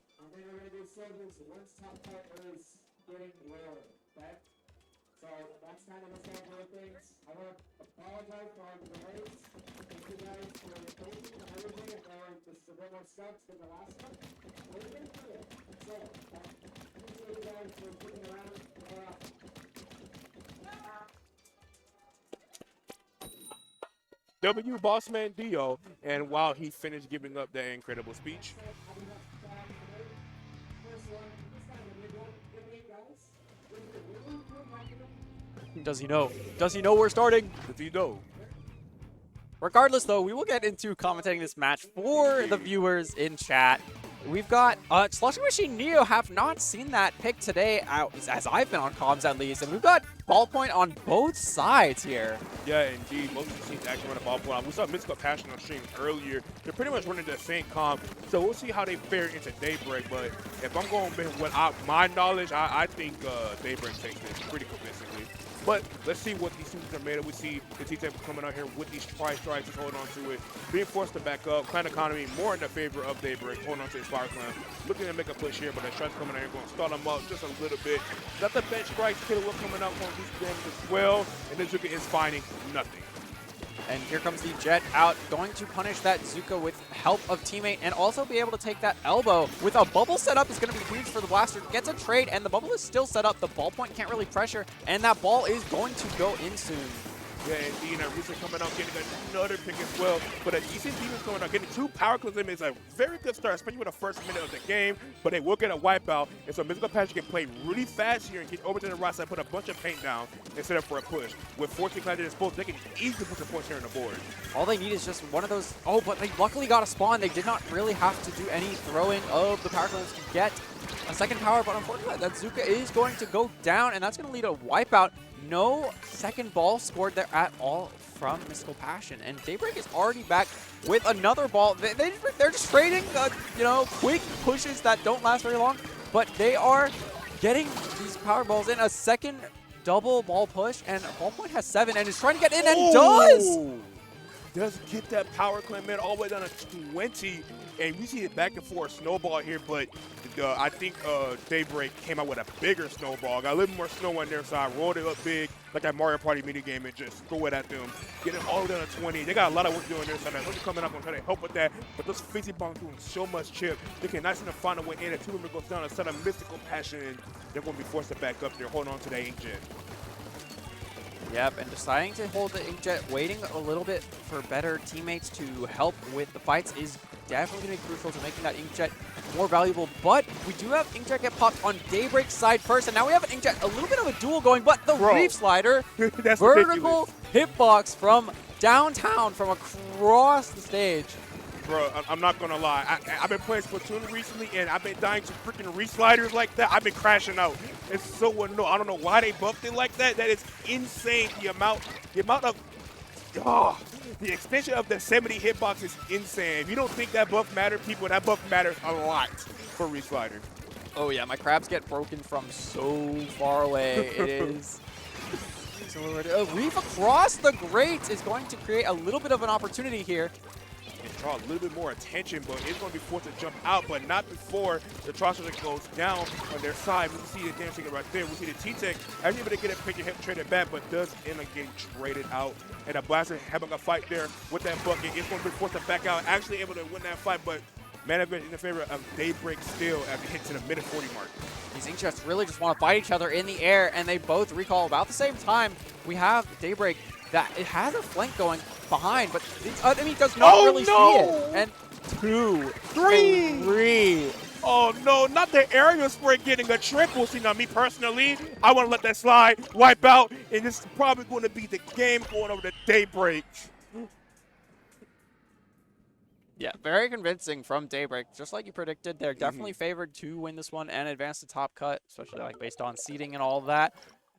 Okay? So that's kind of the standard of things. I want to apologize for all the delays. Thank you guys for your patience and everything. I know this is a bit more steps than the last one. We're going to do it. So, appreciate you guys for sticking around. W Bossman Dio, and while he finished giving up that incredible speech, Does he know? Does he know we're starting? does he know? Regardless, though, we will get into commentating this match for the viewers in chat. We've got Slushing Machine Neo have not seen that pick today, as I've been on comms at least, and we've got ballpoint on both sides here. Yeah, indeed. Most of the teams actually run a ballpoint. We saw Mystical Passion on stream earlier. They're pretty much running the same comp, so we'll see how they fare into Daybreak. But if I'm going with my knowledge, I think Daybreak takes this pretty convincingly. But let's see what these teams are made of. We see the teams that are coming out here with these tri-strikes, just holding on to it, being forced to back up. Clan economy more in the favor of Daybreak, holding on to his fire clan, looking to make a push here, but the strikes coming out here going to start them up just a little bit. Got the bench strikes, Killer Will coming out, going to do some damage as well, and then Zuka is finding nothing. And here comes the Jet out, going to punish that Zuka with help of teammate and also be able to take that elbow. With a bubble set up is going to be huge for the Blaster. Gets a trade, and the bubble is still set up. The ballpoint can't really pressure, and that ball is going to go in soon. Yeah, indeed. Rusa coming out, getting another pick as well. But decent defense coming out, getting 2 power clips in is a very good start, especially with the first minute of the game. But they will get a wipeout. And so Mystical Passion can play really fast here and get over to the right side, put a bunch of paint down instead of for a push. With 14 clans at disposal, they can easily put the points here on the board. All they need is just one of those. Oh, but they luckily got a spawn. They did not really have to do any throwing of the power clips to get a second power. But unfortunately, that Zuka is going to go down, and that's going to lead to a wipeout. No second ball scored there at all from Mystical Passion. And Daybreak is already back with another ball. They're just trading, quick pushes that don't last very long. But they are getting these power balls in. A second double ball push, and Ballpoint has 7 and is trying to get in and does! Does get that power climb in all the way down to 20. And we see it back and forth snowball here, but I think Daybreak came out with a bigger snowball. Got a little more snow on their side, rolled it up big like that Mario Party minigame and just throw it at them. Get it all the way down to 20. They got a lot of work doing their side. They're coming up and trying to help with that, but those fizzy bombs doing so much chip. They can nice enough find a way in. A 2 member goes down instead of Mystical Passion, and they're going to be forced to back up there, holding on to that inkjet. Yep, and deciding to hold the inkjet, waiting a little bit for better teammates to help with the fights is definitely going to be crucial to making that inkjet more valuable. But we do have inkjet get popped on Daybreak's side first, and now we have an inkjet, a little bit of a duel going, but the Reef Slider, That's vertical ridiculous. hitbox from downtown from across the stage. Bro, I'm not gonna lie. I've been playing Splatoon recently, and I've been dying to freaking resliders like that. I've been crashing out. It's so annoying. I don't know why they buffed it like that. That is insane. The amount of, the extension of the 70 hitbox is insane. If you don't think that buff matters, people, that buff matters a lot for reslider. Oh yeah, my crabs get broken from so far away. It is. So a reef across the grate is going to create a little bit of an opportunity here. And draw a little bit more attention, but it's going to be forced to jump out, but not before the Trosser goes down on their side. We can see the dancing right there. We see the T-Tech actually able to get a picture hit traded back, but does end up getting traded out. And the Blaster having a fight there with that bucket. It's going to be forced to back out, actually able to win that fight, but management in the favor of Daybreak still as it hits to the mid-40 mark. These Inkjets really just want to fight each other in the air, and they both recall about the same time. We have Daybreak that it has a flank going behind, but the enemy does not really see it. And 2, 3. Oh no, not the area spray getting a triple. See, now me personally, I want to let that slide, wipe out, and this is probably going to be the game going over to Daybreak. Yeah, very convincing from Daybreak. Just like you predicted, they're definitely favored to win this one and advance to top cut, especially like based on seeding and all of that.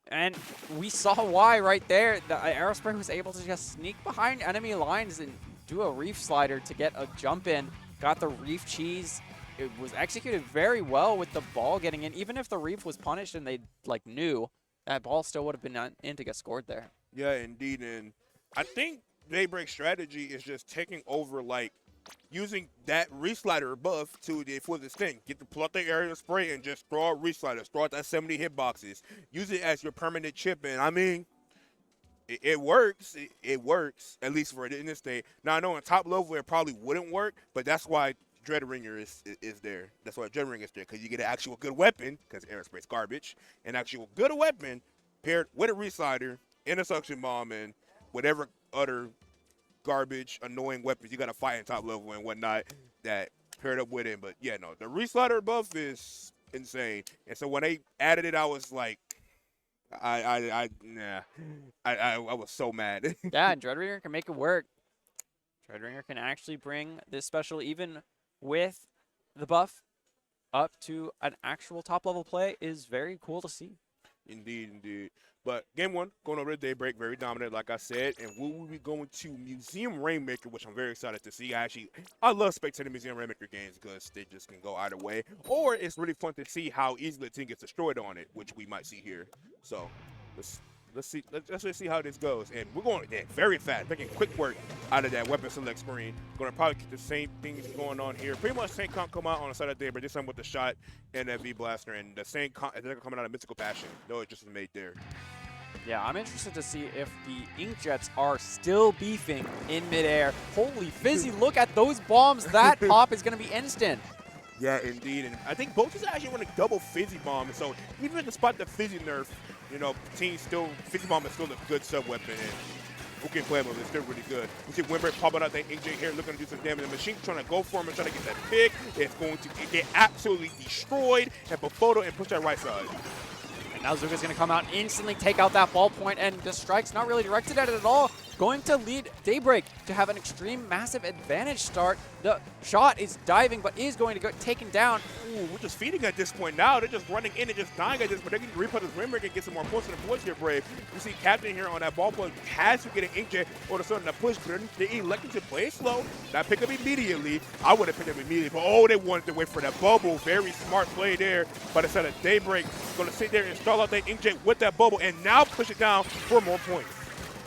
And we saw why right there. The Aerospray was able to just sneak behind enemy lines and do a reef slider to get a jump in. Got the reef cheese. It was executed very well with the ball getting in. Even if the reef was punished and they like knew, that ball still would have been in to get scored there. Yeah, indeed. And I think Daybreak's strategy is just taking over, like, using that reslider buff to the full extent. Get to pull out the area spray and just throw out resliders, throw out that 70 hitboxes. Use it as your permanent chip in. I mean, it works. It works, at least for in this state. Now, I know on top level it probably wouldn't work, but that's why Dreadringer is there. That's why Dreadringer is there, because you get an actual good weapon, because aerospace garbage, an actual good weapon paired with a reslider and a suction bomb and whatever other garbage, annoying weapons you got to fight in top level and whatnot that paired up with it. But yeah, no, the reslider buff is insane. And so when they added it, I was like, I was so mad. Yeah, and Dreadringer can make it work. Dreadringer can actually bring this special, even with the buff, up to an actual top level play is very cool to see. Indeed, indeed. But game one, going over to Daybreak, very dominant, like I said. And we will be going to Museum Rainmaker, which I'm very excited to see. I love spectating Museum Rainmaker games because they just can go either way. Or it's really fun to see how easily the team gets destroyed on it, which we might see here. So let's just see how this goes. And we're going very fast, making quick work out of that weapon select screen. Going to probably keep the same things going on here. Pretty much same comp come out on the side of Daybreak, this time with the shot and that V-Blaster, and the same comp coming out of Mystical Passion. No, it just was made there. Yeah, I'm interested to see if the Inkjets are still beefing in midair. Holy Fizzy, look at those bombs. That pop is going to be instant. Yeah, indeed. And I think both is actually running double Fizzy Bomb. And so even despite the Fizzy nerf, you know, Fizzy Bomb is still a good sub-weapon. And who can play with it? It's still really good. We see Windbreak popping out that AJ here looking to do some damage. The machine's trying to go for him and trying to get that pick. It's going to get absolutely destroyed and put photo and push that right side. Now Zuga's going to come out, instantly take out that ball point, and the strike's not really directed at it at all. Going to lead Daybreak to have an extreme massive advantage start. The shot is diving, but is going to get taken down. Ooh, we're just feeding at this point now. They're just running in and just dying at this, but they can reput this Rimbrick and get some more points in the boards here, Brave. You see Captain here on that ball point has to get an inkjet or the sudden a push, but they elected to play slow, not pick up immediately. I would have picked up immediately, but oh, they wanted to wait for that bubble. Very smart play there by the side of Daybreak. Going to sit there and stall out that inkjet with that bubble and now push it down for more points.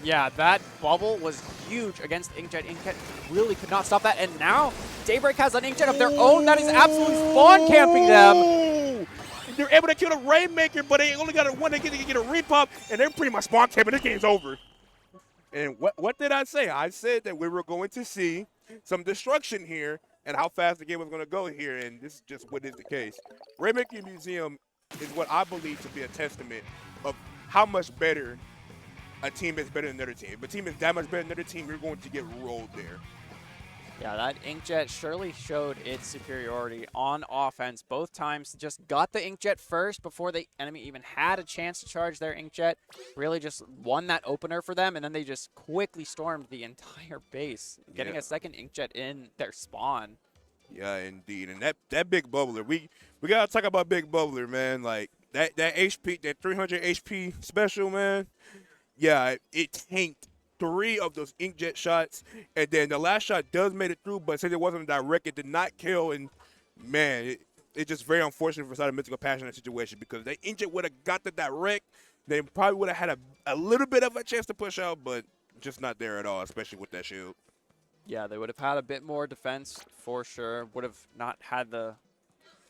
Yeah, that bubble was huge against Inkjet. Inkjet really could not stop that, and now Daybreak has an Inkjet of their own that is absolutely spawn camping them. They're able to kill the Rainmaker, but they only got one. They get a repop, and they're pretty much spawn camping. This game's over. And what did I say? I said that we were going to see some destruction here and how fast the game was going to go here, and this is just what is the case. Rainmaker Museum is what I believe to be a testament of how much better a team is better than another team. If a team is that much better than another team, you're going to get rolled there. Yeah, that Inkjet surely showed its superiority on offense. Both times just got the Inkjet first before the enemy even had a chance to charge their Inkjet. Really just won that opener for them, and then they just quickly stormed the entire base, getting Yeah. a second Inkjet in their spawn. Yeah, indeed. And that big bubbler, we gotta talk about big bubbler, man. Like that HP, that 300 HP special, man. Yeah, it tanked 3 of those inkjet shots, and then the last shot does made it through, but since it wasn't direct, it did not kill. And man, it's just very unfortunate for side of Mythical Passion in that situation, because the inkjet would have got the direct, they probably would have had a little bit of a chance to push out, but just not there at all, especially with that shield. Yeah, they would have had a bit more defense for sure. Would have not had the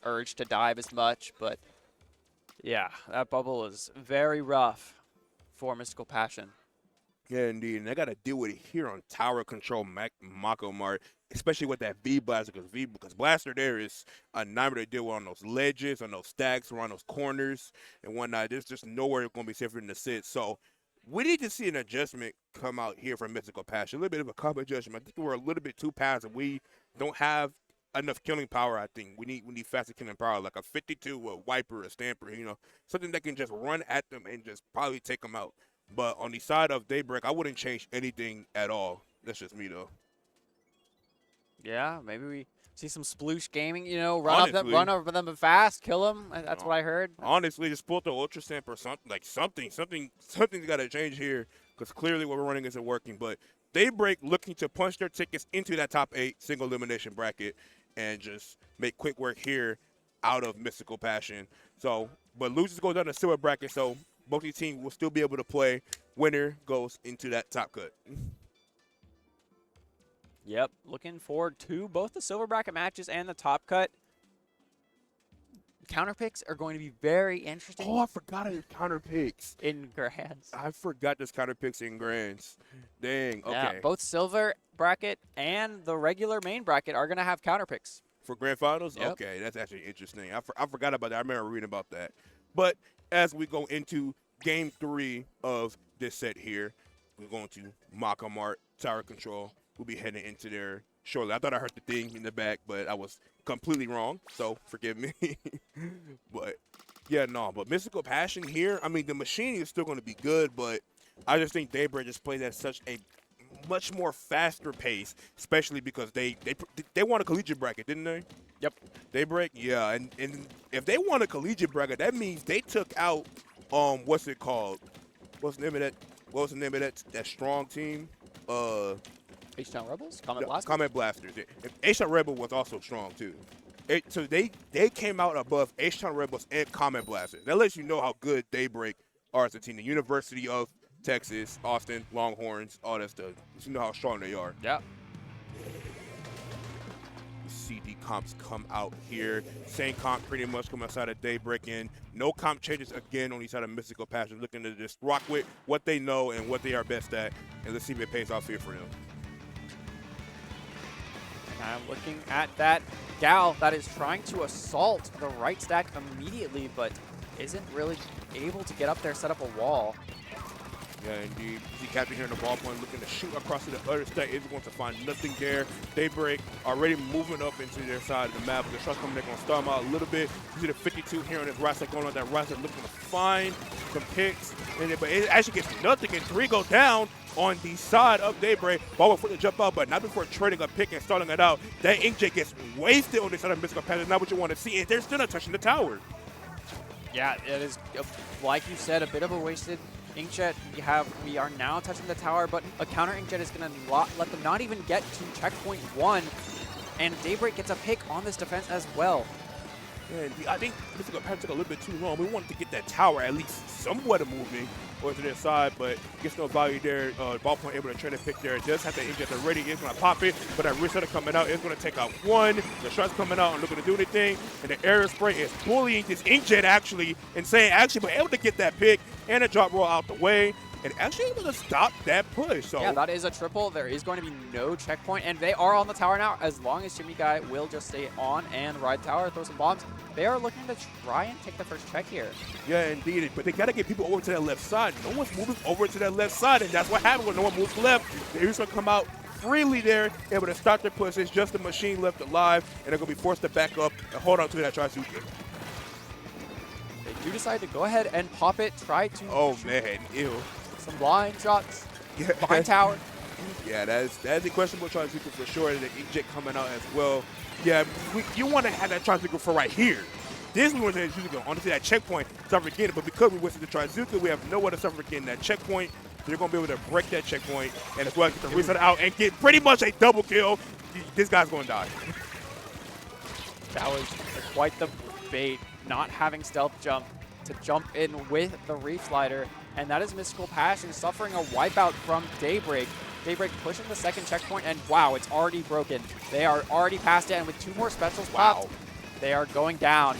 urge to dive as much, but yeah, that bubble is very rough for Mystical Passion. Yeah, indeed. And I got to deal with it here on Tower Control Mako Mart, especially with that V Blaster, because Blaster there is a nightmare to deal with on those ledges, on those stacks, around those corners and whatnot. There's just nowhere going to be safer than to sit. So we need to see an adjustment come out here from Mystical Passion. A little bit of a combo adjustment. I think we're a little bit too passive. We don't have enough killing power, I think. We need faster killing power, like a 52, a Wiper, a Stamper, something that can just run at them and just probably take them out. But on the side of Daybreak, I wouldn't change anything at all. That's just me, though. Yeah, maybe we see some sploosh gaming, run over them fast, kill them. That's what I heard. Honestly, just pull the Ultra Stamp or something. Something's got to change here, because clearly what we're running isn't working. But Daybreak looking to punch their tickets into that top 8 single elimination bracket and just make quick work here out of Mystical Passion. So, but losers go down to silver bracket, so both these teams will still be able to play. Winner goes into that top cut. Yep, looking forward to both the silver bracket matches and the top cut. Counter picks are going to be very interesting. Oh, I forgot there's counter picks. In grands. I forgot there's counter picks in grands. Dang, okay. Yeah, both silver bracket and the regular main bracket are going to have counter picks. For grand finals? Yep. Okay, that's actually interesting. I forgot about that. I remember reading about that. But as we go into game 3 of this set here, we're going to Mako Mart, Tower Control. We'll be heading into there shortly. I thought I heard the thing in the back, but I was completely wrong, so forgive me. But, yeah, no. But Mystical Passion here, I mean, the machine is still going to be good, but I just think Daybreak just plays at such a much more faster pace, especially because they won a collegiate bracket, didn't they? Yep. Daybreak, yeah. And if they won a collegiate bracket, that means they took out, what's it called? What's the name of that strong team? H-Town Rebels? Comet Blasters? Comet Blasters. H-Town Rebel was also strong, too. So they came out above H-Town Rebels and Comet Blasters. That lets you know how good Daybreak are as a team. The University of Texas, Austin, Longhorns, all that stuff. You know how strong they are. Yeah. CD comps come out here. Same comp pretty much come outside of Daybreak, and no comp changes again on the side of Mystical Passion, looking to just rock with what they know and what they are best at, and let's see if it pays off here for them. I'm looking at that Gal that is trying to assault the right stack immediately, but isn't really able to get up there, set up a wall. Yeah, indeed. See Captain here in the ballpoint looking to shoot across to the other stack. Is going to find nothing there. Daybreak already moving up into their side of the map. The shots coming, they're going to start them out a little bit. You see the 52 here on this right side going on that right side, looking to find some picks. But it actually gets nothing, and 3 go down on the side of Daybreak. Ball before to jump out, but not before trading a pick and starting it out. That Inkjet gets wasted on the side of Mystical Passion. Not what you want to see, and they're still not touching the tower. Yeah, it is, like you said, a bit of a wasted Inkjet. We are now touching the tower, but a counter Inkjet is going to let them not even get to checkpoint 1, and Daybreak gets a pick on this defense as well. And I think Mystical Passion took a little bit too long. We wanted to get that tower at least somewhat moving over to their side, but gets no value there. Ballpoint able to trade a pick there. It does have the Inkjet already. It's going to pop it, but that wrist cutter coming out is going to take out 1. The shot's coming out and looking to do anything, and the air spray is bullying this Inkjet actually, and saying but able to get that pick and a drop roll out the way, and actually able to stop that push. So yeah, that is a triple. There is going to be no checkpoint, and they are on the tower now. As long as Jimmy Guy will just stay on and ride tower, throw some bombs, they are looking to try and take the first check here. Yeah, indeed. But they got to get people over to that left side. No one's moving over to that left side, and that's what happened when no one moves left. They're just going to come out freely there, able to stop their push. It's just the machine left alive, and they're going to be forced to back up and hold on to that Trizuka. They do decide to go ahead and pop it, try to Oh, shoot man. Ew. some blind shots. Yeah. Behind tower. Yeah, that's a questionable Trizuka for sure. The Inkjet coming out as well. Yeah, you want to have that Trizuka for right here. This we want to Trizuka onto that checkpoint, start forgetting. But because we wasted the Trizuka, we have nowhere to start forgetting that checkpoint. So they're going to be able to break that checkpoint and as well get the reset out and get pretty much a double kill. This guy's going to die. That was quite the bait, not having stealth jump to jump in with the Reef Slider. And that is Mystical Passion suffering a wipeout from Daybreak. Daybreak pushing the second checkpoint, and wow, it's already broken. They are already past it, and with 2 more specials popped, they are going down.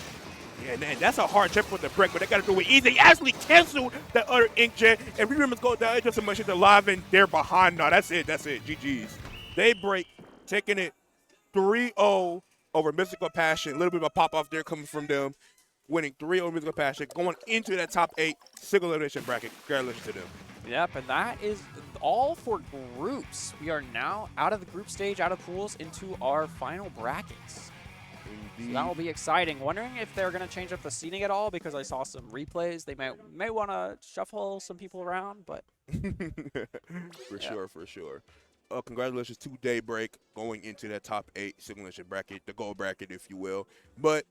Yeah, and that's a hard checkpoint to break, but they got to do it easy. They actually canceled that other Inkjet, and remember, go down just so much as alive, and they're behind now. That's it. GG's. Daybreak taking it 3-0 over Mystical Passion. A little bit of a pop-off there coming from them. Winning 3-0 Mystical Passion, going into that top 8 single elimination bracket. Congratulations to them. Yep, and that is all for groups. We are now out of the group stage, out of pools, into our final brackets. So that will be exciting. Wondering if they're going to change up the seating at all, because I saw some replays. They may want to shuffle some people around, but For sure. Congratulations to Daybreak going into that top 8 single elimination bracket, the gold bracket, if you will. But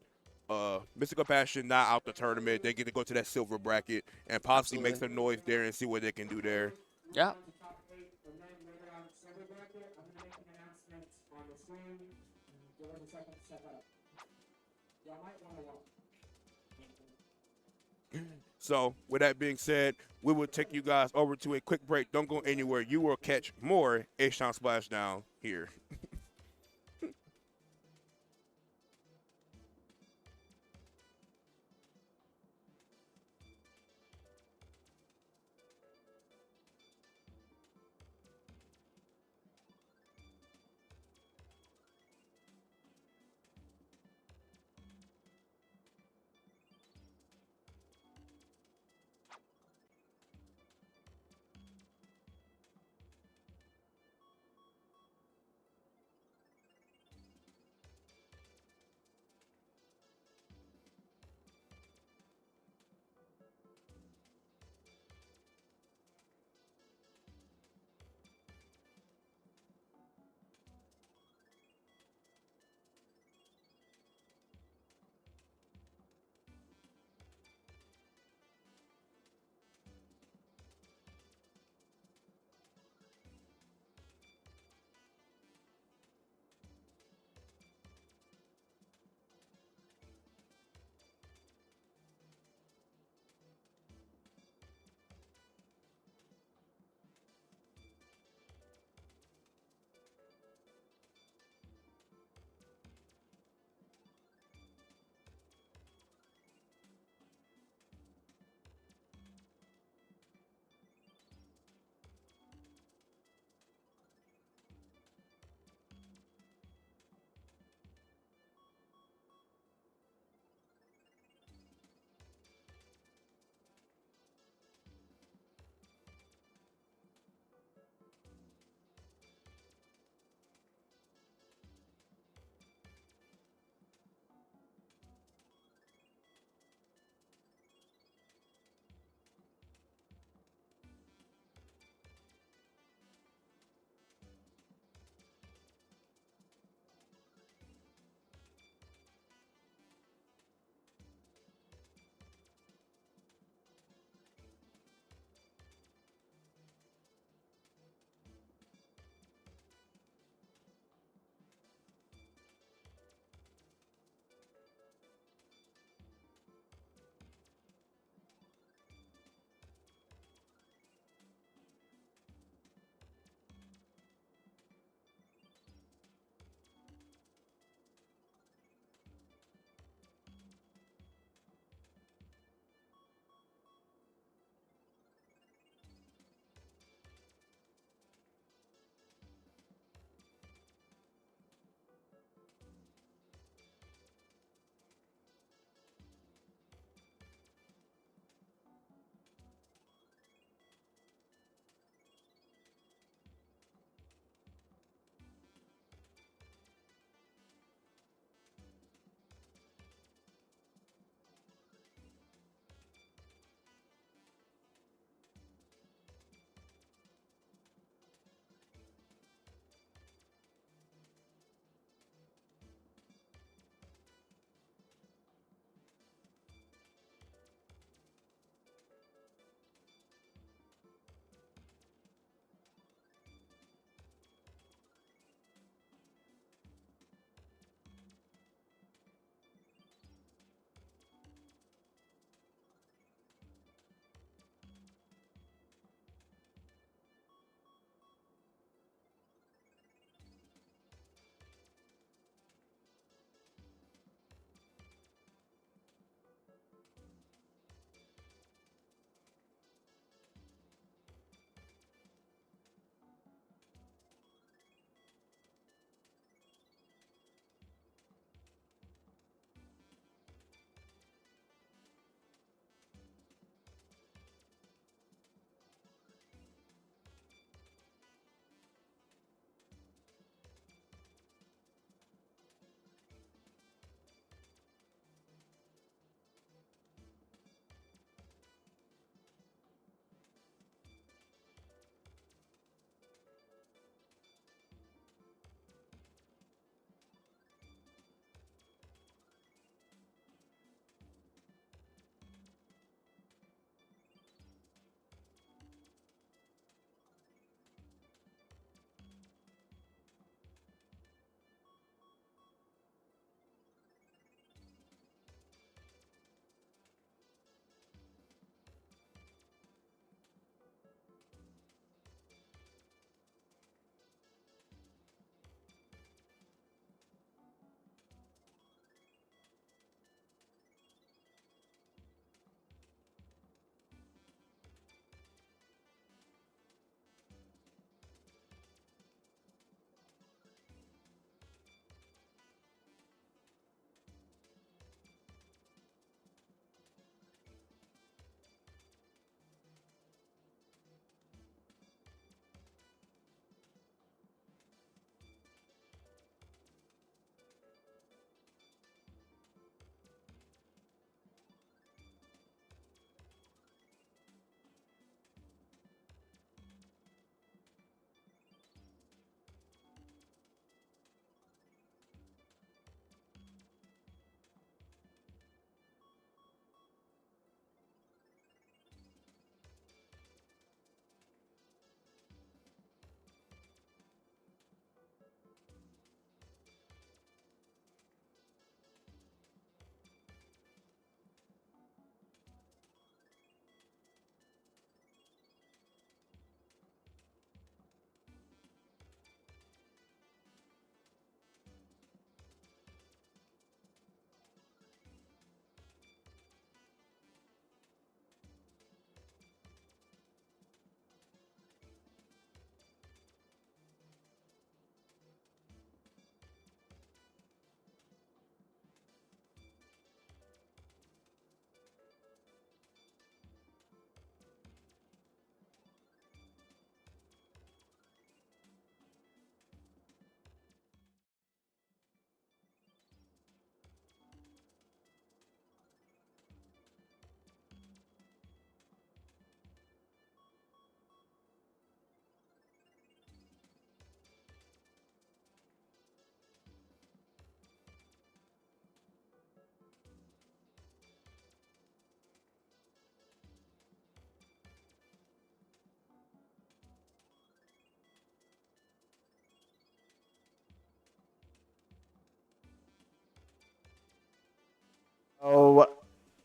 Mystical Passion not out the tournament. They get to go to that silver bracket and possibly make some noise there and see what they can do there. yeah. Top 8, and then later on silver bracket, I'm gonna make an announcement on the screen. Give us a second to set that up. Y'all might want to walk. So with that being said, we will take you guys over to a quick break. Don't go anywhere. You will catch more H-Town Splashdown here.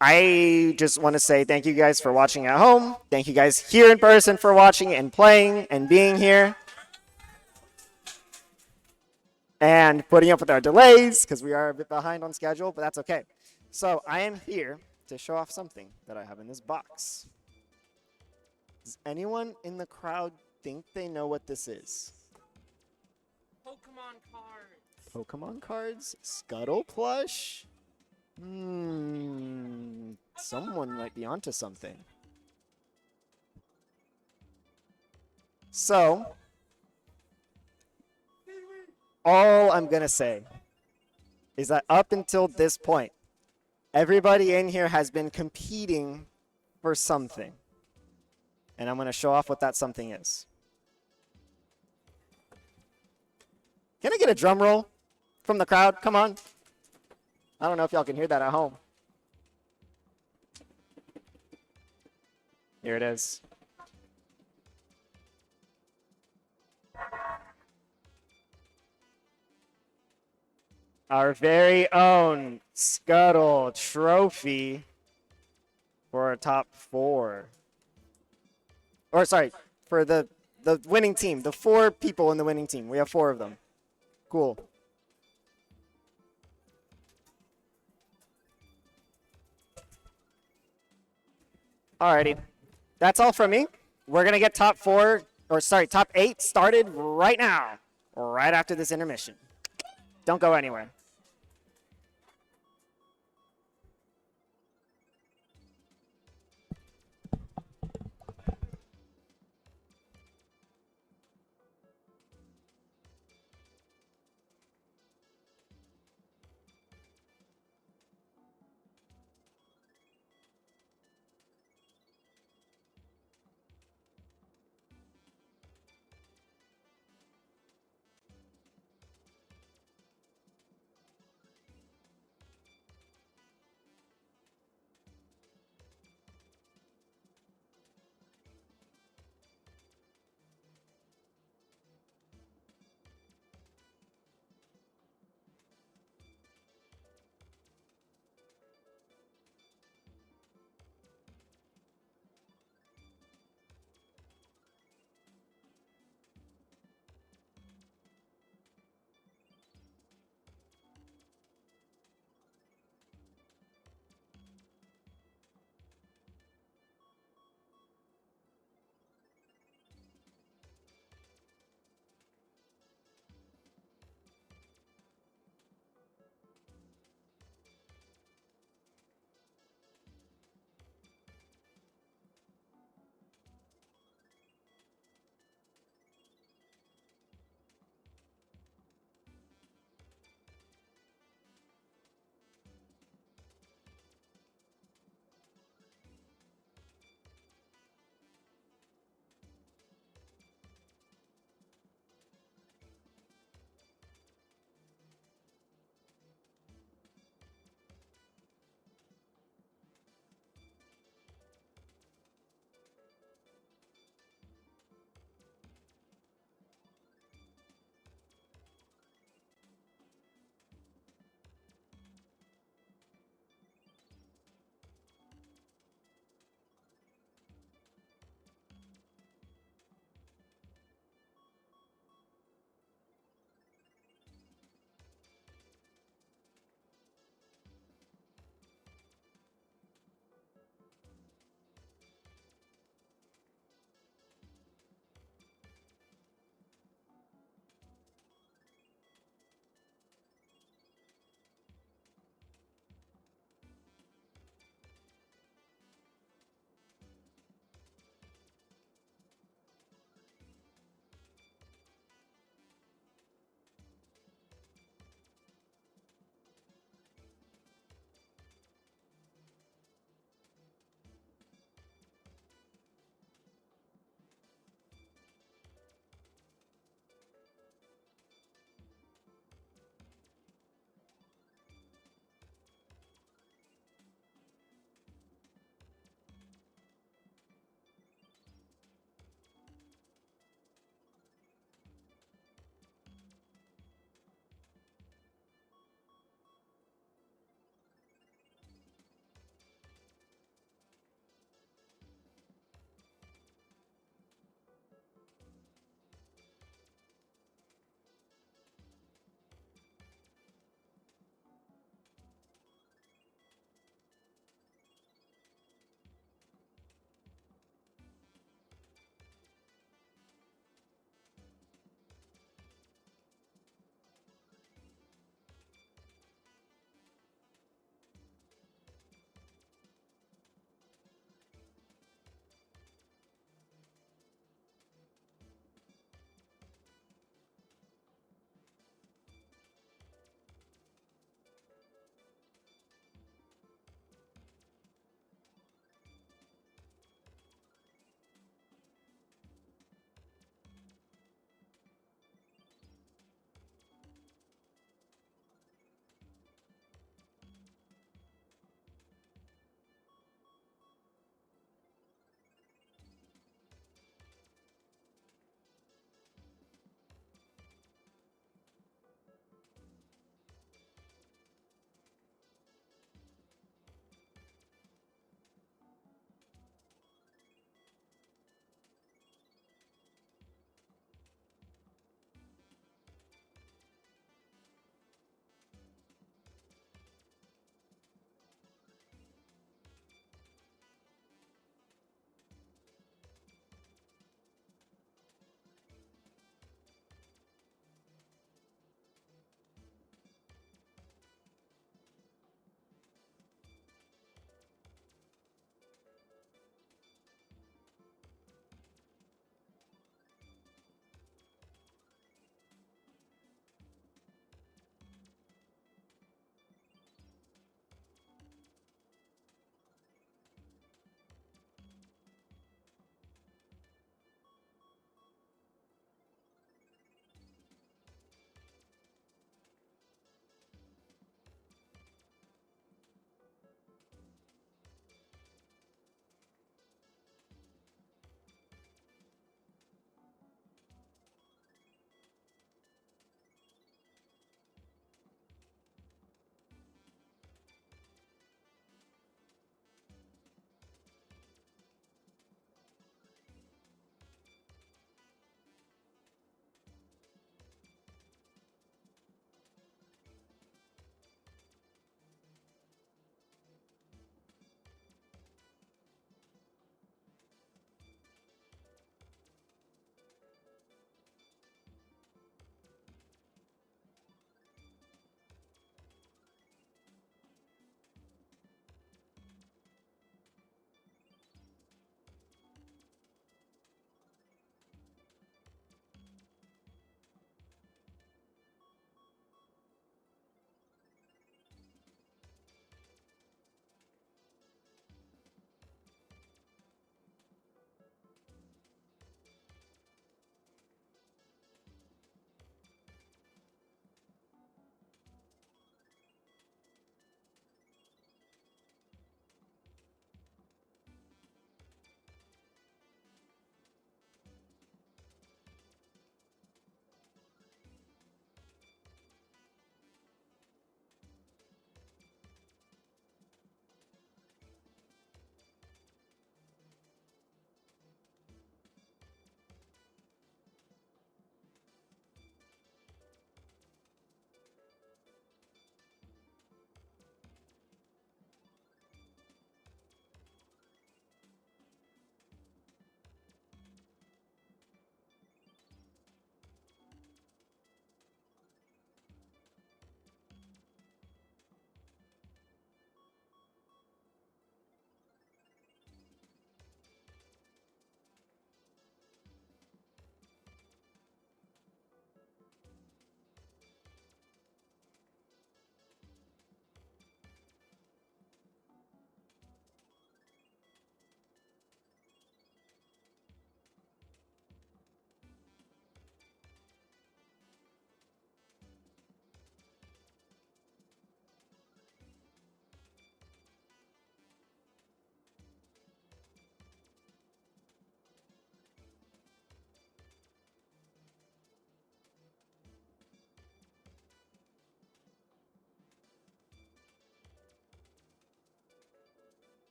I just want to say thank you guys for watching at home. Thank you guys here in person for watching and playing and being here. And putting up with our delays because we are a bit behind on schedule, but that's okay. So I am here to show off something that I have in this box. Does anyone in the crowd think they know what this is? Pokemon cards. Pokemon cards? Scuttle plush? Someone might be onto something. So, all I'm going to say is that up until this point, everybody in here has been competing for something. And I'm going to show off what that something is. Can I get a drum roll from the crowd? Come on. I don't know if y'all can hear that at home. Here it is. Our very own Scuttle trophy for our top 4. Or sorry, for the winning team. The 4 people in the winning team. We have 4 of them. Cool. Alrighty. That's all from me. We're going to get top 8 started right now. Right after this intermission. Don't go anywhere.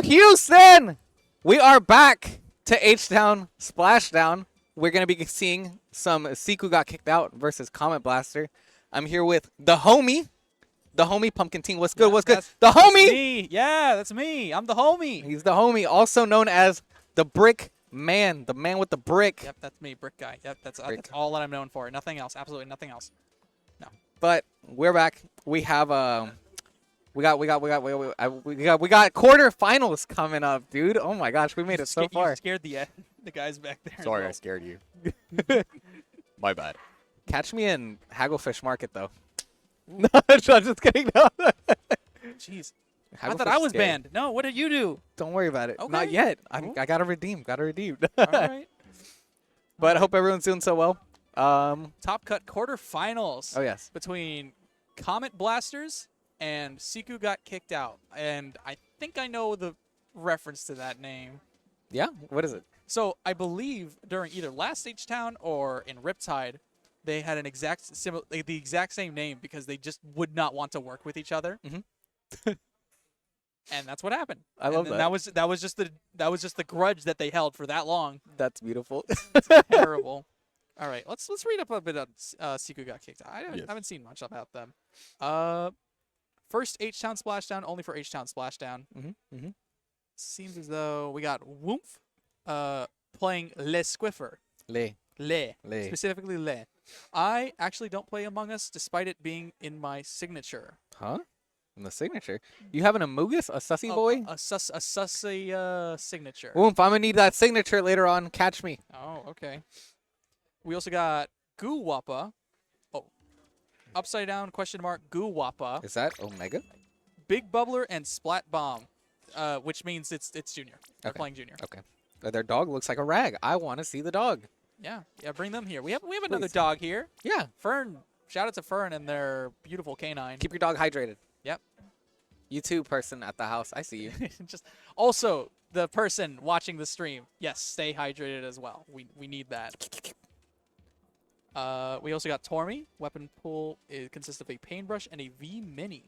Houston! We are back to H-Town Splashdown. We're going to be seeing some Siku got kicked out versus Comet Blaster. I'm here with the homie Pumpkin Team. What's good? What's good? The That's homie! me. Yeah, that's me. I'm the homie. He's the homie, also known as the Brick Man, the man with the brick. Yep, that's me, Brick Guy. Yep, that's Brick. all that I'm known for. Nothing else. Absolutely nothing else. But we're back. We have we got quarterfinals coming up, dude. Oh my gosh, we made it so You far. scared the guys back there. as Sorry, well. I scared you. My bad. Catch me in Hagglefish Market though. No, I'm just kidding. No. Jeez. I thought Hagglefish I was scary. banned. No, what did you do? Don't worry about it. Not Okay. yet. Cool. I gotta redeem. Gotta redeem. All right. But I hope everyone's doing so well. Top cut quarterfinals Oh yes. between Comet Blasters and Siku got kicked out. And I think I know the reference to that name. Yeah. What is it? So I believe during either last H-Town or in Riptide, they had an the exact same name because they just would not want to work with each other. Mhm. And that's what happened. I love and that. That was just the grudge that they held for that long. That's beautiful. Terrible. All right, let's read up a bit on Siku got kicked out. I haven't seen much about them. First H-Town Splashdown, only for H-Town Splashdown. Mm-hmm. Seems as though we got Woomph playing Le Squiffer. Le. Specifically Le. I actually don't play Among Us despite it being in my signature. Huh? In the signature. You have an Amogus, a sussy boy? A sussy signature. Oomph, I'm gonna need that signature later on. Catch me. Oh, okay. We also got Goo Wappa. Oh. Upside down question mark Goo Wappa. Is that Omega? Big Bubbler and Splat Bomb. Which means it's Junior. They're Okay. playing Junior. Okay. Their dog looks like a rag. I want to see the dog. Yeah, bring them here. We have another Please. dog here. Yeah. Fern. Shout out to Fern and their beautiful canine. Keep your dog hydrated. Yep. You too, person at the house. I see you. Just also the person watching the stream. Yes, stay hydrated as well. We need that. We also got Tormy. Weapon pool consists of a paintbrush and a V Mini.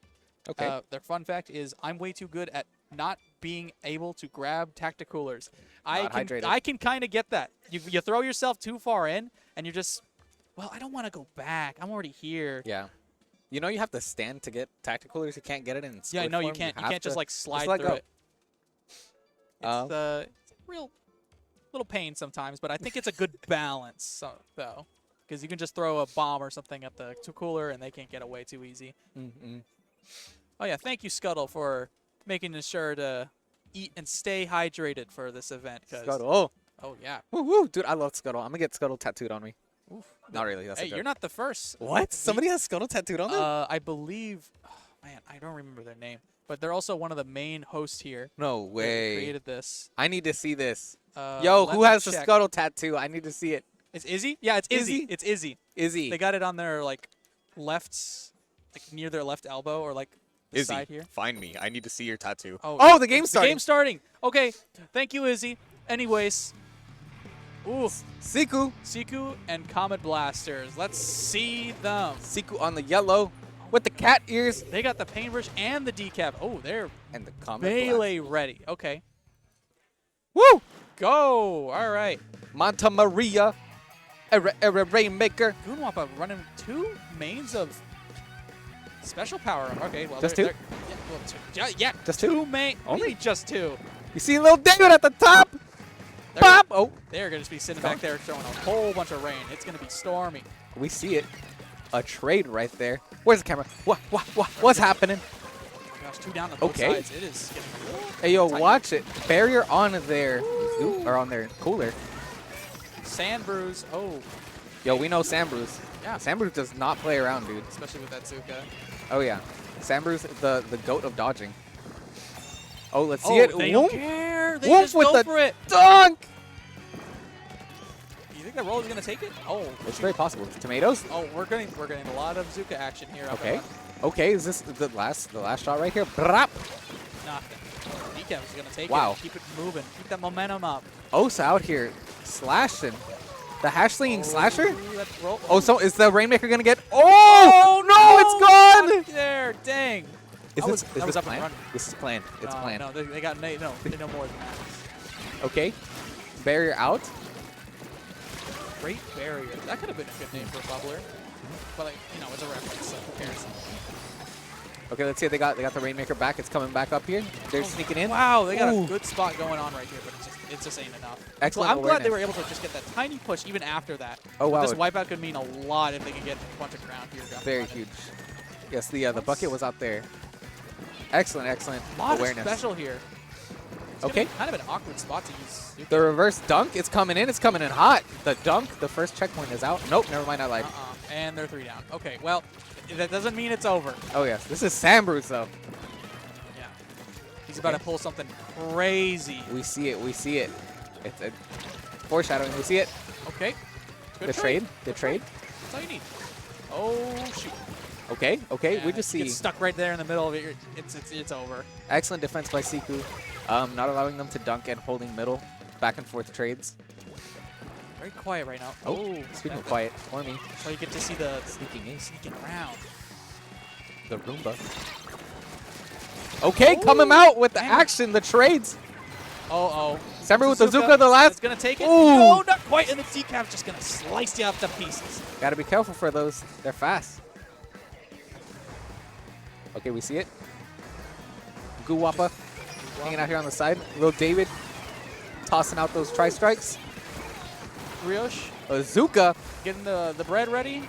Okay. Their fun fact is I'm way too good at not being able to grab tacticoolers. Not hydrated. I can kind of get that. You throw yourself too far in and you're just, well, I don't want to go back. I'm already here. Yeah. You know you have to stand to get tacticoolers. You can't get it in Yeah, squid no, you form. can't. You have can't just to- like slide let through go. it. It's a real little pain sometimes, but I think it's a good balance though, because you can just throw a bomb or something at the cooler and they can't get away too easy. Mm-mm. Oh yeah, thank you Scuttle for making sure to eat and stay hydrated for this event. Scuttle. Oh yeah. Woo, woo. Dude, I love Scuttle. I'm gonna get Scuttle tattooed on me. Not really. That's Hey, a joke. you're not the first. What? Somebody has Scuttle tattooed on them? I believe. Oh, man, I don't remember their name, but they're also one of the main hosts here. No They way. created this. I need to see this. Yo, Yo, who has the Scuttle tattoo? I need to see it. It's Izzy? Yeah, it's Izzy. Izzy? It's Izzy. Izzy. They got it on their like left, like near their left elbow or like the side here. Find me. I need to see your tattoo. Oh, the game's the starting. game's starting. Okay, thank you, Izzy. Anyways, ooh, Siku and Comet Blasters. Let's see them. Siku on the yellow with the cat ears They got the paintbrush and the decap. Oh, they're and the Comet melee ready. Okay, Blast. Woo! go. All right. Monta Maria, Rainmaker. Goonwappa running two mains of special power. Okay, well, Just they're- two? they're- Yeah, well, two. Yeah, Just two? main. Only? Only just two. You see little David at the top? They're- Pop! Oh, They're going to be sitting back there throwing a whole bunch of rain. It's going to be stormy. we see it. A trade right there. Where's the camera? What's happening? Oh my gosh, two down on both Okay. sides. It is getting a little Hey, yo, tight. watch it. Barrier on their or on their cooler. Sand bruise. Oh, Yo, we know Sambrews. Yeah. Sambrews does not play around, dude. especially with that Zuka. Oh, yeah. Sambrews, the goat of dodging. Oh, let's see Oh, it. they don't Whoomp. care. They Whoomp just with go the for it. dunk. You think that roll is going to take it? Oh, It's very possible. Tomatoes? oh, we're getting a lot of Zuka action here. up Okay. front. Okay, is this the last shot right here? Brap. Nothing. Decap is going to take Wow. it. Keep it moving. Keep that momentum up. Osa out here slashing. The hash slinging slasher? Ooh, that roll. Oh, so is the Rainmaker going to get... Oh, no, it's gone. There, dang. That was this up and planned? running. This is planned. It's No, planned. No, they got they know more than that. Okay. Barrier out. Great Barrier. That could have been a good name for a bubbler. But, like, you know, it's a reference, so comparison. Okay, let's see if they got the Rainmaker back. It's coming back up here. They're sneaking in. Wow, they got Ooh. a good spot going on right here, but it just ain't enough. Excellent Well, I'm glad they were awareness. able to just get that tiny push even after that. Oh, wow. This wipeout could mean a lot if they can get a bunch of ground here. Very huge. Yes, the bucket was out there. Excellent, excellent A lot awareness. of special here. It's gonna Okay. be kind of an awkward spot to use. The reverse dunk is coming in. It's coming in hot. The dunk, the first checkpoint is out. Nope, never mind. I lied. And they're 3 down. Okay, well, that doesn't mean it's over. Oh, yes. This is Sambruce, though. Yeah. He's about to pull something crazy. We see it. We see it. It's foreshadowing. We see it. Okay. Good The trade. The trade. That's all you need. Oh, shoot. Okay. Okay. Yeah, We just you see get stuck right there in the middle of it. It's over. excellent defense by Siku. Not allowing them to dunk and holding middle. Back and forth trades. Very quiet right now. Oh, speaking of quiet, for me. So you get to see the Sneaking in. sneaking around. The Roomba. Okay, coming out with the action, the trades. Oh. Samber with the Zuka, the last. It's going to take it. Ooh. No, not quite. And the decap's just going to slice you up to pieces. Gotta be careful for those. They're fast. Okay, we see it. Guwapa hanging out here on the side. Little David tossing out those tri-strikes. Riosh Azuka. getting the bread ready.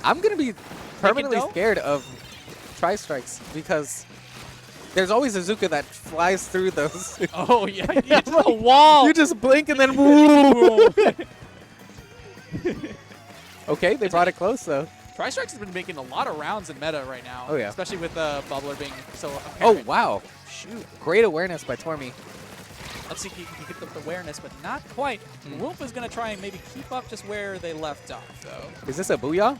I'm going to be permanently dough? scared of tri-strikes because there's always Azuka that flies through those. Oh, yeah. It's a wall. You just blink and then woo. Okay, they brought it close though. Tri-Strikes has been making a lot of rounds in meta right now. Oh, yeah. Especially with Bubbler being so Oh, apparent. wow. Shoot. Great awareness by Tormy. Let's see if he can get the awareness, but not quite. Wolf is going to try and maybe keep up just where they left off, though. Is this a booyah?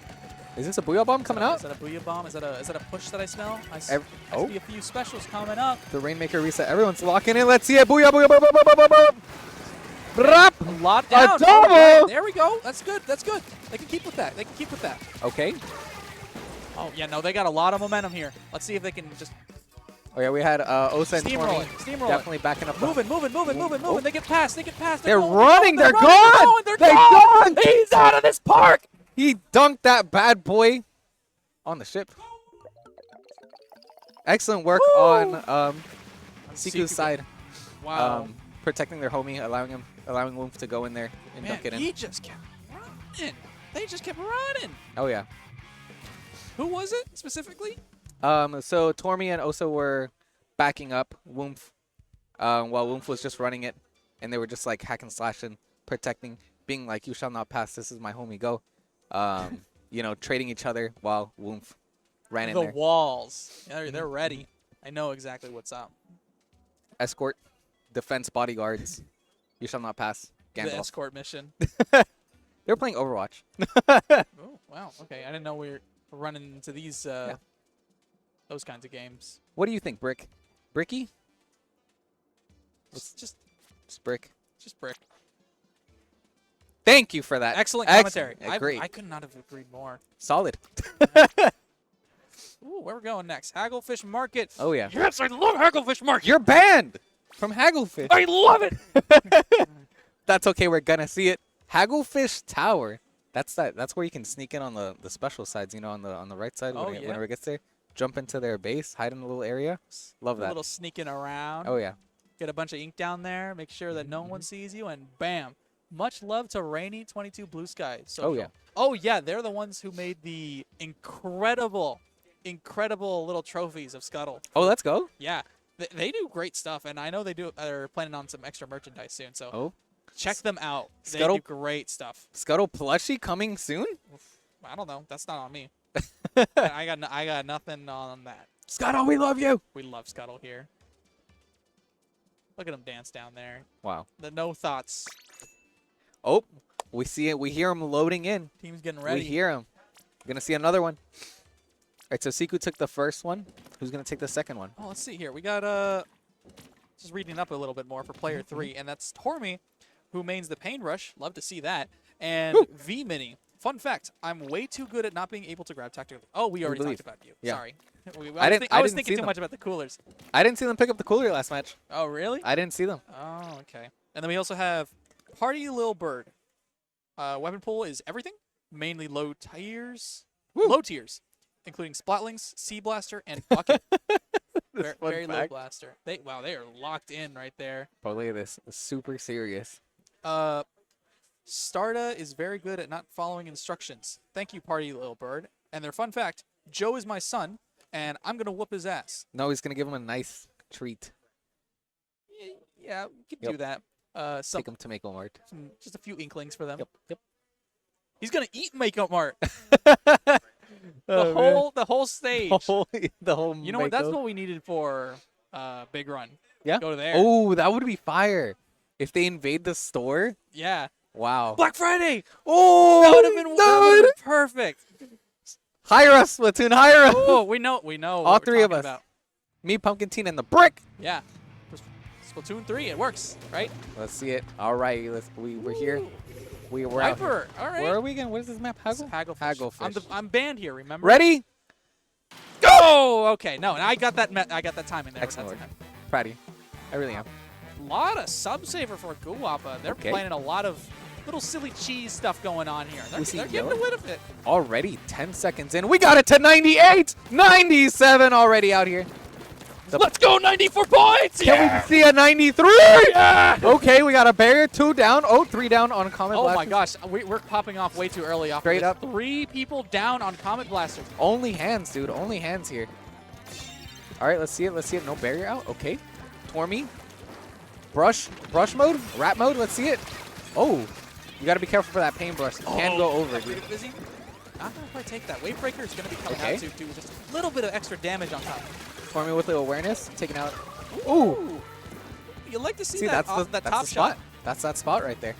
Is this a booyah bomb coming out? Is that a booyah bomb? Is that a push that I smell? I see Oh. a few specials coming up. The Rainmaker reset. Everyone's locking in. Let's see it. Booyah, booyah, booyah, booyah, booyah, booyah. Brap. A lot down. double! All right, there we go. That's good. That's good. They can keep with that. They can keep with that. Okay. Oh, yeah, no, they got a lot of momentum here. Let's see if they can just Oh, yeah, we had Osa and steamroll Tormy it. Steamroll definitely backing up. Moving. They get past. They're going, running. They're running, gone. They're They're gone. gone. He's out of this park. He dunked that bad boy on the ship. Excellent work on Siku's side. Wow. Protecting their homie, allowing Woof to go in there and Man, dunk it in. he just kept running. They just kept running. Oh, yeah. Who was it specifically? So Tormy and Osa were backing up Woomph, while Woomph was just running it, and they were just like hack and slashing, protecting, being like, "You shall not pass. This is my homie. Go." You know, trading each other while Woomph ran in The there. walls. Yeah, they're ready. I know exactly what's up. Escort, defense bodyguards. You shall not pass. The Gandalf. escort mission. They're playing Overwatch. Oh, wow. Okay, I didn't know we were running into these those kinds of games. What do you think, Brick? Bricky? Just Brick. brick. Thank you for that. Excellent commentary. Great. I could not have agreed more. Solid. Ooh, where we're going next? Hagglefish Market. Oh, yeah. Yes, I love Hagglefish Market. You're banned from Hagglefish. I love it. That's okay. We're gonna see it. Hagglefish Tower. That's where you can sneak in on the special sides. You know, on the right side. Oh, Whenever it gets there, jump into their base, hide in a little area. Love A that. little sneaking around. Oh yeah. Get a bunch of ink down there. Make sure that no one sees you, and bam. Much love to Rainy 22 Blue Sky. Oh yeah. Oh yeah, they're the ones who made the incredible little trophies of Scuttle. Oh, let's go. Yeah, they do great stuff, and I know they're planning on some extra merchandise soon. So Oh, check them out. Scuttle- They do great stuff. Scuttle plushie coming soon. I don't know. That's not on me. I got nothing on that. Scuttle, we love you. We love Scuttle here. Look at him dance down there. Wow. The no thoughts. Oh, we see it. We hear him loading in. Team's getting ready. We hear him. We're gonna see another one. All right. So Siku took the first one. Who's gonna take the second one? Oh, let's see here. We got just reading up a little bit more for player 3, and that's Tormy, who mains the Pain Rush. Love to see that. And V Mini Fun fact, I'm way too good at not being able to grab tactical. Oh, we already believe. talked about you. Yeah. Sorry. I was didn't thinking see too them. much about the coolers. I didn't see them pick up the cooler last match. Oh, really? I didn't see them. Oh, okay. And then we also have Party Lil Bird. Weapon pool is everything, mainly low tiers. Low tiers, including Splatlings, Sea Blaster, and Bucket. Very low blaster. They are locked in right there. Oh, look at this. Super serious. Starda is very good at not following instructions. Thank you, Party Little Bird. And their fun fact, Joe is my son, and I'm going to whoop his ass. No, he's going to give him a nice treat. Yeah, we can do that. Take him to Mako Mart. Just a few inklings for them. Yep. He's going to eat Makeup Mart. Oh, the whole stage. The whole You know what? That's Mako. what we needed for Big Run. Yeah. Go to there. Oh, that would be fire. If they invade the store. Yeah. Wow. Black Friday. Oh, That would have been perfect. Hire us, Splatoon. Hire us. Oh, we know. All what three we're of talking us. About. Me, Pumpkin Teen, and the Brick. Yeah. Splatoon 3, it works, right? Let's see it. All right, we're here. We're out here. Viper. All right. Where are we again? What is this map? Haggle? Hagglefish. Hagglefish. I'm banned here, remember? Ready? Go! Okay, no, and I got that timing there. Excellent. Proud of you. I really am. A lot of sub-saver for Guwapa. They're Okay. planning a lot of little silly cheese stuff going on here. We see They're getting yellow. away with it. Already 10 seconds in. We got it to 98! 97 already out here. Let's go, 94 points! Can we see a 93? Yeah! Okay, we got a barrier. 2 down. Oh, 3 down on Comet Oh Blasters. my gosh, we're popping off way too early off Straight of up. this. 3 people down on Comet Blasters. Only hands, dude. Only hands here. All right, let's see it. Let's see it. No barrier out. Okay. Tormy. Brush mode. Rat mode. Let's see it. Oh, you got to be careful for that paintbrush. It can go over, That's dude. really busy. Not going to quite take that. Wavebreaker is going to be coming Okay. out to do just a little bit of extra damage on top. Tormy with the awareness. Taking out. Ooh. You like to see, See, that, that's the that top spot. shot. That's that spot right there.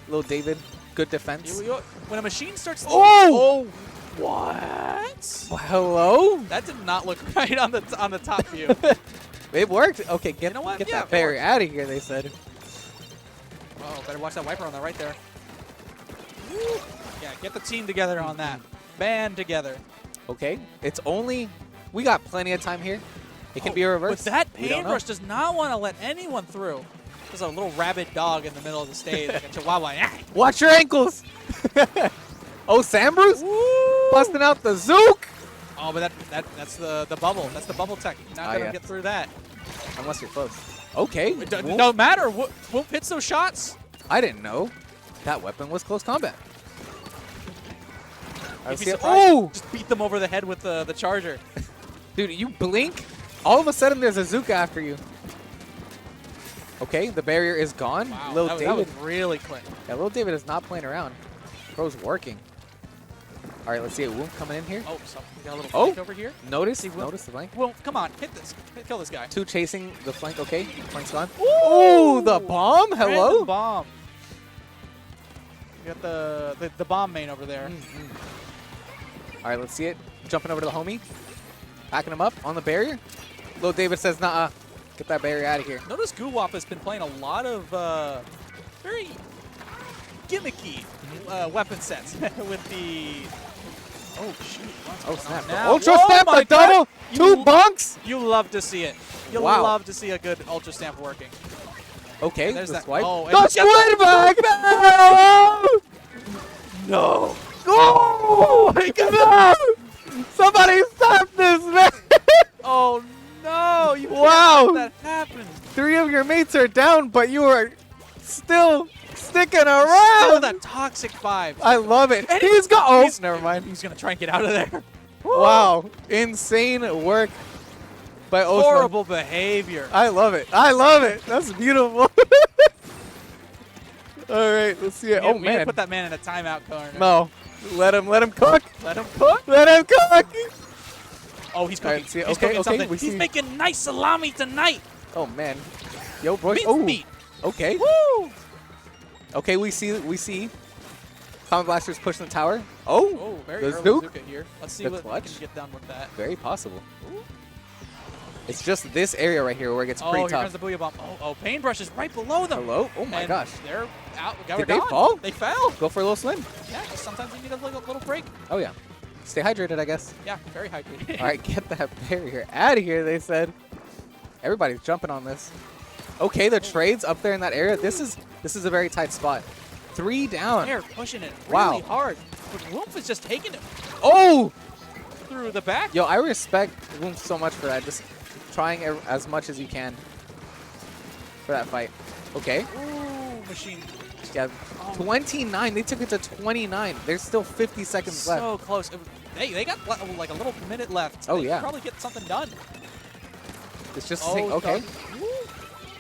Little David. Good defense. When a machine starts... Oh! What? Well, hello? That did not look right on the top view. It worked. Okay, get, You know what? get Yeah, that it barrier out of here, they said. Oh, better watch that wiper on the right there. Yeah, get the team together on that. Band together. Okay, it's only... We got plenty of time here. It can be a reverse. But that We don't know. paintbrush does not want to let anyone through. There's a little rabid dog in the middle of the stage, like a chihuahua. Watch your ankles. Oh, Sambruce busting out the Zook. Oh, but that's the bubble. That's the bubble tech. You're not gonna yeah. get through that. Unless you're close. Okay. It don't matter. Whoop hits those shots. I didn't know that weapon was close combat. You'd be see it. surprised. Oh! Just beat them over the head with the charger. Dude, you blink, all of a sudden there's a Zook after you. Okay, the barrier is gone. Wow, Lil that David. was really quick. Yeah, Lil David is not playing around. Bro's working. All right, let's see it. Woom coming in here. Oh, so we got a little Oh. flank over here. Notice Will. the flank. Well, come on, hit this. Kill this guy. 2 chasing the flank. Okay, flank's gone. Ooh, the bomb. Hello. Random bomb. You got the bomb main over there. All right, let's see it. Jumping over to the homie. Backing him up on the barrier. Lil David says, nah, get that barrier out of here. Notice Guwap has been playing a lot of very gimmicky weapon sets with the... Oh, shoot. What's Oh, going snap. on The now? Ultra Whoa, Stamp, my the double. God. 2 bunks. You love to see it. You Wow. love to see a good Ultra Stamp working. Okay, There's the that- swipe. oh, and the look at squid bag. No. Oh, my God. Somebody stop this, man. Oh, no. You can't Wow. let that happen. 3 of your mates are down, but you are still sticking Still around. that toxic vibe. I love it. And He's got. Oh, he's- never mind. He's going to try and get out of there. Wow, insane work by Osman. Horrible behavior. I love it. I love it. That's beautiful. All right, let's see it. We Oh need to man, put that man in a timeout corner. no, let him cook. Let him cook. Let him cook. Oh, he's All cooking. right, see it. He's Okay, cooking okay, something. we He's see. making nice salami tonight. Oh man, yo, bro. Mince Oh, meat. okay. Woo! Okay, we see. Comet Blaster's pushing the tower. Oh, Oh, very the early Zook. Zuka here. Let's see The what we clutch. can get done with that. Very possible. It's just this area right here where it gets Oh, pretty here tough. comes the booyah bomb. Oh, Paintbrush is right below them. Hello? Oh my And gosh. They're out. Did they fall? They fell. Go for a little swim. Yeah, just sometimes you need a little break. Oh yeah. Stay hydrated, I guess. Yeah, very hydrated. All right, get that barrier out of here, they said. Everybody's jumping on this. Okay, the trades up there in that area. This is a very tight spot. 3 down. They're pushing it Wow. really hard. But Woomph is just taking it Oh! through the back. Yo, I respect Woomph so much for that. Just trying as much as you can for that fight. Okay. Ooh, machine. Yeah. 29. They took it to 29. There's still 50 seconds left. So close. They got like a little minute left. Oh, They could yeah. probably get something done. It's just Oh, okay.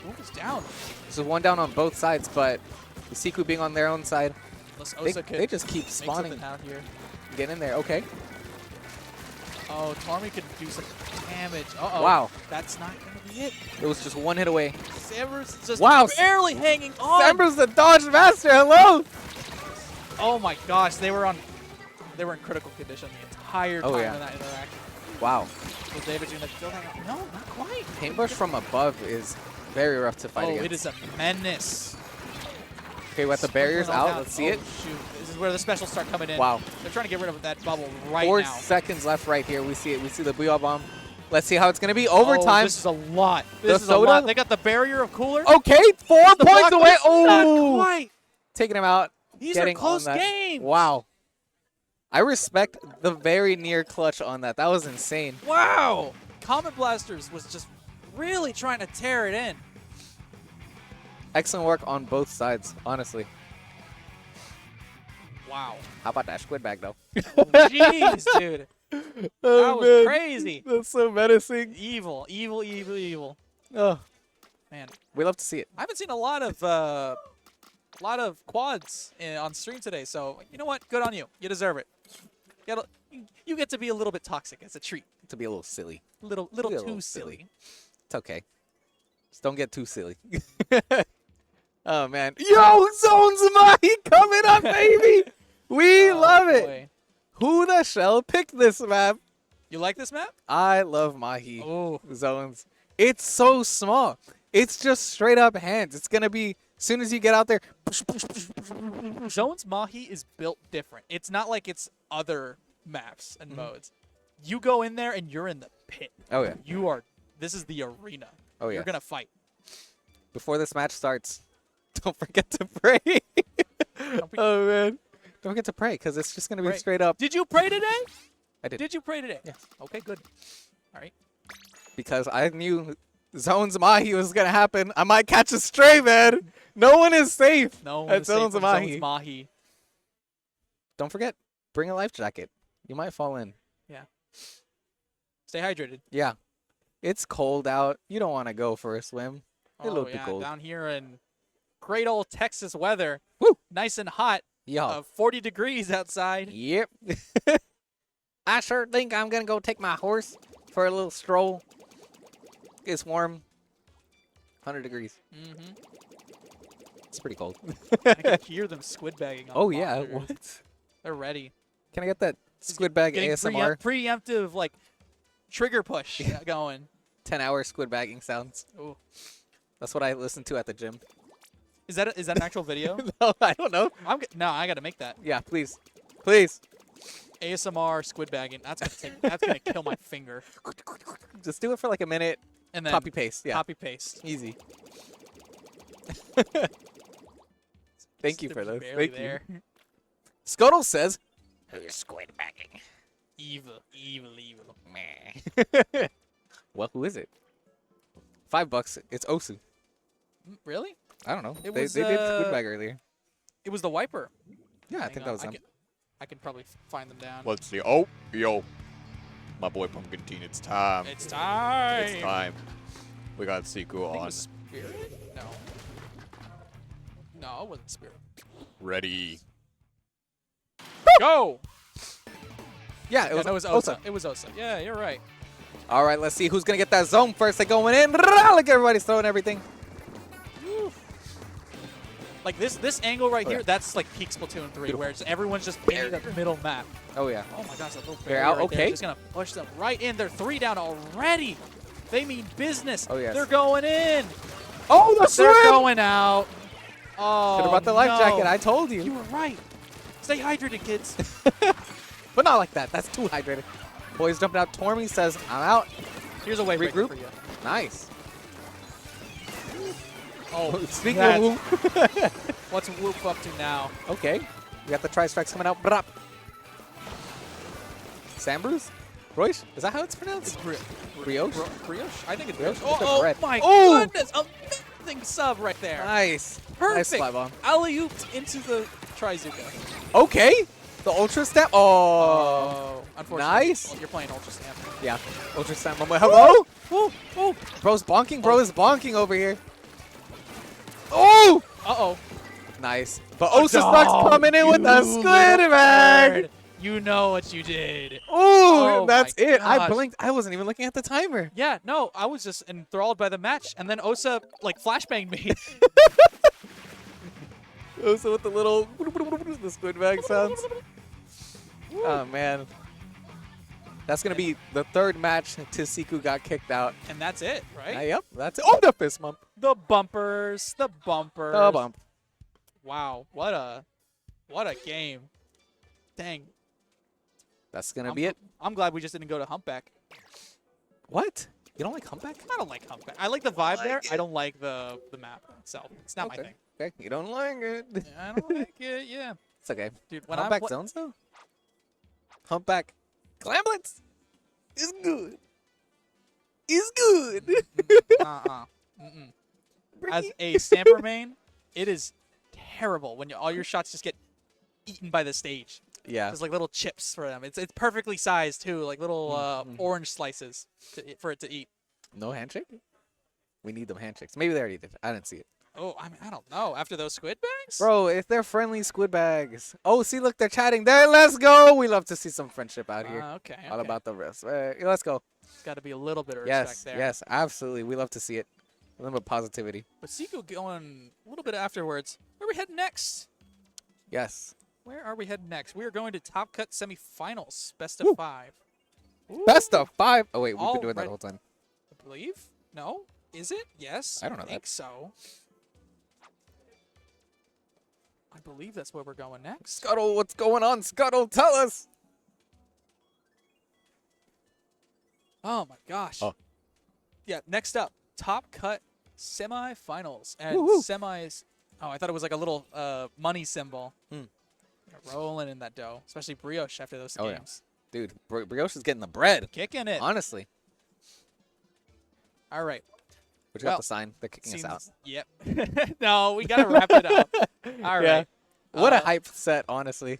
Woomph is down. This is 1 down on both sides, but the Siku being on their own side, Unless they, Osa could they just keep make spawning, something out here. get in there. Okay. Oh, Tormy could do some damage. Uh-oh. Wow. That's not going to be it. It was just 1 hit away. Samber's just Wow. barely hanging on. Samber's the dodge master. Hello. Oh my gosh, they were in critical condition the entire time Oh, yeah. in that interaction. Wow. Was David doing that still hang on? No, not quite. Paintbrush from above is very rough to fight Oh, against. it is a menace. Okay, we got the barriers Sprinkling out. down. Let's see Oh, it. Shoot. This is where the specials start coming in. Wow. They're trying to get rid of that bubble right 4 now. seconds left right here. We see it. We see the Booyah Bomb. Let's see how it's going to be. Oh, Overtime. this is a lot. The This is a soda? lot. They got the barrier of cooler. Okay, 4 The points block away. was not Oh, quite. taking him out. These are getting on close that. games. Wow. I respect the very near clutch on that. That was insane. Wow. Comet Blasters was just really trying to tear it in. Excellent work on both sides, honestly. Wow. How about that squid bag, though? Jeez, dude. That was crazy. That's so menacing. Evil, evil, evil, evil. Oh, Man, we love to see it. I haven't seen a lot of quads on stream today, so you know what? Good on you. You deserve it. You get to be a little bit toxic as a treat. To be a little silly. Little Be a too little silly. It's okay. Just don't get too silly. Oh, man. Yo, Zones Mahi coming up, baby. We love it. Boy. Who the shell picked this map? You like this map? I love Mahi Oh, zones. It's so small. It's just straight up hands. It's going to be, as soon as you get out there, Zones Mahi is built different. It's not like it's other maps and modes. You go in there and you're in the pit. oh, yeah. This is the arena. Oh, yeah. You're gonna fight. Before this match starts, don't forget to pray. Oh, man. Don't forget to pray, because it's just going to be Pray. straight up. Did you pray today? I did. Did you pray today? Yes. Okay, good. All right. Because I knew Zones Mahi was going to happen. I might catch a stray, man. No one is safe. No, at Zones Mahi. Zones Mahi. Don't forget, bring a life jacket. You might fall in. Stay hydrated. Yeah. It's cold out. You don't want to go for a swim. It'll Oh be yeah, cold. down here in great old Texas weather. Woo! Nice and hot. Yeah. 40 degrees outside. Yep. I sure think I'm going to go take my horse for a little stroll. It's warm. 100 degrees. Mm-hmm. It's pretty cold. I can hear them squid bagging on Oh, the yeah. monitors. What? They're ready. Can I get that squid bag Getting ASMR? preemptive, like, trigger push going. 10-hour squid bagging sounds. Ooh. That's what I listen to at the gym. Is that an actual video? No, I don't know. No, I got to make that. Yeah, please. Please. ASMR squid bagging. That's gonna kill my finger. Just do it for like a minute. And then Copy paste. Yeah. copy paste. Easy. Thank you for those. Barely Thank there. you. Scuttle says, "Who's squid bagging?" Evil, evil, evil. Meh. Well, who is it? $5. It's Osu. Really? I don't know. It They was, did squid bag earlier. It was the wiper. Yeah, I Hang think on, that was them. I can probably find them down. Let's see. Oh, yo. My boy Pumpkin Teen, it's time. It's time. It's time. We got Siku I think it on. was Spirit? No. No, it wasn't Spirit. Ready. Go! Yeah, it Yeah, was, no, it was Osa. It was Osa. Yeah, you're right. All right, let's see who's going to get that zone first. They're going in. Look, everybody's throwing everything. Like this angle right Oh, here, yeah. that's like peak Splatoon 3, Beautiful. where everyone's just in the middle map. Oh, yeah. Oh my gosh, that little They're barrier out, right there okay. is just gonna push them right in. They're 3 down already. They mean business. Oh, yes. They're going in. Oh, the They're swim! going out. Oh, Should have brought the life no. jacket. I told you. You were right. Stay hydrated, kids. But not like that. That's too hydrated. Boys jumping out. Tormy says, I'm out. Here's a wave breaker Regroup. for you. Nice. Oh, Speaking of whoop. what's Whoop up to now? Okay. We got the tri-strikes coming out. Brap. Sambrus? Royce? Is that how it's pronounced? Brioche? Brioche? I think it's Brioche brioche. with the Oh, bread. my Ooh! goodness. Amazing sub right there. Nice. Perfect. Nice fly bomb. Alley-ooped into the Trizuka. Okay. The ultra step. Oh. Oh, unfortunately. Nice. Well, you're playing Ultra Stamp. Yeah. Ultra step moment. Hello? Ooh, ooh. Bro's bonking. Bro is bonking over here. Oh! Uh-oh. Nice. But Osastruck's coming in with a squid bag. You know what you did. Ooh, Oh that's my it. I gosh. blinked. I wasn't even looking at the timer. Yeah, no, I was just enthralled by the match, and then Osa, like, flashbanged me. Osa with the little the squid bag sounds. Oh, man. That's going to be the third match until Siku got kicked out. And that's it, right? Yep, that's it. Oh, the fist bump. The bumpers, the bumpers. The bump. Wow, what a game. Dang. That's going to be it. I'm glad we just didn't go to Humpback. What? You don't like Humpback? I don't like Humpback. I like the vibe there. I don't like the map itself. It's not my thing. Okay, you don't like it. I don't like it, yeah. It's okay. Dude, when Humpback I'm zones, though? Humpback. Glamblitz is good. Is good. Mm-mm. As a Stamper main, it is terrible when all your shots just get eaten by the stage. Yeah. There's like little chips for them. It's perfectly sized too, like little orange slices for it to eat. No handshake? We need them handshakes. Maybe they already did. I didn't see it. Oh, I mean, I don't know. After those squid bags? Bro, if they're friendly squid bags. Oh, see, look, they're chatting there. Let's go. We love to see some friendship out here. Okay. All about the rest. Let's go. It's got to be a little bit of Yes, respect there. yes, absolutely. We love to see it. A little bit of positivity. But Siku going a little bit afterwards. Where are we heading next? Yes. Where are we heading next? We are going to Top Cut semifinals, best of Woo. 5. Best of 5. Oh, wait, we've been doing that Alright. the whole time. I believe. No? Is it? Yes. I don't know think that. so. I believe that's where we're going next. Scuttle, what's going on? Scuttle, tell us. Oh my gosh. Oh. Yeah, next up, Top Cut semifinals. And Woo-hoo. semis. Oh, I thought it was like a little money symbol. Hmm. Rolling in that dough, especially Brioche after those Oh, yeah. games. Dude, Brioche is getting the bread. Kicking it. Honestly. All right. But you Well, got the sign. They're kicking us out. Yep. No, we got to wrap it up. All right. Yeah. What a Uh, hype set, honestly.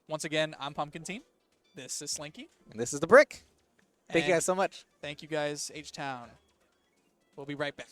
Once again, I'm Pumpkin Team. This is Slinky. And this is the brick. Thank you And guys so much. Thank you guys, H-Town. We'll be right back.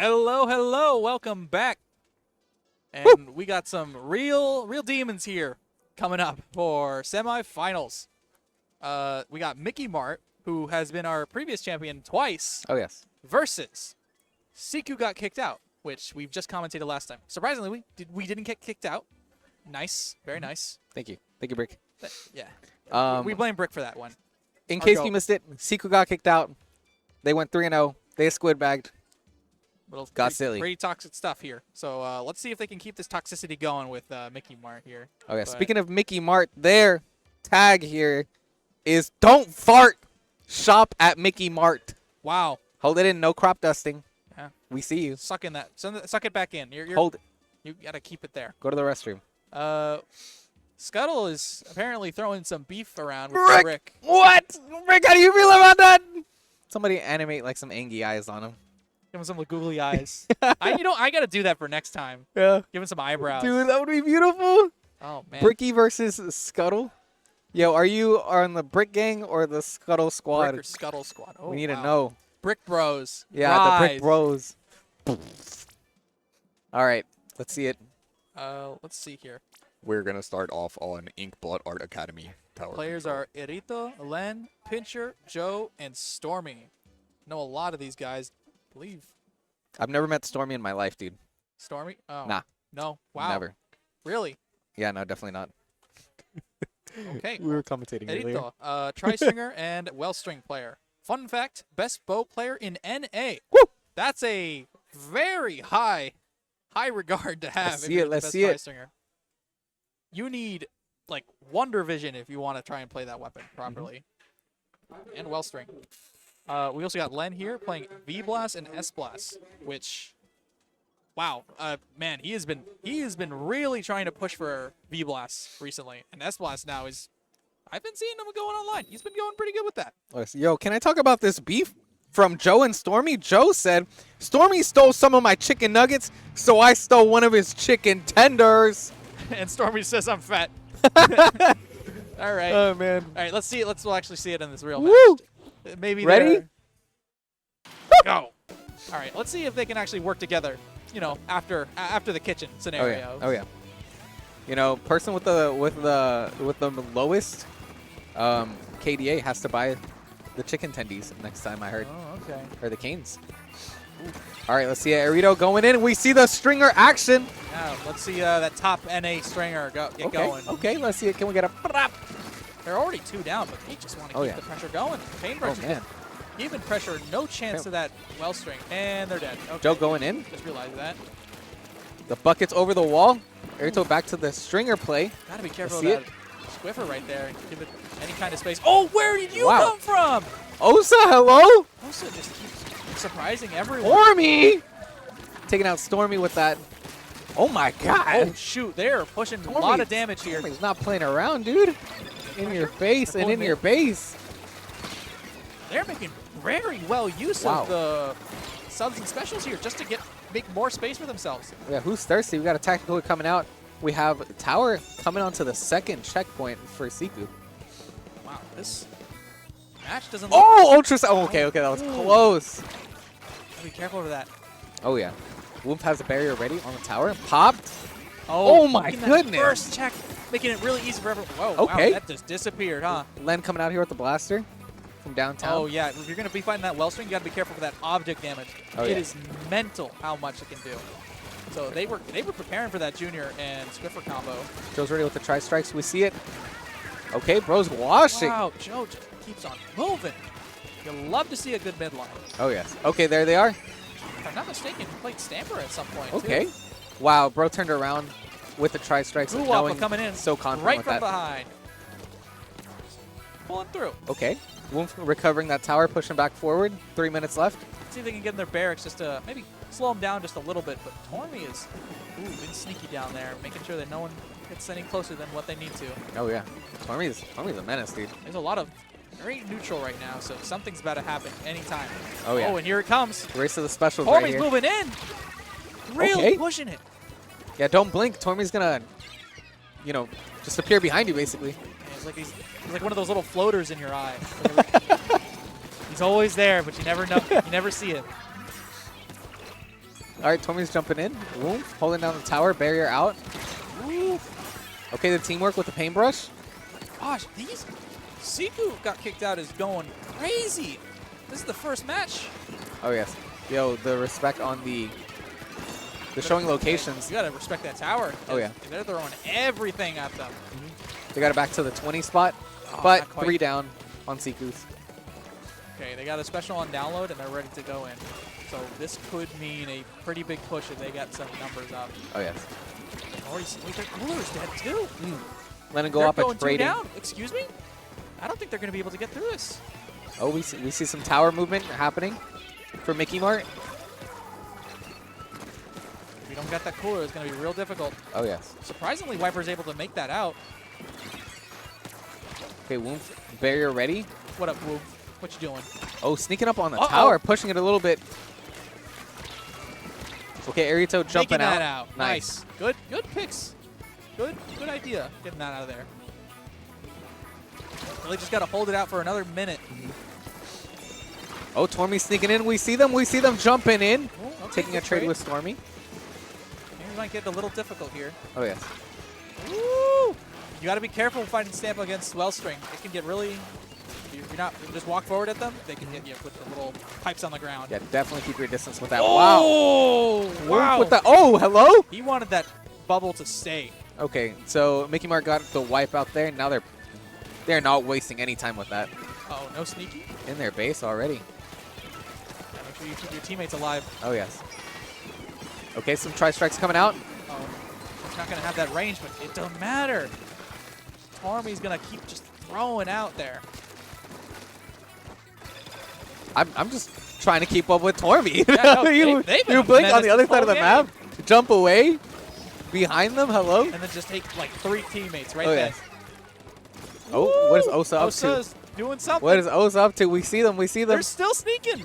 Hello, hello. Welcome back. And we got some real demons here coming up for semifinals. We got Mickey Mart, who has been our previous champion twice, Oh, yes. versus Siku got kicked out, which we've just commentated last time. Surprisingly, we didn't get kicked out. Nice. Very nice. Thank you. Thank you, Brick. Yeah. We blame Brick for that one. In Our case goal. you missed it, Siku got kicked out. They went 3-0. They squid bagged. Little Got pretty, silly. Pretty toxic stuff here. So let's see if they can keep this toxicity going with Mickey Mart here. Oh, yeah. But- Speaking of Mickey Mart, their tag here is don't fart. Shop at Mickey Mart. Wow. Hold it in. No crop dusting. Yeah. We see you. Suck in that. Suck it back in. You're Hold it. You got to keep it there. Go to the restroom. Scuttle is apparently throwing some beef around with Rick! Rick. What? Rick, how do you feel about that? Somebody animate like some angry eyes on him. Give him some googly eyes. I got to do that for next time. Yeah. Give him some eyebrows. Dude, that would be beautiful. Oh, man. Bricky versus Scuttle. Yo, are you on the Brick Gang or the Scuttle Squad? Brick or Scuttle Squad. Oh, We need wow. to know. Brick Bros. Yeah, the Brick Rise. Bros. All right, let's see it. Let's see here. We're gonna start off on Ink Blood Art Academy Tower. Players Control. are Irito, Len, Pincher, Joe, and Stormy. Know a lot of these guys. I believe I've never met Stormy in my life, dude. Stormy? Oh. Nah. No. Wow. Never. Really? Yeah, no, definitely not. Okay. We were commentating earlier. Irito, tri-stringer and well-string player. Fun fact, best bow player in NA. Woo! That's a very high regard to have. Let's if see you're it, the let's best see it. tri-stringer. You need like Wonder Vision if you want to try and play that weapon properly. And well-string. We also got Len here playing V-Blast and S-Blast, which, wow, man, he has been really trying to push for V-Blast recently, and S-Blast now is, I've been seeing him going online. He's been going pretty good with that. Yo, can I talk about this beef from Joe and Stormy? Joe said, Stormy stole some of my chicken nuggets, so I stole one of his chicken tenders. And Stormy says I'm fat. All right. Oh, man. All right, let's see it. We'll actually see it in this real Woo! match. Maybe Ready? they're- Go. All right, let's see if they can actually work together, you know, after the kitchen Oh, scenario. yeah. Oh, yeah. You know, person with the lowest KDA has to buy the chicken tendies next time, I heard. Oh, okay. Or the canes. All right, let's see it. Arito going in. We see the stringer action. Now, let's see that top NA stringer get Okay. going. Okay, let's see it. Can we get a... They're already 2 down, but they just want to Oh, keep yeah. the pressure going. Pain Oh, pressure. man. Even pressure, no chance Damn. to that well string. And they're dead. Okay. Joe going in. Just realized that. The bucket's over the wall. Arito back to the stringer play. Gotta be careful of see that Squiffer right there. And give it any kind of space. Oh, where did you Wow. come from? Osa, hello? Osa just keeps surprising everyone. Stormy! Taking out Stormy with that. Oh, my God. Oh, shoot. They're pushing a lot of damage here. Stormy's not playing around, dude. In your face and in your base. They're making very well use Wow. of the subs and specials here just to make more space for themselves. Yeah, who's thirsty? We got a tactical coming out. We have Tower coming onto the second checkpoint for Siku. Wow, this match doesn't look... Oh, Ultra... Oh, okay, that was close. Gotta be careful of that. Oh, yeah. Woof has a barrier ready on the tower. Popped. Oh, my making that goodness. First check, making it really easy for everyone. Whoa, Okay. wow, that just disappeared, huh? Len coming out here with the blaster from downtown. Oh, yeah. If you're going to be fighting that well string, you got to be careful for that object damage. Oh, It yeah. is mental how much it can do. So they were preparing for that Junior and Squiffer combo. Joe's ready with the tri-strikes. We see it. Okay, bro's washing. Wow, Joe just keeps on moving. You'll love to see a good midline. Oh, yes. Okay, there they are. If I'm not mistaken, he played Stamper at some point, Okay. too. Wow, bro turned around with the tri-strikes. Blue knowing Wappa coming in so confident right with from that. behind. Pulling through. Okay. Woof recovering that tower, pushing back forward. 3 minutes left. See if they can get in their barracks just to maybe slow them down just a little bit. But Tormy is been sneaky down there, making sure that no one gets any closer than what they need to. Oh, yeah. Tormy's a menace, dude. There's a lot of very neutral right now, so something's about to happen anytime. Oh, yeah. Oh, and here it comes. Race to the specials right Tormy's here. moving in. Really Okay. pushing it. Yeah, don't blink. Tormy's gonna, just appear behind you, basically. Yeah, he's like one of those little floaters in your eye. He's always there, but you never know. You never see it. All right, Tommy's jumping in. Woof, holding down the tower, barrier out. Okay, the teamwork with the paintbrush. Gosh, these Siku got kicked out is going crazy. This is the first match. Oh yes. Yo, the respect on the showing locations. You gotta respect that tower. Oh, yeah. They're throwing everything at them. They got it back to the 20 spot, Oh, but not quite. 3 down on Siku's. Okay, they got a special on download and they're ready to go in. So this could mean a pretty big push if they get some numbers up. Oh yes. Already, wait, their cooler's dead too. Letting go They're up going at 2 trading. down. Excuse me? I don't think they're gonna be able to get through this. Oh, we see some tower movement happening for Mickey Mart. If we don't get that cooler, it's gonna be real difficult. Oh yes. Surprisingly, Viper's able to make that out. Okay, Woof, barrier ready. What up, Woo? What you doing? Oh, sneaking up on the Uh-oh. tower, pushing it a little bit. Okay, Arito jumping Making that out. Nice. Good picks. Good idea. Getting that out of there. Really just got to hold it out for another minute. Oh, Tormy sneaking in. We see them jumping in. Oh, okay, Taking a good trade with Stormy. Things might get a little difficult here. Oh yes. Woo! You got to be careful fighting Stamp against Wellstring. It can get really. You're not you just walk forward at them. They can hit you with the little pipes on the ground. Yeah, definitely keep your distance with that. Oh! Wow. Wow! With the, oh, hello. He wanted that bubble to stay. Okay, so Mickey Mart got the wipe out there. Now they're not wasting any time with that. Oh, no sneaky. In their base already. Yeah, make sure you keep your teammates alive. Oh yes. Okay, some tri-strikes coming out. Oh, it's not going to have that range, but it doesn't matter. Tormy's going to keep just throwing out there. I'm just trying to keep up with Tormy. Yeah, no, you they've been you a blink on menace the other this side of the whole map, jump away, behind them. Hello. And then just take like 3 teammates right Oh, there. yes. Oh, what is Osa up to? Osa's doing something. What is Osa up to? We see them. We see them. They're still sneaking.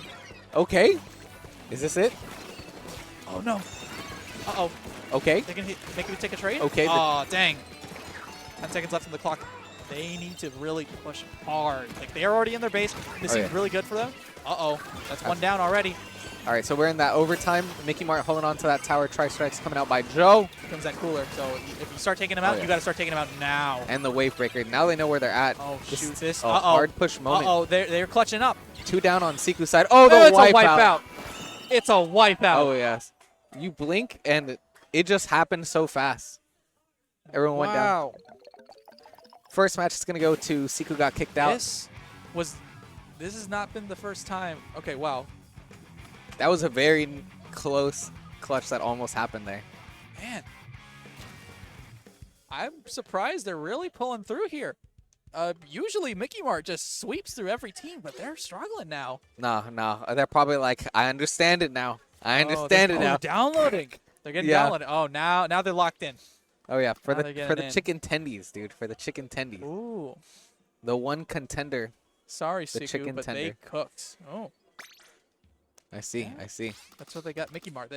Okay. Is this it? Oh, no. Uh-oh. Okay. They can make me take a trade? Okay, the- Oh, dang. 10 seconds left on the clock. They need to really push hard. Like, they're already in their base. This seems yeah. really good for them. Uh-oh. That's 1 down already. All right, so we're in that overtime. Mickey Mart holding on to that tower. Tri-strikes coming out by Joe. Here comes that cooler. So if you start taking them out, yeah. you got to start taking them out now. And the wave breaker. Now they know where they're at. Oh, This shoot is this. a Uh-oh. hard push moment. Uh-oh. They're clutching up. 2 down on Siku's side. Oh, the It's a wipeout. It's a wipeout. Oh, yes. You blink, and it just happened so fast. Everyone went down. Wow. First match is going to go to Siku got kicked out. This has not been the first time. Okay, wow. That was a very close clutch that almost happened there. Man. I'm surprised they're really pulling through here. Usually Mickey Mart just sweeps through every team, but they're struggling now. No. They're probably like, I understand it now. I Oh, understand it now. they're downloading. They're getting Yeah. downloaded. Oh, now they're locked in. Oh, yeah. For Now they're the getting in. chicken tendies, dude. For the chicken tendies. Ooh. The one contender. Sorry, The Siku, chicken but they tender. cooked. Oh, I see. I see. that's what they got Mickey Mart.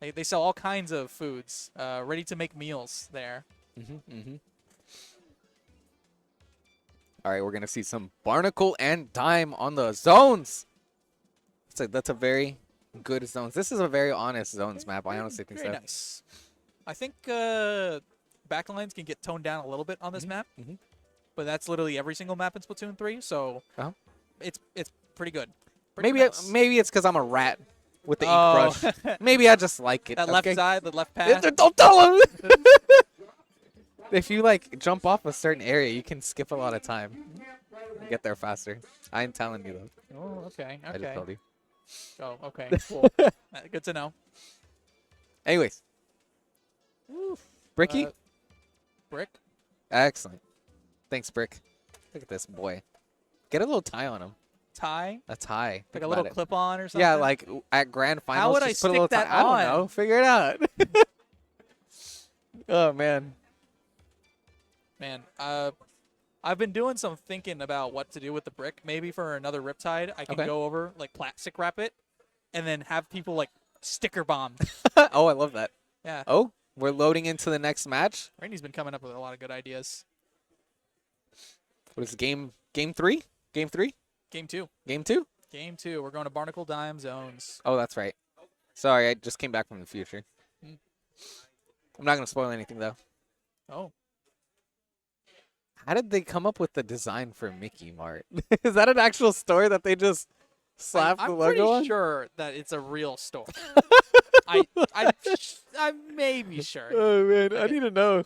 They sell all kinds of foods, ready to make meals there. All right, we're going to see some Barnacle and Dime on the zones. That's a very good zones. This is a very honest zones map. I honestly think Very so. nice. I think backlines can get toned down a little bit on this map, but that's literally every single map in Splatoon 3, so it's pretty good. Pretty nice. Maybe it's because I'm a rat with the ink Oh. brush. Maybe I just like it. That left okay? side, the left pass. Don't tell him. If you like jump off a certain area, you can skip a lot of time. Get there faster. I ain't telling you though. Oh, okay, I just told okay. you. Oh, okay, cool. Good to know. Anyways, Bricky, Brick. excellent. Thanks, Brick. Look at this boy. Get a little tie on him. Tie. A tie. Like Think a about little it. clip on or something. Yeah, like at grand finals, would I just put a little stick that tie. I on? don't know. Figure it out. Oh man. Man, I've been doing some thinking about what to do with the brick. Maybe for another Riptide, I can Okay. go over, like, plastic wrap it, and then have people, like, sticker bomb. Oh, I love that. Yeah. Oh, we're loading into the next match. Randy's been coming up with a lot of good ideas. What is it, game 3? Game 3? Game 2. Game 2? Game 2. We're going to Barnacle Dime Zones. Oh, that's right. Sorry, I just came back from the future. Hmm. I'm not gonna spoil anything though. Oh. How did they come up with the design for Mickey Mart? Is that an actual store that they just slapped the I'm logo pretty on? sure that it's a real store. I'm maybe sure. Oh man, I need to know.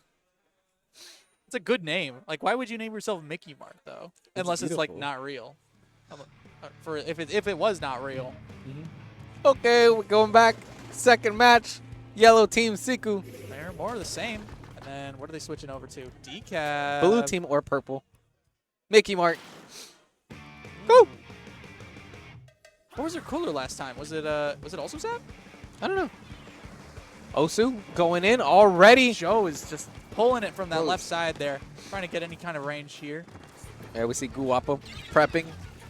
It's a good name. Like, why would you name yourself Mickey Mart though? Unless it's like beautiful. not real. For if it was not real. Okay, we're going back. Second match. Yellow team Siku. They're more of the same. And then what are they switching over to? Decaf. Blue team or purple. Mickey Mart. Go. What was their cooler last time? Was it also Zap? I don't know. Osu going in already. Joe is just pulling it from that Close. left side there, trying to get any kind of range here. There we see Guapo prepping.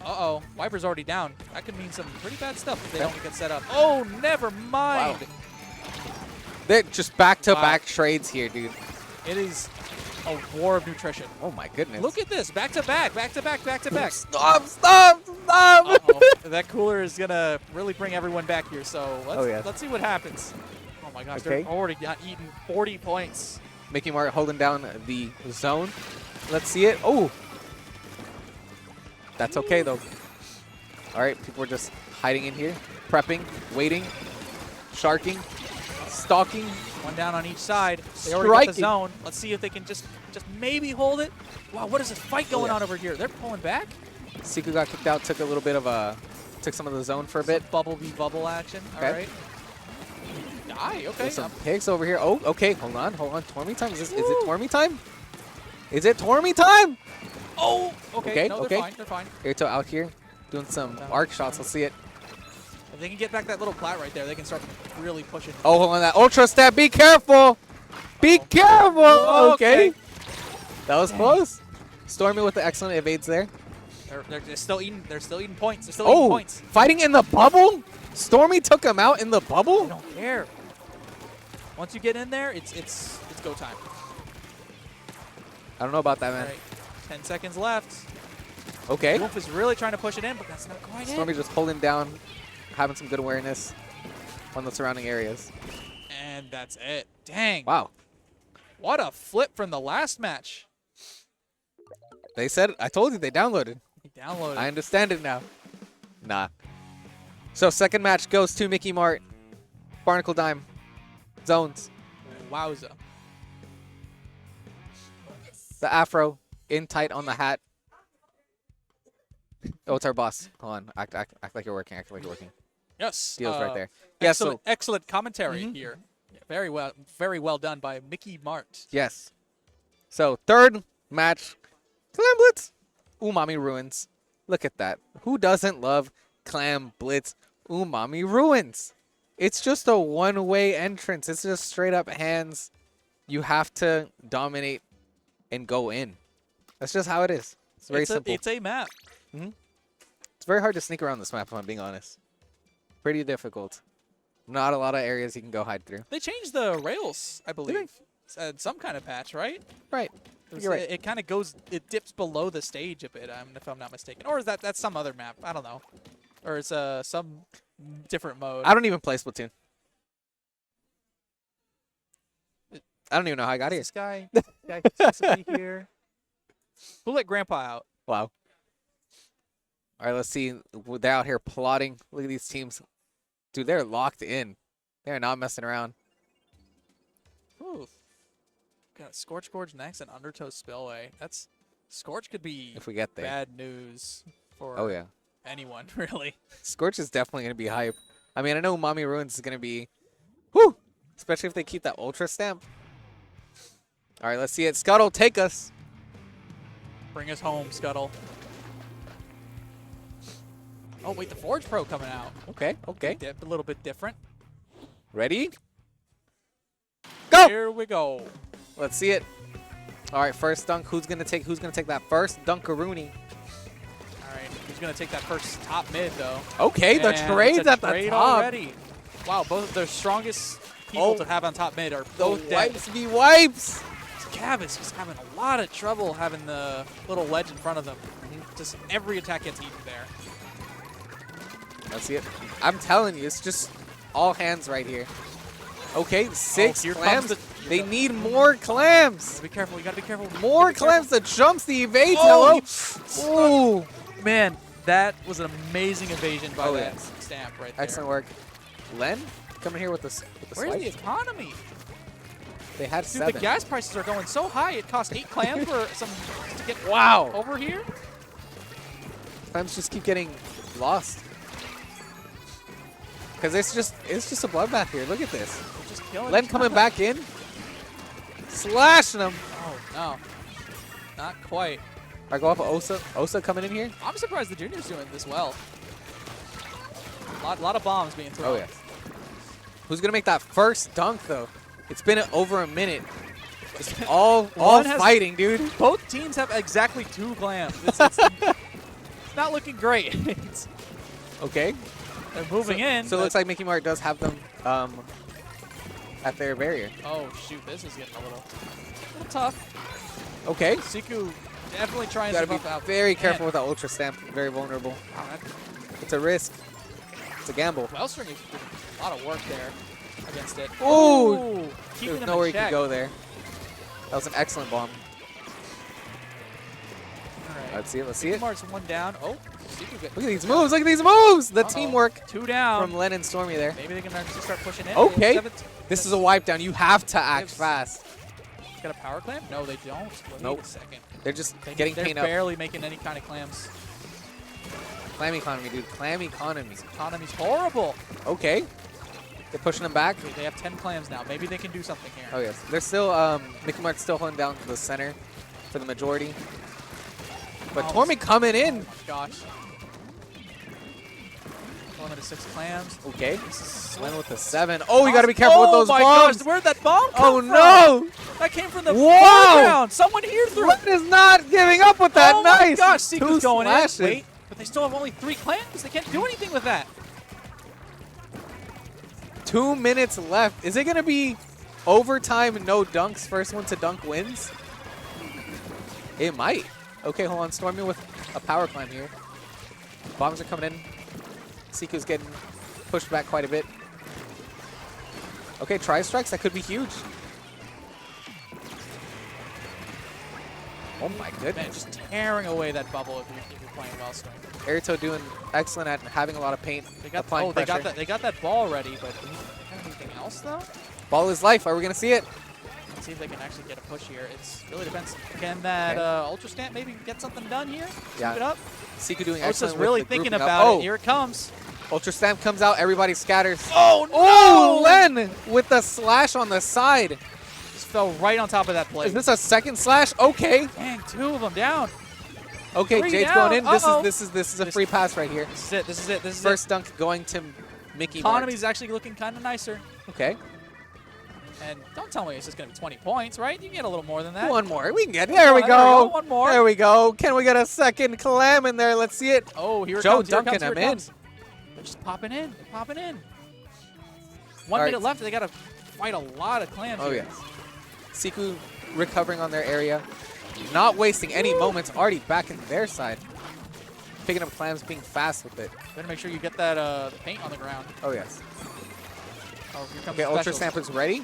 Uh-oh, Viper's already down. That could mean some pretty bad stuff if they don't get set up. Oh, never mind. Wow. They're just back-to-back trades here, dude. It is a war of nutrition. Oh my goodness. Look at this, back-to-back, back-to-back, back-to-back. Stop, stop, stop. Uh-oh. That cooler is going to really bring everyone back here, so let's see what happens. Oh my gosh, Okay. they're already eaten 40 points. Mickey Mart holding down the zone. Let's see it. Oh. That's okay, though. All right, people are just hiding in here, prepping, waiting, sharking, stalking. One down on each side. They already got the Striking. zone. Let's see if they can just maybe hold it. Wow, what is this fight going yeah. on over here? They're pulling back. Siku got kicked out, took a little bit of took some of the zone for a bit. Some bubble v bubble action. Okay. All right. Die. Okay. There's some picks over here. Oh, okay. Hold on. Tormy time. Is it Tormy time? Is it Tormy time? Oh. Okay. Okay, No, okay. they're fine. They're fine. Airto out here doing some arc shots. Let's see it. If they can get back that little plat right there, they can start really pushing. Oh, hold on. That ultra stab. Be careful. Be careful. Okay. That was close. Stormy with the excellent evades there. They're still eating. They're still eating points. They're still eating Oh, points. fighting in the bubble? Stormy took him out in the They bubble? don't care. Once you get in there, it's go time. I don't know about that, All man. right. 10 seconds left. Okay. Wolf is really trying to push it in, but that's not quite Stormy it. just holding down, having some good awareness on the surrounding areas. And that's it. Dang. Wow. What a flip from the last match. They said, I told you they downloaded. He downloaded. I understand it now. Nah. So second match goes to Mickey Mart. Barnacle Dime. Zones. Wowza. The afro. In tight on the hat. Oh, it's our boss. Hold on. Act like you're working. Act like you're working. Yes. Deal's right there. Yeah, Excellent, so excellent commentary here. Yeah, very well done by Mickey Mart. yes. So third match. Clam Blitz. Umami Ruins. Look at that. Who doesn't love Clam Blitz Umami Ruins? It's just a one-way entrance. It's just straight up hands. You have to dominate and go in. That's just how it is. It's very simple. It's a map. It's very hard to sneak around this map, if I'm being honest. Pretty difficult. Not a lot of areas you can go hide through. They changed the rails, I believe. Some kind of patch, right? Right. You're right. It kind of goes, it dips below the stage a bit, if I'm not mistaken. Or is that's some other map? I don't know. Or it's some different mode. I don't even play Splatoon. I don't even know how I got here. This guy supposed to be here. Who let Grandpa out? Wow. All right, let's see. They're out here plotting. Look at these teams. Dude, they're locked in. They're not messing around. Ooh. Got Scorch Gorge next and Undertow Spillway. That's Scorch could be If we get there. bad news for Oh, yeah. anyone, really. Scorch is definitely going to be hype. I mean, I know Umami Ruins is going to be... Whew! Especially if they keep that Ultra Stamp. All right, let's see it. Scuttle, take us. Bring us home, Scuttle. Oh, wait, the Forge Pro coming out. Okay, okay. A little bit different. Ready? Go! Here we go. Let's see it. All right, first dunk. Who's gonna take that first Dunkaroony? All right, who's going to take that first top mid, though? Okay, the And trade's it's a at the trade top. already. Wow, both of the strongest people to have on top mid are The both dead. wipes be wipes. Cav is just having a lot of trouble having the little ledge in front of them. Just every attack gets eaten there. Let's see it. I'm telling you, it's just all hands right here. Okay, 6 here clams. comes They need more clams. Be careful. You gotta be careful. More Be careful. clams. The jumps, the evades. Oh, Hello. Ooh. Man, that was an amazing evasion by Oh, that yes. stamp right there. Excellent work. Len coming here with the Where's swipe. the economy? They had Dude, 7. the gas prices are going so high. It cost 8 clams for some to get Wow. over here. Clams just keep getting lost. Because it's just a bloodbath here. Look at this. They're just killing Len each coming other. back in. Slashing him. Oh, no. Not quite. I go up Osa. Osa coming in here. I'm surprised the junior's doing this well. Lot of bombs being thrown. Oh, yes. Who's going to make that first dunk, though? It's been over a minute. Just all One has- fighting, dude. Both teams have exactly 2 clams. It's not looking great. Okay. They're moving in. So it looks like Mickey Mart does have them at their barrier. Oh, shoot. This is getting a little tough. Okay. Siku definitely trying Got to to be buff out. very careful Man. with that Ultra Stamp. Very vulnerable. Wow, that It's a risk. It's a gamble. Wellstring is doing a lot of work there against it. Ooh. Keeping There's him nowhere in he could check. go there. That was an excellent bomb. All right. Let's see it. Let's see it. Mark's one down. Oh, Siku get Look at these moves. Look at these moves. The Uh-oh. teamwork 2 down. from Len and Stormy there. Maybe they can actually start pushing in. Okay. 17 This is a wipe down. You have to act Gives- fast. Got a power clamp? No, they don't. Wait Nope. a second. They're just getting They're paint up. barely making any kind of clams. Clam economy, dude. Clam economy. Economy's horrible. Okay. They're pushing them back. They have 10 clams now. Maybe they can do something here. Oh, yes. They're still, Mickey Mart's still holding down the center for the majority. But Oh, Tormy coming in. Oh my gosh. Limited 6 clams. Okay. This is Len with the 7. Oh, you got to be careful with those Oh my bombs. gosh, where'd that bomb come Oh, from? no. That came from the Wow. foreground. Someone here threw it. Len is not giving up with that. Oh Nice. my gosh, 2 Siku's going slashes. in. Wait, but they still have only 3 clams. They can't do anything with that. 2 minutes left. Is it going to be overtime, no dunks? First one to dunk wins? It might. Okay, hold on. Stormy with a power climb here. Bombs are coming in. Siku's getting pushed back quite a bit. Okay, tri-strikes. That could be huge. Oh my Man, goodness. just tearing away that bubble if you're playing Wellstone. Airto doing excellent at having a lot of paint. They got applying they got pressure. that ball ready, but do they have anything else though? Ball is life. Are we going to see it? Let's see if they can actually get a push here. It's really depends. Can that Ultra Stamp maybe get something done here? Yeah. Keep it up. Siku doing Osa's excellent. really with the thinking grouping up. about Oh, it. Here it comes. Ultra Stamp comes out. Everybody scatters. Oh no! Oh, Len with the slash on the side. Just fell right on top of that plate. Is this a second slash? Okay. Dang, 2 of them down. Okay, 3 Jade's down. going in. Uh-oh. This is a free pass right here. This is it. This is it. This is First dunk going to Mickey Mart. Economy's actually looking kind of nicer. Okay. And don't tell me it's just going to be 20 points, right? You can get a little more than that. One more. We can get. There we There we go. go. One more. There we go. Can we get a second clam in there? Let's see it. Oh, here it Joe comes. Here it dunking comes. Here it him in. comes. They're just popping in. They're popping in. 1 All minute right. left. They got to fight a lot of clams Oh here. yes. Siku recovering on their area, not wasting any moments. Already back in their side. Picking up clams, being fast with it. Better make sure you get that the paint on the ground. Oh yes. Oh, here comes Okay, Ultra specials. Stamp is ready.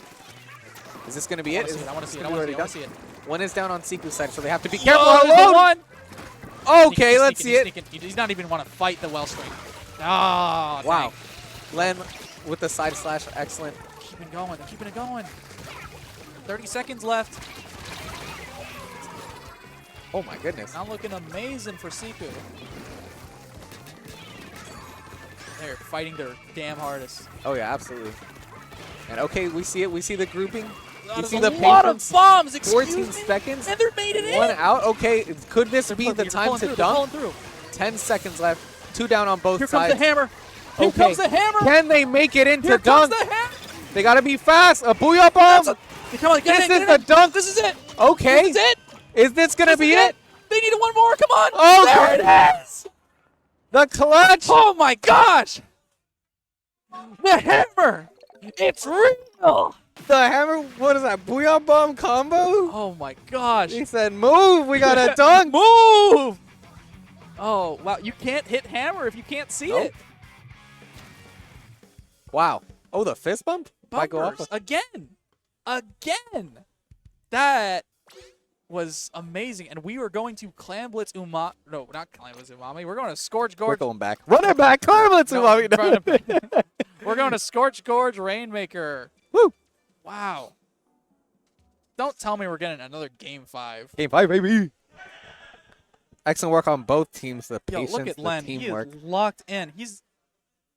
Is this going to be I it? want to see it. I Is want to this see it. I gonna want to be see it. done? One is down on Siku's side, so they have to be Whoa, careful. there's the Alone. one. Okay, Sneaking, let's sneaking, see it. sneaking. He does not even want to fight the Wellstring. Oh, Wow. Len with the side slash, excellent. Keeping it going. They're keeping it going. 30 seconds left. Oh my goodness. Not looking amazing for Siku. They're fighting their damn hardest. Oh yeah, absolutely. And okay, we see it. We see the grouping. We That see is the a lot of patience. bombs. Excuse 14 me. seconds. And they're made it One in. out. Okay, could this They're be pulling- the they're time pulling to through, they're dunk? pulling through. 10 seconds left. 2 down on both Here comes sides. the hammer. Here Okay. comes the hammer. Can they make it into Here dunk? comes the hammer. They gotta be fast. A booyah bomb. Come on, get This in, get is in. the dunk. This is it. Okay. This is it. Is this gonna This be is it? They need one more. Come on. Oh, there it is. The clutch. Oh my gosh. The hammer. It's real. The hammer. What is that? Booyah bomb combo? Oh my gosh. He said, "Move. We got a dunk." Move. Oh, wow. You can't hit hammer if you can't see Nope. it. Wow. Oh, the fist bump? Might go off Bumpers again. That was amazing. And we were going to Clam Blitz Umami. No, not Clam Blitz Umami. We're going to Scorch We're Gorge. going back. Run it back. Carmelitz. No, run it back. We're going to Scorch Gorge Rainmaker. Woo. Wow. Don't tell me we're getting another Game 5. Game 5, baby. Excellent work on both teams. The Yo, patience, look at the Len. He teamwork. is locked in.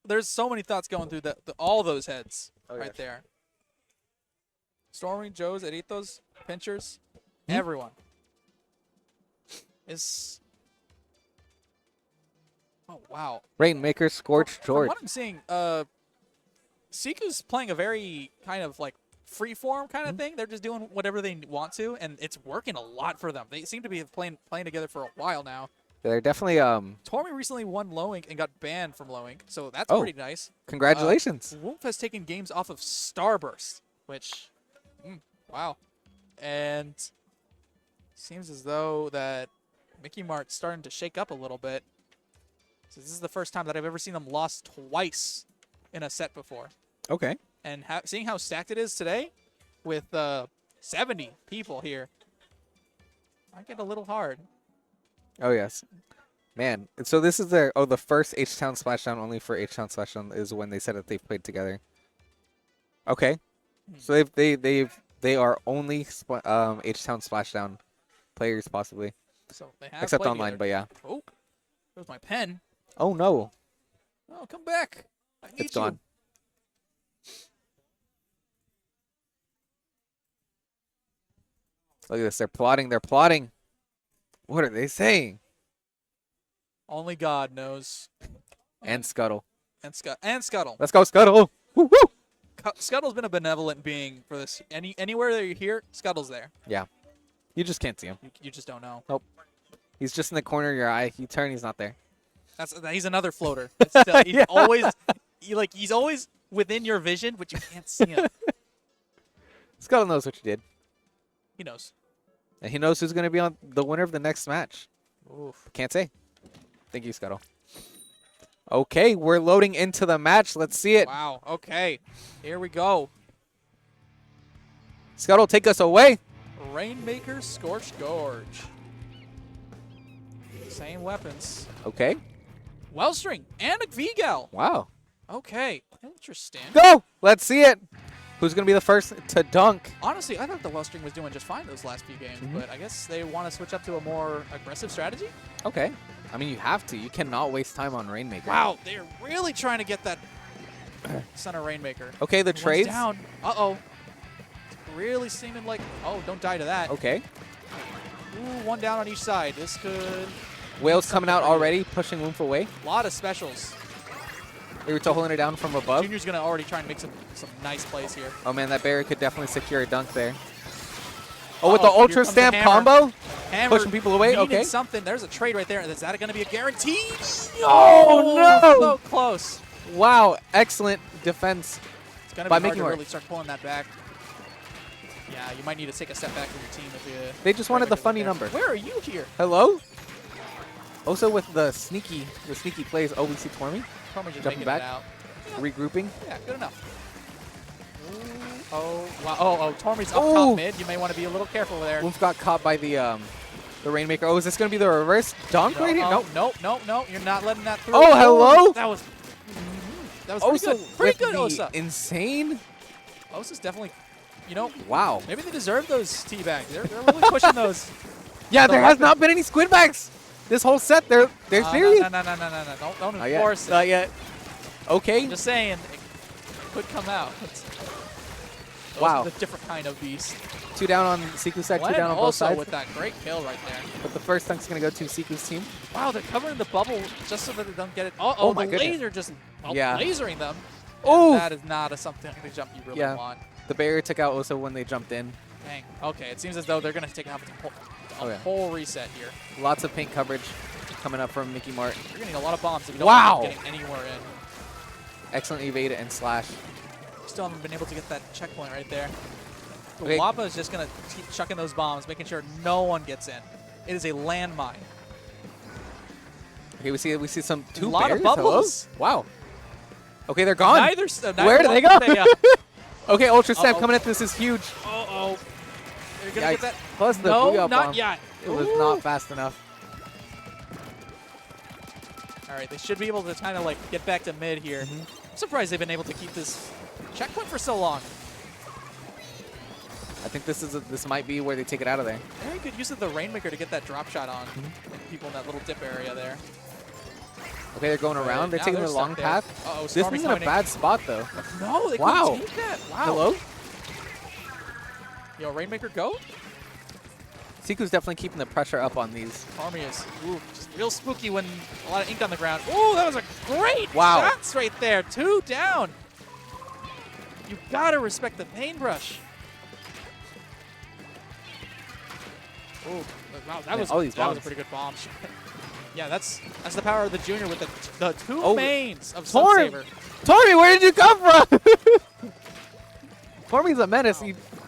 There's so many thoughts going through all those heads right there. Stormy, Joe's, Eritos, Pinchers, everyone is. Oh wow! Rainmaker, Scorch, From George. what I'm seeing, Siku's playing a very kind of like free-form kind of thing. They're just doing whatever they want to, and it's working a lot for them. They seem to be playing together for a while now. They're definitely Tormy recently won Lowink and got banned from Lowink, so that's Oh. pretty nice. congratulations. Wolf has taken games off of Starburst, which, wow. And seems as though that Mickey Mart's starting to shake up a little bit. So this is the first time that I've ever seen them lost twice in a set before. Okay. And seeing how stacked it is today with 70 people here, I get a little hard. Oh, yes. Man, so this is the first H-Town Splashdown only for H-Town Splashdown is when they said that they've played together. Okay. So they are only H-Town Splashdown players possibly. So they have Except played online, together. but yeah. Oh, there's my pen. Oh no. Oh, come back. I need It's you. gone. Look at this. They're plotting. What are they saying? Only God knows. And Scuttle. And Scuttle. Let's go, Scuttle. Woo woo. Scuttle's been a benevolent being for this. Anywhere that you hear, Scuttle's there. Yeah. You just can't see him. You just don't know. He's just in the corner of your eye. You turn, he's not there. He's another floater. It's still, he's he's always within your vision, but you can't see him. Scuttle knows what you did. He knows. And he knows who's going to be on the winner of the next match. Oof. Can't say. Thank you, Scuttle. Okay, we're loading into the match. Let's see it. Wow. Okay. Here we go. Scuttle, take us away. Rainmaker, Scorched Gorge. Same weapons. Okay. Wellstring and a V-Gal. Wow. Okay. Interesting. Go. Let's see it. Who's going to be the first to dunk? Honestly, I thought the Wellstring was doing just fine those last few games, but I guess they want to switch up to a more aggressive strategy. Okay. I mean, you have to. You cannot waste time on Rainmaker. Wow, they're really trying to get that center Rainmaker. Okay, the One's trades. down. Uh-oh. It's really seeming like, oh, don't die to that. Okay. Ooh, one down on each side. This could... Whales coming out already, pushing Woomph away. A lot of specials. Iruto holding it down from above. Junior's going to already try and make some nice plays here. Oh, man, that barrier could definitely secure a dunk there. Oh, with the Uh-oh, here Ultra comes the Stamp hammer. combo? Hammer Pushing people away, needed okay. something. There's a trade right there. Is that going to be a guarantee? Oh, no. So close. Wow, excellent defense. It's going to By be hard Mickey to Mart. really start pulling that back. Yeah, you might need to take a step back from your team if you... They just wanted the Rainmaker's funny there. number. Where are you here? Hello? Also with the sneaky plays, oh, we see Tormy Probably just Jumping making back. it out. regrouping. Yeah, good enough. Ooh, oh, wow. Oh, Tormy's up Ooh. top mid. You may want to be a little careful there. Woomph got caught by the Rainmaker. Oh, is this going to be the reverse dunk right here? Nope. No. You're not letting that through. Oh, hello? That was pretty Osa good. Pretty good, with Osa. the insane. Osa's definitely, you know, Wow. maybe they deserve those tea bags. They're really pushing those. Yeah, there has not been any squid backs this whole set. They're serious. No. Don't Not yet. enforce it. Not yet. Okay. I'm just saying, it could come out. Those Wow. are the different kind of beast. 2 down on Siku's side, 2 Len down on both also sides. with that great kill right there. But the first dunk's going to go to Siku's team. Wow, they're covering the bubble just so that they don't get it. Oh my the goodness. laser just Yeah. lasering them. Oh! That is not something the jump you really Yeah. want. The barrier took out Osa when they jumped in. Dang. Okay, it seems as though they're going to have a Oh, yeah. whole reset here. Lots of paint coverage coming up from Mickey Mart. You're getting a lot of bombs if you don't Wow. end up getting anywhere in. Excellent evade and slash. Still haven't been able to get that checkpoint right there. Okay. Wappa is just going to keep chucking those bombs, making sure no one gets in. It is a landmine. Okay, we see some two lot of bears. Hello? bubbles. Wow. Okay, they're gone. Neither Where do they go? Yeah. Okay, Ultra Step Uh-oh. coming at this is huge. Uh-oh. They're going to get Yikes. that. Plus the No, Booyah not Bomb. yet. It was Ooh. not fast enough. All right, they should be able to kind of like get back to mid here. Mm-hmm. I'm surprised they've been able to keep this checkpoint for so long. I think this might be where they take it out of there. Very good use of the Rainmaker to get that drop shot on Mm-hmm. people in that little dip area there. Okay, they're going around. They're Now taking they're the long stuck there. path. Uh-oh, This Stormy's isn't a coming in. bad spot, though. No, they Wow. couldn't take that. Wow. Hello? Yo, Rainmaker go? Siku's definitely keeping the pressure up on these. Army is just real spooky when a lot of ink on the ground. Ooh, that was a great Wow. shots right there. 2 down. You gotta respect the paintbrush. Ooh, wow, that Man, was all these that was a bombs. pretty good bomb shot. Yeah, that's the power of the junior with the 2 Oh, mains of Torm! Sunsaver. Tormy, where did you come from? Tormy's a menace.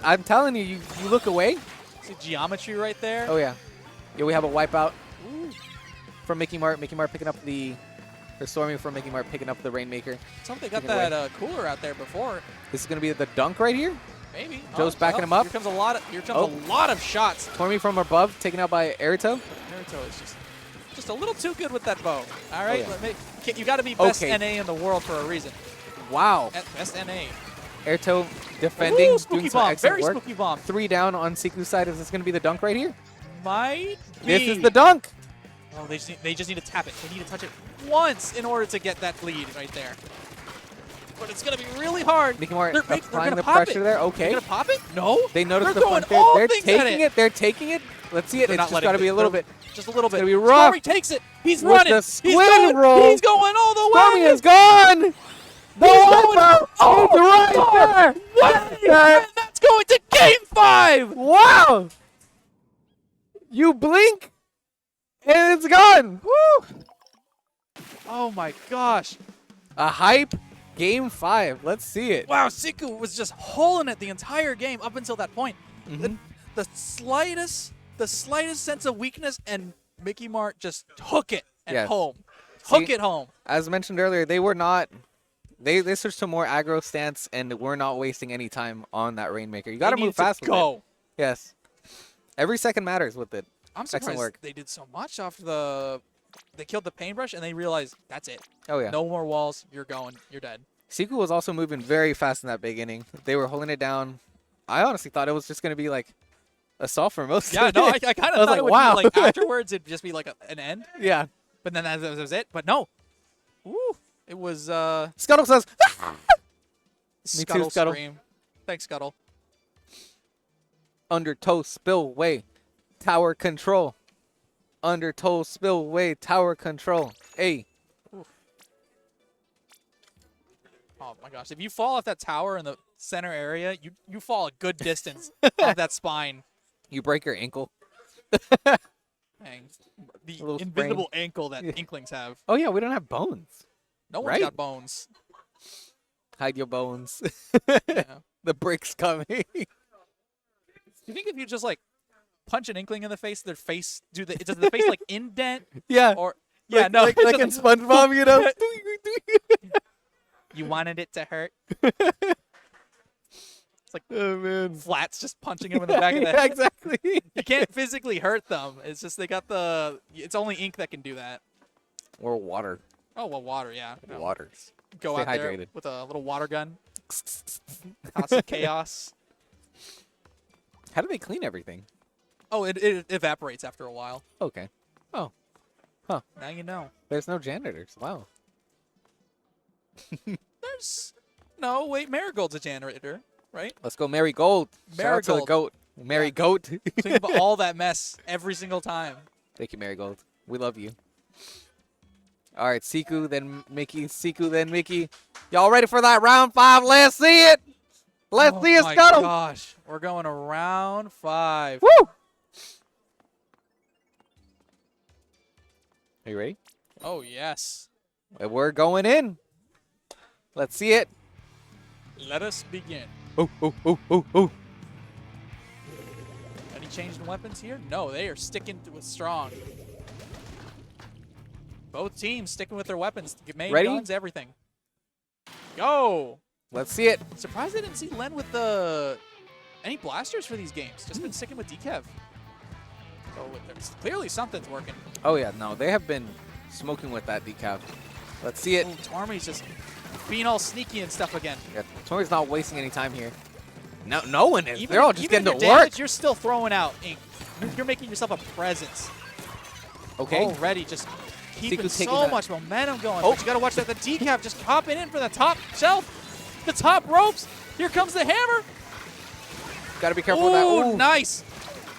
I'm telling you, you look away. See geometry right there. Oh, yeah. Yeah, we have a wipeout from Mickey Mart. Mickey Mart picking up the... Or Stormy from Mickey Mart picking up the Rainmaker. Something got Taking it that cooler out there before. This is going to be the dunk right here. Maybe. Joe's backing well, him up. Here comes a lot Oh. of shots. Tormy from above, taken out by Erito. Naruto is just a little too good with that bow. All right, yeah. you got to be best Okay. NA in the world for a reason. Wow. Best NA. Erito defending, Ooh, spooky doing some bomb. excellent Very work. spooky bomb. 3 down on Siku's side. Is this going to be the dunk right here? Might This be. is the dunk. Oh, they just need to tap it. They need to touch it once in order to get that lead right there. But it's going to be really hard. Mickey Mart They're applying gonna the pop pressure it. there. They're Okay. going to pop it? No. They noticed They're the going front there. all They're things at taking it. They're taking it. Let's see it. They're It's not just letting got to be a little they're- bit. Just a little bit. gonna be rough. Stormy takes it. He's With running. the He's squid going. roll. He's going all the way. Stormy is gone. The wipeout. Oh, It's right there. What? There. And that's going to Game 5. Wow. You blink, and it's gone. Woo. Oh my gosh. A hype Game 5. Let's see it. Wow, Siku was just holding it the entire game up until that point. The slightest sense of weakness, and Mickey Mart just took it and Yes. home. See? Took it home. As mentioned earlier, they were not. They switched to more aggro stance, and we're not wasting any time on that Rainmaker. You got to They move needed to fast with go. it. Yes. Every second matters with it. I'm Excellent surprised work. they did so much off the. They killed the paintbrush, and they realized that's it. Oh, yeah. No more walls. You're going. You're dead. Siku was also moving very fast in that beginning. They were holding it down. I honestly thought it was just going to be like a solve for most Yeah, of no, I it. kind I of was thought like, it would wow. be like afterwards it'd just be like an end, Yeah. but then that was it. But no, ooh, it was Scuttle says, Scuttle Scuttle. scream. Thanks, Scuttle. under toe spillway, tower control. Under toe spillway, tower control. Hey. Oh my gosh, if you fall off that tower in the center area, you fall a good distance off that spine. You break your ankle. Dang. The little invisible ankle that Inklings have. Oh, yeah, we don't have bones. No one's Right. got bones. Hide your bones. Yeah. The brick's coming. Do you think if you just like punch an Inkling in the face, their face does the face like indent Yeah. or yeah like, no like in SpongeBob, you know. you wanted it to hurt. Oh man. Flats just punching him in the back of the Yeah, head. exactly. You can't physically hurt them. It's just they got it's only ink that can do that. Or water. Oh well, water, yeah. No. Water. Go Stay out there hydrated. with a little water gun. Cause some chaos. How do they clean everything? Oh, it evaporates after a while. Okay. Oh, Now you know. there's no janitors. Wow. No, wait, Marigold's a janitor, right? Let's go, Mary Gold. Shout out to the Marigold. goat. Mary Goat. Think about all that mess every single time. Thank you, Mary Gold. We love you. All right, Siku, then Mickey. Siku, then Mickey. Y'all ready for that round 5? Let's see it. Let's see it, Oh my Scuttle. gosh, we're going to round 5. Woo! Are you ready? Oh yes. We're going in. Let's see it. Let us begin. Oh, oh, oh, oh, oh. Any change in weapons here? No, they are sticking with strong. Both teams sticking with their weapons. Main Ready? guns, everything. go. Let's see it. Surprised I didn't see Len with any blasters for these games. Just been sticking with decav. So clearly something's working. Oh, yeah. No, they have been smoking with that decav. Let's see it. Ooh, Tormy's just being all sneaky and stuff again. Yeah, Tori's not wasting any time here. No one is. Even, They're all just even getting to your work. damage, you're still throwing out ink. You're making yourself a presence. Okay. Already just keeping Siku's taking so that. much momentum going. Oh. But you got to watch that. The decaf just hopping in for the top shelf. The top ropes. Here comes the hammer. Got to be careful Ooh, with that. Ooh. nice.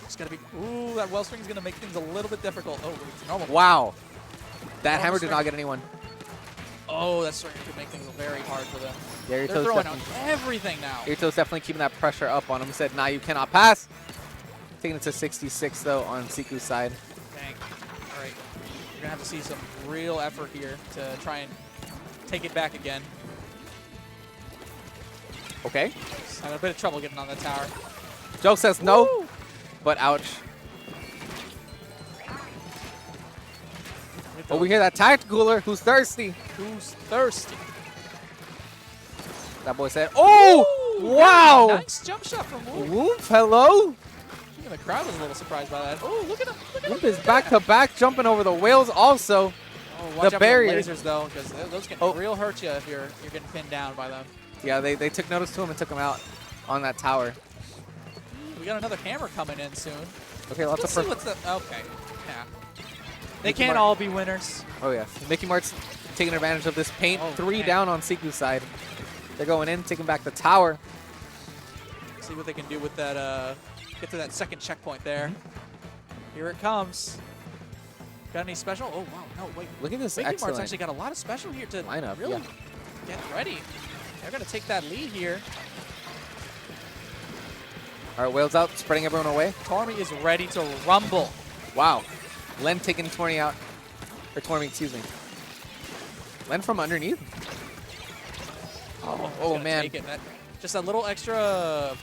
Just got to be. Ooh, that wellspring is going to make things a little bit difficult. Oh, it's normal. Wow. That Normal hammer did not string. get anyone. Oh, that string could make things very hard for them. Yeah, They're Irito's throwing out definitely, everything now. Irito's definitely keeping that pressure up on him. He said, nah, you cannot pass. Taking it to 66, though, on Siku's side. Dang. All right. You're going to have to see some real effort here to try and take it back again. Okay. Having a bit of trouble getting on the tower. Joe says no, Woo! but ouch. Oh, we hear that tacticooler. Who's thirsty? Who's thirsty? That boy said, oh, Ooh, wow. Nice jump shot from Whoop. Whoop, hello. Even the crowd was a little surprised by that. Oh, look at him. Look at him. Whoop is back-to-back jumping over the whales also. Oh, watch the out barrier. for the lasers, though, because those can real hurt you if you're getting pinned down by them. Yeah, they took notice to him and took him out on that tower. We got another hammer coming in soon. Okay, lots Let's of see what's the... Okay. Yeah. They Mickey can't Mart- all be winners. Oh, yeah. Mickey Mart's taking advantage of this paint. Oh, 3 man. down on Siku's side. They're going in, taking back the tower. See what they can do with that, get to that second checkpoint there. Mm-hmm. Here it comes. Got any special? Oh, wow. No, wait. Look at this Mickey Mart's excellent actually got a lot of special here to lineup. really Yeah. get ready. They're going to take that lead here. All right, whales out, spreading everyone away. Tormy is ready to rumble. Wow. Len taking Tormy out. Or Tormy, excuse me. Len from underneath. Oh, oh, man. Take it. Just a little extra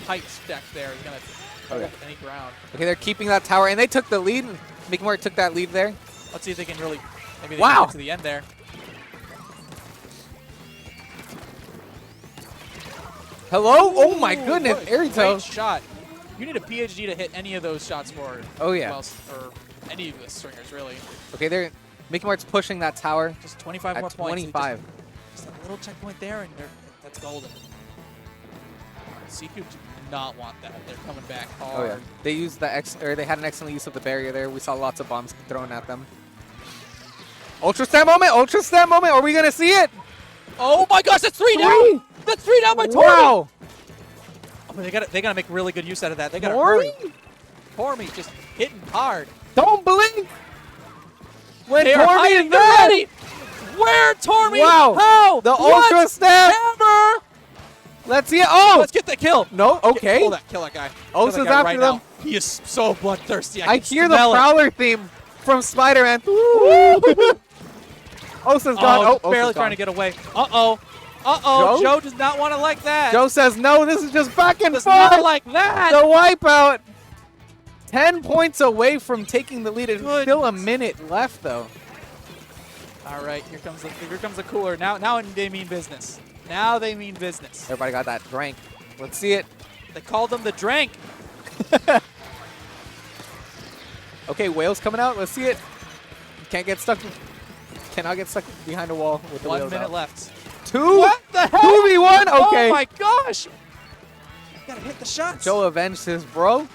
height deck there is going to hold Okay. any ground. Okay, they're keeping that tower, and they took the lead. Mickey Mart took that lead there. Let's see if they can really, maybe they Wow. can get to the end there. Hello? Oh, my goodness. What a great Irito. shot. You need a PhD to hit any of those shots for. Oh, yeah. Or any of the stringers, really. Okay, they're Mickey Mart's pushing that tower Just 25 more at points. 25. Just a little checkpoint there, and that's golden. Siku do not want that. They're coming back hard. Oh, yeah. They used they had an excellent use of the barrier there. We saw lots of bombs thrown at them. Ultra Stamp moment! Ultra Stamp moment! Are we going to see it? Oh my gosh, that's 3 down! That's 3 down by Tormy! Wow! Oh, they gotta make really good use out of that. They gotta Tormy? hurry. Tormy just hitting hard. Don't blink! When They are Tormy hiding, is they're there! ready! Where, Tormy? Wow! How? The What? Ultra Stamp! Hammer! Let's see it! Oh! Let's get the kill. No, okay. Kill that guy. Osa's Kill that guy after right them. now. He is so bloodthirsty. I can hear the smell it. Prowler theme from Spider-Man. Osa's gone. Oh, barely Osa's trying gone. to get away. Uh-oh. Uh-oh. Joe? Joe does not want to like that. Joe says, no, this is just back and does forth. not like that. The wipeout. 10 points away from taking the lead. It's Good. still a minute left, though. All right, here comes the cooler. Now they mean business. Now they mean business. Everybody got that drank. Let's see it. They called them the Drank. Okay, whales coming out. Let's see it. Can't get stuck. Cannot get stuck behind a wall with the 1 whales minute out. left. 2? What the heck? 2v1? Okay. Oh my gosh. Gotta hit the shots. Joe avenged his bro.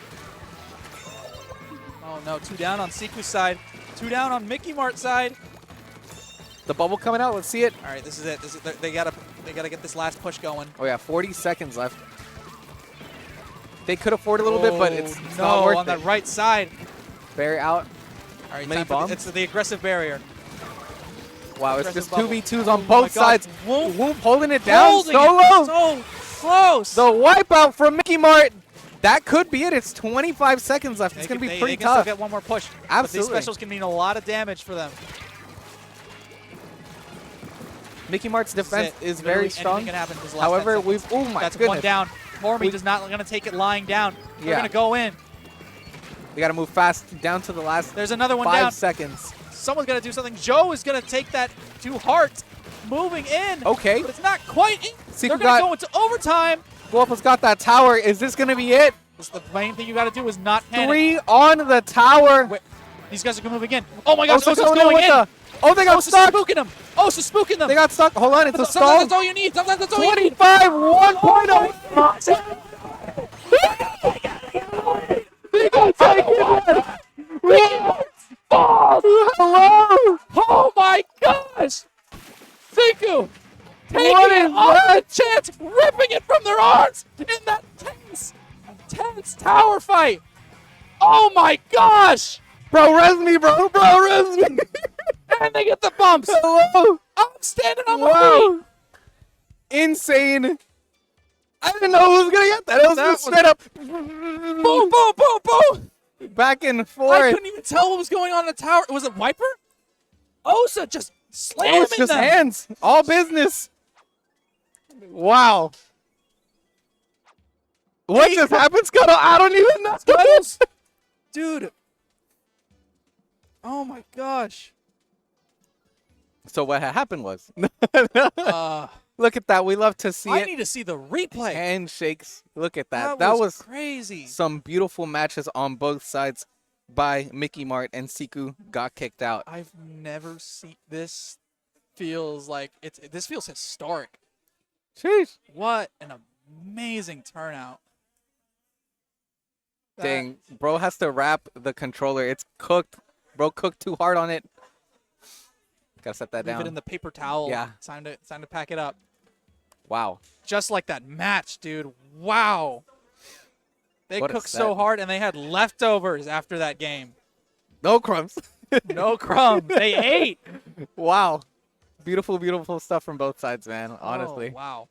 Oh no, 2 down on Siku's side. 2 down on Mickey Mart's side. The bubble coming out. Let's see it. All right, this is it. They gotta get this last push going. Oh, yeah, 40 seconds left. They could afford a little bit, but it's no, not worth on it. the right side. Barrier out. All right, Many time for bombs? it's the aggressive barrier. Wow, it's Aggressive just bubble. 2v2s Oh on my both God. sides. Whoop. Whoop holding it down. Holding Solo. it so close. The wipeout from Mickey Mart. That could be it. It's 25 seconds left. It's going to be pretty they can still tough. get one more push. But these Absolutely. specials can mean a lot of damage for them. Mickey Mart's defense This is very Literally strong. anything can happen in this last However, 10 seconds. oh my That's goodness. 1 down. Tormy We- does not going to take it lying down. They're Yeah. going to go in. We got to move fast down to the last There's another one 5 down. seconds. Someone's got to do something. Joe is going to take that to heart. moving in. Okay. But it's not quite in. Seeku They're going got- to go into overtime. Wolf's got that tower. Is this going to be it? The main thing you got to do is not panic. 3 on the tower. Wait, these guys are going to move again. Oh my gosh, Osa's Osa's going with in. the- Oh, they got Osa's stuck. spooking them. Osa's spooking them. They got stuck. Hold on, it's a Sometimes stall. that's all you need. Sometimes that's all you need. 25, 1.0. They got taken. Hello. Oh my gosh! Seku taking What it is off that? the chance, ripping it from their arms in that tense tower fight. Oh my gosh! Bro, res me, bro. Bro, res me. And they get the bumps. Hello. I'm standing on my feet. Wow. Insane. I didn't know who was going to get that. It was That just straight up Boom, boom, boom, boom. back and I forth. couldn't even tell what was going on in the tower. Was it Viper? Osa just Oh, slamming it's just them. hands. All business. Wow. What just happened, Scuttle? I don't even know. Scuttles. Dude. Oh my gosh. So what had happened was, Uh, look at that. We love to see I it. need to see the replay. Handshakes. Look at that. That was crazy. some beautiful matches on both sides by Mickey Mart, and Seku got kicked out. I've never seen this. Feels like this feels historic. Sheesh. What an amazing turnout. That- Dang, bro has to wrap the controller. It's cooked. Bro cooked too hard on it. Gotta set that Leave down. it in the paper towel. Yeah. It's time to pack it up. Wow. Just like that match, dude. Wow. They What a cooked so set. hard, and they had leftovers after that game. No crumbs. No crumbs. They ate. Wow. Beautiful, beautiful stuff from both sides, man. Honestly. Oh, wow.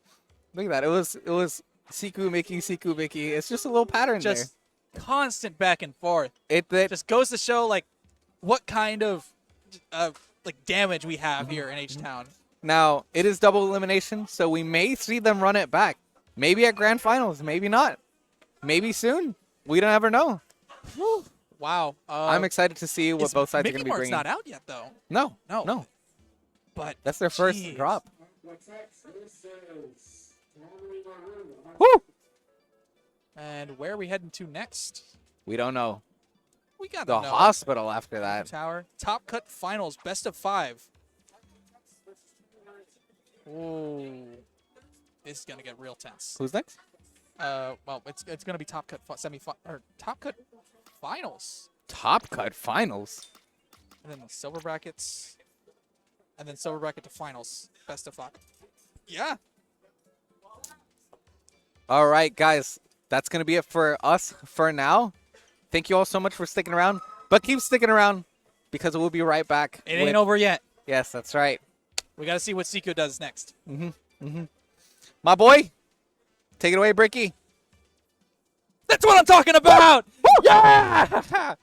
Look at that. It was Seku Mickey. It's just a little pattern Just constant back and forth. there. It Just goes to show like what kind of like damage we have Mm-hmm. here in H-Town. now it is double elimination, so we may see them run it back. Maybe at grand finals, maybe not. Maybe soon. We don't ever know. Wow. I'm excited to see what both sides are going to be Mart's bringing. not out yet though. No. No. But That's their first jeez. drop. What's next? This is Tommy Maroon. Woo! And where are we heading to next? We don't know. We got The know. hospital after that. Tower. Top Cut Finals, best of 5. Ooh. This is gonna get real tense. Who's next? Well, it's gonna be Top Cut Top Cut Finals, Top Cut Finals. and then the silver brackets, and then silver bracket to finals, best of 5. Yeah. All right, guys. That's going to be it for us for now. Thank you all so much for sticking around. But keep sticking around because we'll be right back. It ain't over yet. Yes, that's right. We gotta see what Seiko does next. My boy, take it away, Bricky. That's what I'm talking about. Yeah.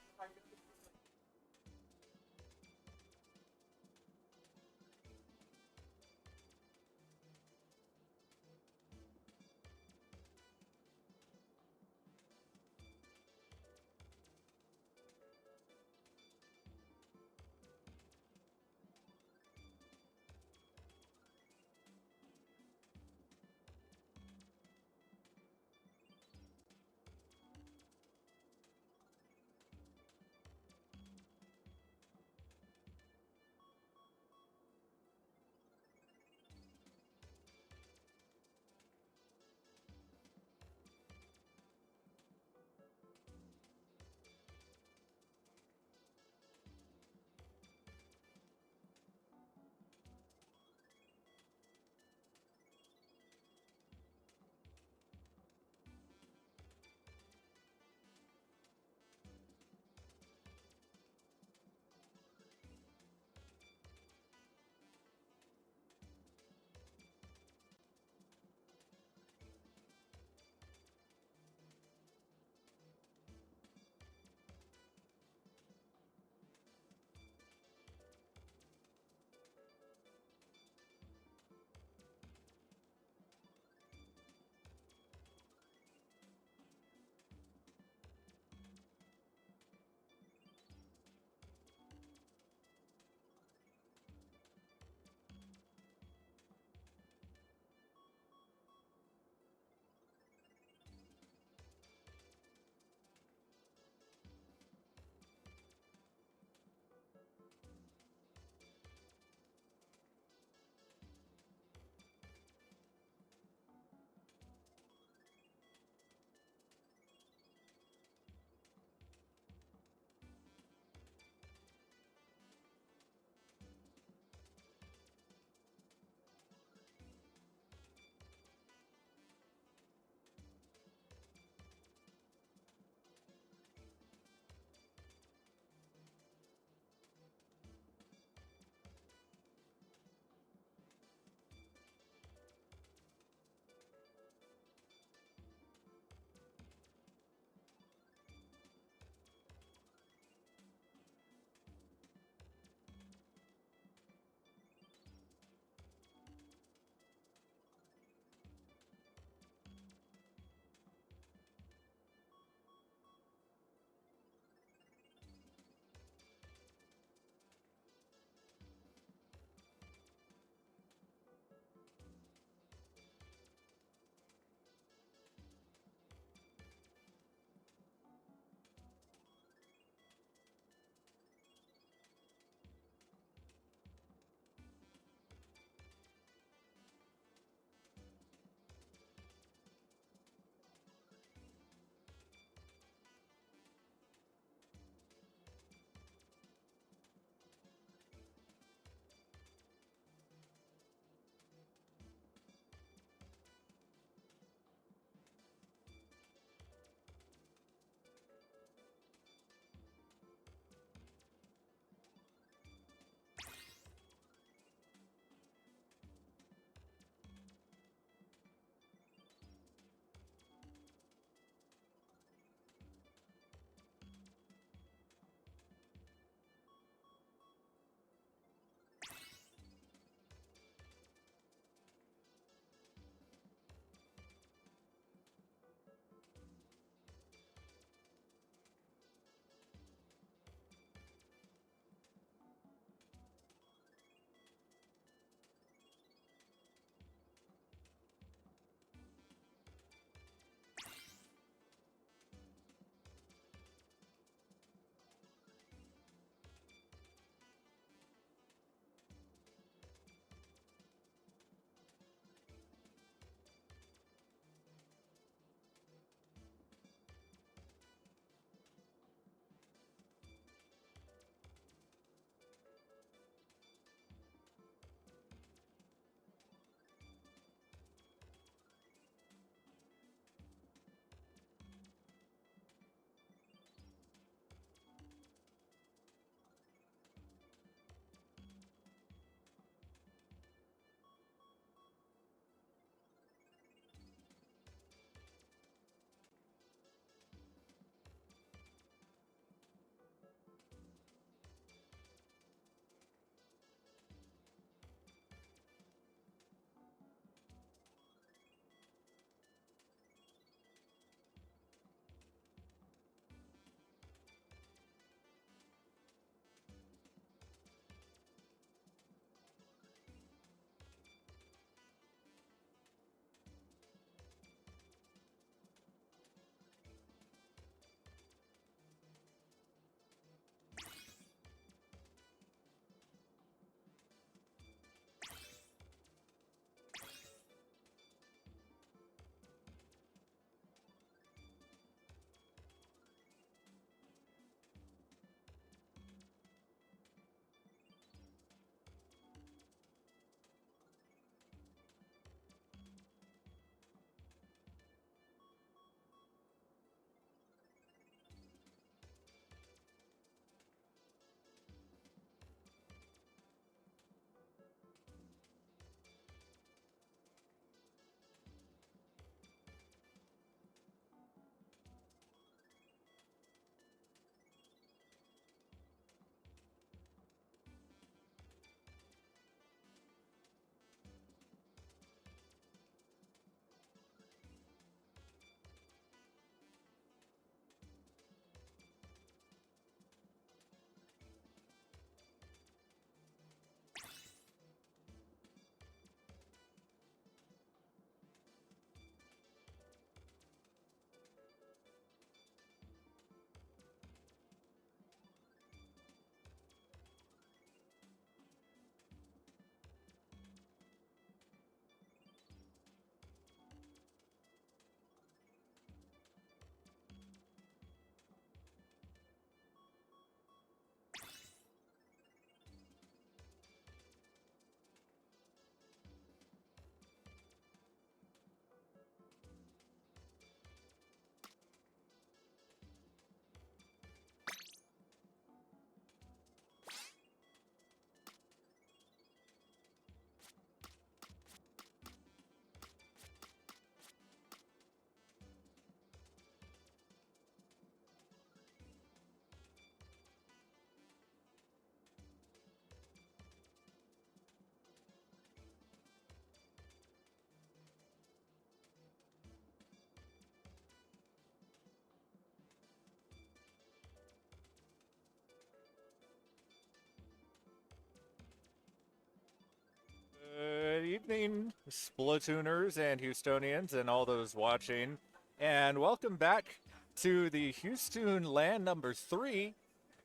evening, Splatooners and Houstonians and all those watching, and welcome back to the Houston LAN number 3.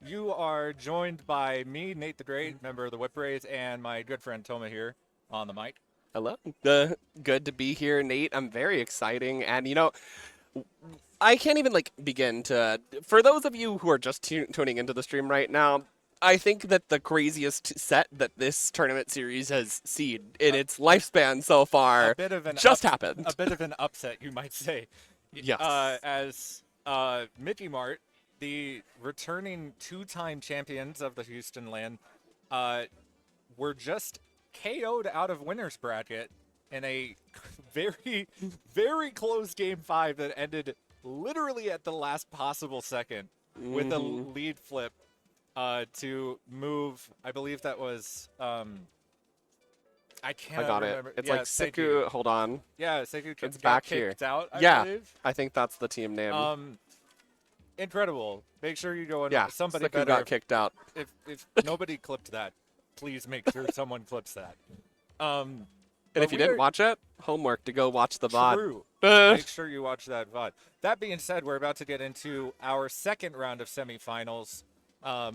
You are joined by me, Nate the Great, member of the Whip Rays, and my good friend Toma here on the mic. Hello. Good to be here, Nate. I'm very exciting, and I can't even begin to. For those of you who are just tuning into the stream right now, I think that the craziest set that this tournament series has seen in its lifespan so far happened. A bit of an upset, you might say. Yes. As Mickey Mart, the returning 2-time champions of the Houston LAN, were just KO'd out of winner's bracket in a very, very close Game 5 that ended literally at the last possible second with a lead flip to move. I believe that was I got remember. It. It's yeah, like Seku. Hold on. Yeah, Seku It's got back kicked here. out. Yeah, I believe. I think that's the team name. Incredible. Make sure you go and somebody Seku better. got kicked out. If nobody clipped that, please make sure someone clips that. And if you didn't watch it, homework to go watch the VOD. True. Make sure you watch that VOD. That being said, we're about to get into our second round of semifinals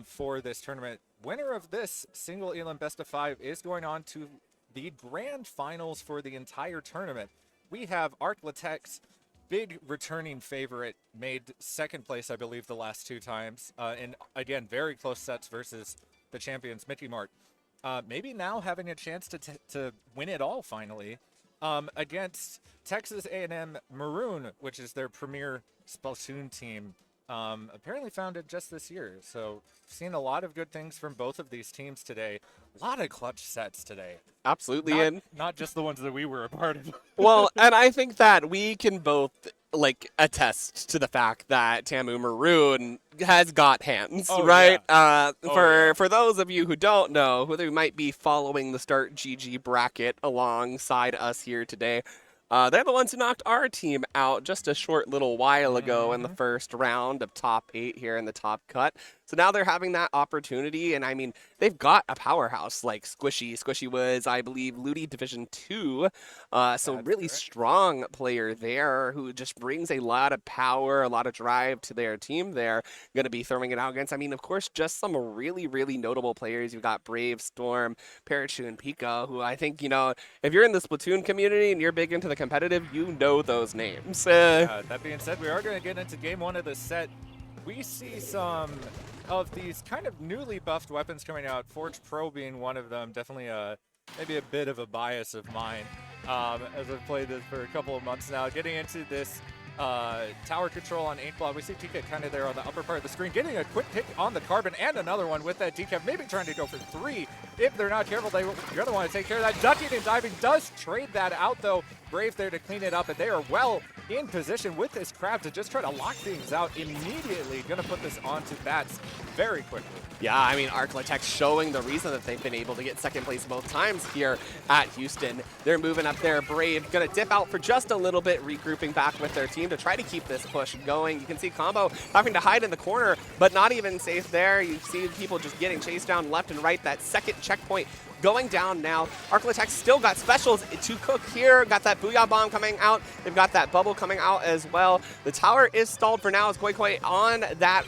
for this tournament. Winner of this single Elam best of 5 is going on to the grand finals for the entire tournament. We have Arclatex, big returning favorite, made second place, I believe, the last 2 times. And again, very close sets versus the champions, Mickey Mart. Maybe now having a chance to win it all finally against Texas A&M Maroon, which is their premier Splatoon team, apparently founded just this year. So seen a lot of good things from both of these teams today. A lot of clutch sets today. Absolutely. Not just the ones that we were a part of. Well, and I think that we can both attest to the fact that Tamu Maroon has got hands, right? Yeah. For those of you who don't know, who might be following the Start GG bracket alongside us here today, they're the ones who knocked our team out just a short little while ago in the first round of top 8 here in the top cut. So now they're having that opportunity, and I mean, they've got a powerhouse like Squishy. Squishy was, I believe, Ludi Division 2, so really strong player there who just brings a lot of power, a lot of drive to their team there. Going to be throwing it out against, I mean, of course, just some really, really notable players. You've got Brave, Storm, Parachu, and Pika, who I think, if you're in the Splatoon community and you're big into the competitive, you know those names. That being said, we are going to get into game 1 of the set. We see some of these kind of newly buffed weapons coming out, Forge Pro being one of them. Definitely maybe a bit of a bias of mine as I've played this for a couple of months now. Getting into this tower control on Inkblot. We see TK kind of there on the upper part of the screen, getting a quick pick on the Carbon and another one with that DK, maybe trying to go for 3. If they're not careful, you're going to want to take care of that. Ducking and diving does trade that out, though. Brave there to clean it up, and they are well in position with this crab to just try to lock things out immediately. Going to put this onto bats very quickly. Yeah, I mean, Arclatex showing the reason that they've been able to get second place both times here at Houston. They're moving up there. Brave going to dip out for just a little bit, regrouping back with their team to try to keep this push going. You can see Combo having to hide in the corner, but not even safe there. You see people just getting chased down left and right. That second checkpoint going down now. Arclatex still got specials to cook here. Got that Booyah Bomb coming out. They've got that bubble coming out as well. The tower is stalled for now. It's Koi on that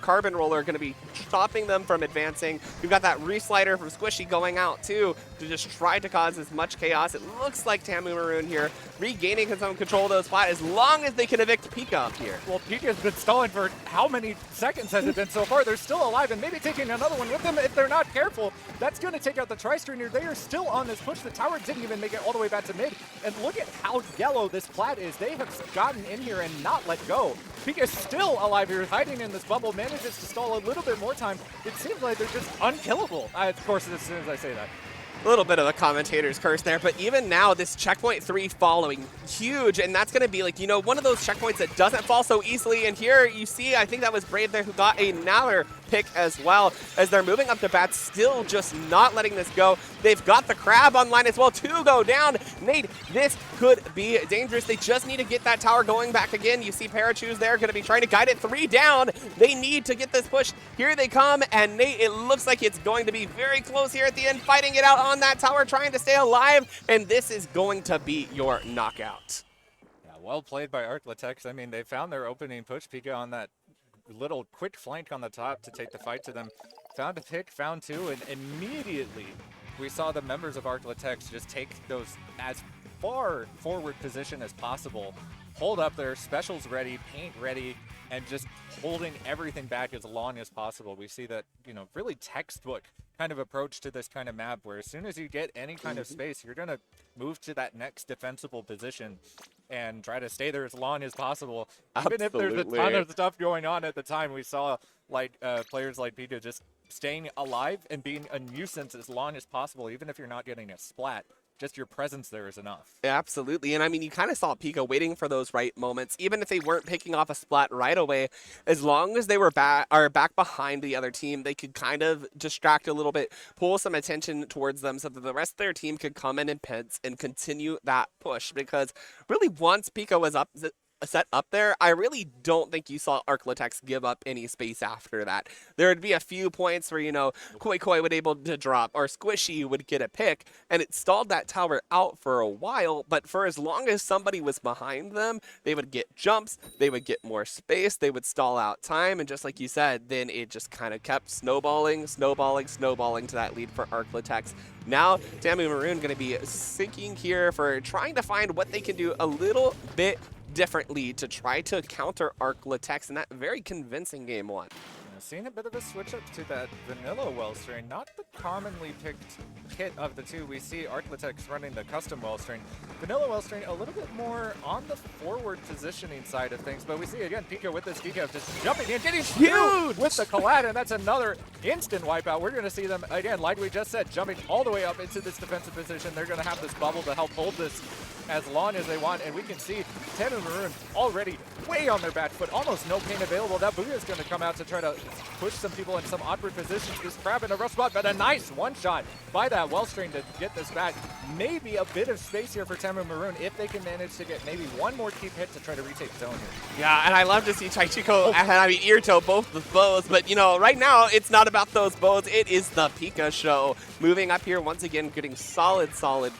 Carbon Roller, going to be stopping them from advancing. We've got that Reslider from Squishy going out too to just try to cause as much chaos. It looks like Tamu Maroon here regaining his own control of the spot as long as they can evict Pika up here. Well, Pika's been stalling for how many seconds has it been so far? They're still alive and maybe taking another one with them if they're not careful. That's going to take out the Tri-Screener. They are still on this push. The tower didn't even make it all the way back to mid. And look at how yellow this plat is. They have gotten in here and not let go. Pika's still alive here, hiding in this bubble, manages to stall a little bit more time. It seems like they're just unkillable. Of course, as soon as I say that. A little bit of a commentator's curse there, but even now, this checkpoint 3 following, huge, and that's going to be one of those checkpoints that doesn't fall so easily, and here you see, I think that was Brave there who got another pick as well, as they're moving up to bats, still just not letting this go. They've got the crab online as well. 2 go down. Nate, this could be dangerous. They just need to get that tower going back again. You see Parachoose there, going to be trying to guide it. 3 down. They need to get this push. Here they come, and Nate, it looks like it's going to be very close here at the end, fighting it out on that tower, trying to stay alive, and this is going to be your knockout. Yeah, well played by Arclatex. I mean, they found their opening push, Pika, on that little quick flank on the top to take the fight to them. Found a pick, found 2, and immediately we saw the members of Arclatex just take those as far forward position as possible, hold up their specials ready, paint ready, and just holding everything back as long as possible. We see that, you know, really textbook kind of approach to this kind of map, where as soon as you get any kind of space, you're going to move to that next defensible position and try to stay there as long as possible. Even if there's a ton of stuff going on at the time, we saw like players like Pika just staying alive and being a nuisance as long as possible, even if you're not getting a splat. Just your presence there is enough. Absolutely. And I mean, you kind of saw Pika waiting for those right moments, even if they weren't picking off a splat right away. As long as they were back behind the other team, they could kind of distract a little bit, pull some attention towards them so that the rest of their team could come in pits and continue that push. Because really, once Pika was set up there, I really don't think you saw Arclatex give up any space after that. There would be a few points where, you know, Koi would able to drop, or Squishy would get a pick, and it stalled that tower out for a while, but for as long as somebody was behind them, they would get jumps, they would get more space, they would stall out time, and just like you said, then it just kind of kept snowballing to that lead for Arclatex. Now, Tamu Maroon going to be sinking here for trying to find what they can do a little bit differently to try to counter Arclatex in that very convincing game 1. Seeing a bit of a switch up to that vanilla Wellstrain, not the commonly picked kit of the two. We see Arclatex running the custom Wellstrain. Vanilla Wellstrain a little bit more on the forward positioning side of things, but we see again Pika with this Pika just jumping in, getting huge with the collide, and that's another instant wipeout. We're going to see them again, like we just said, jumping all the way up into this defensive position. They're going to have this bubble to help hold this as long as they want, and we can see Tamu Maroon already way on their back foot, almost no pain available. That Booyah is going to come out to try to push some people in some awkward positions. This crab in a rough spot, but a nice one-shot by that Wellstrain to get this back. Maybe a bit of space here for Tamu Maroon if they can manage to get maybe one more keep hit to try to retake zone here. Yeah, and I love to see Chaichiko and I mean Irto both with bows, but you know, right now it's not about those bows, it is the Pika show. Moving up here once again, getting solid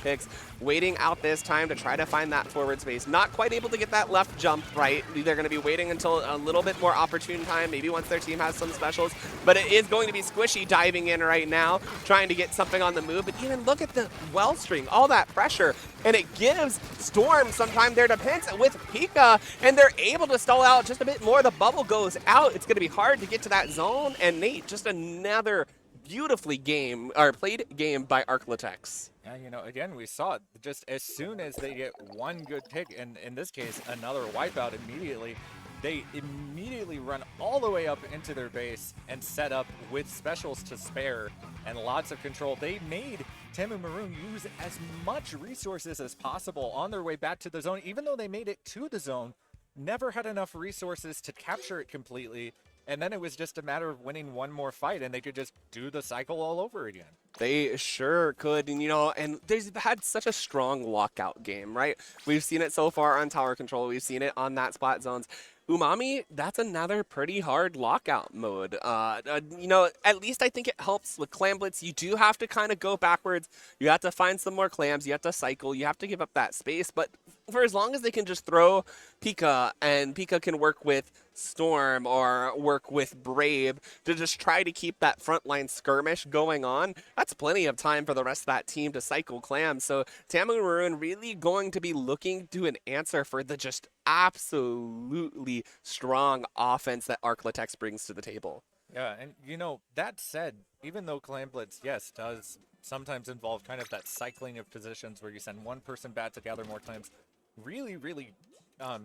picks. Waiting out this time to try to find that forward space. Not quite able to get that left jump right. They're going to be waiting until a little bit more opportune time, maybe once their team has some specials. But it is going to be Squishy diving in right now, trying to get something on the move. But even look at the Wellstring, all that pressure. And it gives Storm some time there to pinch with Pika, and they're able to stall out just a bit more. The bubble goes out. It's going to be hard to get to that zone. And Nate, just another beautifully played game by Arclatex. Yeah, you know, again, we saw it just as soon as they get one good pick, and in this case, another wipeout immediately, they immediately run all the way up into their base and set up with specials to spare and lots of control. They made Tamu Maroon use as much resources as possible on their way back to the zone, even though they made it to the zone, never had enough resources to capture it completely. And then it was just a matter of winning one more fight, and they could just do the cycle all over again. They sure could, and you know, and they've had such a strong lockout game, right? We've seen it so far on tower control. We've seen it on that spot zones. Umami, that's another pretty hard lockout mode. You know, at least I think it helps with Clam Blitz. You do have to kind of go backwards. You have to find some more clams. You have to cycle. You have to give up that space. But for as long as they can just throw Pika, and Pika can work with Storm or work with Brave to just try to keep that frontline skirmish going on, that's plenty of time for the rest of that team to cycle clams. So Tamu Maroon really going to be looking to an answer for the just absolutely strong offense that Arclatex brings to the table. Yeah, and you know, that said, even though Clam Blitz, yes, does sometimes involve kind of that cycling of positions where you send one person back to gather more clams, really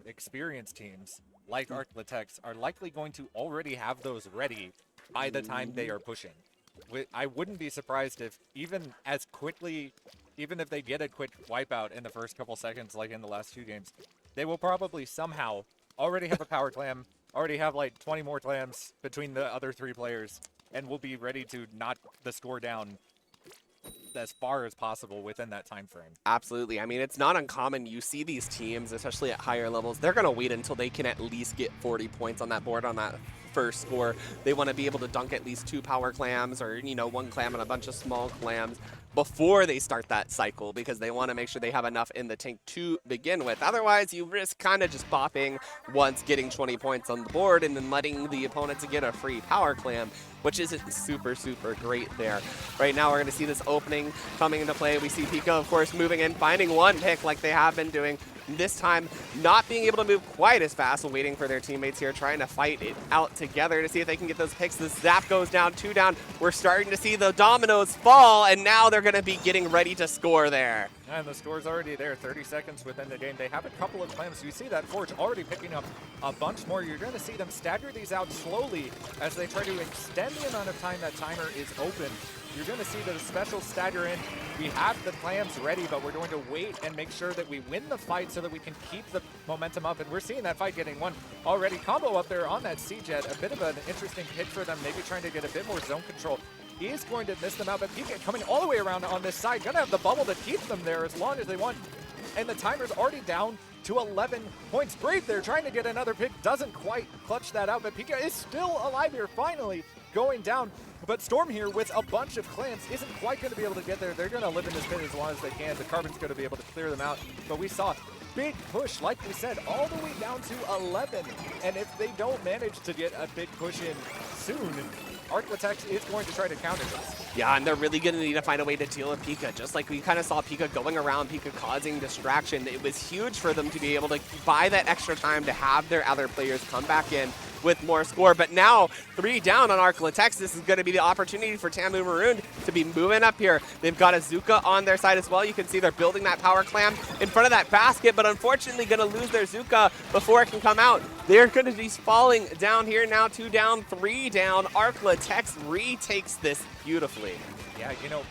experienced teams like Arclatex are likely going to already have those ready by the time they are pushing. I wouldn't be surprised if even if they get a quick wipeout in the first couple seconds like in the last 2 games, they will probably somehow already have a power clam already have like 20 more clams between the other 3 players, and we'll be ready to knock the score down as far as possible within that time frame. Absolutely. I mean, it's not uncommon. You see these teams, especially at higher levels, they're going to wait until they can at least get 40 points on that board on that first score. They want to be able to dunk at least 2 power clams or, you know, 1 clam and a bunch of small clams before they start that cycle, because they want to make sure they have enough in the tank to begin with. Otherwise, you risk kind of just popping once, getting 20 points on the board, and then letting the opponent to get a free power clam, which isn't super, super great there. Right now, we're going to see this opening coming into play. We see Pico, of course, moving in, finding 1 pick like they have been doing. This time, not being able to move quite as fast, waiting for their teammates here, trying to fight it out together to see if they can get those picks. The zap goes down, 2 down. We're starting to see the dominoes fall, and now they're going to be getting ready to score there. And the score's already there, 30 seconds within the game. They have a couple of clams. You see that Forge already picking up a bunch more. You're going to see them stagger these out slowly as they try to extend the amount of time that timer is open. You're going to see the special stagger in. We have the clams ready, but we're going to wait and make sure that we win the fight so that we can keep the momentum up. And we're seeing that fight getting won already. Combo up there on that C-Jet, a bit of an interesting pick for them, maybe trying to get a bit more zone control. He is going to miss them out, but Pika coming all the way around on this side, going to have the bubble to keep them there as long as they want. And the timer's already down to 11 points. Brave there trying to get another pick, doesn't quite clutch that out, but Pika is still alive here, finally going down. But Storm here with a bunch of clams isn't quite going to be able to get there. They're going to live in this pit as long as they can. The Carbon's going to be able to clear them out. But we saw big push, like we said, all the way down to 11. And if they don't manage to get a big push in soon, Arclitex is going to try to counter this. Yeah, and they're really going to need to find a way to deal with Pika. Just like we kind of saw Pika going around, Pika causing distraction. It was huge for them to be able to buy that extra time to have their other players come back in with more score. But now, 3 down on Arclitex. This is going to be the opportunity for Tamu Maroon to be moving up here. They've got a Zuka on their side as well. You can see they're building that power clam in front of that basket, but unfortunately going to lose their Zuka before it can come out. They're going to be falling down here now. 2 down, 3 down. Arclitex retakes this beautifully. Yeah, you know,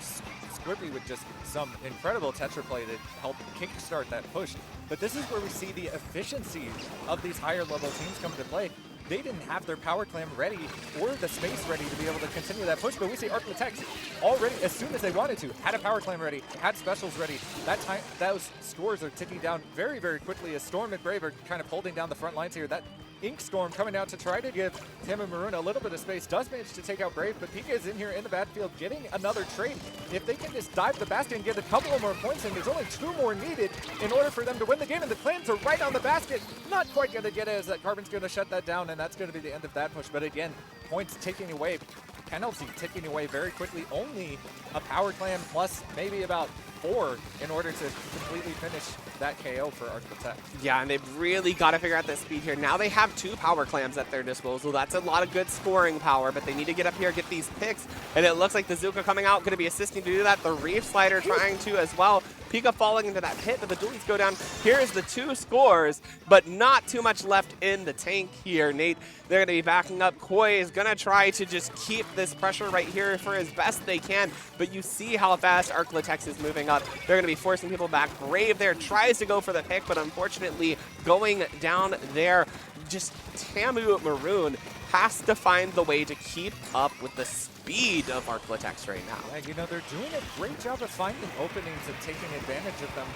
Squirpy with just some incredible Tetra play to help kickstart that push. But this is where we see the efficiency of these higher level teams come into play. They didn't have their power clam ready or the space ready to be able to continue that push, but we see Arclitex already, as soon as they wanted to, had a power clam ready, had specials ready. That time, those scores are ticking down very, very quickly as Storm and Brave are kind of holding down the front lines here. That Ink Storm coming out to try to give Tamu Maroon a little bit of space, does manage to take out Brave, but Pika is in here in the battlefield getting another trade. If they can just dive the basket and get a couple of more points in, there's only 2 more needed in order for them to win the game, and the clams are right on the basket. Not quite going to get it as that Carbon's going to shut that down, and that's going to be the end of that push. But again, points ticking away, penalty ticking away very quickly. Only a power clam plus maybe about 4 in order to completely finish that KO for Arclitex. Yeah, and they've really got to figure out the speed here. Now they have 2 power clams at their disposal. That's a lot of good scoring power, but they need to get up here, get these picks, and it looks like the Zuka coming out, going to be assisting to do that. The Reef Slider trying to as well. Pika falling into that pit, but the dualies go down. Here's the 2 scores, but not too much left in the tank here, Nate. They're going to be backing up. Koi is going to try to just keep this pressure right here for as best they can, but you see how fast Arclitex is moving up. They're going to be forcing people back. Brave there tries to go for the pick, but unfortunately going down there. Just Tamu Maroon has to find the way to keep up with the speed of Arclitex right now. Yeah, you know, they're doing a great job of finding openings and taking advantage of them,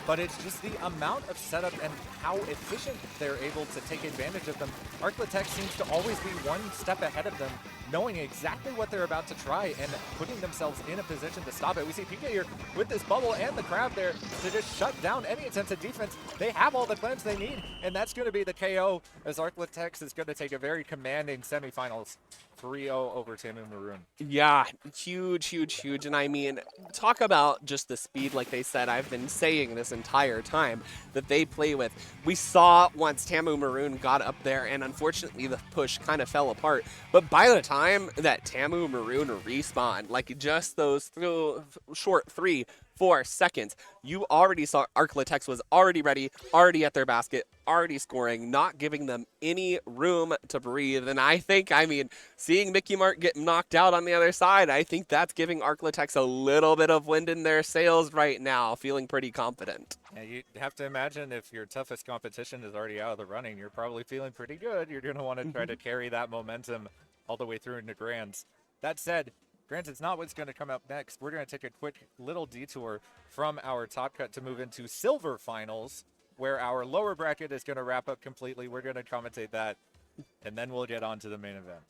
but it's just the amount of setup and how efficient they're able to take advantage of them. Arclitex seems to always be one step ahead of them, knowing exactly what they're about to try and putting themselves in a position to stop it. We see Pika here with this bubble and the crowd there to just shut down any attempt at defense. They have all the clams they need, and that's going to be the KO as Arclitex is going to take a very commanding semifinals 3-0 over Tamu Maroon. Yeah, huge, huge, huge. And I mean, talk about just the speed, like they said, I've been saying this entire time, that they play with. We saw once Tamu Maroon got up there, and unfortunately the push kind of fell apart. But by the time that Tamu Maroon respawned, like just those short 3-4 seconds, you already saw Arclitex was already ready, already at their basket, already scoring, not giving them any room to breathe. And I think, I mean, seeing Mickey Mart get knocked out on the other side, I think that's giving Arclitex a little bit of wind in their sails right now, feeling pretty confident. Yeah, you have to imagine if your toughest competition is already out of the running, you're probably feeling pretty good. You're going to want to try to carry that momentum all the way through into Grands. That said, Grands is not what's going to come up next. We're going to take a quick little detour from our top cut to move into Silver Finals, where our lower bracket is going to wrap up completely. We're going to commentate that, and then we'll get on to the main event.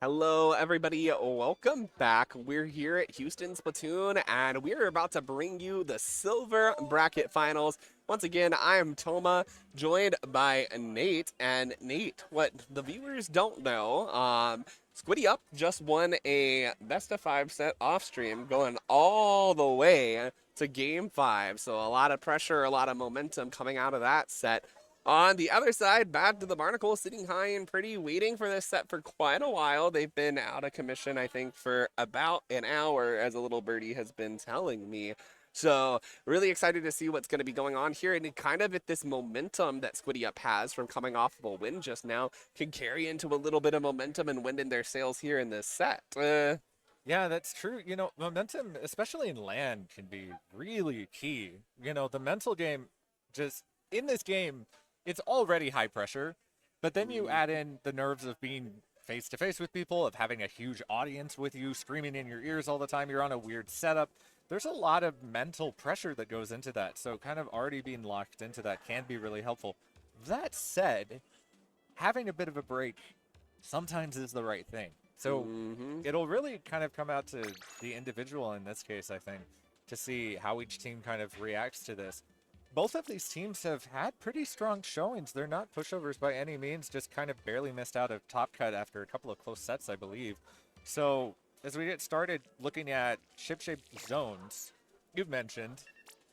Hello, everybody. Welcome back. We're here at Houston Splatoon, and we're about to bring you the Silver Bracket Finals. Once again, I am Toma, joined by Nate. And Nate, what the viewers don't know, Squiddy Up just won a best-of-5 set off-stream, going all the way to Game 5. So a lot of pressure, a lot of momentum coming out of that set. On the other side, Bad to the Barnacle sitting high and pretty, waiting for this set for quite a while. They've been out of commission, I think, for about an hour, as a little birdie has been telling me. So really excited to see what's going to be going on here. And kind of at this momentum that Squiddy Up has from coming off of a win just now can carry into a little bit of momentum and wind in their sails here in this set. Yeah, that's true. You know, momentum, especially in land, can be really key. You know, the mental game, just in this game, it's already high pressure, but then you add in the nerves of being face-to-face with people, of having a huge audience with you, screaming in your ears all the time. You're on a weird setup. There's a lot of mental pressure that goes into that, so kind of already being locked into that can be really helpful. That said, having a bit of a break sometimes is the right thing. So it'll really kind of come out to the individual in this case, I think, to see how each team kind of reacts to this. Both of these teams have had pretty strong showings. They're not pushovers by any means, just kind of barely missed out of top cut after a couple of close sets, I believe. So as we get started looking at ship-shaped zones, you've mentioned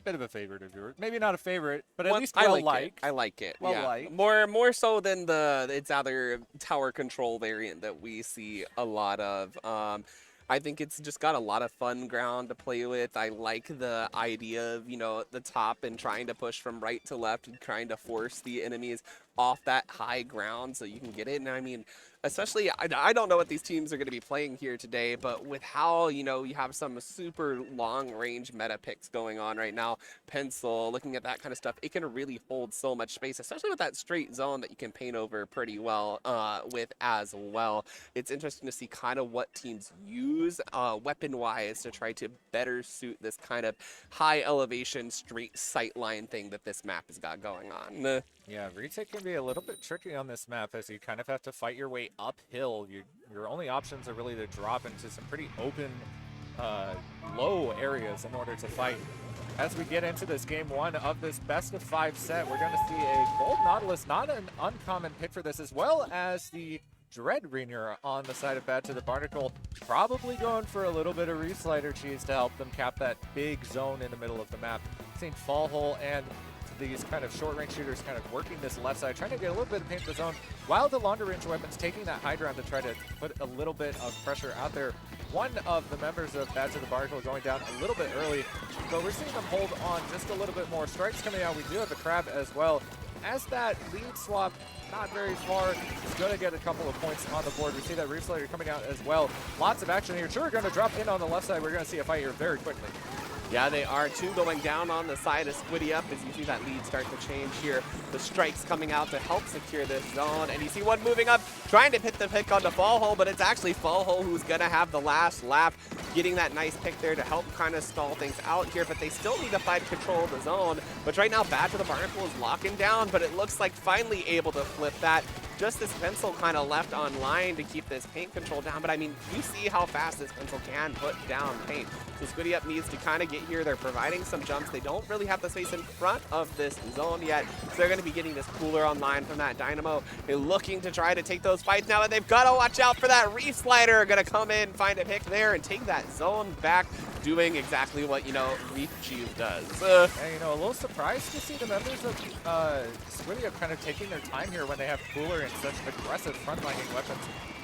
a bit of a favorite of yours. Maybe not a favorite, but at least well-liked. I like it. Well-liked. More so than its other tower control variant that we see a lot of. I think it's just got a lot of fun ground to play with. I like the idea of, you know, the top and trying to push from right to left and trying to force the enemies off that high ground so you can get it. And I mean, especially, I don't know what these teams are going to be playing here today, but with how, you know, you have some super long-range meta picks going on right now, Pencil, looking at that kind of stuff, it can really hold so much space, especially with that straight zone that you can paint over pretty well with as well. It's interesting to see kind of what teams use weapon-wise to try to better suit this kind of high-elevation, straight sightline thing that this map has got going on. Yeah, retake can be a little bit tricky on this map as you kind of have to fight your way uphill. Your only options are really to drop into some pretty open, low areas in order to fight. As we get into this game one of this best-of-5 set, we're going to see a Gold Nautilus, not an uncommon pick for this, as well as the Dread Ringer on the side of Bad to the Barnacle, probably going for a little bit of Reslider cheese to help them cap that big zone in the middle of the map. Seeing Fall Hole and these kind of short-range shooters kind of working this left side, trying to get a little bit of paint in the zone, while the longer-range weapons taking that high ground to try to put a little bit of pressure out there. One of the members of Bad to the Barnacle going down a little bit early, but we're seeing them hold on just a little bit more. Strikes coming out. We do have the Crab as well. As that lead swap, not very far, is going to get a couple of points on the board. We see that Reef Slayer coming out as well. Lots of action here. Sure, going to drop in on the left side. We're going to see a fight here very quickly. Yeah, they are. Two going down on the side of Squiddy Up as you see that lead start to change here. The strikes coming out to help secure this zone. And you see one moving up, trying to hit the pick onto Fall Hole, but it's actually Fall Hole who's going to have the last lap, getting that nice pick there to help kind of stall things out here. But they still need to fight control of the zone. But right now, Bad to the Barnacle is locking down, but it looks like finally able to flip that. Just this Pencil kind of left online to keep this paint control down. But I mean, you see how fast this Pencil can put down paint. So Squiddy Up needs to kind of get here. They're providing some jumps. They don't really have the space in front of this zone yet. So they're going to be getting this cooler online from that Dynamo. They're looking to try to take those fights now, but they've got to watch out for that Reef Slider. Going to come in, find a pick there, and take that zone back, doing exactly what, you know, Reef Cheese does. And, you know, a little surprised to see the members of Squiddy Up kind of taking their time here when they have cooler and such aggressive frontlining weapons.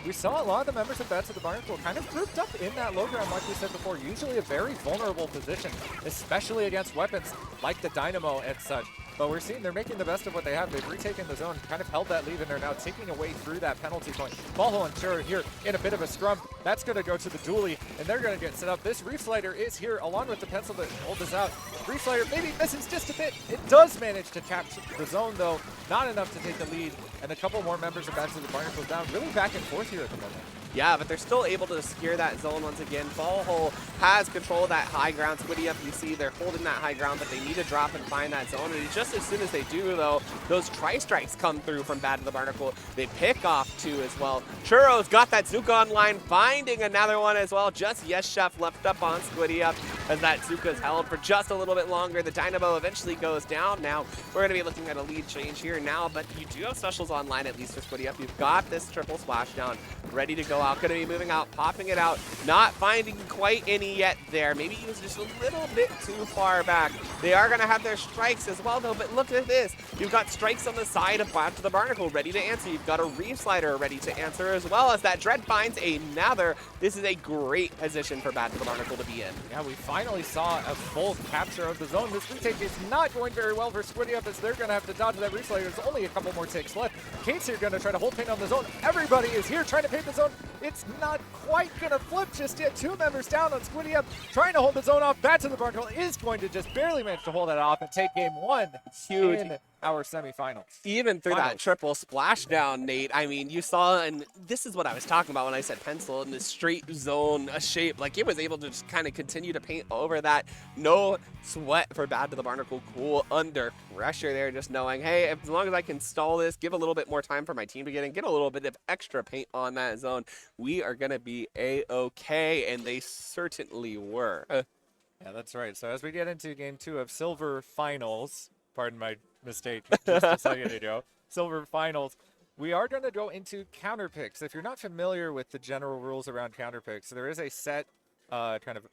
We saw a lot of the members of Bad to the Barnacle kind of grouped up in that low ground, like we said before, usually a very vulnerable position, especially against weapons like the Dynamo and such. But we're seeing they're making the best of what they have. They've retaken the zone, kind of held that lead, and they're now taking away through that penalty point. Fall Hole and Sure here in a bit of a scrum. That's going to go to the dually, and they're going to get set up. This Reef Slider is here, along with the Pencil that hold this out. Reef Slider maybe misses just a bit. It does manage to capture the zone, though. Not enough to take the lead, and a couple more members of Bad to the Barnacle down. Really back and forth here at the moment. Yeah, but they're still able to secure that zone once again. Fall Hole has control of that high ground. Squiddy Up, you see they're holding that high ground, but they need to drop and find that zone. And just as soon as they do, though, those tri-strikes come through from Bad to the Barnacle. They pick off 2 as well. Churro's got that Zuka online, finding another one as well. Just Yes Chef left up on Squiddy Up as that Zuka's held for just a little bit longer. The Dynamo eventually goes down. Now we're going to be looking at a lead change here now, but you do have specials online, at least for Squiddy Up. You've got this triple splashdown ready to go out. Going to be moving out, popping it out, not finding quite any yet there. Maybe he was just a little bit too far back. They are going to have their strikes as well, though, but look at this. You've got strikes on the side of Bad to the Barnacle ready to answer. You've got a Reef Slider ready to answer, as well as that Dread finds another. This is a great position for Bad to the Barnacle to be in. Yeah, we finally saw a full capture of the zone. This retake is not going very well for Squiddy Up, as they're going to have to dodge that Reef Slider. There's only a couple more ticks left. Kate's here going to try to hold paint on the zone. Everybody is here trying to paint the zone. It's not quite going to flip just yet. 2 members down on Squiddy Up, trying to hold the zone off. Bad to the Barnacle is going to just barely manage to hold that off and take game 1 Huge. in our semifinals. Even through that triple splashdown, Nate, I mean, you saw, and this is what I was talking about when I said pencil, in this straight zone shape. Like, it was able to just kind of continue to paint over that. No sweat for Bad to the Barnacle. Cool under pressure there, just knowing, hey, as long as I can stall this, give a little bit more time for my team to get in, get a little bit of extra paint on that zone, we are going to be A-okay, and they certainly were. Yeah, that's right. So as we get into game 2 of Silver Finals, pardon my mistake just a second ago, Silver Finals, we are going to go into counter picks. If you're not familiar with the general rules around counter picks, there is a set kind of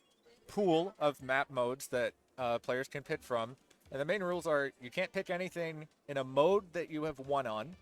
pool of map modes that players can pick from. And the main rules are you can't pick anything in a mode that you have won on,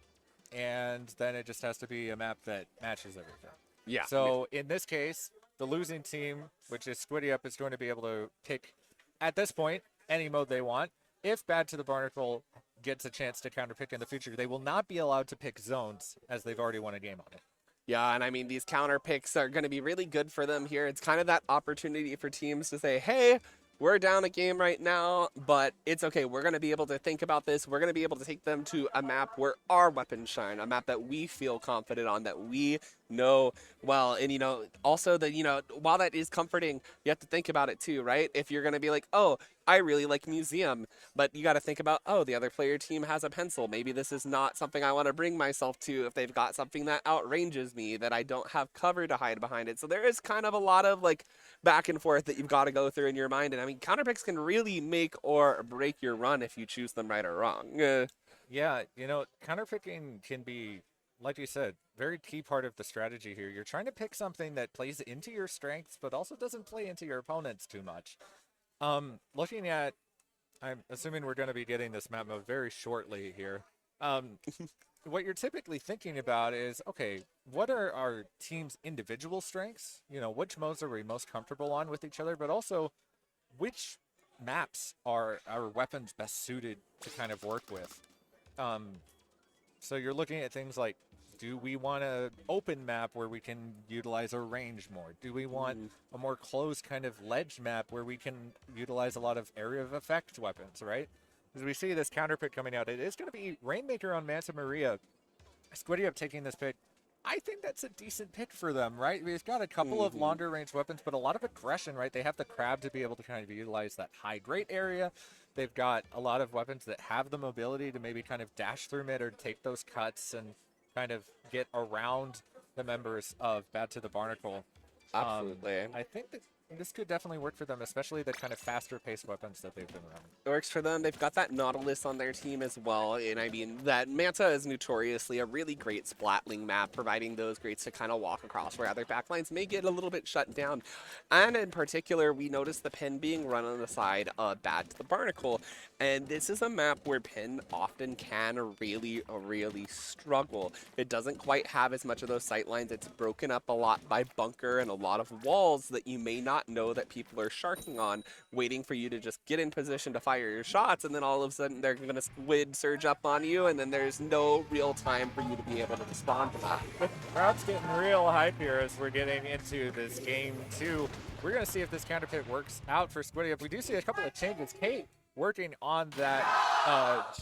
and then it just has to be a map that matches everything. Yeah. So in this case, the losing team, which is Squiddy Up, is going to be able to pick, at this point, any mode they want. If Bad to the Barnacle gets a chance to counterpick in the future, they will not be allowed to pick zones, as they've already won a game on it. Yeah, and I mean, these counter picks are going to be really good for them here. It's kind of that opportunity for teams to say, hey, we're down a game right now, but it's okay. We're going to be able to think about this. We're going to be able to take them to a map where our weapons shine, a map that we feel confident on, that we know well. And, you know, also that, you know, while that is comforting, you have to think about it too, right? If you're going to be like, oh, I really like Museum, but you got to think about, oh, the other player team has a pencil. Maybe this is not something I want to bring myself to if they've got something that outranges me, that I don't have cover to hide behind it. So there is kind of a lot of like back and forth that you've got to go through in your mind. And I mean, counter picks can really make or break your run if you choose them right or wrong. Yeah, you know, counterpicking can be, like you said, very key part of the strategy here. You're trying to pick something that plays into your strengths, but also doesn't play into your opponents too much. Looking at, I'm assuming we're going to be getting this map mode very shortly here. What you're typically thinking about is, okay, what are our team's individual strengths? You know, which modes are we most comfortable on with each other, but also which maps are our weapons best suited to kind of work with? So you're looking at things like, do we want an open map where we can utilize our range more? Do we want a more closed kind of ledge map where we can utilize a lot of area of effect weapons, right? As we see this counter pick coming out, it is going to be Rainmaker on Manta Maria. Squiddy Up taking this pick. I think that's a decent pick for them, right? We've got a couple of longer range weapons, but a lot of aggression, right? They have the crab to be able to kind of utilize that high grade area. They've got a lot of weapons that have the mobility to maybe kind of dash through mid or take those cuts and kind of get around the members of Bad to the Barnacle. Absolutely. I think that this could definitely work for them, especially the kind of faster paced weapons that they've been running. It works for them. They've got that Nautilus on their team as well. And I mean, that Manta is notoriously a really great splatling map, providing those greats to kind of walk across where other backlines may get a little bit shut down. And in particular, we noticed the pin being run on the side of Bad to the Barnacle. And this is a map where pin often can really struggle. It doesn't quite have as much of those sight lines. It's broken up a lot by bunker and a lot of walls that you may not know that people are sharking on, waiting for you to just get in position to fire your shots, and then all of a sudden they're going to squid surge up on you, and then there's no real time for you to be able to respond to that. Crowd's getting real hype here as we're getting into this game 2. We're going to see if this counter pick works out for Squiddy Up. We do see a couple of changes. Kate working on that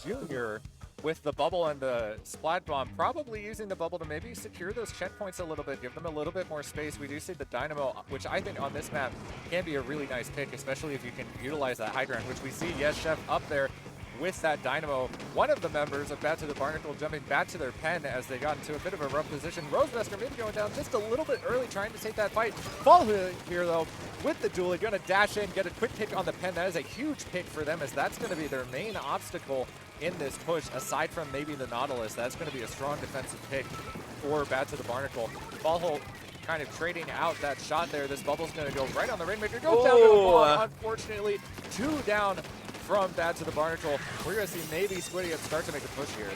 junior with the bubble and the Splat Bomb, probably using the bubble to maybe secure those checkpoints a little bit, give them a little bit more space. We do see the Dynamo, which I think on this map can be a really nice pick, especially if you can utilize that high ground, which we see Yes Chef up there with that Dynamo. One of the members of Bad to the Barnacle jumping back to their pen as they got into a bit of a rough position. Rosemaster maybe going down just a little bit early, trying to take that fight. Fall here though with the duel, going to dash in, get a quick pick on the pen. That is a huge pick for them, as that's going to be their main obstacle in this push, aside from maybe the Nautilus. That's going to be a strong defensive pick for Bad to the Barnacle. Fallhole kind of trading out that shot there. This bubble's going to go right on the Rainmaker. Goes down to the ball. Unfortunately, 2 down from Bad to the Barnacle. We're going to see maybe Squiddy start to make a push here.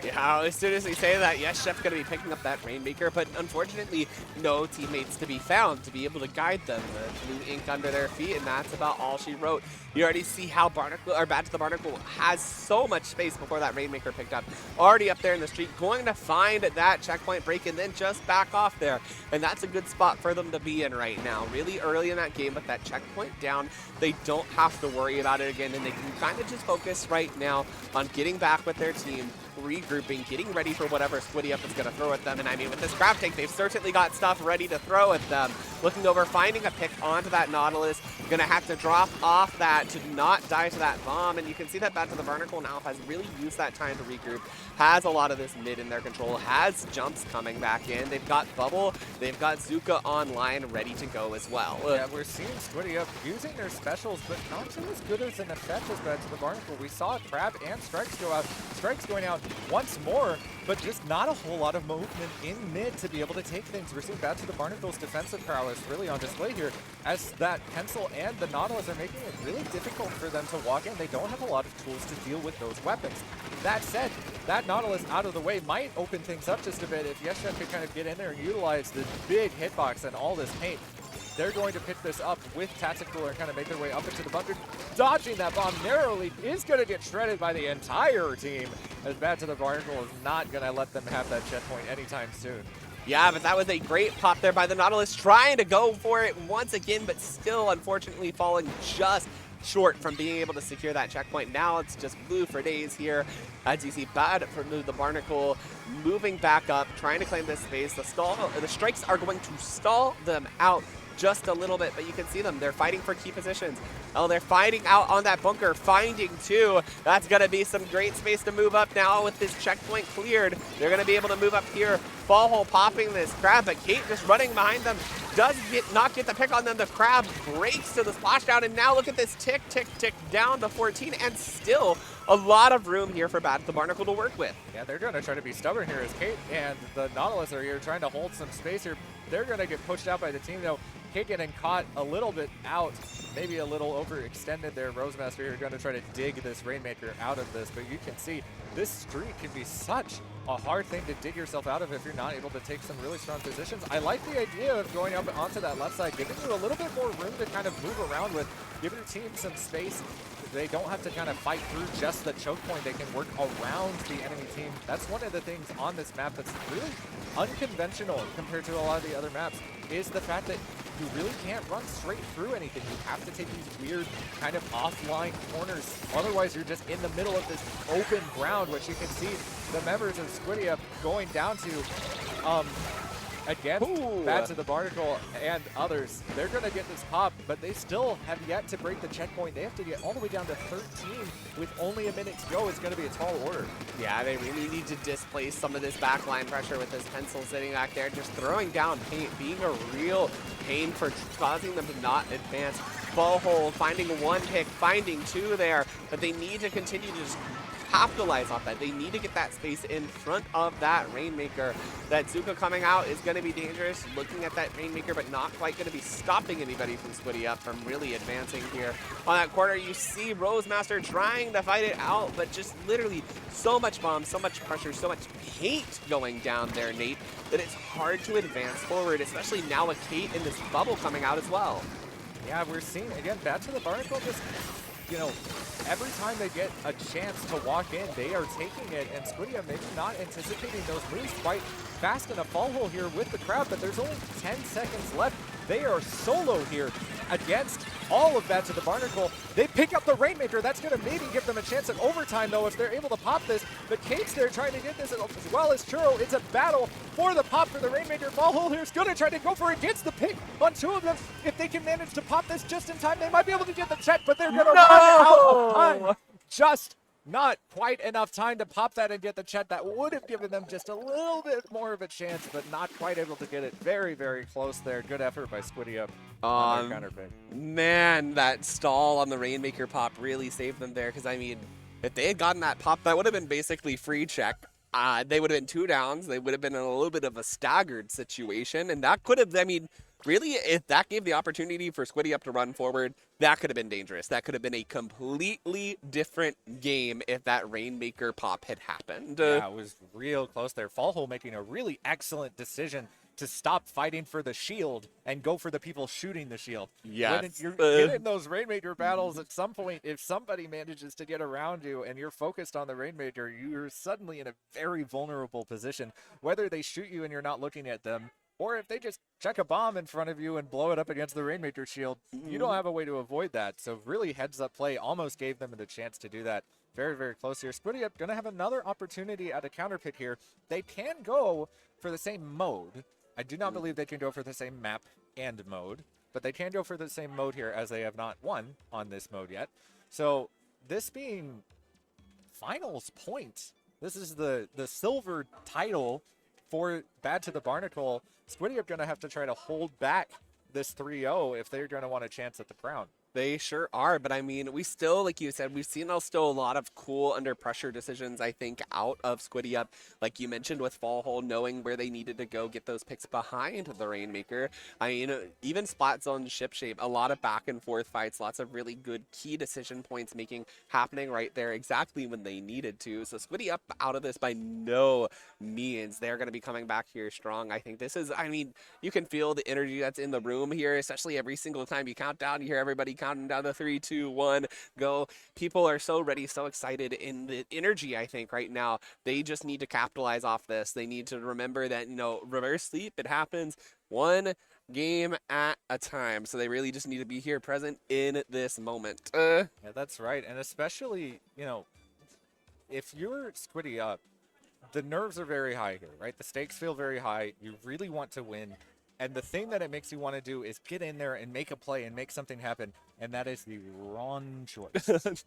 Yeah, as soon as we say that, Yes Chef going to be picking up that Rainmaker, but unfortunately, no teammates to be found to be able to guide them. The blue ink under their feet, and that's about all she wrote. You already see how Bad to the Barnacle has so much space before that Rainmaker picked up. Already up there in the street, going to find that checkpoint break and then just back off there. And that's a good spot for them to be in right now. Really early in that game with that checkpoint down, they don't have to worry about it again, and they can kind of just focus right now on getting back with their team, regrouping, getting ready for whatever Squiddy Up is going to throw at them. And I mean, with this grab tank, they've certainly got stuff ready to throw at them. Looking over, finding a pick onto that Nautilus. Going to have to drop off that to not die to that bomb. And you can see that Bad to the Barnacle now has really used that time to regroup. Has a lot of this mid in their control. Has jumps coming back in. They've got Bubble. They've got Zuka online, ready to go as well. Yeah, we're seeing Squiddy Up using their specials, but not to as good as an effect as Bad to the Barnacle. We saw Crab and Strikes go out. Strikes going out once more, but just not a whole lot of movement in mid to be able to take things. We're seeing Bad to the Barnacle's defensive prowess really on display here, as that Pencil and the Nautilus are making it really difficult for them to walk in. They don't have a lot of tools to deal with those weapons. That said, that Nautilus out of the way might open things up just a bit if Yes Chef could kind of get in there and utilize the big hitbox and all this paint. They're going to pick this up with Tactical and kind of make their way up into the bunker. Dodging that bomb narrowly is going to get shredded by the entire team, as Bad to the Barnacle is not going to let them have that checkpoint anytime soon. Yeah, but that was a great pop there by the Nautilus, trying to go for it once again, but still unfortunately falling just short from being able to secure that checkpoint. Now it's just blue for days here, as you see Bad for the Barnacle moving back up, trying to claim this space. The Strikes are going to stall them out just a little bit, but you can see them. They're fighting for key positions. Oh, they're fighting out on that bunker, finding 2. That's going to be some great space to move up now with this checkpoint cleared. They're going to be able to move up here. Fallhole popping this Crab, but Kate just running behind them. Does not get the pick on them. The Crab breaks to the Splashdown, and now look at this tick, tick, tick down to 14, and still a lot of room here for Bad to the Barnacle to work with. Yeah, they're going to try to be stubborn here as Kate and the Nautilus are here trying to hold some space here. They're going to get pushed out by the team, though. Kate getting caught a little bit out, maybe a little overextended there. Rosemaster here going to try to dig this Rainmaker out of this, but you can see this streak can be such a hard thing to dig yourself out of if you're not able to take some really strong positions. I like the idea of going up onto that left side, giving you a little bit more room to kind of move around with, giving your team some space. They don't have to kind of fight through just the choke point. They can work around the enemy team. That's one of the things on this map that's really unconventional compared to a lot of the other maps, is the fact that you really can't run straight through anything. You have to take these weird kind of offline corners. Otherwise, you're just in the middle of this open ground, which you can see the members of Squiddy Up going down to against Bad to the Barnacle and others. They're going to get this pop, but they still have yet to break the checkpoint. They have to get all the way down to 13 with only a minute to go. It's going to be a tall order. Yeah, they really need to displace some of this backline pressure with this Pencil sitting back there, just throwing down paint, being a real pain for causing them to not advance. Fallhole finding 1 pick, finding 2 there, but they need to continue to just capitalize off that. They need to get that space in front of that Rainmaker. That Zuka coming out is going to be dangerous, looking at that Rainmaker, but not quite going to be stopping anybody from Squiddy Up from really advancing here. On that corner, you see Rosemaster trying to fight it out, but just literally so much bomb, so much pressure, so much paint going down there, Nate, that it's hard to advance forward, especially now with Kate in this bubble coming out as well. Yeah, we're seeing, again, Bad to the Barnacle just, you know, every time they get a chance to walk in, they are taking it, and Squiddy Up maybe not anticipating those moves quite fast in a fall hole here with the crowd, but there's only 10 seconds left. They are solo here against all of Bad to the Barnacle. They pick up the Rainmaker. That's going to maybe give them a chance at overtime, though, if they're able to pop this. But Kate's there trying to get this as well as Churro. It's a battle for the pop for the Rainmaker. Ballhole here is going to try to go for it. Gets the pick on two of them. If they can manage to pop this just in time, they might be able to get the check, but they're going to run out of time. Just not quite enough time to pop that and get the chat. That would have given them just a little bit more of a chance, but not quite able to get it. Very, very close there. Good effort by Squiddy Up on their counter pick. Man, that stall on the Rainmaker pop really saved them there, because, I mean, if they had gotten that pop, that would have been basically free check. They would have been 2 downs. They would have been in a little bit of a staggered situation, and that could have, I mean, really, if that gave the opportunity for Squiddy Up to run forward, that could have been dangerous. That could have been a completely different game if that Rainmaker pop had happened. Yeah, it was real close there. Fallhole making a really excellent decision to stop fighting for the shield and go for the people shooting the shield. Yes. When you're getting those Rainmaker battles, at some point, if somebody manages to get around you and you're focused on the Rainmaker, you're suddenly in a very vulnerable position. Whether they shoot you and you're not looking at them, or if they just check a bomb in front of you and blow it up against the Rainmaker shield, you don't have a way to avoid that. So really heads-up play almost gave them the chance to do that. Very, very close here. Squiddy Up going to have another opportunity at a counter pick here. They can go for the same mode. I do not believe they can go for the same map and mode, but they can go for the same mode here, as they have not won on this mode yet. So this being finals point, this is the silver title for Bad to the Barnacle. Squiddy Up going to have to try to hold back this 3-0 if they're going to want a chance at the crown. They sure are, but I mean, we still, like you said, we've seen still a lot of cool under pressure decisions, I think, out of Squiddy Up. Like you mentioned with Fallhole, knowing where they needed to go, get those picks behind the Rainmaker. I mean, even Splat Zone Ship Shape, a lot of back and forth fights, lots of really good key decision points happening right there exactly when they needed to. So Squiddy Up out of this by no means. They're going to be coming back here strong. I think this is, I mean, you can feel the energy that's in the room here, especially every single time you count down, you hear everybody counting down to 3, 2, 1, go. People are so ready, so excited in the energy, I think, right now. They just need to capitalize off this. They need to remember that, you know, reverse sleep, it happens one game at a time. So they really just need to be here present in this moment. Yeah, that's right. And especially, you know, if you're Squiddy Up, the nerves are very high here, right? The stakes feel very high. You really want to win. And the thing that it makes you want to do is get in there and make a play and make something happen. And that is the wrong choice,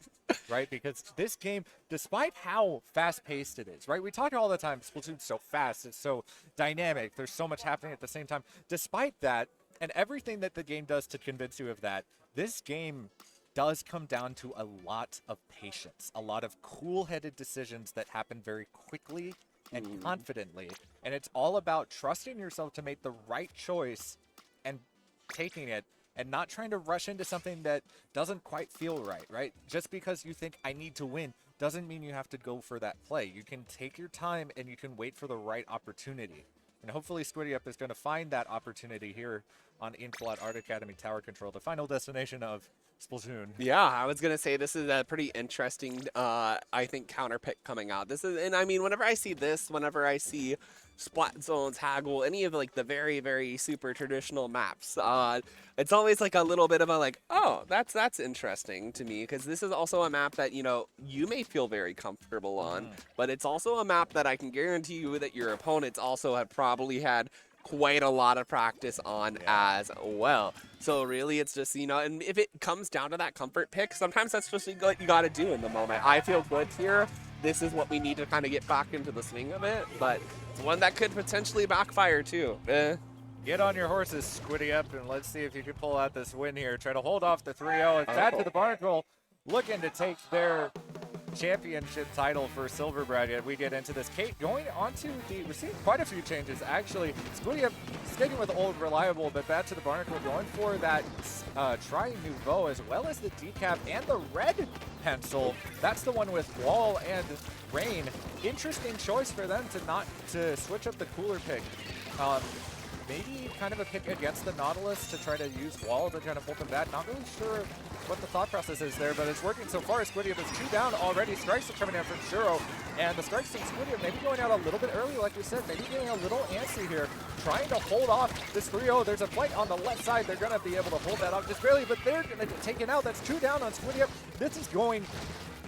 right? Because this game, despite how fast-paced it is, right? We talk all the time, Splatoon's so fast, it's so dynamic, there's so much happening at the same time. Despite that, and everything that the game does to convince you of that, this game does come down to a lot of patience, a lot of cool-headed decisions that happen very quickly and confidently. And it's all about trusting yourself to make the right choice and taking it and not trying to rush into something that doesn't quite feel right, right? Just because you think I need to win doesn't mean you have to go for that play. You can take your time and you can wait for the right opportunity. And hopefully Squiddy Up is going to find that opportunity here on Inflat Art Academy Tower Control, the final destination of Splatoon. Yeah, I was gonna say this is a pretty interesting, I think, counter pick coming out. This is, and I mean, whenever I see this, whenever I see Splat Zones, Haggle, any of like the very, very super traditional maps, it's always like a little bit of a like, oh, that's interesting to me, because this is also a map that, you know, you may feel very comfortable on, but it's also a map that I can guarantee you that your opponents also have probably had quite a lot of practice on as well. So really it's just, you know, and if it comes down to that comfort pick, sometimes that's just what you got to do in the moment. I feel good here. This is what we need to kind of get back into the swing of it, but it's one that could potentially backfire too. Get on your horses, Squiddy Up, and let's see if you can pull out this win here. Try to hold off the 3-0. It's Bad to the Barnacle looking to take their championship title for Silver Bracket. We get into this. Kate going on to we're seeing quite a few changes actually. Squiddy Up sticking with old reliable, but Bad to the Barnacle going for that Tri Nouveau as well as the decap and the red pencil. That's the one with wall and rain. Interesting choice for them to switch up the cooler pick. maybe kind of a pick against the Nautilus to try to use wall to kind of pull them back. Not really sure what the thought process is there, but it's working so far. Squidium is 2 down already. Strikes are coming down from Shuro, and the strikes from Squidium maybe going out a little bit early, like we said, maybe getting a little antsy here, trying to hold off this 3-0. There's a fight on the left side. They're going to be able to hold that off just barely, but they're going to get taken out. That's 2 down on Squidium. This is going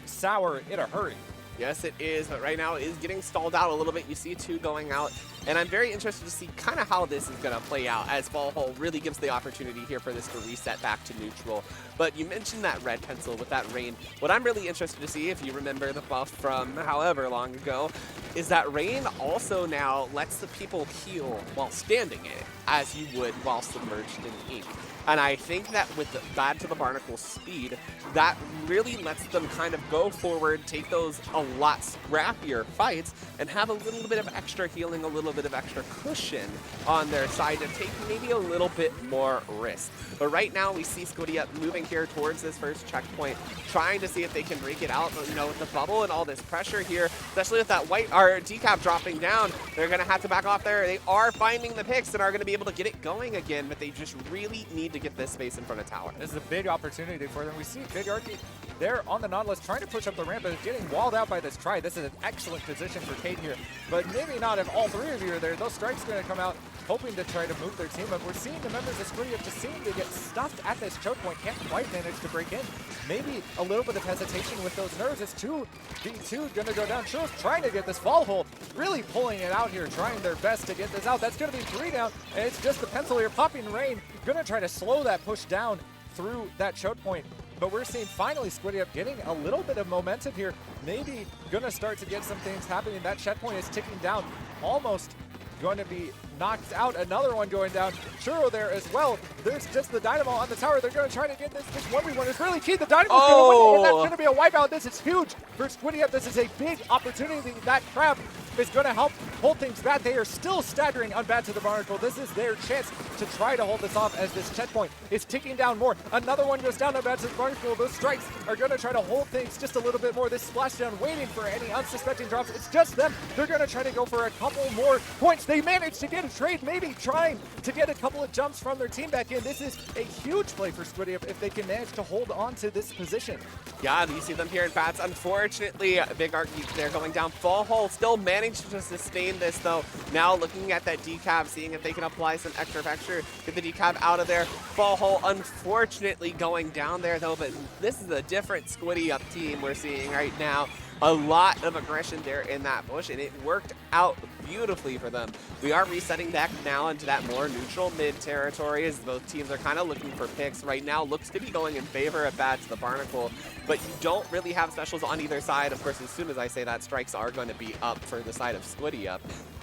sour in a hurry. Yes, it is, but right now it is getting stalled out a little bit. You see 2 going out, and I'm very interested to see kind of how this is going to play out as Fall Hole really gives the opportunity here for this to reset back to neutral. But you mentioned that red pencil with that rain. What I'm really interested to see, if you remember the buff from however long ago, is that rain also now lets the people heal while standing in it, as you would while submerged in ink. And I think that with the Bad to the Barnacle's speed, that really lets them kind of go forward, take those a lot scrappier fights, and have a little bit of extra healing, a little bit of extra cushion on their side to take maybe a little bit more risk. But right now we see Squidium moving here towards this first checkpoint, trying to see if they can rake it out. But, you know, with the bubble and all this pressure here, especially with that white or decap dropping down, they're going to have to back off there. They are finding the picks and are going to be able to get it going again, but they just really need to get this space in front of tower. This is a big opportunity for them. We see Big Arky there on the Nautilus trying to push up the ramp, but getting walled out by this try. This is an excellent position for Kate here, but maybe not if all 3 of you are there. Those strikes are going to come out hoping to try to move their team up. We're seeing the members of Squidium just seem to get stuffed at this choke point. Can't quite manage to break in. Maybe a little bit of hesitation with those nerves. It's 2v2 going to go down. Shuro's trying to get this fall hole, really pulling it out here, trying their best to get this out. That's going to be 3 down, and it's just the pencil here. Popping Rain going to try to slow that push down through that choke point. But we're seeing finally Squidium getting a little bit of momentum here. Maybe going to start to get some things happening. That checkpoint is ticking down, almost going to be knocked out. Another one going down. Shuro there as well. There's just the Dynamo on the tower. They're going to try to get this 1v1. It's really key. The Dynamo's going to win, and that's going to be a wipeout. This is huge for Squidium. This is a big opportunity. That crab is going to help hold things back. They are still staggering on Bad to the Barnacle. This is their chance to try to hold this off as this checkpoint is ticking down more. Another one goes down on Bad to the Barnacle. Those strikes are going to try to hold things just a little bit more. This Splashdown waiting for any unsuspecting drops. It's just them. They're going to try to go for a couple more points. They managed to get a trade, maybe trying to get a couple of jumps from their team back in. This is a huge play for Squidium if they can manage to hold on to this position. Yeah, you see them here in Bats. Unfortunately, Big Arky there going down. Fall Hole still managed to sustain this, though. Now looking at that decap, seeing if they can apply some extra pressure, get the decap out of there. Fall Hole unfortunately going down there, though, but this is a different Squidium team we're seeing right now. A lot of aggression there in that bush, and it worked out beautifully for them. We are resetting back now into that more neutral mid territory as both teams are kind of looking for picks. Right now looks to be going in favor of Bad to the Barnacle, but you don't really have specials on either side. Of course, as soon as I say that, strikes are going to be up for the side of Squidium.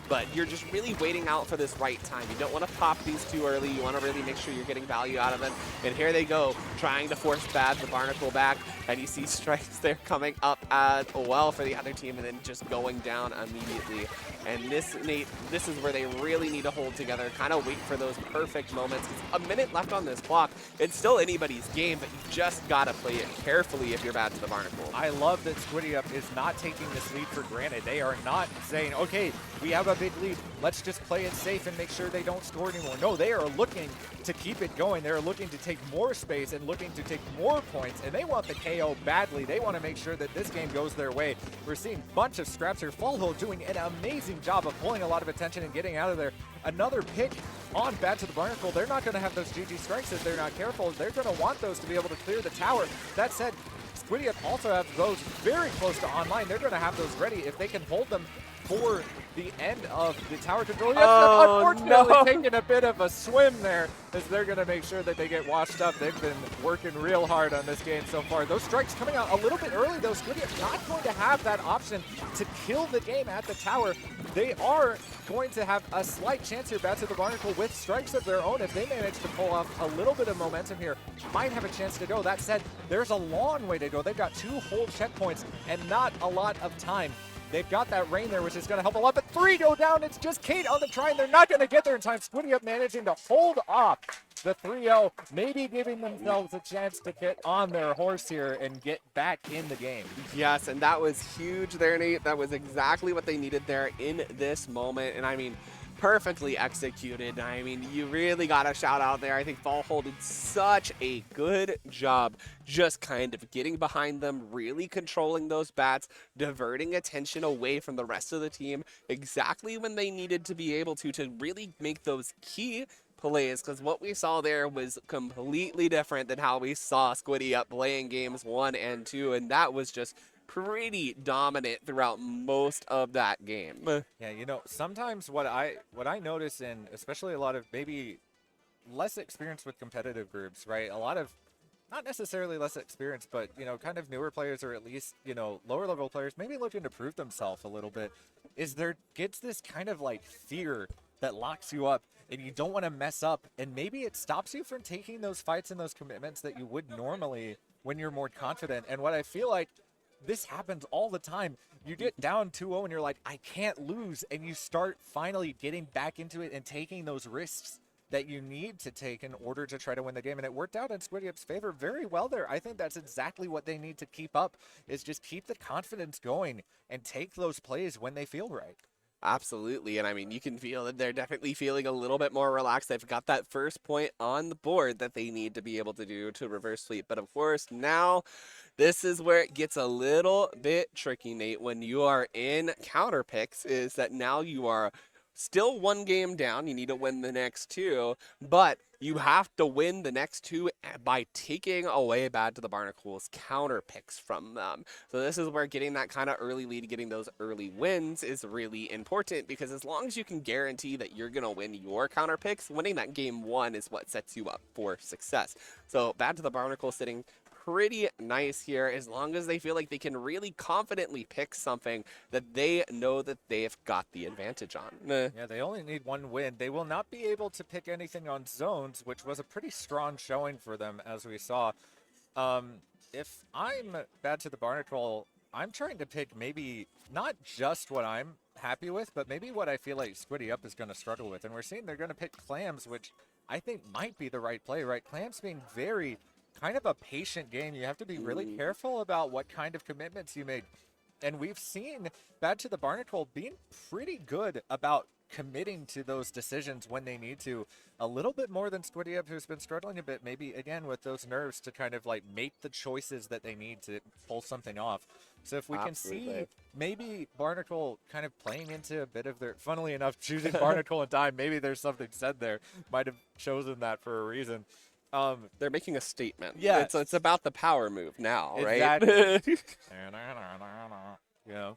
But you're just really waiting out for this right time. You don't want to pop these too early. You want to really make sure you're getting value out of them. And here they go, trying to force Bad the Barnacle back. And you see strikes there coming up as well for the other team and then just going down immediately. And this, Nate, this is where they really need to hold together, kind of wait for those perfect moments. It's a minute left on this clock. It's still anybody's game, but you just got to play it carefully if you're Bad to the Barnacle. I love that Squidium is not taking this lead for granted. They are not saying, okay, we have a big lead. Let's just play it safe and make sure they don't score anymore. No, they are looking to keep it going. They're looking to take more space and looking to take more points, and they want the KO badly. They want to make sure that this game goes their way. We're seeing a bunch of scraps here. Fall Hole doing an amazing job of pulling a lot of attention and getting out of there. Another pick on Bad to the Barnacle. They're not going to have those GG strikes if they're not careful. They're going to want those to be able to clear the tower. That said, Squidium also have those very close to online. They're going to have those ready if they can hold them for the end of the tower control. Yes, unfortunately taking a bit of a swim there as they're going to make sure that they get washed up. They've been working real hard on this game so far. Those strikes coming out a little bit early, though. Squidium not going to have that option to kill the game at the tower. They are going to have a slight chance here, Bad to the Barnacle, with strikes of their own. If they manage to pull off a little bit of momentum here, might have a chance to go. That said, there's a long way to go. They've got 2 whole checkpoints and not a lot of time. They've got that rain there, which is going to help a lot, but 3 go down. It's just Kate on the try, and they're not going to get there in time. Squidium managing to hold off the 3-0, maybe giving themselves a chance to get on their horse here and get back in the game. Yes, and that was huge there, Nate. That was exactly what they needed there in this moment. And I mean, perfectly executed. I mean, you really got a shout out there. I think Valhall did such a good job just kind of getting behind them, really controlling those bats, diverting attention away from the rest of the team exactly when they needed to be able to really make those key plays, because what we saw there was completely different than how we saw Squiddy Up playing games 1 and 2, and that was just pretty dominant throughout most of that game. Yeah, you know, sometimes what I notice in especially a lot of maybe less experience with competitive groups, right? A lot of not necessarily less experienced, but you know, kind of newer players or at least, you know, lower level players maybe looking to prove themselves a little bit, is there gets this kind of like fear that locks you up and you don't want to mess up, and maybe it stops you from taking those fights and those commitments that you would normally when you're more confident. And what I feel like this happens all the time. You get down 2-0 and you're like, I can't lose. And you start finally getting back into it and taking those risks that you need to take in order to try to win the game. And it worked out in Squiddy Up's favor very well there. I think that's exactly what they need to keep up, is just keep the confidence going and take those plays when they feel right. Absolutely, and I mean, you can feel that they're definitely feeling a little bit more relaxed. They've got that first point on the board that they need to be able to do to reverse sweep. But of course, now this is where it gets a little bit tricky, Nate, when you are in counter picks, is that now you are still 1 game down. You need to win the next 2, but you have to win the next 2 by taking away Bad to the Barnacles counter picks from them. So this is where getting that kind of early lead, getting those early wins is really important, because as long as you can guarantee that you're going to win your counter picks, winning that game 1 is what sets you up for success. So Bad to the Barnacles sitting pretty nice here, as long as they feel like they can really confidently pick something that they know that they've got the advantage on. Yeah, they only need 1 win. They will not be able to pick anything on zones, which was a pretty strong showing for them, as we saw. If I'm Bad to the Barnacle, I'm trying to pick maybe not just what I'm happy with, but maybe what I feel like Squiddy Up is going to struggle with. And we're seeing they're going to pick Clams, which I think might be the right play, right? Clams being very kind of a patient game. You have to be really careful about what kind of commitments you make. And we've seen Bad to the Barnacle being pretty good about committing to those decisions when they need to, a little bit more than Squiddy Up, who's been struggling a bit, maybe again with those nerves to kind of like make the choices that they need to pull something off. So if we can see maybe Barnacle kind of playing into a bit of their, funnily enough, choosing Barnacle and Dime, maybe there's something said there, might have chosen that for a reason. They're making a statement. Yeah, it's about the power move now, right? Exactly. Yeah.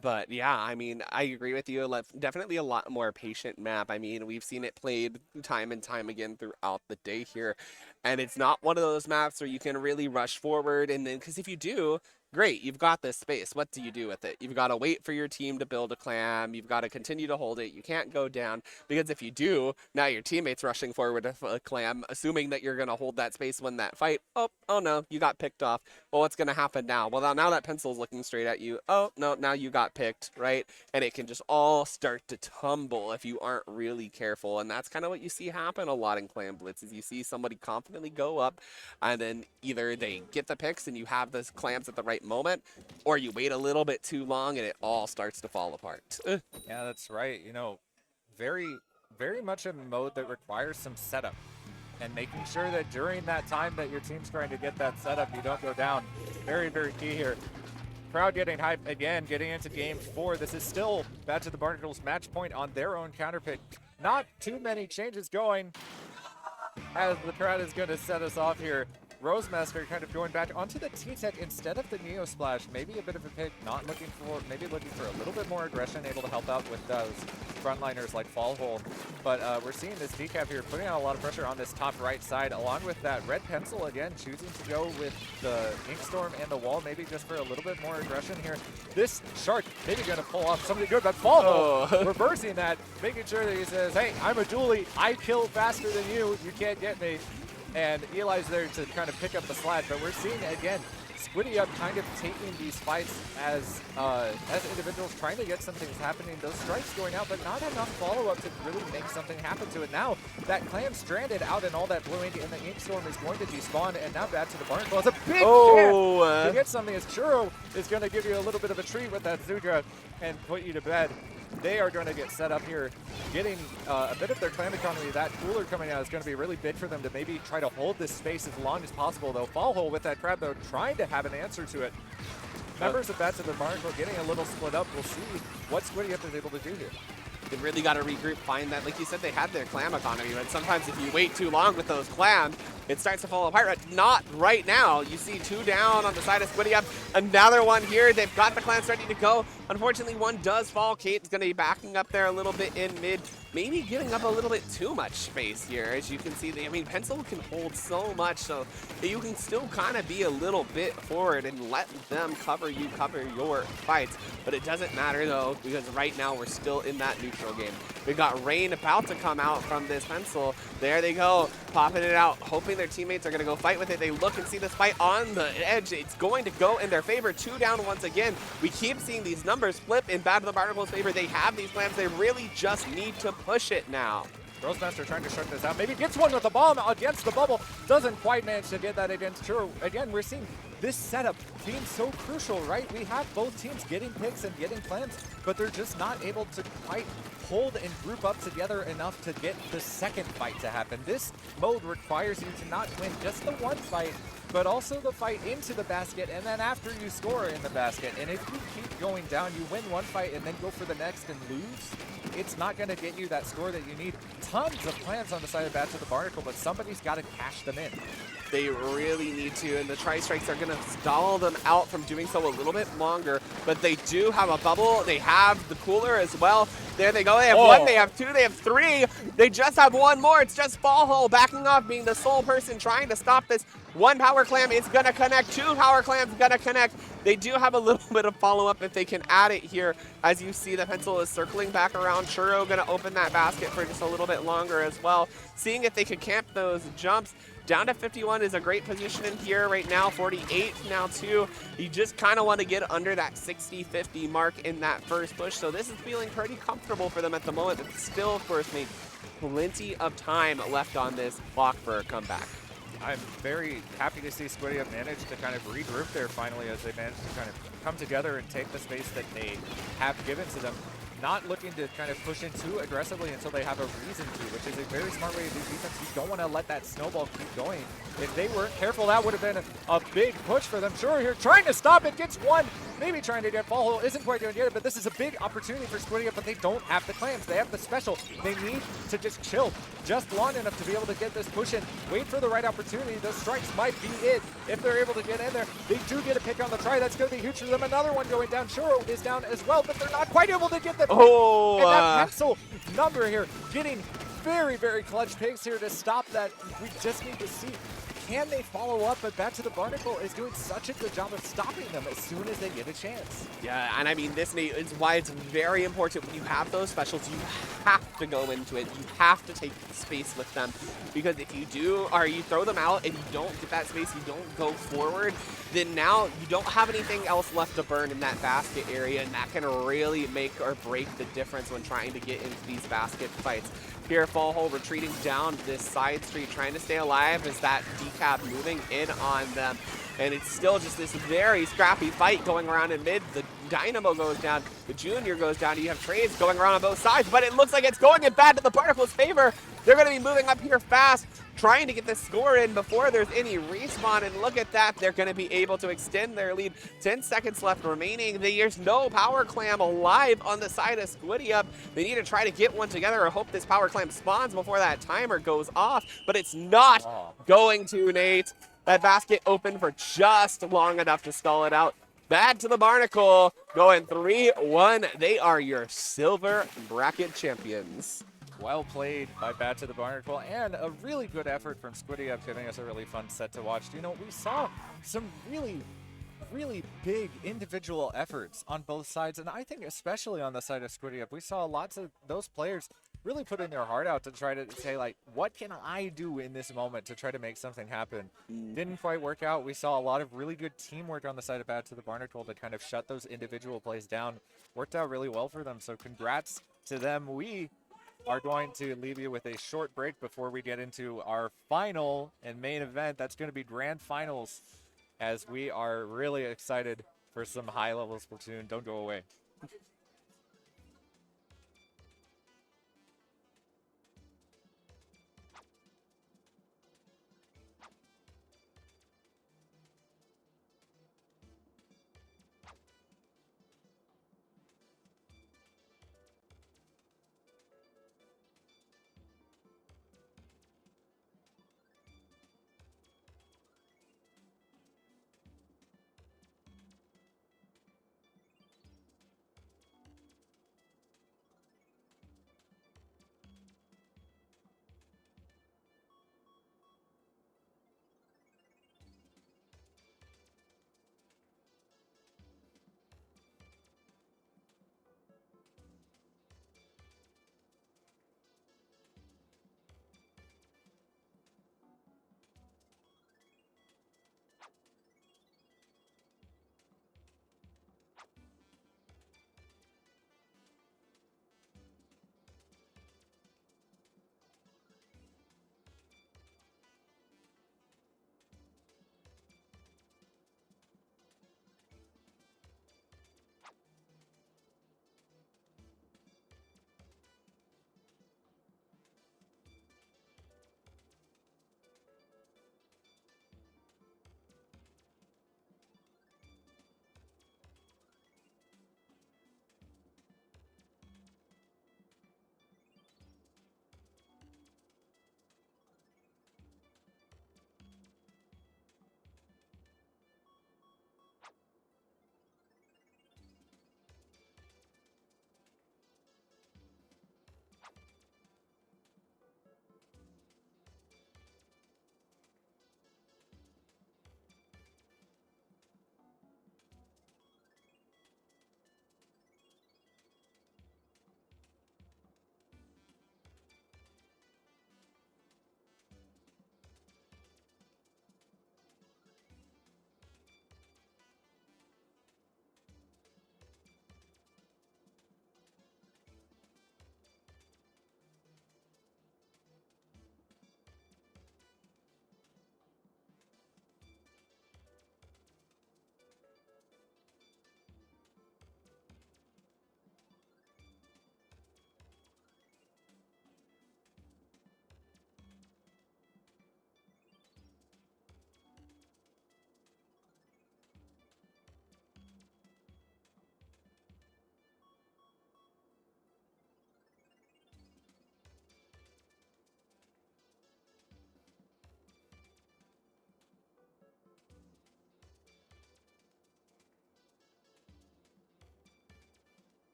But yeah, I mean, I agree with you. Definitely a lot more patient map. I mean, we've seen it played time and time again throughout the day here. And it's not one of those maps where you can really rush forward. And then, because if you do, great, you've got this space. What do you do with it? You've got to wait for your team to build a clam. You've got to continue to hold it. You can't go down, because if you do, now your teammate's rushing forward with a clam, assuming that you're going to hold that space, win that fight. Oh no, you got picked off. Well, what's going to happen now? Well, now that pencil's looking straight at you. Oh no, now you got picked, right? And it can just all start to tumble if you aren't really careful. And that's kind of what you see happen a lot in clam blitzes. You see somebody confidently go up, and then either they get the picks and you have those clams at the right moment, or you wait a little bit too long and it all starts to fall apart. Yeah, that's right. You know, very, very much a mode that requires some setup, and making sure that during that time that your team's trying to get that setup, you don't go down. Very, very key here. Crowd getting hyped again, getting into game 4. This is still Bad to the Barnacles match point on their own counter pick. Not too many changes going, as the crowd is going to set us off here. Rosemaster kind of going back onto the T-Tech instead of the Neo Splash. Maybe a bit of a pick, not looking for, maybe looking for a little bit more aggression, able to help out with those frontliners like Fallhole. But we're seeing this decap here putting on a lot of pressure on this top right side, along with that red pencil again, choosing to go with the Inkstorm and the wall, maybe just for a little bit more aggression here. This Shark maybe going to pull off something good, but Fallhole reversing that, making sure that he says, hey, I'm a dually, I kill faster than you can't get me. And Eli's there to kind of pick up the slack, but we're seeing again Squiddy Up kind of taking these fights as individuals, trying to get some things happening. Those strikes going out, but not enough follow-up to really make something happen to it. Now that clam stranded out in all that blue ink, and the Inkstorm is going to despawn, and now Bad to the Barnacle has a big chance to get something, as Churro is going to give you a little bit of a treat with that Zudra and put you to bed. they are going to get set up here, getting a bit of their clan economy. That cooler coming out is going to be really big for them to maybe try to hold this space as long as possible. They'll fall hole with that crab, though, trying to have an answer to it. Members of Bats of the Barnacle getting a little split up. We'll see what Squiddy Up is able to do here. They've really got to regroup, find that, like you said, they had their clam economy, but sometimes if you wait too long with those clams, it starts to fall apart. But not right now. You see 2 down on the side of Squiddy Up. Another one here. They've got the clams ready to go. Unfortunately, one does fall. Kate's going to be backing up there a little bit in mid, maybe giving up a little bit too much space here. As you can see, I mean, Pencil can hold so much, so you can still kind of be a little bit forward and let them cover you, cover your fights. But it doesn't matter, though, because right now we're still in that neutral game. We've got Rain about to come out from this Pencil. There they go, popping it out, hoping their teammates are going to go fight with it. They look and see this fight on the edge. It's going to go in their favor. 2 down once again. We keep seeing these numbers flip in Bad of the Barnacle's favor. They have these plans. They really just need to push it now. Roastmaster trying to shut this out. Maybe gets one with the bomb against the bubble. Doesn't quite manage to get that against Churro. Again, we're seeing this setup being so crucial, right? We have both teams getting picks and getting clams, but they're just not able to quite hold and group up together enough to get the second fight to happen. This mode requires you to not win just the one fight, but also the fight into the basket, and then after you score in the basket. And if you keep going down, you win one fight and then go for the next and lose, it's not going to get you that score that you need. Tons of plans on the side of Bats of the Barnacle, but somebody's got to cash them in. They really need to, and the Tri-Strikes are going to stall them out from doing so a little bit longer, but they do have a bubble. They have the cooler as well. There they go. They have 1, they have 2, they have 3. They just have 1 more. It's just Fall Hole backing off, being the sole person trying to stop this. 1 power clam is going to connect. 2 power clams going to connect. They do have a little bit of follow-up if they can add it here. As you see, the Pencil is circling back around. Churro going to open that basket for just a little bit longer as well. Seeing if they can camp those jumps. Down to 51 is a great position in here right now. 48 now too. You just kind of want to get under that 60-50 mark in that first push. So this is feeling pretty comfortable for them at the moment. But still, of course, made plenty of time left on this clock for a comeback. I'm very happy to see Squiddy Up manage to kind of regroup there finally as they manage to kind of come together and take the space that they have given to them. Not looking to kind of push in too aggressively until they have a reason to, which is a very smart way to do defense. You don't want to let that snowball keep going. If they weren't careful, that would have been a big push for them. Sure, here trying to stop it, gets 1, maybe trying to get Fall Hole, isn't quite going to get it, but this is a big opportunity for Squiddy Up, but they don't have the clams. They have the special. They need to just chill just long enough to be able to get this push in. Wait for the right opportunity. Those strikes might be it. If they're able to get in there, they do get a pick on the try. That's going to be huge for them. Another one going down. Churro is down as well, but they're not quite able to get the Oh, and that Pencil number here getting very, very clutch picks here to stop that. We just need to see, can they follow up? But Back to the Barnacle is doing such a good job of stopping them as soon as they get a chance. Yeah, and I mean, this is why it's very important when you have those specials, you have to go into it. You have to take space with them, because if you do, or you throw them out and you don't get that space, you don't go forward, then now you don't have anything else left to burn in that basket area, and that can really make or break the difference when trying to get into these basket fights. Here, Fall Hole retreating down this side street, trying to stay alive as that decap moving in on them. And it's still just this very scrappy fight going around in mid. The Dynamo goes down, the Junior goes down. You have trades going around on both sides, but it looks like it's going in Bad to the Barnacle's favor. They're going to be moving up here fast, trying to get the score in before there's any respawn. And look at that, they're going to be able to extend their lead. 10 seconds left remaining. There's no power clam alive on the side of Squiddy Up. They need to try to get one together or hope this power clam spawns before that timer goes off, but it's not going to, Nate. That basket open for just long enough to stall it out. Bad to the Barnacle, going 3-1. They are your silver bracket champions. Well played by Bad to the Barnacle, and a really good effort from Squiddy Up, giving us a really fun set to watch. You know, we saw some really big individual efforts on both sides, and I think especially on the side of Squiddy Up, we saw lots of those players really putting their heart out to try to say, like, what can I do in this moment to try to make something happen? Didn't quite work out. We saw a lot of really good teamwork on the side of Bad to the Barnacle to kind of shut those individual plays down. Worked out really well for them, so congrats to them. We are going to leave you with a short break before we get into our final and main event. That's going to be Grand Finals, as we are really excited for some high-level Splatoon. Don't go away.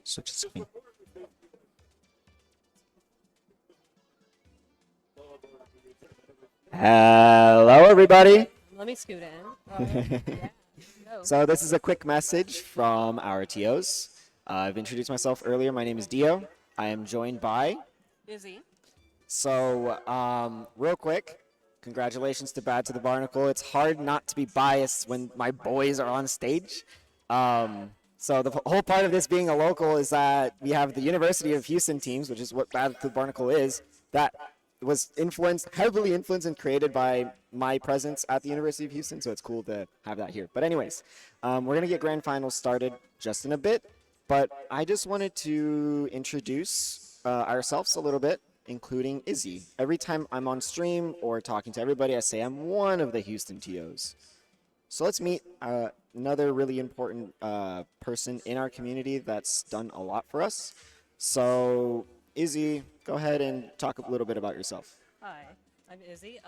Switch screen. Hello, everybody. Let me scoot in. Go. So this is a quick message from our TOs. I've introduced myself earlier. My name is Dio. I am joined by. Izzy. So, real quick, congratulations to Bad to the Barnacle. It's hard not to be biased when my boys are on stage. So the whole part of this being a local is that we have the University of Houston teams, which is what Bad to the Barnacle is, that was heavily influenced and created by my presence at the University of Houston, so it's cool to have that here. But anyways, we're going to get grand finals started just in a bit, but I just wanted to introduce ourselves a little bit, including Izzy. Every time I'm on stream or talking to everybody, I say I'm one of the Houston TOs. So let's meet another really important person in our community that's done a lot for us. So Izzy, go ahead and talk a little bit about yourself. Hi, I'm Izzy.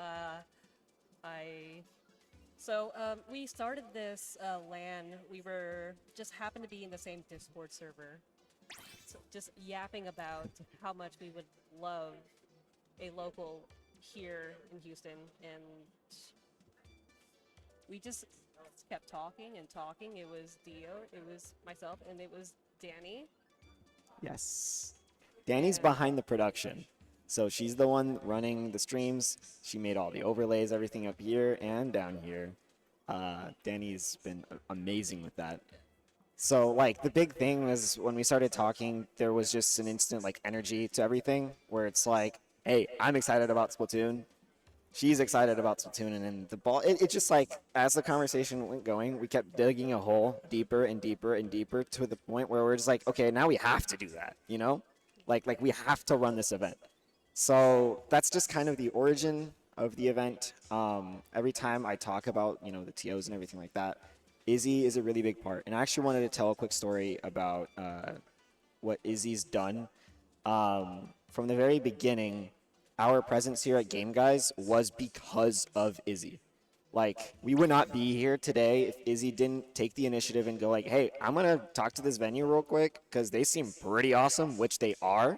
We started this LAN. We were just happened to be in the same Discord server, so just yapping about how much we would love a local here in Houston, and we just kept talking and talking. It was Dio, it was myself, and it was Danny. Yes. Danny's behind the production. So she's the one running the streams. She made all the overlays, everything up here and down here. Danny's been amazing with that. So, like, the big thing was when we started talking, there was just an instant, like, energy to everything where it's like, hey, I'm excited about Splatoon. She's excited about Splatoon. And then the ball, it just, like, as the conversation went going, we kept digging a hole deeper and deeper and deeper to the point where we're just like, okay, now we have to do that, you know? Like we have to run this event. So that's just kind of the origin of the event. Every time I talk about, you know, the TOs and everything like that, Izzy is a really big part. And I actually wanted to tell a quick story about what Izzy's done. From the very beginning, our presence here at Game Guys was because of Izzy. Like, we would not be here today if Izzy didn't take the initiative and go like, hey, I'm going to talk to this venue real quick because they seem pretty awesome, which they are.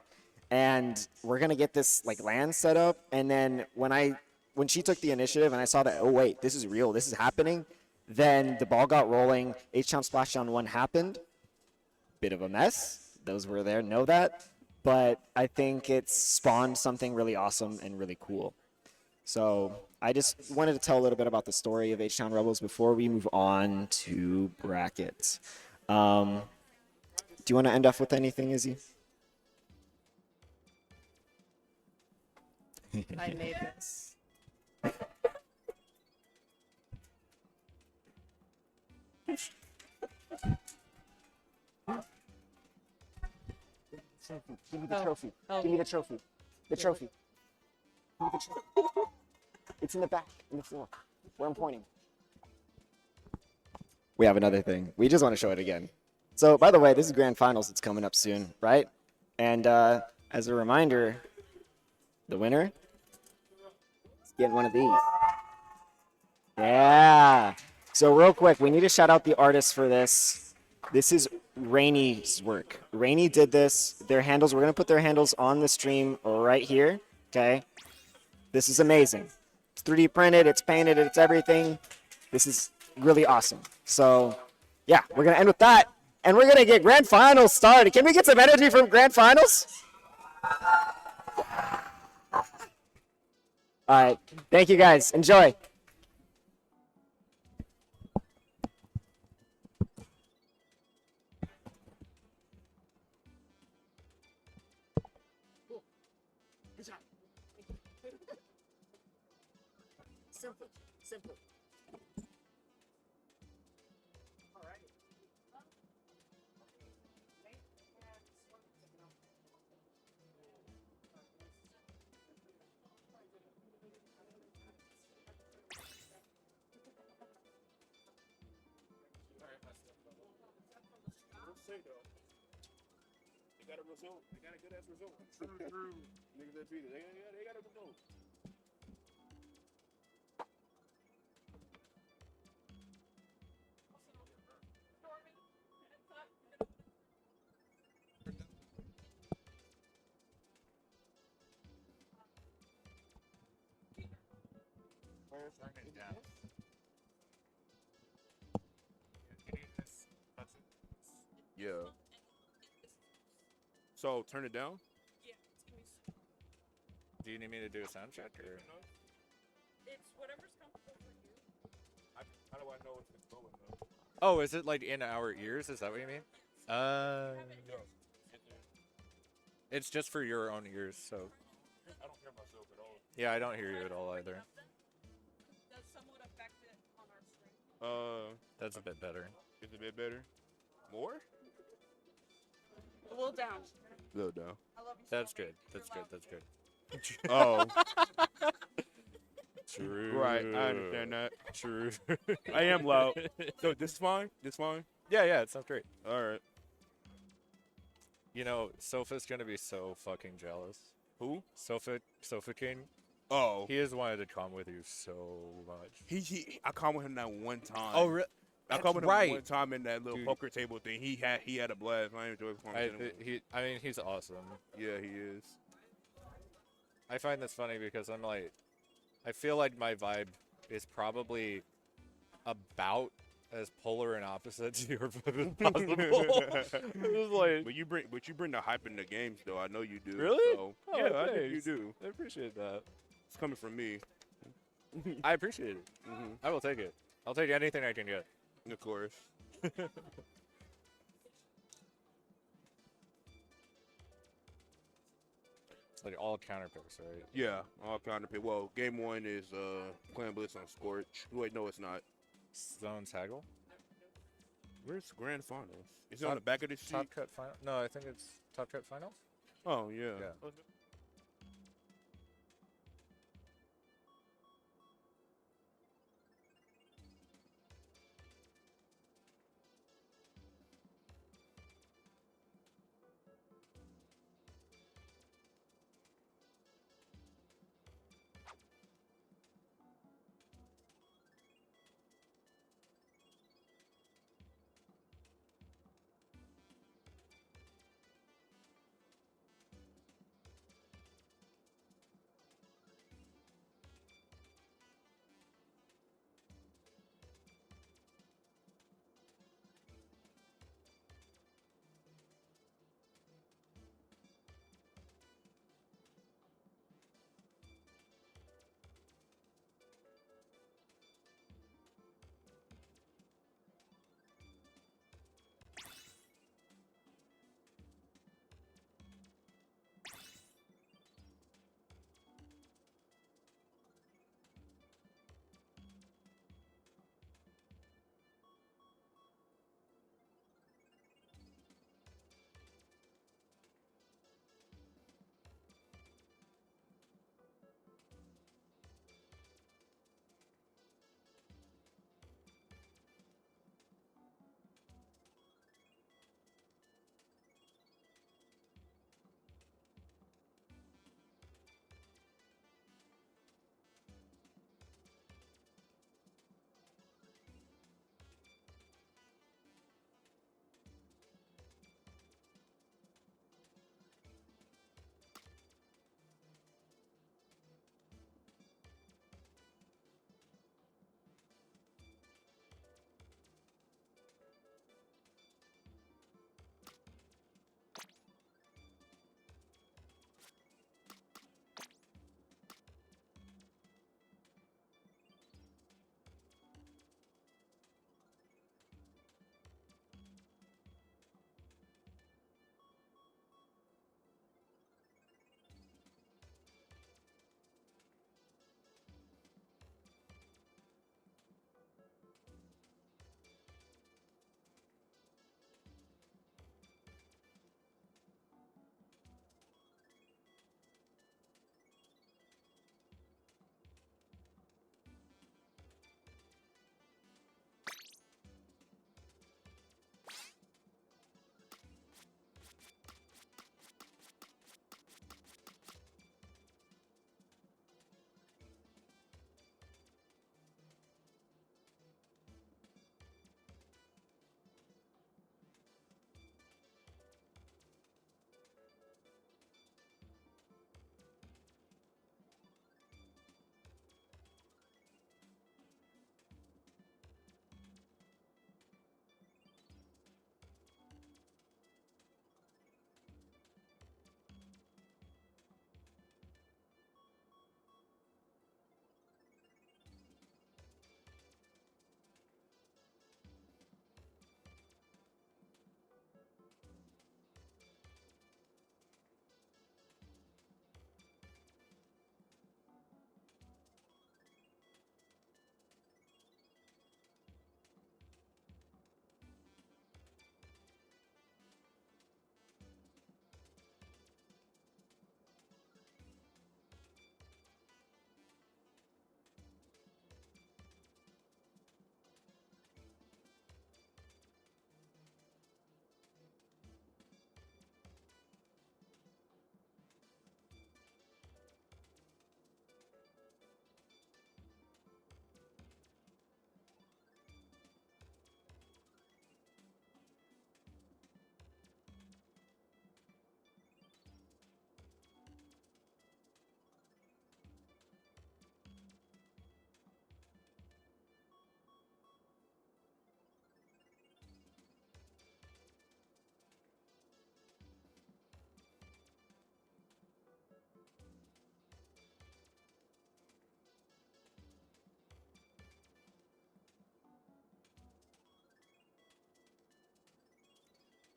And we're going to get this, like, LAN set up. And then when she took the initiative and I saw that, oh, wait, this is real, this is happening, then the ball got rolling. H-Town Splashdown 1 happened. Bit of a mess. Those who were there know that. But I think it's spawned something really awesome and really cool. So I just wanted to tell a little bit about the story of H-Town Rebels before we move on to brackets. Do you want to end off with anything, Izzy? I made this. Give me the trophy. Oh. Give me the trophy. The trophy. Give me the trophy. It's in the back, in the floor, where I'm pointing. We have another thing. We just want to show it again. So, by the way, this is Grand Finals. It's coming up soon, right? And as a reminder, the winner is getting one of these. Yeah. So real quick, we need to shout out the artists for this. This is Rainy's work. Rainy did this. Their handles, we're going to put their handles on the stream right here, okay? This is amazing. It's 3D printed, it's painted, it's everything. This is really awesome. So, yeah, we're going to end with that. And we're going to get Grand Finals started. Can we get some energy from Grand Finals? All right. Thank you, guys. Enjoy. Simple. Simple. They got a result. They got a good ass result. Niggas that beat it. They got a result. Yeah. So turn it down. Do you need me to do a sound check or? How do I know if it's going though? Oh, is it like in our ears? Is that what you mean? It's just for your own ears, so. I don't hear myself at all. Yeah, I don't hear you at all either. That's a bit better. It's a bit better. More? A little down. A little down. I love you. That's good. That's good. That's good. Oh, True. right. I understand that. True. I am loud. So this fine? This fine? Yeah, it sounds great. All right. You know, Sofa's gonna be so fucking jealous. Who? Sofa King. Oh. He has wanted to come with you so much. I called with him that one time. Oh, really? I called with him right. one time in that little Dude. poker table thing. He had a blast. I enjoyed the conversation. I mean, he's awesome. Yeah, he is. I find this funny because I'm like, I feel like my vibe is probably about as polar and opposite to your vibe as possible. It's like, But you bring the hype in the games though. I know you do. Really? So, Oh, yeah, I think you thanks. do. I appreciate that. It's coming from me. I appreciate it. I will take it. I'll take anything I can get. Of course. It's like all counterpicks, right? Yeah, all counterpick. Well, game one is Clan Blitz on Scorch. Wait, no, it's not. Zones Haggle? Where's the grand finals? Is it on the back of the sheet? Top Cut Final? No, I think it's Top Cut Finals. Oh yeah. Yeah.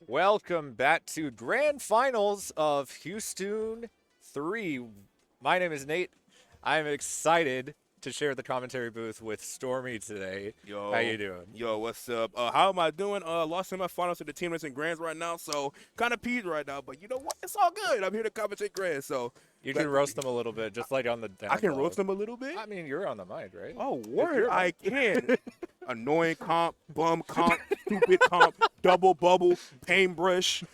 Welcome back to Grand Finals of Houston 3. My name is Nate. I'm excited to share the commentary booth with Stormy today. Yo, how you doing? Yo, what's up? How am I doing? Lost semifinals to the team that's in Grands right now, so kind of peeved right now. But you know what? It's all good. I'm here to commentate Grands, so You can roast them a little bit, just like on the down I can low. roast them a little bit. I mean, you're on the mic, right? Oh, It's word, your I mic. can. Annoying comp, bum comp, stupid comp, double bubble, paintbrush.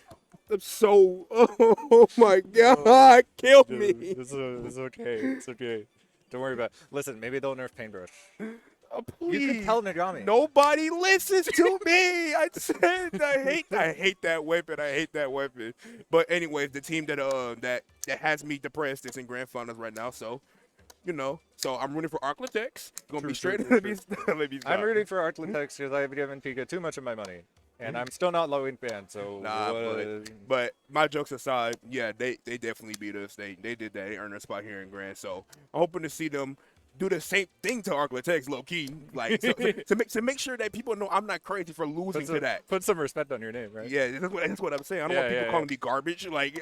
I'm so, oh my God, killed me. It's okay. It's okay. Don't worry about it. Listen, maybe they'll nerf paintbrush. Please. You can tell Nagami. Nobody listens to me. I said I hate that weapon. I hate that weapon. But anyways, the team that has me depressed is in grand finals right now. So, you know, I'm rooting for Arclitex. Gonna be straight. Let me I'm rooting for Arclitex because I've given Pika too much of my money. And I'm still not low in band, so but my jokes aside, yeah, they definitely beat us. They did that. They earned a spot here in Grand. So I'm hoping to see them do the same thing to Arclitex, low key, like to make sure that people know I'm not crazy for losing to that. Put some respect on your name, right? Yeah, that's what I'm saying. I don't want people calling me garbage. Like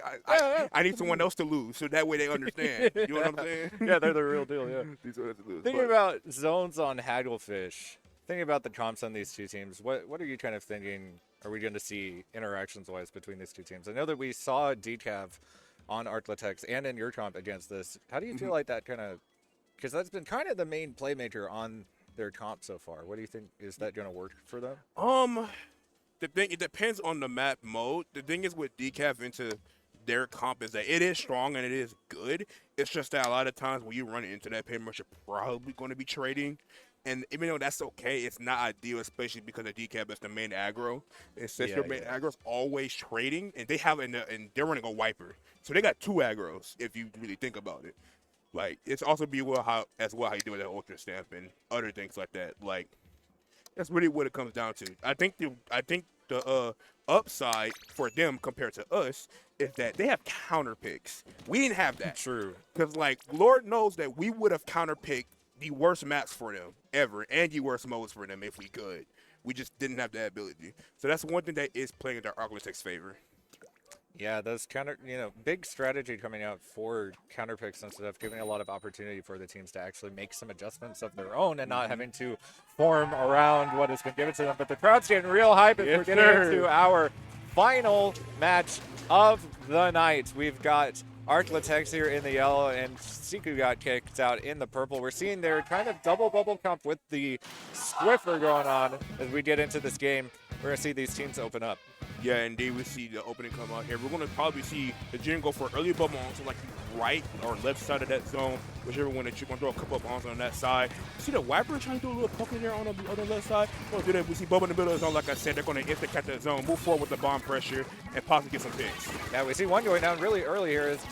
I need someone else to lose, so that way they understand. You know what I'm saying? Yeah, they're the real deal. Yeah. Thinking about zones on Hagglefish. Thinking about the comps on these two teams, what are you kind of thinking are we going to see interactions-wise between these two teams? I know that we saw Decav on Arclitex and in your comp against this. How do you feel like that kind of – because that's been kind of the main playmaker on their comp so far. What do you think? Is that going to work for them? The thing, it depends on the map mode. The thing is with Decav into their comp is that it is strong and it is good. It's just that a lot of times when you run into that payment, you're probably going to be trading. And even though that's okay, it's not ideal, especially because the decap is the main aggro. And since your main aggro is always trading, and they have and they're running a wiper, so they got two aggros if you really think about it. Like it's also be how you do with that ultra stamp and other things like that. Like that's really what it comes down to. I think the upside for them compared to us is that they have counter picks. We didn't have that. True. Because like Lord knows that we would have counter picked the worst maps for them ever and the worst modes for them if we could. We just didn't have that ability. So that's one thing that is playing in their Arclitec's favor. Yeah, those big strategy coming out for counter picks and stuff, giving a lot of opportunity for the teams to actually make some adjustments of their own and not having to form around what has been given to them. But the crowd's getting real hype as we're getting into our final match of the night. We've got Arclitex here in the yellow, and Siku got kicked out in the purple. We're seeing their kind of double bubble comp with the Squiffer going on as we get into this game. We're going to see these teams open up. Yeah, indeed, we see the opening come out here. We're going to probably see the Jin go for early bubble on, so like right or left side of that zone, whichever one that you're going to throw a couple of bombs on that side. See the Wiper trying to do a little poke in there on the other left side? We'll do that. We see Bubba in the middle of the zone. Like I said, they're going to instant catch that zone, move forward with the bomb pressure, and possibly get some picks. Yeah, we see one going down really early here is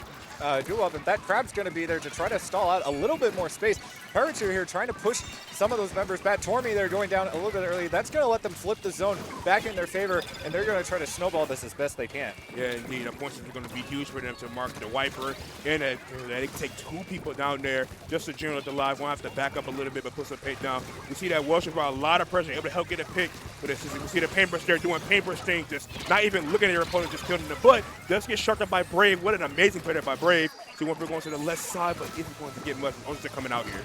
Duo, and that Crab's going to be there to try to stall out a little bit more space. Pirates are here trying to push some of those members back. Tormy, they're going down a little bit early. That's going to let them flip the zone back in their favor, and they're going to try to snowball this as best they can. Yeah, indeed. The points are going to be huge for them to mark the Wiper, and they can take two people down there just to generate the live. We'll have to back up a little bit, but put some paint down. We see that Welsh brought a lot of pressure, able to help get a pick. But we see the paintbrush there doing paintbrush things, just not even looking at your opponent, just killing the butt. Does get shut up by Brave. What an amazing play there by Brave. So we're going to the left side, but isn't going to get much. Ulster coming out here.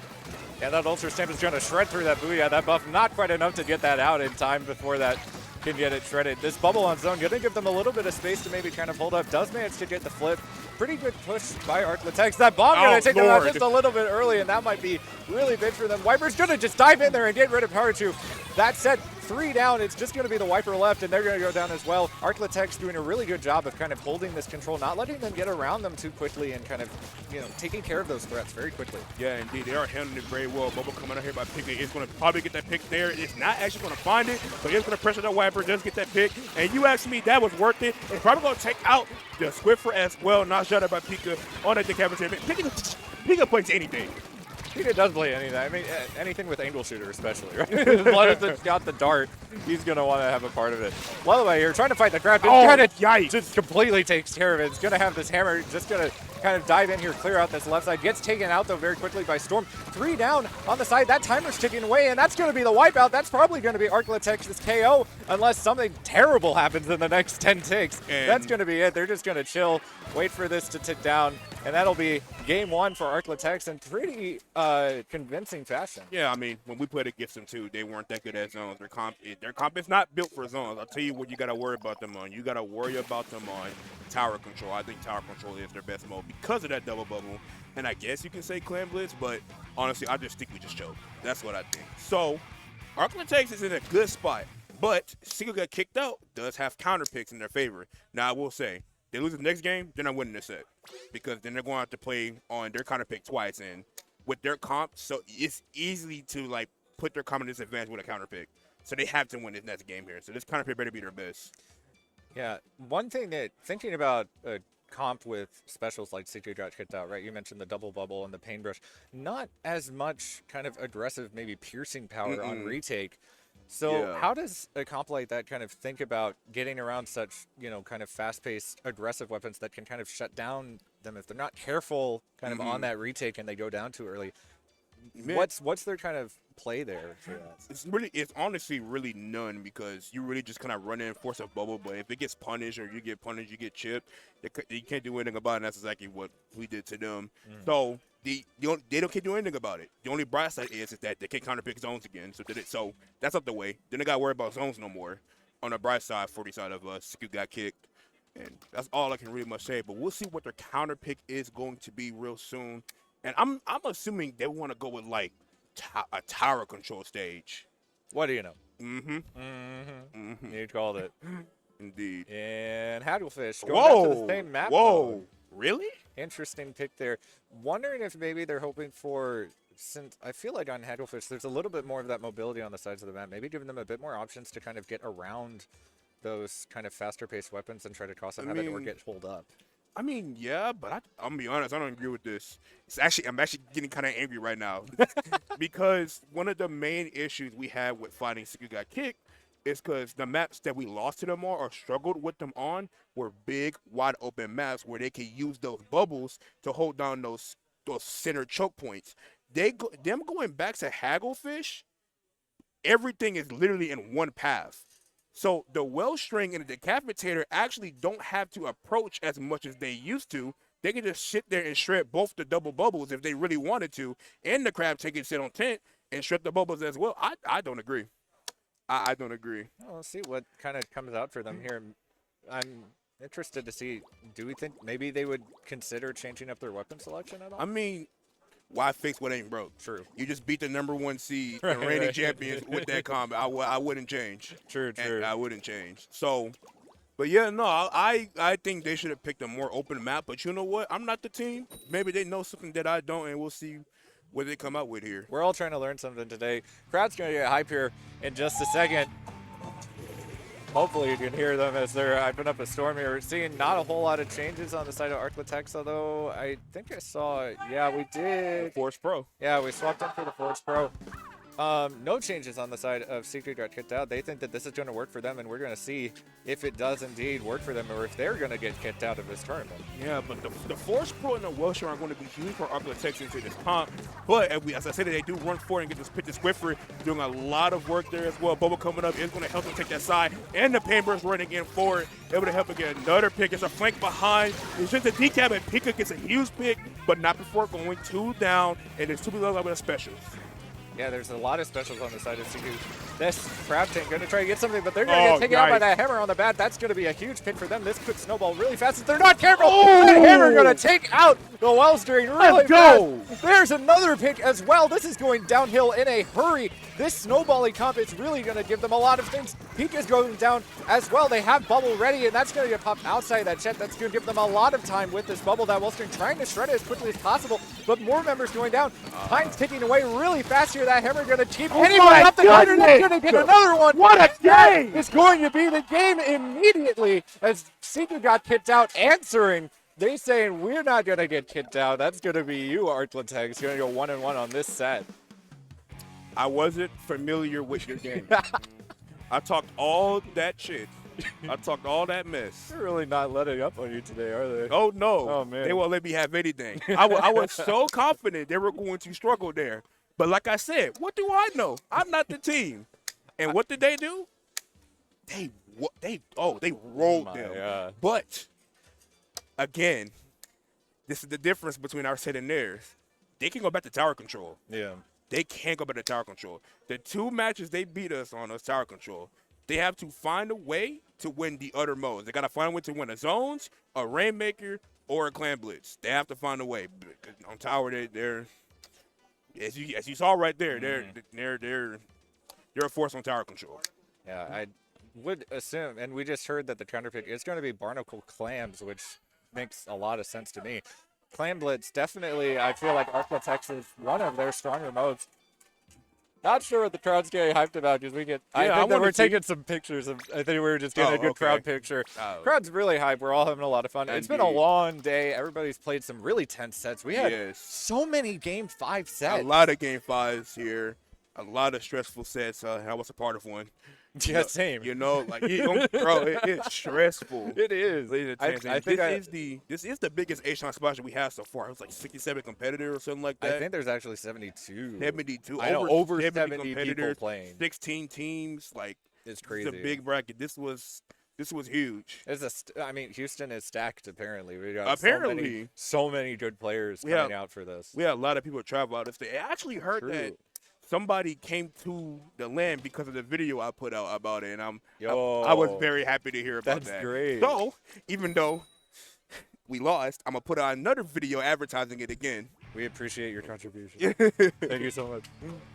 Yeah, that Ultra Stamp is going to shred through that Booyah. That buff not quite enough to get that out in time before that can get it shredded. This bubble on zone going to give them a little bit of space to maybe kind of hold up. Does manage to get the flip. Pretty good push by Arclitex. That bomb going to take them out just a little bit early, and that might be really big for them. Wiper's going to just dive in there and get rid of Power 2. That said, 3 down. It's just going to be the Wiper left, and they're going to go down as well. Arclitex doing a really good job of kind of holding this control, not letting them get around them too quickly, and kind of, taking care of those threats very quickly. Yeah, indeed. They are handling it very well. Bubba coming out here by picking. It's going to probably get that pick there. It's not actually going to find it, but it's going to pressure the Wiper, just get that pick. And you ask me, that was worth it. It's probably going to take out the Swiffer as well. Not shut up by Pika on that decapitation. Pika plays anything. Pika does play anything. I mean, anything with angle shooter especially, right? As long as it's got the dart, he's going to want to have a part of it. Lullaby here trying to fight the crowd. Yikes. Just completely takes care of it. It's going to have this hammer, just going to kind of dive in here, clear out this left side. Gets taken out, though, very quickly by Storm. 3 down on the side. That timer's ticking away, and that's going to be the wipeout. That's probably going to be Arclatex's KO unless something terrible happens in the next 10 ticks. And that's going to be it. They're just going to chill, wait for this to tick down, and that'll be game 1 for Arclatex in pretty convincing fashion. Yeah, I mean, when we played against them too, they weren't that good at zones. Their comp is not built for zones. I'll tell you what you got to worry about them on. You got to worry about them on tower control. I think tower control is their best mode because of that double bubble. And I guess you can say clan blitz, but honestly, I just think we just choked. That's what I think. So, Arclatex is in a good spot, but Single got kicked out does have counter picks in their favor. Now, I will say, they lose the next game, they're not winning this set because then they're going to have to play on their counter pick twice. And with their comp, so it's easy to like put their comp in disadvantage with a counter pick. So they have to win this next game here. So this counter pick better be their best. Yeah, one thing that thinking about a comp with specials like CJ got kicked out, right? You mentioned the double bubble and the paintbrush. Not as much kind of aggressive, maybe piercing power on retake. So Yeah. how does a comp like that kind of think about getting around such, kind of fast-paced, aggressive weapons that can kind of shut down them if they're not careful kind of on that retake and they go down too early? Man. What's their kind of play there for that? It's honestly really none because you really just kind of run in, force a bubble. But if it gets punished or you get punished, you get chipped, you can't do anything about it. And that's exactly what we did to them. So they don't can't do anything about it. The only bright side is that they can't counter pick zones again. So that's up the way. Then they got to worry about zones no more. On the bright side, 40 side of us, Scoot got kicked. And that's all I can really much say. But we'll see what their counter pick is going to be real soon. And I'm assuming they want to go with like a tower control stage. What do you know? You called it. Indeed. And Hagglefish going back to the same map mode. Really? Interesting pick there. Wondering if maybe they're hoping for, since I feel like on Hagglefish there's a little bit more of that mobility on the sides of the map, maybe giving them a bit more options to kind of get around those kind of faster paced weapons and try to cross the map or get pulled up. I mean, yeah, but I'm gonna be honest, I don't agree with this. I'm actually getting kind of angry right now because one of the main issues we had with fighting Siku got kicked is because the maps that we lost to them on or struggled with them on were big, wide open maps where they could use those bubbles to hold down those center choke points. Them going back to Hagglefish, everything is literally in one path. So the well string and the decapitator actually don't have to approach as much as they used to. They can just sit there and shred both the double bubbles if they really wanted to, and the crab take and sit on tent and shred the bubbles as well. I don't agree. I don't agree. Well, we'll see what kind of comes out for them here. I'm interested to see, do we think maybe they would consider changing up their weapon selection at all? I mean, why fix what ain't broke? True. You just beat the #1 seed and reigning champions with that combat. I wouldn't change. True. I wouldn't change. So, but yeah, no, I think they should have picked a more open map. But you know what? I'm not the team. Maybe they know something that I don't, and we'll see what they come out with here. We're all trying to learn something today. Crowd's going to get hype here in just a second. Hopefully you can hear them as they're hyping up a storm here. We're seeing not a whole lot of changes on the side of Arclatex, although I think I saw, yeah, we did. Force Pro. Yeah, we swapped in for the Force Pro. No changes on the side of Secret got kicked out. They think that this is going to work for them, and we're going to see if it does indeed work for them or if they're going to get kicked out of this tournament. Yeah, but the Force Pro and the Welsh are going to be huge for Arclatex into this comp. But as I said, they do run forward and get this pitch to Swiffer, doing a lot of work there as well. Bubba coming up is going to help them take that side, and the Paintbrush running in forward, able to help them get another pick. It's a flank behind. It's just a decap, and Pika gets a huge pick, but not before going 2 down, and it's 2 below with a specials. Yeah, there's a lot of specials on the side of Siku. This crab tank going to try to get something, but they're going to get taken out by that hammer on the bat. That's going to be a huge pick for them. This could snowball really fast if they're not careful. That hammer going to take out the Wellstring really fast. There's another pick as well. This is going downhill in a hurry. This snowballing comp is really going to give them a lot of things. Peak is going down as well. They have bubble ready, and that's going to get popped outside that jet. That's going to give them a lot of time with this bubble. That Wellstring trying to shred it as quickly as possible, but more members going down. Pine's ticking away really fast here. That hammer going to keep anyone up the corner. That's going to get another one. What a game! It's going to be the game immediately as Seeker got kicked out, answering. They saying we're not going to get kicked out. That's going to be you, Arclatex. You're going to go 1-1 on this set. I wasn't familiar with your game. I talked all that shit I talked all that mess. They're really not letting up on you today, are they? Oh, no. Oh, man. They won't let me have anything. I was so confident they were going to struggle there. But like I said, what do I know? I'm not the team. And what did they do? They rolled them. God. But, again, this is the difference between our set and theirs. They can go back to tower control. Yeah. They can't go back to tower control. The 2 matches they beat us on was tower control. They have to find a way to win the other modes. They got to find a way to win a zones, a rainmaker, or a clan blitz. They have to find a way. On tower, they're as you saw right there, they're a force on tower control. Yeah, I would assume, and we just heard that the counterpick is going to be Barnacle Clams, which makes a lot of sense to me. Clam Blitz, definitely, I feel like Architects is one of their stronger modes. Not sure what the crowd's getting hyped about because I think that we're taking some pictures. I think we were just getting a good crowd picture. Crowd's really hyped. We're all having a lot of fun. It's been a long day. Everybody's played some really tense sets. We had so many Game 5 sets. A lot of Game 5s here. A lot of stressful sets. I was a part of one. Yeah, same. You know, like bro, it's stressful. It is. I think this is the biggest H-Line Splash we have so far. It was like 67 competitors or something like that. I think there's actually 72. 72. I know, over 70 people competitors, playing. 16 teams. Like it's crazy. It's a big bracket. This was huge. I mean, Houston is stacked. Apparently, we got so many good players coming out for this. We had a lot of people travel out. I actually heard that somebody came to the land because of the video I put out about it, and I was very happy to hear about that. That's great. So, even though we lost, I'm going to put out another video advertising it again. We appreciate your contribution. Thank you so much.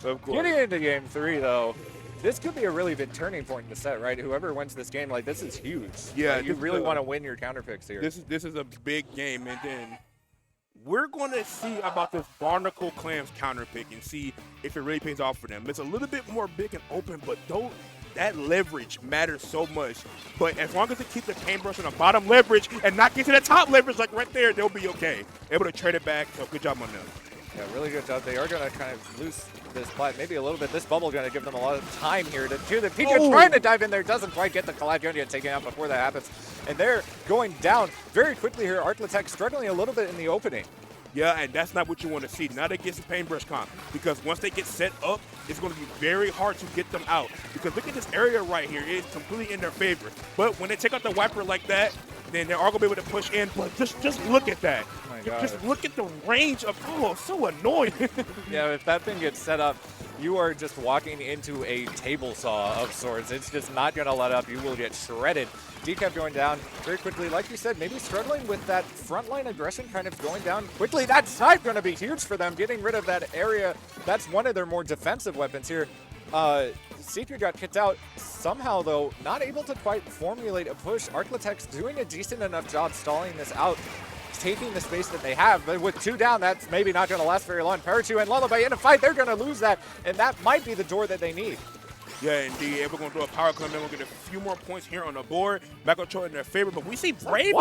Of course. Getting into Game 3, though, this could be a really big turning point in the set, right? Whoever wins this game, like, this is huge. Yeah. You really want to win your counterpicks here. This is a big game, and then we're going to see about this Barnacle Clams counterpick and see if it really pays off for them. It's a little bit more big and open, but that leverage matters so much. But as long as they keep the paintbrush on the bottom leverage and not get to the top leverage, like right there, they'll be okay. Able to trade it back, so good job on them. Yeah, really good job. They are going to kind of lose this plat maybe a little bit. This bubble going to give them a lot of time here to do the Pikachu trying to dive in there. Doesn't quite get the collide. Going to get taken out before that happens. And they're going down very quickly here. Arclatech struggling a little bit in the opening. Yeah, and that's not what you want to see. Not against the paintbrush comp. Because once they get set up, it's going to be very hard to get them out. Because look at this area right here. It's completely in their favor. But when they take out the wiper like that, then they are going to be able to push in. But just look at that. Oh my God. Just look at the range of, so annoying. Yeah, if that thing gets set up, you are just walking into a table saw of sorts. It's just not going to let up. You will get shredded. Decap going down very quickly. Like you said, maybe struggling with that frontline aggression, kind of going down quickly. That side going to be huge for them, getting rid of that area. That's one of their more defensive weapons here. Secret got kicked out. Somehow, though, not able to quite formulate a push. Arclatech's doing a decent enough job stalling this out, taking the space that they have. But with 2 down, that's maybe not going to last very long. Parachu and Lullaby in a fight, they're going to lose that, and that might be the door that they need. Yeah, indeed. We're going to throw a power climb. They're going to get a few more points here on the board. Back on in their favor. But we see Braves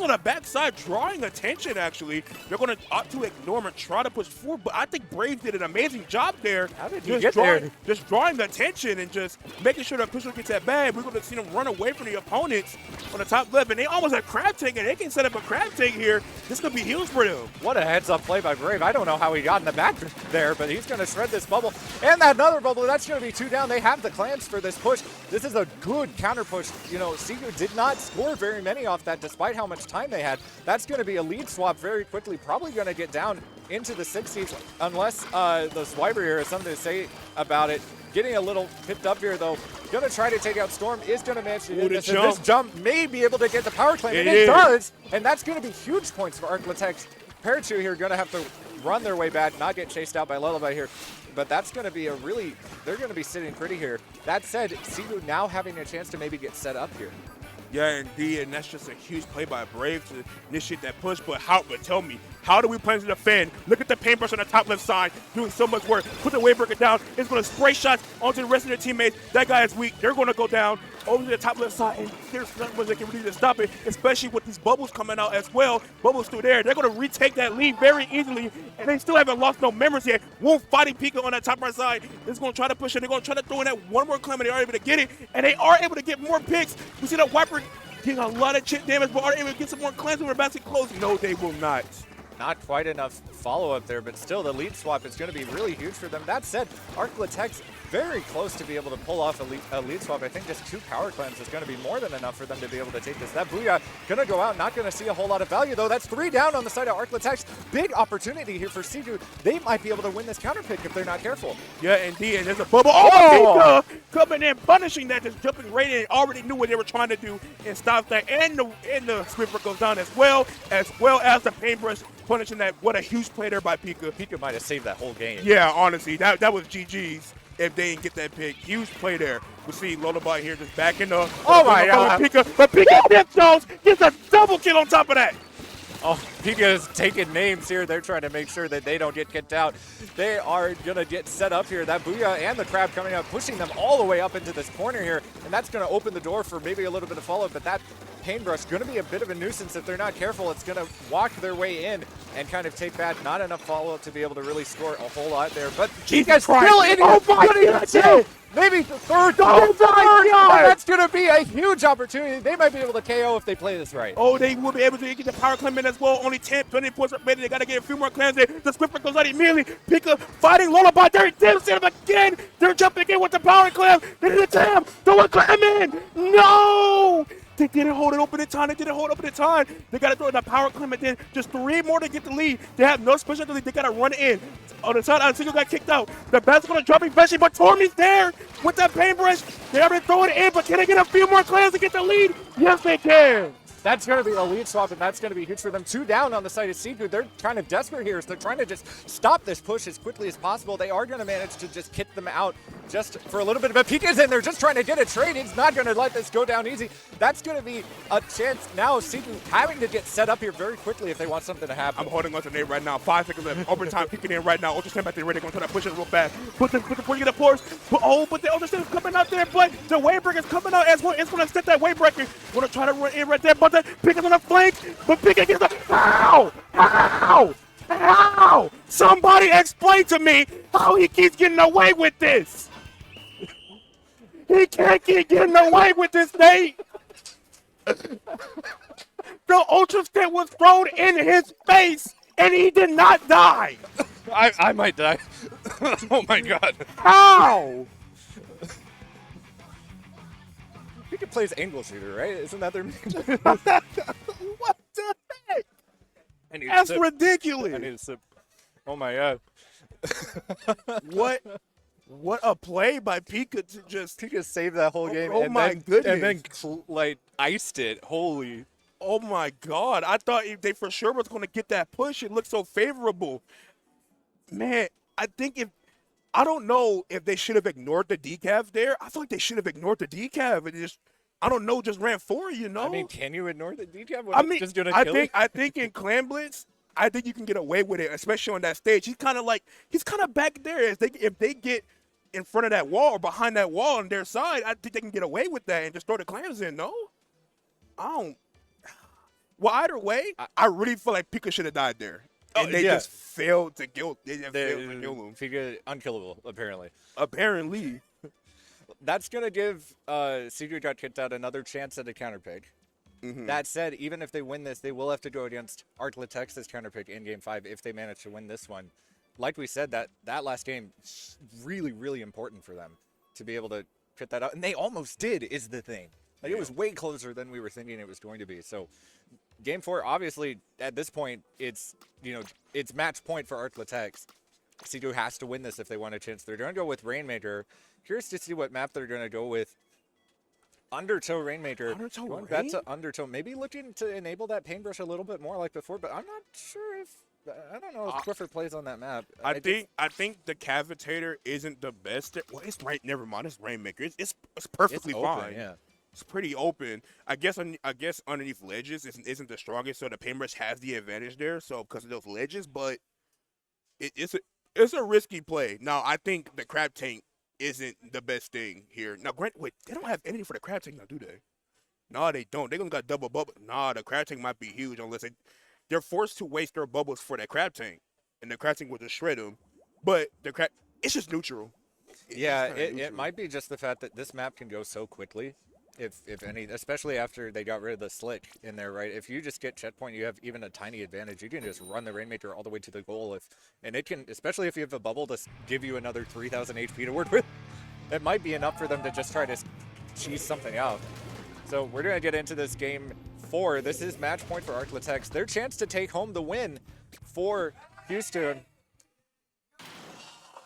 on the backside drawing attention, actually. They're going to opt to ignore him and try to push forward. But I think Braves did an amazing job there. How did he get there? Just drawing attention and just making sure that Pistol gets that bag. We're going to see them run away from the opponents on the top left. And they almost have crab tank, and they can set up a crab tank here. This could be huge for them. What a heads-up play by Brave. I don't know how he got in the back there, but he's going to shred this bubble. And that another bubble. That's going to be 2 down. They have the clams for this push. This is a good counter push. You know, Seeger did not score very many off that despite how much time they had. That's going to be a lead swap very quickly. Probably going to get down into the 60s unless the Swiper here has something to say about it. Getting a little pipped up here, though. Going to try to take out Storm. Is going to manage to do this. This jump may be able to get the power claim. And it does. And that's going to be huge points for Arclatech. Parachu here going to have to run their way back, not get chased out by Lullaby here. But that's going to be they're going to be sitting pretty here. That said, Sigu now having a chance to maybe get set up here. Yeah, indeed, and that's just a huge play by Brave to initiate that push. But tell me, How do we plan to defend? Look at the paintbrush on the top left side doing so much work. Put the wave breaker down. It's going to spray shots onto the rest of their teammates. That guy is weak. They're going to go down over to the top left side, and there's nothing they can really do to stop it, especially with these bubbles coming out as well. Bubbles through there. They're going to retake that lead very easily, and they still haven't lost no members yet. Wolf fighting Pika on that top right side. They're going to try to push it. They're going to try to throw in that one more climb, and they are able to get it, and they are able to get more picks. We see that Wiper getting a lot of chip damage, but are able to get some more clans when we're about to close. No, they will not. Not quite enough follow-up there, but still the lead swap is going to be really huge for them. That said, Arclatech's very close to be able to pull off a lead swap. I think just 2 power clams is going to be more than enough for them to be able to take this. That Booyah going to go out, not going to see a whole lot of value, though. That's 3 down on the side of Arclatech's. Big opportunity here for Seafood. They might be able to win this counter pick if they're not careful. Yeah, indeed, and there's a bubble. Oh, Pika coming in, punishing that, just jumping right in. Already knew what they were trying to do and stop that. And the Swiffer goes down as well as the paintbrush punishing that. What a huge play there by Pika. Pika might have saved that whole game. Yeah, honestly, that was GG's if they didn't get that pick. Huge play there. We see Lullaby here just backing up. Oh my God. Pika, but Pika Death Jones gets a double kill on top of that. Oh, Pika is taking names here. They're trying to make sure that they don't get kicked out. They are going to get set up here. That Booyah and the Crab coming up, pushing them all the way up into this corner here. And that's going to open the door for maybe a little bit of follow-up. But that paintbrush going to be a bit of a nuisance if they're not careful. It's going to walk their way in and kind of take that. Not enough follow-up to be able to really score a whole lot there. But Pika's still in here. Oh my God. Maybe the third. Oh my God. That's going to be a huge opportunity. They might be able to KO if they play this right. Oh, they will be able to get the power climb in as well. Only 10, 20 points remaining. They got to get a few more clams there. The Swiffer goes out immediately. Pika fighting Lullaby. They're devastated again. They're jumping in with the power clam. They did a jam. Throw a clam in. No! They didn't hold it open in time. They didn't hold it open in time. They got to throw in the power climb and then just 3 more to get the lead. They have no special ability. They got to run in. On the side, Single got kicked out. The Bat's going to drop eventually, but Tormy's there with that paintbrush. They already throwing it in, but can they get a few more clans to get the lead? Yes, they can. That's going to be a lead swap, and that's going to be huge for them. 2 down on the side of Seafood. They're kind of desperate here, so they're trying to just stop this push as quickly as possible. They are going to manage to just kick them out just for a little bit of a Pika's in there, just trying to get a trade. He's not going to let this go down easy. That's going to be a chance now. Seafood having to get set up here very quickly if they want something to happen. I'm holding on to Nate right now. 5 seconds left. Overtime kicking in right now. Ultra Slam back there ready. They're going to try to push it real fast. Put the push in the force. But the Ultra Slam is coming out there, but the wave breaker is coming out as well. It's going to set that wave breaker. Going to try to run in right there, but the Pika's on the flank. But Pika gets the. How? How? How? Somebody explain to me how he keeps getting away with this. He can't keep getting away with this, Nate. The Ultra Slam was thrown in his face, and he did not die. I might die. Oh my God. How? Pika plays angle shooter, right? Isn't that their name? What the heck? That's ridiculous. I need a sip. Oh my God. What a play by Pika to just. Pika saved that whole game. Oh and my then, goodness. And then like iced it. Holy. Oh my God. I thought they for sure was going to get that push. It looked so favorable. Man, I don't know if they should have ignored the decaf there. I feel like they should have ignored the decaf and just, I don't know, just ran for it, you know? I mean, can you ignore the decaf? Just gonna I kill think it? I think in Clan Blitz, I think you can get away with it, especially on that stage. He's kind of back there. If they get in front of that wall or behind that wall on their side, I think they can get away with that and just throw the clams in. No, I don't. Well, either way, I really feel like Pika should have died there, and they just failed to kill. They just failed to kill him. Pika unkillable, apparently. Apparently. That's going to give Secret got kicked out another chance at a counter pick. That said, even if they win this, they will have to go against Arclatech's as counter pick in Game 5 if they manage to win this one. Like we said, that last game is really, really important for them to be able to put that out. And they almost did, is the thing. Like, it was way closer than we were thinking it was going to be. So Game 4, obviously, at this point, it's match point for Arclatech's. C2 has to win this if they want a chance. They're going to go with Rainmaker. Curious to see what map they're going to go with. Undertow Rainmaker. Going back to Undertow. Maybe looking to enable that paintbrush a little bit more like before, but I'm not sure if I don't know if Clifford plays on that map. I think the Cavitator isn't the best. Well, it's right. Never mind. It's Rainmaker. It's perfectly open, fine. yeah. It's pretty open. I guess underneath ledges isn't the strongest, so the paintbrush has the advantage there. So because of those ledges, but it's a risky play. Now I think the crab tank isn't the best thing here. Now, wait, they don't have anything for the crab tank now, do they? No, they don't. They gonna got double bubble. Nah, the crab tank might be huge unless they're forced to waste their bubbles for that crab tank, and the crab tank will just shred them. But it's just neutral. Yeah, it might be just the fact that this map can go so quickly, if any, especially after they got rid of the slick in there, right? If you just get checkpoint, you have even a tiny advantage. You can just run the Rainmaker all the way to the goal, and it can, especially if you have a bubble to give you another 3,000 HP to work with, it might be enough for them to just try to cheese something out. So we're going to get into this game 4. This is match point for Arclitex. Their chance to take home the win for Houston.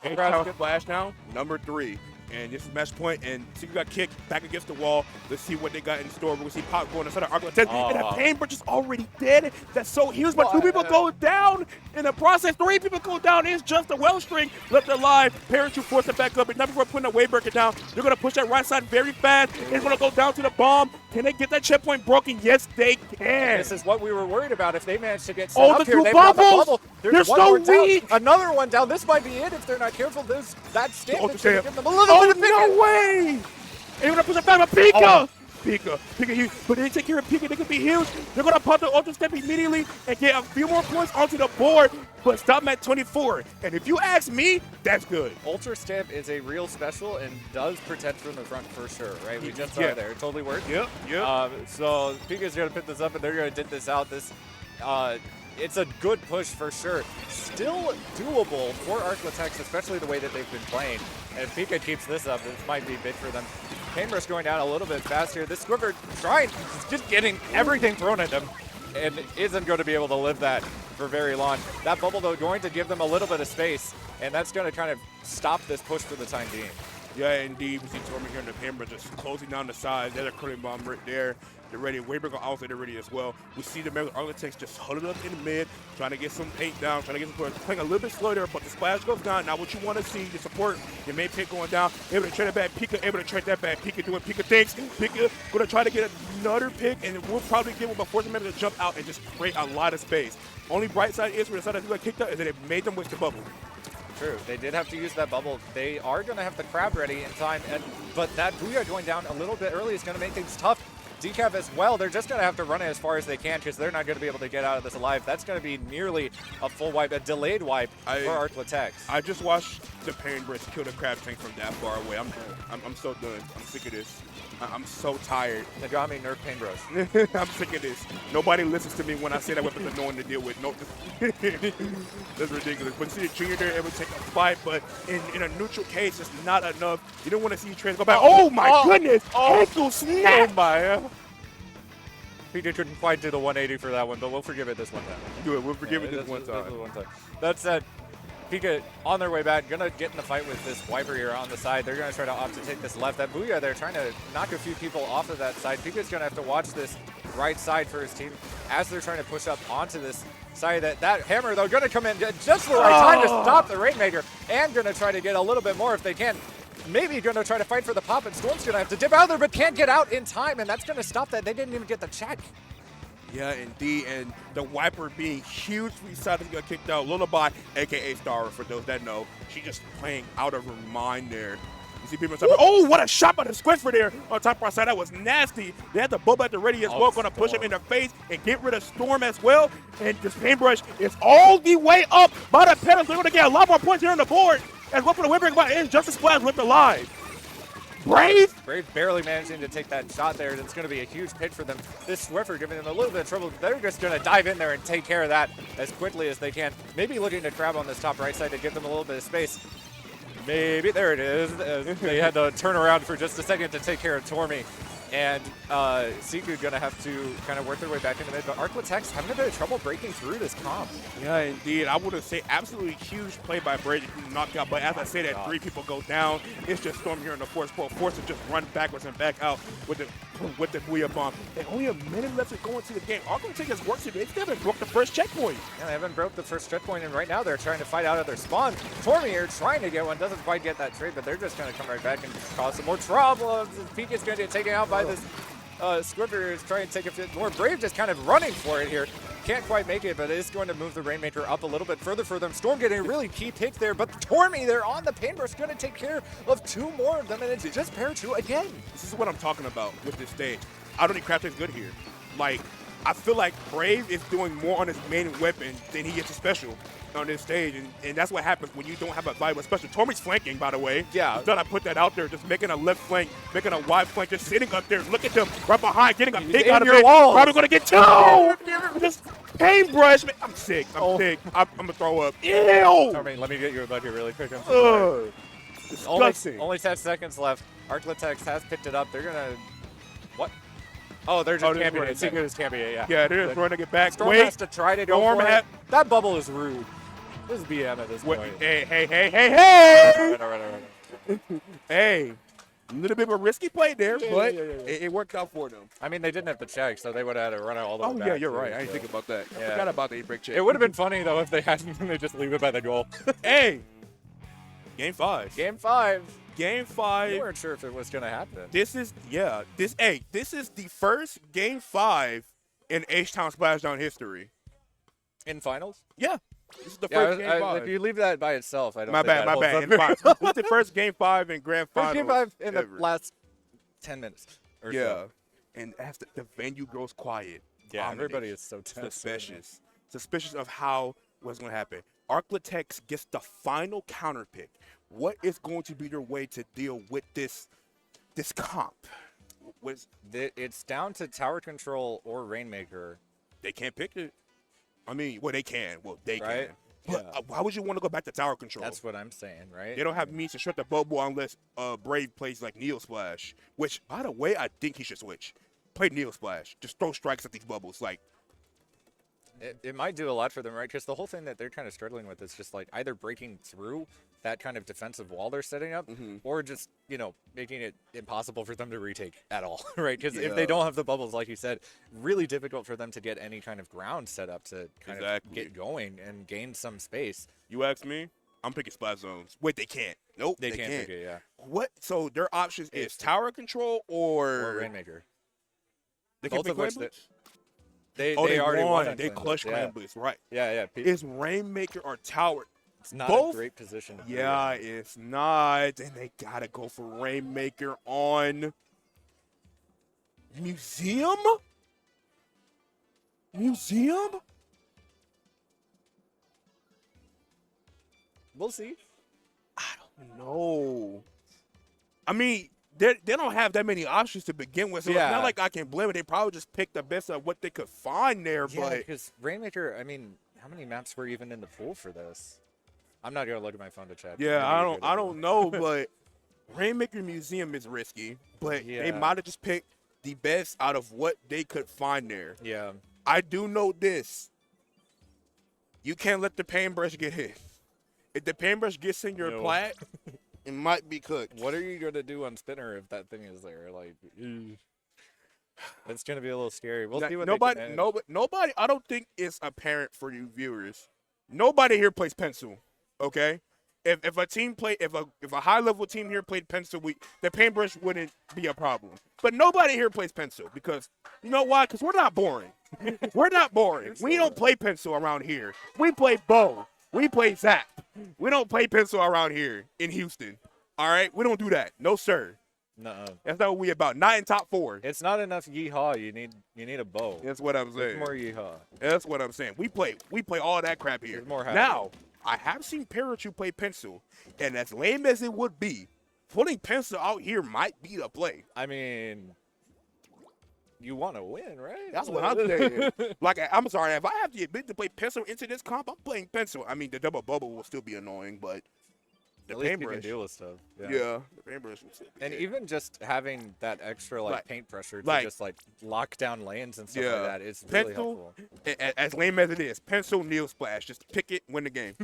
Splashdown, number 3. And this is match point, and Secret got kicked back against the wall. Let's see what they got in store. We're going to see Pop going inside of Arclitex. And the paintbrush is already dead. That's so huge, but 2 people go down. In the process, 3 people go down. It's just a Wellstring left alive. Parachute force it back up. And now before putting a wave breaker down, they're going to push that right side very fast. It's going to go down to the bomb. Can they get that checkpoint broken? Yes, they can. This is what we were worried about. If they managed to get set Oh, up the here, 2 they brought the bubbles. bubble. There's They're one so more down. weak. Another one down. This might be it if they're not careful. That stamp is going to give them a little Oh, bit of no way! And they're going to push it back, but Pika! Pika huge. But they take care of Pika, they can be huge. They're going to pop the Ultra Step immediately and get a few more points onto the board, but stop them at 24. And if you ask me, that's good. Ultra Stamp is a real special and does protect from the front for sure, right? We just saw it there. It totally worked. Yep. So Pika's going to pick this up, and they're going to dip this out. It's a good push for sure. Still doable for Arclitex, especially the way that they've been playing. And if Pika keeps this up, this might be big for them. Paintbrush going down a little bit faster. This Squiffer just getting everything thrown at him and isn't going to be able to live that for very long. That bubble, though, going to give them a little bit of space, and that's going to kind of stop this push for the time being. Yeah, indeed. We see Torment here in the Paintbrush just closing down the sides. There's a curling bomb right there. They're ready. Wayberg also they're ready as well. We see the Arclitex just huddled up in the mid, trying to get some paint down, trying to get some points. Playing a little bit slow there, but the splash goes down. Now what you want to see, the support, your main pick going down, able to trade that back. Pika able to trade that back. Pika doing Pika things. Pika going to try to get another pick, and we'll probably get one before them able to jump out and just create a lot of space. Only bright side is where the side that got kicked out is that it made them waste the bubble. True. They did have to use that bubble. They are going to have the crab ready in time, but that Booyah going down a little bit early is going to make things tough. Decaf as well, they're just going to have to run it as far as they can because they're not going to be able to get out of this alive. That's going to be nearly a full wipe, a delayed wipe for Arclitex. I just watched the Paintbrush kill the crab tank from that far away. I'm so done. I'm sick of this. I'm so tired. Nagami nerf Paintbrush. I'm sick of this. Nobody listens to me when I say that weapon's annoying to deal with. No, that's ridiculous. But see the Junior there able to take a fight, but in a neutral case, it's not enough. You don't want to see Trans go back. Oh my goodness! Ankle snap! Oh my! Pika couldn't quite do the 180 for that one, but we'll forgive it this one time. Do it. We'll forgive it this one time. That said, Pika on their way back, gonna get in the fight with this wiper here on the side. They're gonna try to opt to take this left. That Booyah, they're trying to knock a few people off of that side. Pika's gonna have to watch this right side for his team as they're trying to push up onto this side. That hammer, though, gonna come in just the right time to stop the Rainmaker and gonna try to get a little bit more if they can. Maybe going to try to fight for the pop, and Storm's going to have to dip out there, but can't get out in time, and that's going to stop that. They didn't even get the check. Yeah, indeed, and the wiper being huge, we decided to get kicked out. Lullaby, a.k.a. Star, for those that know, she just playing out of her mind there. You see people saying, oh, what a shot by the Squiffer there on top right side. That was nasty. They had the Bubba at the ready as well, going to push him in the face and get rid of Storm as well. And this Paintbrush is all the way up by the pedals. They're going to get a lot more points here on the board. As well for the Wayback, but it's just a splash left alive. Brave barely managing to take that shot there. It's going to be a huge hit for them. This Swiffer giving them a little bit of trouble. They're just going to dive in there and take care of that as quickly as they can. Maybe looking to grab on this top right side to give them a little bit of space. Maybe, there it is. They had to turn around for just a second to take care of Tormy. And Siku going to have to kind of work their way back into mid, but Arclitex having a bit of trouble breaking through this comp. Yeah, indeed. I would say absolutely huge play by Brady knocked out, but as I say that, 3 people go down. It's just Storm here in the force to just run backwards and back out with the Booyah bomb. And only a minute left to go into the game. Arclitex has work to do. They still haven't broke the first checkpoint. Yeah, they haven't broke the first checkpoint, and right now they're trying to fight out of their spawn. Tormy here trying to get one, doesn't quite get that trade, but they're just going to come right back and cause some more troubles. Pika's going to get taken out by this Squidward is trying to take a bit more. Brave just kind of running for it here. Can't quite make it, but it is going to move the Rainmaker up a little bit further for them. Storm getting a really key pick there, but Tormy there on the paintbrush going to take care of 2 more of them, and it's just pair 2 again. This is what I'm talking about with this stage. I don't think Crafty's good here. Like, I feel like Brave is doing more on his main weapon than he gets a special on this stage, and that's what happens when you don't have a viable special. Tormy's flanking, by the way. Yeah. I thought I put that out there, just making a left flank, making a wide flank, just sitting up there. Look at them right behind, getting a pick in out of your it. walls. Probably gonna get 2. This paintbrush, man. I'm sick. I'm sick. I'm gonna throw up. Ew. Tormy, let me get you a bug here really quick. I'm so Ugh. sorry. Disgusting. Only 10 seconds left. Arclitex has picked it up. They're going to... What? Oh, they're just camping it. Secret is camping it, yeah. Yeah, they're just running it back. Storm Wait. has to try to go Storm for ha- it. That bubble is rude. This is BM at this What? point. Hey. All right. Hey. A little bit of a risky play there, Yeah, but yeah. it worked out for them. I mean, they didn't have the check, so they would have had to run it all the way Oh, back. yeah, you're too, right. I didn't so. think about that. I Yeah. forgot about the 8-break check. It would have been funny, though, if they hadn't and they just leave it by the goal. Hey. Game 5. Game 5. Game We 5. weren't sure if it was going to happen. This is the first Game 5 in H-Town Splashdown history. In finals? Yeah. This is the first Game 5. If you leave that by itself, I don't My think bad. that holds up In very five. This is the first Game 5 in Grand First Finals. game 5 in the ever. last 10 minutes or Yeah. so. And as the venue grows quiet. Yeah, ominous, everybody is so tense. Suspicious of how what's going to happen. Arclitex gets the final counter pick. What is going to be their way to deal with this comp? It's down to tower control or Rainmaker. They can't pick it. I mean, well, they can. Well, they Right? can. But Yeah. why would you want to go back to tower control? That's what I'm saying, right? They don't have means to shut the bubble unless Brave plays like Neo Splash, which, by the way, I think he should switch. Play Neo Splash. Just throw strikes at these bubbles. Like, It might do a lot for them, right? Because the whole thing that they're kind of struggling with is just like either breaking through that kind of defensive wall they're setting up, or just, making it impossible for them to retake at all, right? Because if they don't have the bubbles, like you said, really difficult for them to get any kind of ground set up to kind of get going and gain some space. you ask me, I'm picking Splash Zones. Wait, they can't. Nope, They can't pick it, yeah. What? So their options is tower control Or Rainmaker. They can Both pick of which Rainmaker? they won. already won. They clutched yeah. Ramblers, right. Yeah. Is Rainmaker or tower? It's not both? a great position. to be Yeah, in. it's not. And they got to go for Rainmaker on Museum? Museum? We'll see. No. I mean, they don't have that many options to begin with, so it's Yeah. not like I can blame it. They probably just picked the best of what they could find there, Yeah, but because Rainmaker, I mean, how many maps were even in the pool for this? I'm not gonna look at my phone to check. yeah, I don't know, but Rainmaker Museum is risky, but they Yeah. might have just picked the best out of what they could find there. Yeah. I do know this. You can't let the paintbrush get hit. If the paintbrush gets in your No. plat, it might be cooked. What are you gonna do on spinner if that thing is there? Like, it's gonna be a little scary. We'll see what nobody, they can manage. nobody. I don't think it's apparent for you viewers. Nobody here plays pencil. Okay, if a team play, if a high level team here played pencil, the paintbrush wouldn't be a problem. But nobody here plays pencil because you know why? Because we're not boring. We're not boring. We don't play pencil around here. We play bow. We play zap. We don't play pencil around here in Houston. All right, we don't do that. No sir. Nuh-uh. That's not what we about. Not in top 4. It's not enough yeehaw. You need a bow. That's what I'm saying. More yeehaw. That's what I'm saying. We play all that crap here. There's more Now, I have seen Parachu play pencil, and as lame as it would be, putting pencil out here might be the play. I mean, you want to win, right? That's what I'm saying. Like, I'm sorry, if I have the ability to play pencil into this comp, I'm playing pencil. I mean, the double bubble will still be annoying, but the At least you paintbrush. can deal with stuff. Yeah, the paintbrush will still be And there. even just having that extra Like- paint pressure to like- just lock down lanes and stuff Yeah. like that is really Pencil, helpful. as lame as it is, pencil, Neo Splash. Just pick it, win the game.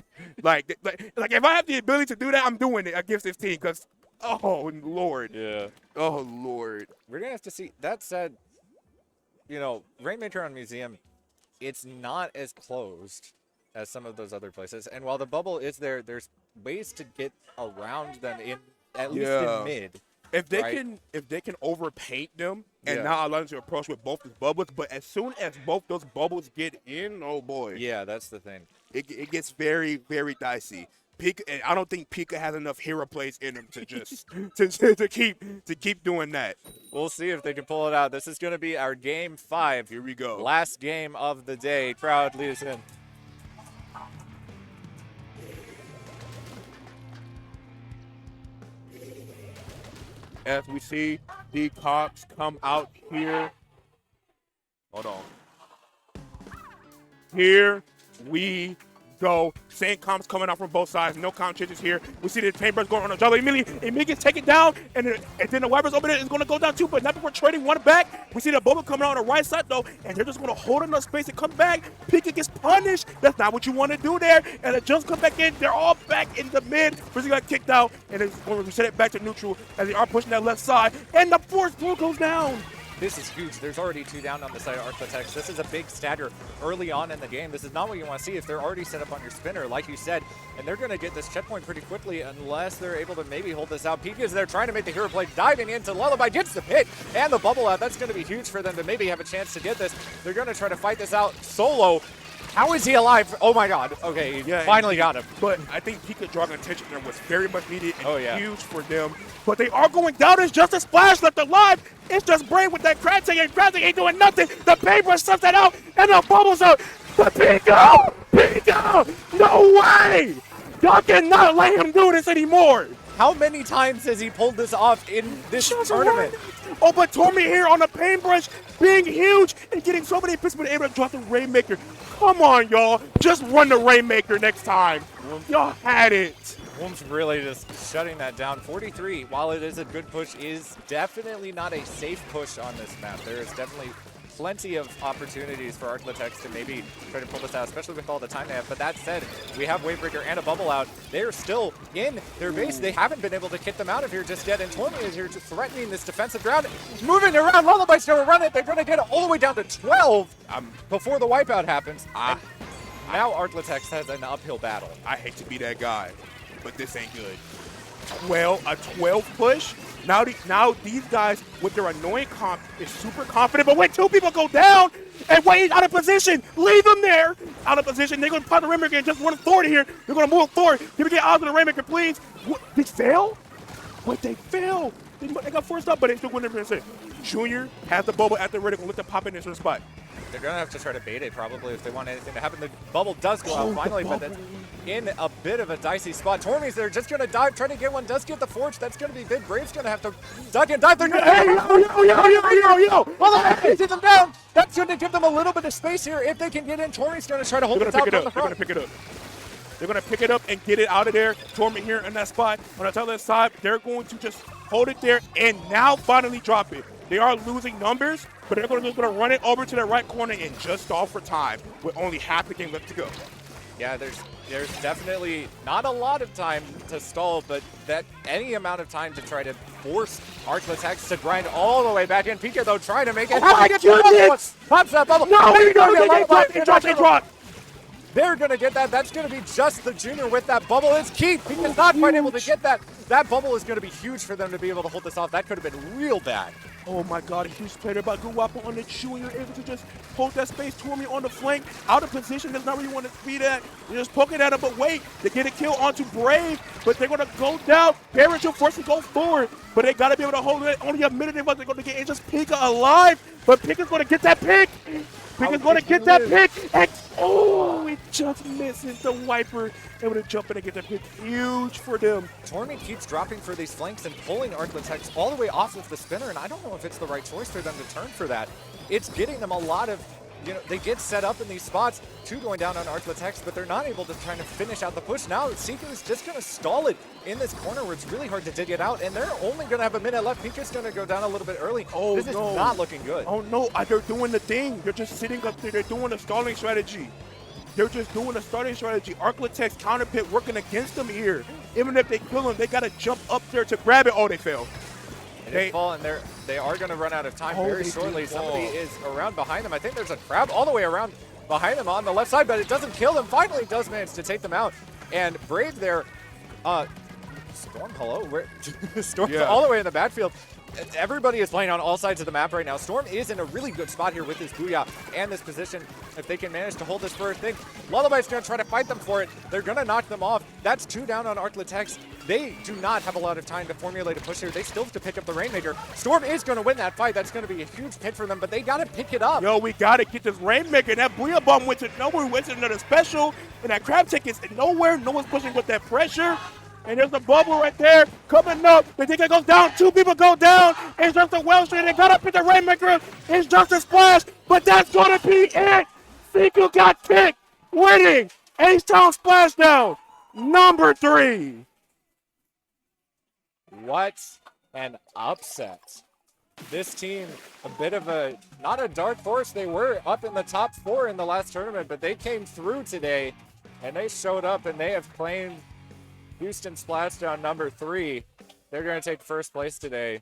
like if I have the ability to do that, I'm doing it against this team because, oh, Lord. Yeah. Oh, Lord. We're going to have to see. That said, Rainmaker on Museum, it's not as closed as some of those other places. And while the bubble is there, there's ways to get around them at least in mid. If they right? can overpaint them and Yeah. not allow them to approach with both those bubbles, but as soon as both those bubbles get in, oh boy, Yeah, that's the thing. it gets very, very dicey. Pika, and I don't think Pika has enough hero plays in him to just to keep doing that. We'll see if they can pull it out. This is going to be our game 5. Here we go. Last game of the day. Crowd, lead us in. As we see the cops come out here. Hold on. Here we go. Same comps coming out from both sides. No comp changes here. We see the paintbrush going on a jolly. Immediately gets taken down, and then the wipers over there is going to go down too, but not before trading one back. We see the Boba coming out on the right side, though, and they're just going to hold enough space and come back. Pika gets punished. That's not what you want to do there. And the jumps come back in. They're all back in the mid. Frizzy got kicked out, and it's going to set it back to neutral as they are pushing that left side. And the fourth blue goes down. This is huge. There's already 2 down on the side of Architects. This is a big stagger early on in the game. This is not what you want to see if they're already set up on your spinner, like you said. And they're going to get this checkpoint pretty quickly unless they're able to maybe hold this out. Pika's there trying to make the hero play, diving into Lullaby, gets the pick and the bubble out. That's going to be huge for them to maybe have a chance to get this. They're going to try to fight this out solo. How is he alive? Oh my god. Okay, he finally got him. But I think Pika drawing attention there was very much needed and huge for them. But they are going down. It's just a Splash left alive. It's just Brave with that Kratzy, and Kratzy ain't doing nothing. The paintbrush sucks that out, and the bubbles out. But Pika! No way! Y'all cannot let him do this anymore. How many times has he pulled this off in this tournament? Oh, but Tormy here on the paintbrush being huge and getting so many picks, but able to drop the Rainmaker. Come on, y'all. Just run the Rainmaker next time. Y'all had it. Wooms really just shutting that down. 43, while it is a good push, is definitely not a safe push on this map. There is definitely plenty of opportunities for Arclitex to maybe try to pull this out, especially with all the time they have. But that said, we have Wavebreaker and a bubble out. They're still in their base. They haven't been able to kick them out of here just yet. And Tormy is here threatening this defensive ground. Moving around, Lullaby's going to run it. They're going to get it all the way down to 12 before the wipeout happens. And now Arclitex has an uphill battle. I hate to be that guy, but this ain't good. A 12 push. Now these guys with their annoying comp is super confident, but when 2 people go down and Wade's out of position, leave them there. Out of position, they're going to pop the Rainmaker and just run forward here. They're going to move forward. Can we get out of the Rainmaker, please? What, they fail? What, they fail? They got forced up, but they still win their percent. Junior has the bubble at the ready, going to let them pop in this spot. They're going to have to try to bait it probably if they want anything to happen. The bubble does go out finally, but that's in a bit of a dicey spot. Tormy's there, just going to dive, trying to get one, does get the Forge. That's going to be big. Brave's going to have to duck and dive. They're going to yo. Well, they hit them down. That's going to give them a little bit of space here if they can get in. Tormy's going to try to hold it out from the front. They're going to pick it up. They're going to pick it up and get it out of there. Torment here in that spot. On the other side, they're going to just hold it there and now finally drop it. They are losing numbers, but they're just going to run it over to the right corner and just stall for time with only half the game left to go. Yeah, there's definitely not a lot of time to stall, but that any amount of time to try to force Arclitex to grind all the way back in. Pika, though, trying to make it. Oh my goodness! Pops that bubble. No, they drop. They're going to get that. That's going to be just the Junior with that bubble. It's Keith. Pika's not quite able to get that. That bubble is going to be huge for them to be able to hold this off. That could have been real bad. Oh my god, a huge play there by Guwapo on the Junior, able to just hold that space. Tormy on the flank, out of position, does not really want to speed at. They're just poking at him, but wait, they get a kill onto Brave, but they're going to go down. Parents will force to go forward, but they got to be able to hold it. Only a minute they wasn't going to get. It's just Pika alive, but Pika's going to get that pick. Pika's going to get that pick, and it just misses the wiper. Able to jump in and get that pick. Huge for them. Tormy keeps dropping for these flanks and pulling Arclitex all the way off of the spinner, and I don't know if it's the right choice for them to turn for that. It's getting them a lot of, they get set up in these spots, 2 going down on Arclitex, but they're not able to try to finish out the push. Now, Seeker is just going to stall it in this corner where it's really hard to dig it out, and they're only going to have a minute left. Pika's going to go down a little bit early. Oh, this is not looking good. Oh, no, they're doing the thing. They're just sitting up there. They're doing a stalling strategy. They're just doing a starting strategy. Arclitex counter pit working against them here. Even if they kill them, they got to jump up there to grab it. Oh, they fail. They fall, and they are going to run out of time very shortly. Somebody is around behind them. I think there's a crab all the way around behind them on the left side, but it doesn't kill them. Finally, it does manage to take them out. And Brave there, Storm, hello? Storm's Yeah. all the way in the backfield. Everybody is playing on all sides of the map right now. Storm is in a really good spot here with his Booyah and this position. If they can manage to hold this for a thing, Lullaby's going to try to fight them for it. They're going to knock them off. That's 2 down on Arclitex. They do not have a lot of time to formulate a push here. They still have to pick up the Rainmaker. Storm is going to win that fight. That's going to be a huge hit for them, but they got to pick it up. Yo, we got to get this Rainmaker. That Booyah Bomb went to nowhere. Went to another special. And that Crab Tech is nowhere. No one's pushing with that pressure. And there's a bubble right there coming up. They think it goes down. 2 people go down. It's just a Welsh. They got up in the Rainmaker. It's just a splash. But that's going to be it. Sekou got kicked. Winning. H-Town Splashdown. Number 3. What an upset. This team, a bit of a, not a dark horse. They were up in the top 4 in the last tournament, but they came through today, and they showed up, and they have claimed Houston Splashdown number 3. They're going to take first place today.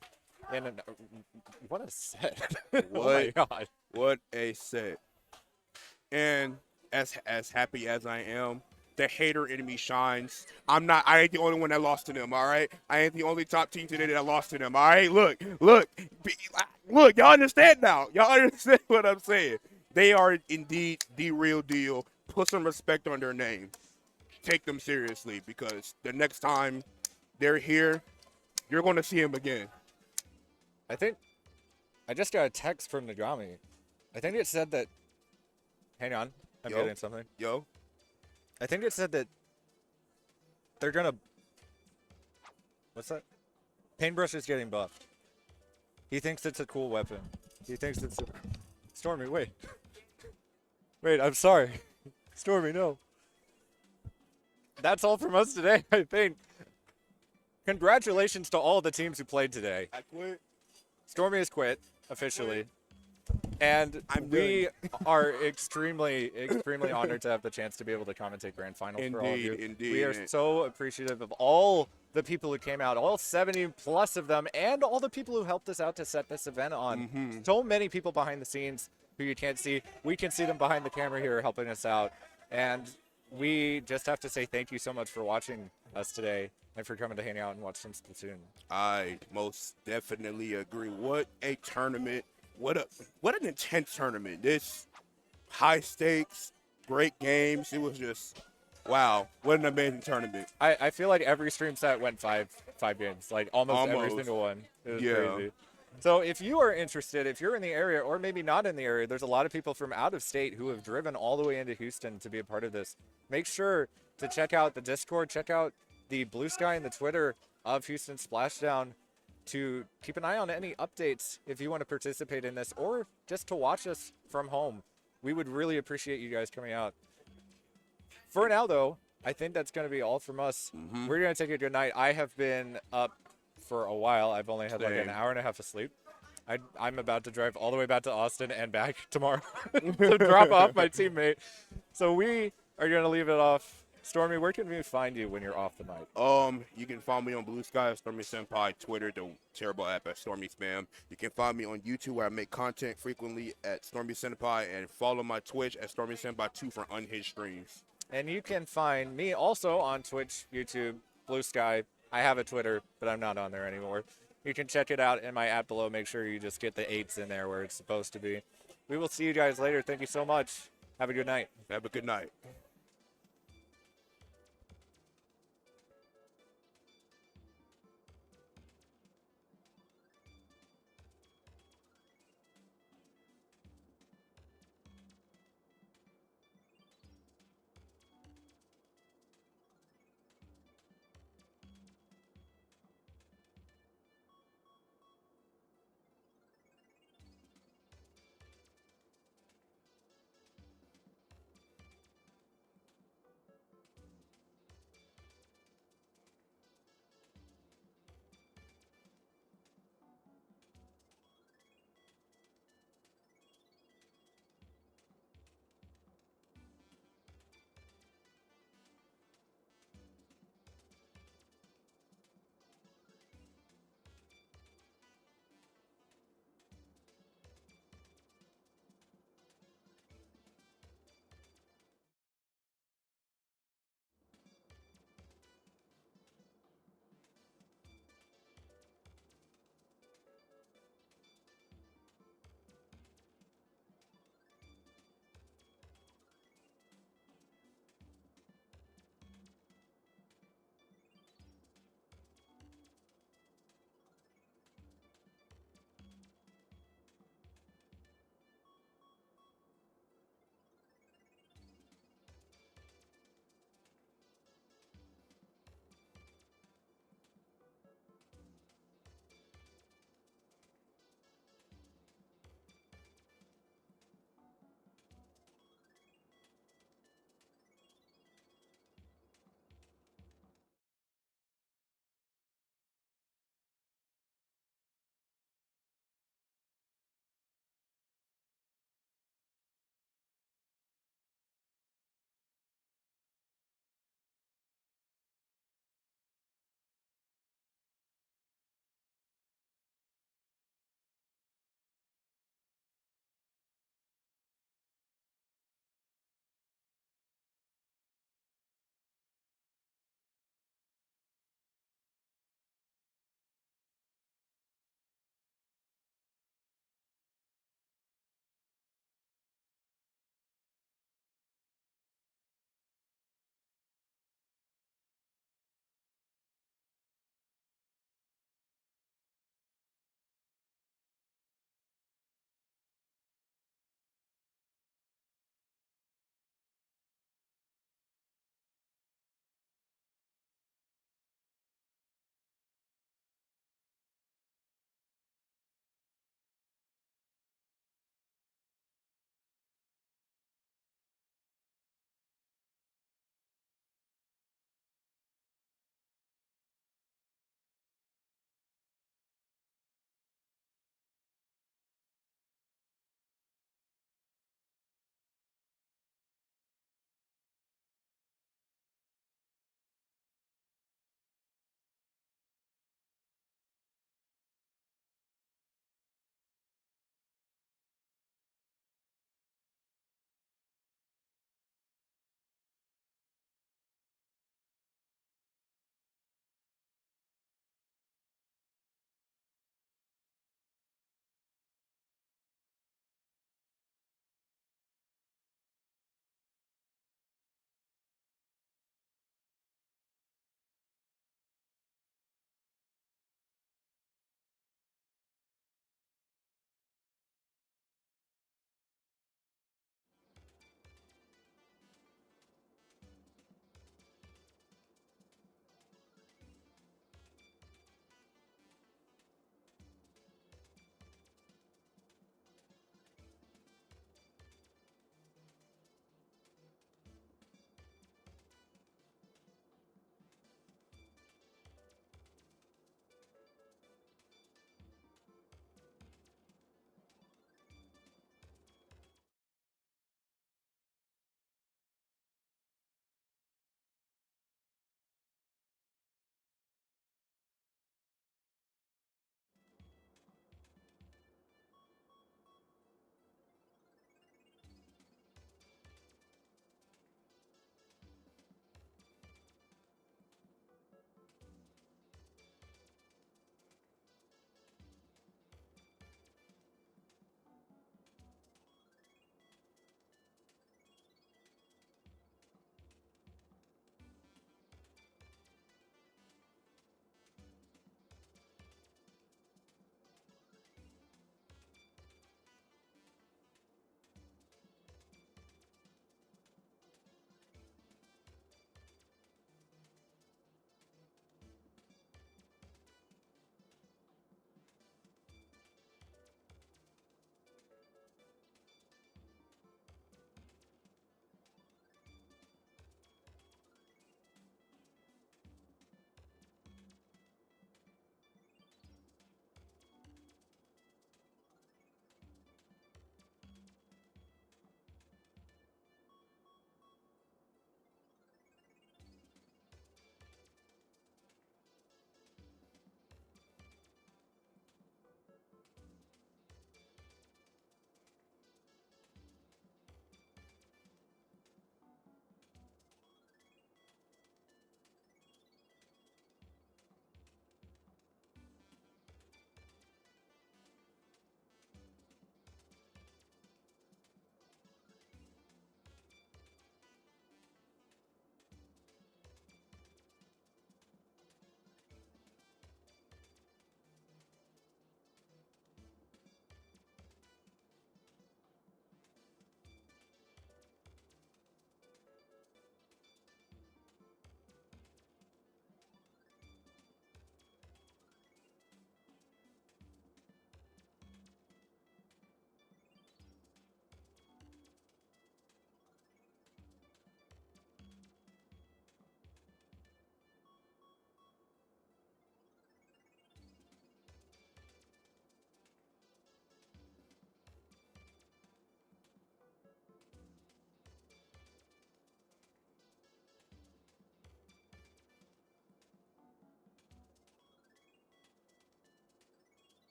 What a set. Oh my God. What a set. And as happy as I am, the hater in me shines. I ain't the only one that lost to them, all right? I ain't the only top team today that lost to them, all right? Look, y'all understand now. Y'all understand what I'm saying. They are indeed the real deal. Put some respect on their name. Take them seriously, because the next time they're here, you're going to see them again. I think I just got a text from Nagami. I think it said that, hang on, I'm getting something. Yo. I think it said that they're going to, what's that? Paintbrush is getting buffed. He thinks it's a cool weapon. He thinks it's a, Stormy, wait. Wait, I'm sorry. Stormy, no. That's all from us today, I think. Congratulations to all the teams who played today. I quit. Stormy has quit, officially. And we are extremely, extremely honored to have the chance to be able to commentate Grand Finals for all of you. Indeed. We are so appreciative of all the people who came out, all 70 plus of them, and all the people who helped us out to set this event on. So many people behind the scenes who you can't see. We can see them behind the camera here helping us out. And we just have to say thank you so much for watching us today and for coming to hang out and watch some Splatoon. I most definitely agree. What a tournament. What an intense tournament. This high stakes, great games. It was just, wow, what an amazing tournament. I feel like every stream set went five games, like almost every single one. It was crazy. So if you are interested, if you're in the area or maybe not in the area, there's a lot of people from out of state who have driven all the way into Houston to be a part of this. Make sure to check out the Discord, check out the Blue Sky and the Twitter of Houston Splashdown to keep an eye on any updates if you want to participate in this or just to watch us from home. We would really appreciate you guys coming out. For now, though, I think that's going to be all from us. We're going to take a good night. I have been up for a while. I've only had like an hour and a half of sleep. I'm about to drive all the way back to Austin and back tomorrow to drop off my teammate. So we are going to leave it off. Stormy, where can we find you when you're off the night? You can find me on Blue Sky at Stormy Senpai, Twitter, the terrible app at Stormy Spam. You can find me on YouTube where I make content frequently at Stormy Senpai, and follow my Twitch at Stormy Senpai 2 for unhinged streams. And you can find me also on Twitch, YouTube, Blue Sky. I have a Twitter, but I'm not on there anymore. You can check it out in my app below. Make sure you just get the 8s in there where it's supposed to be. We will see you guys later. Thank you so much. Have a good night. Have a good night.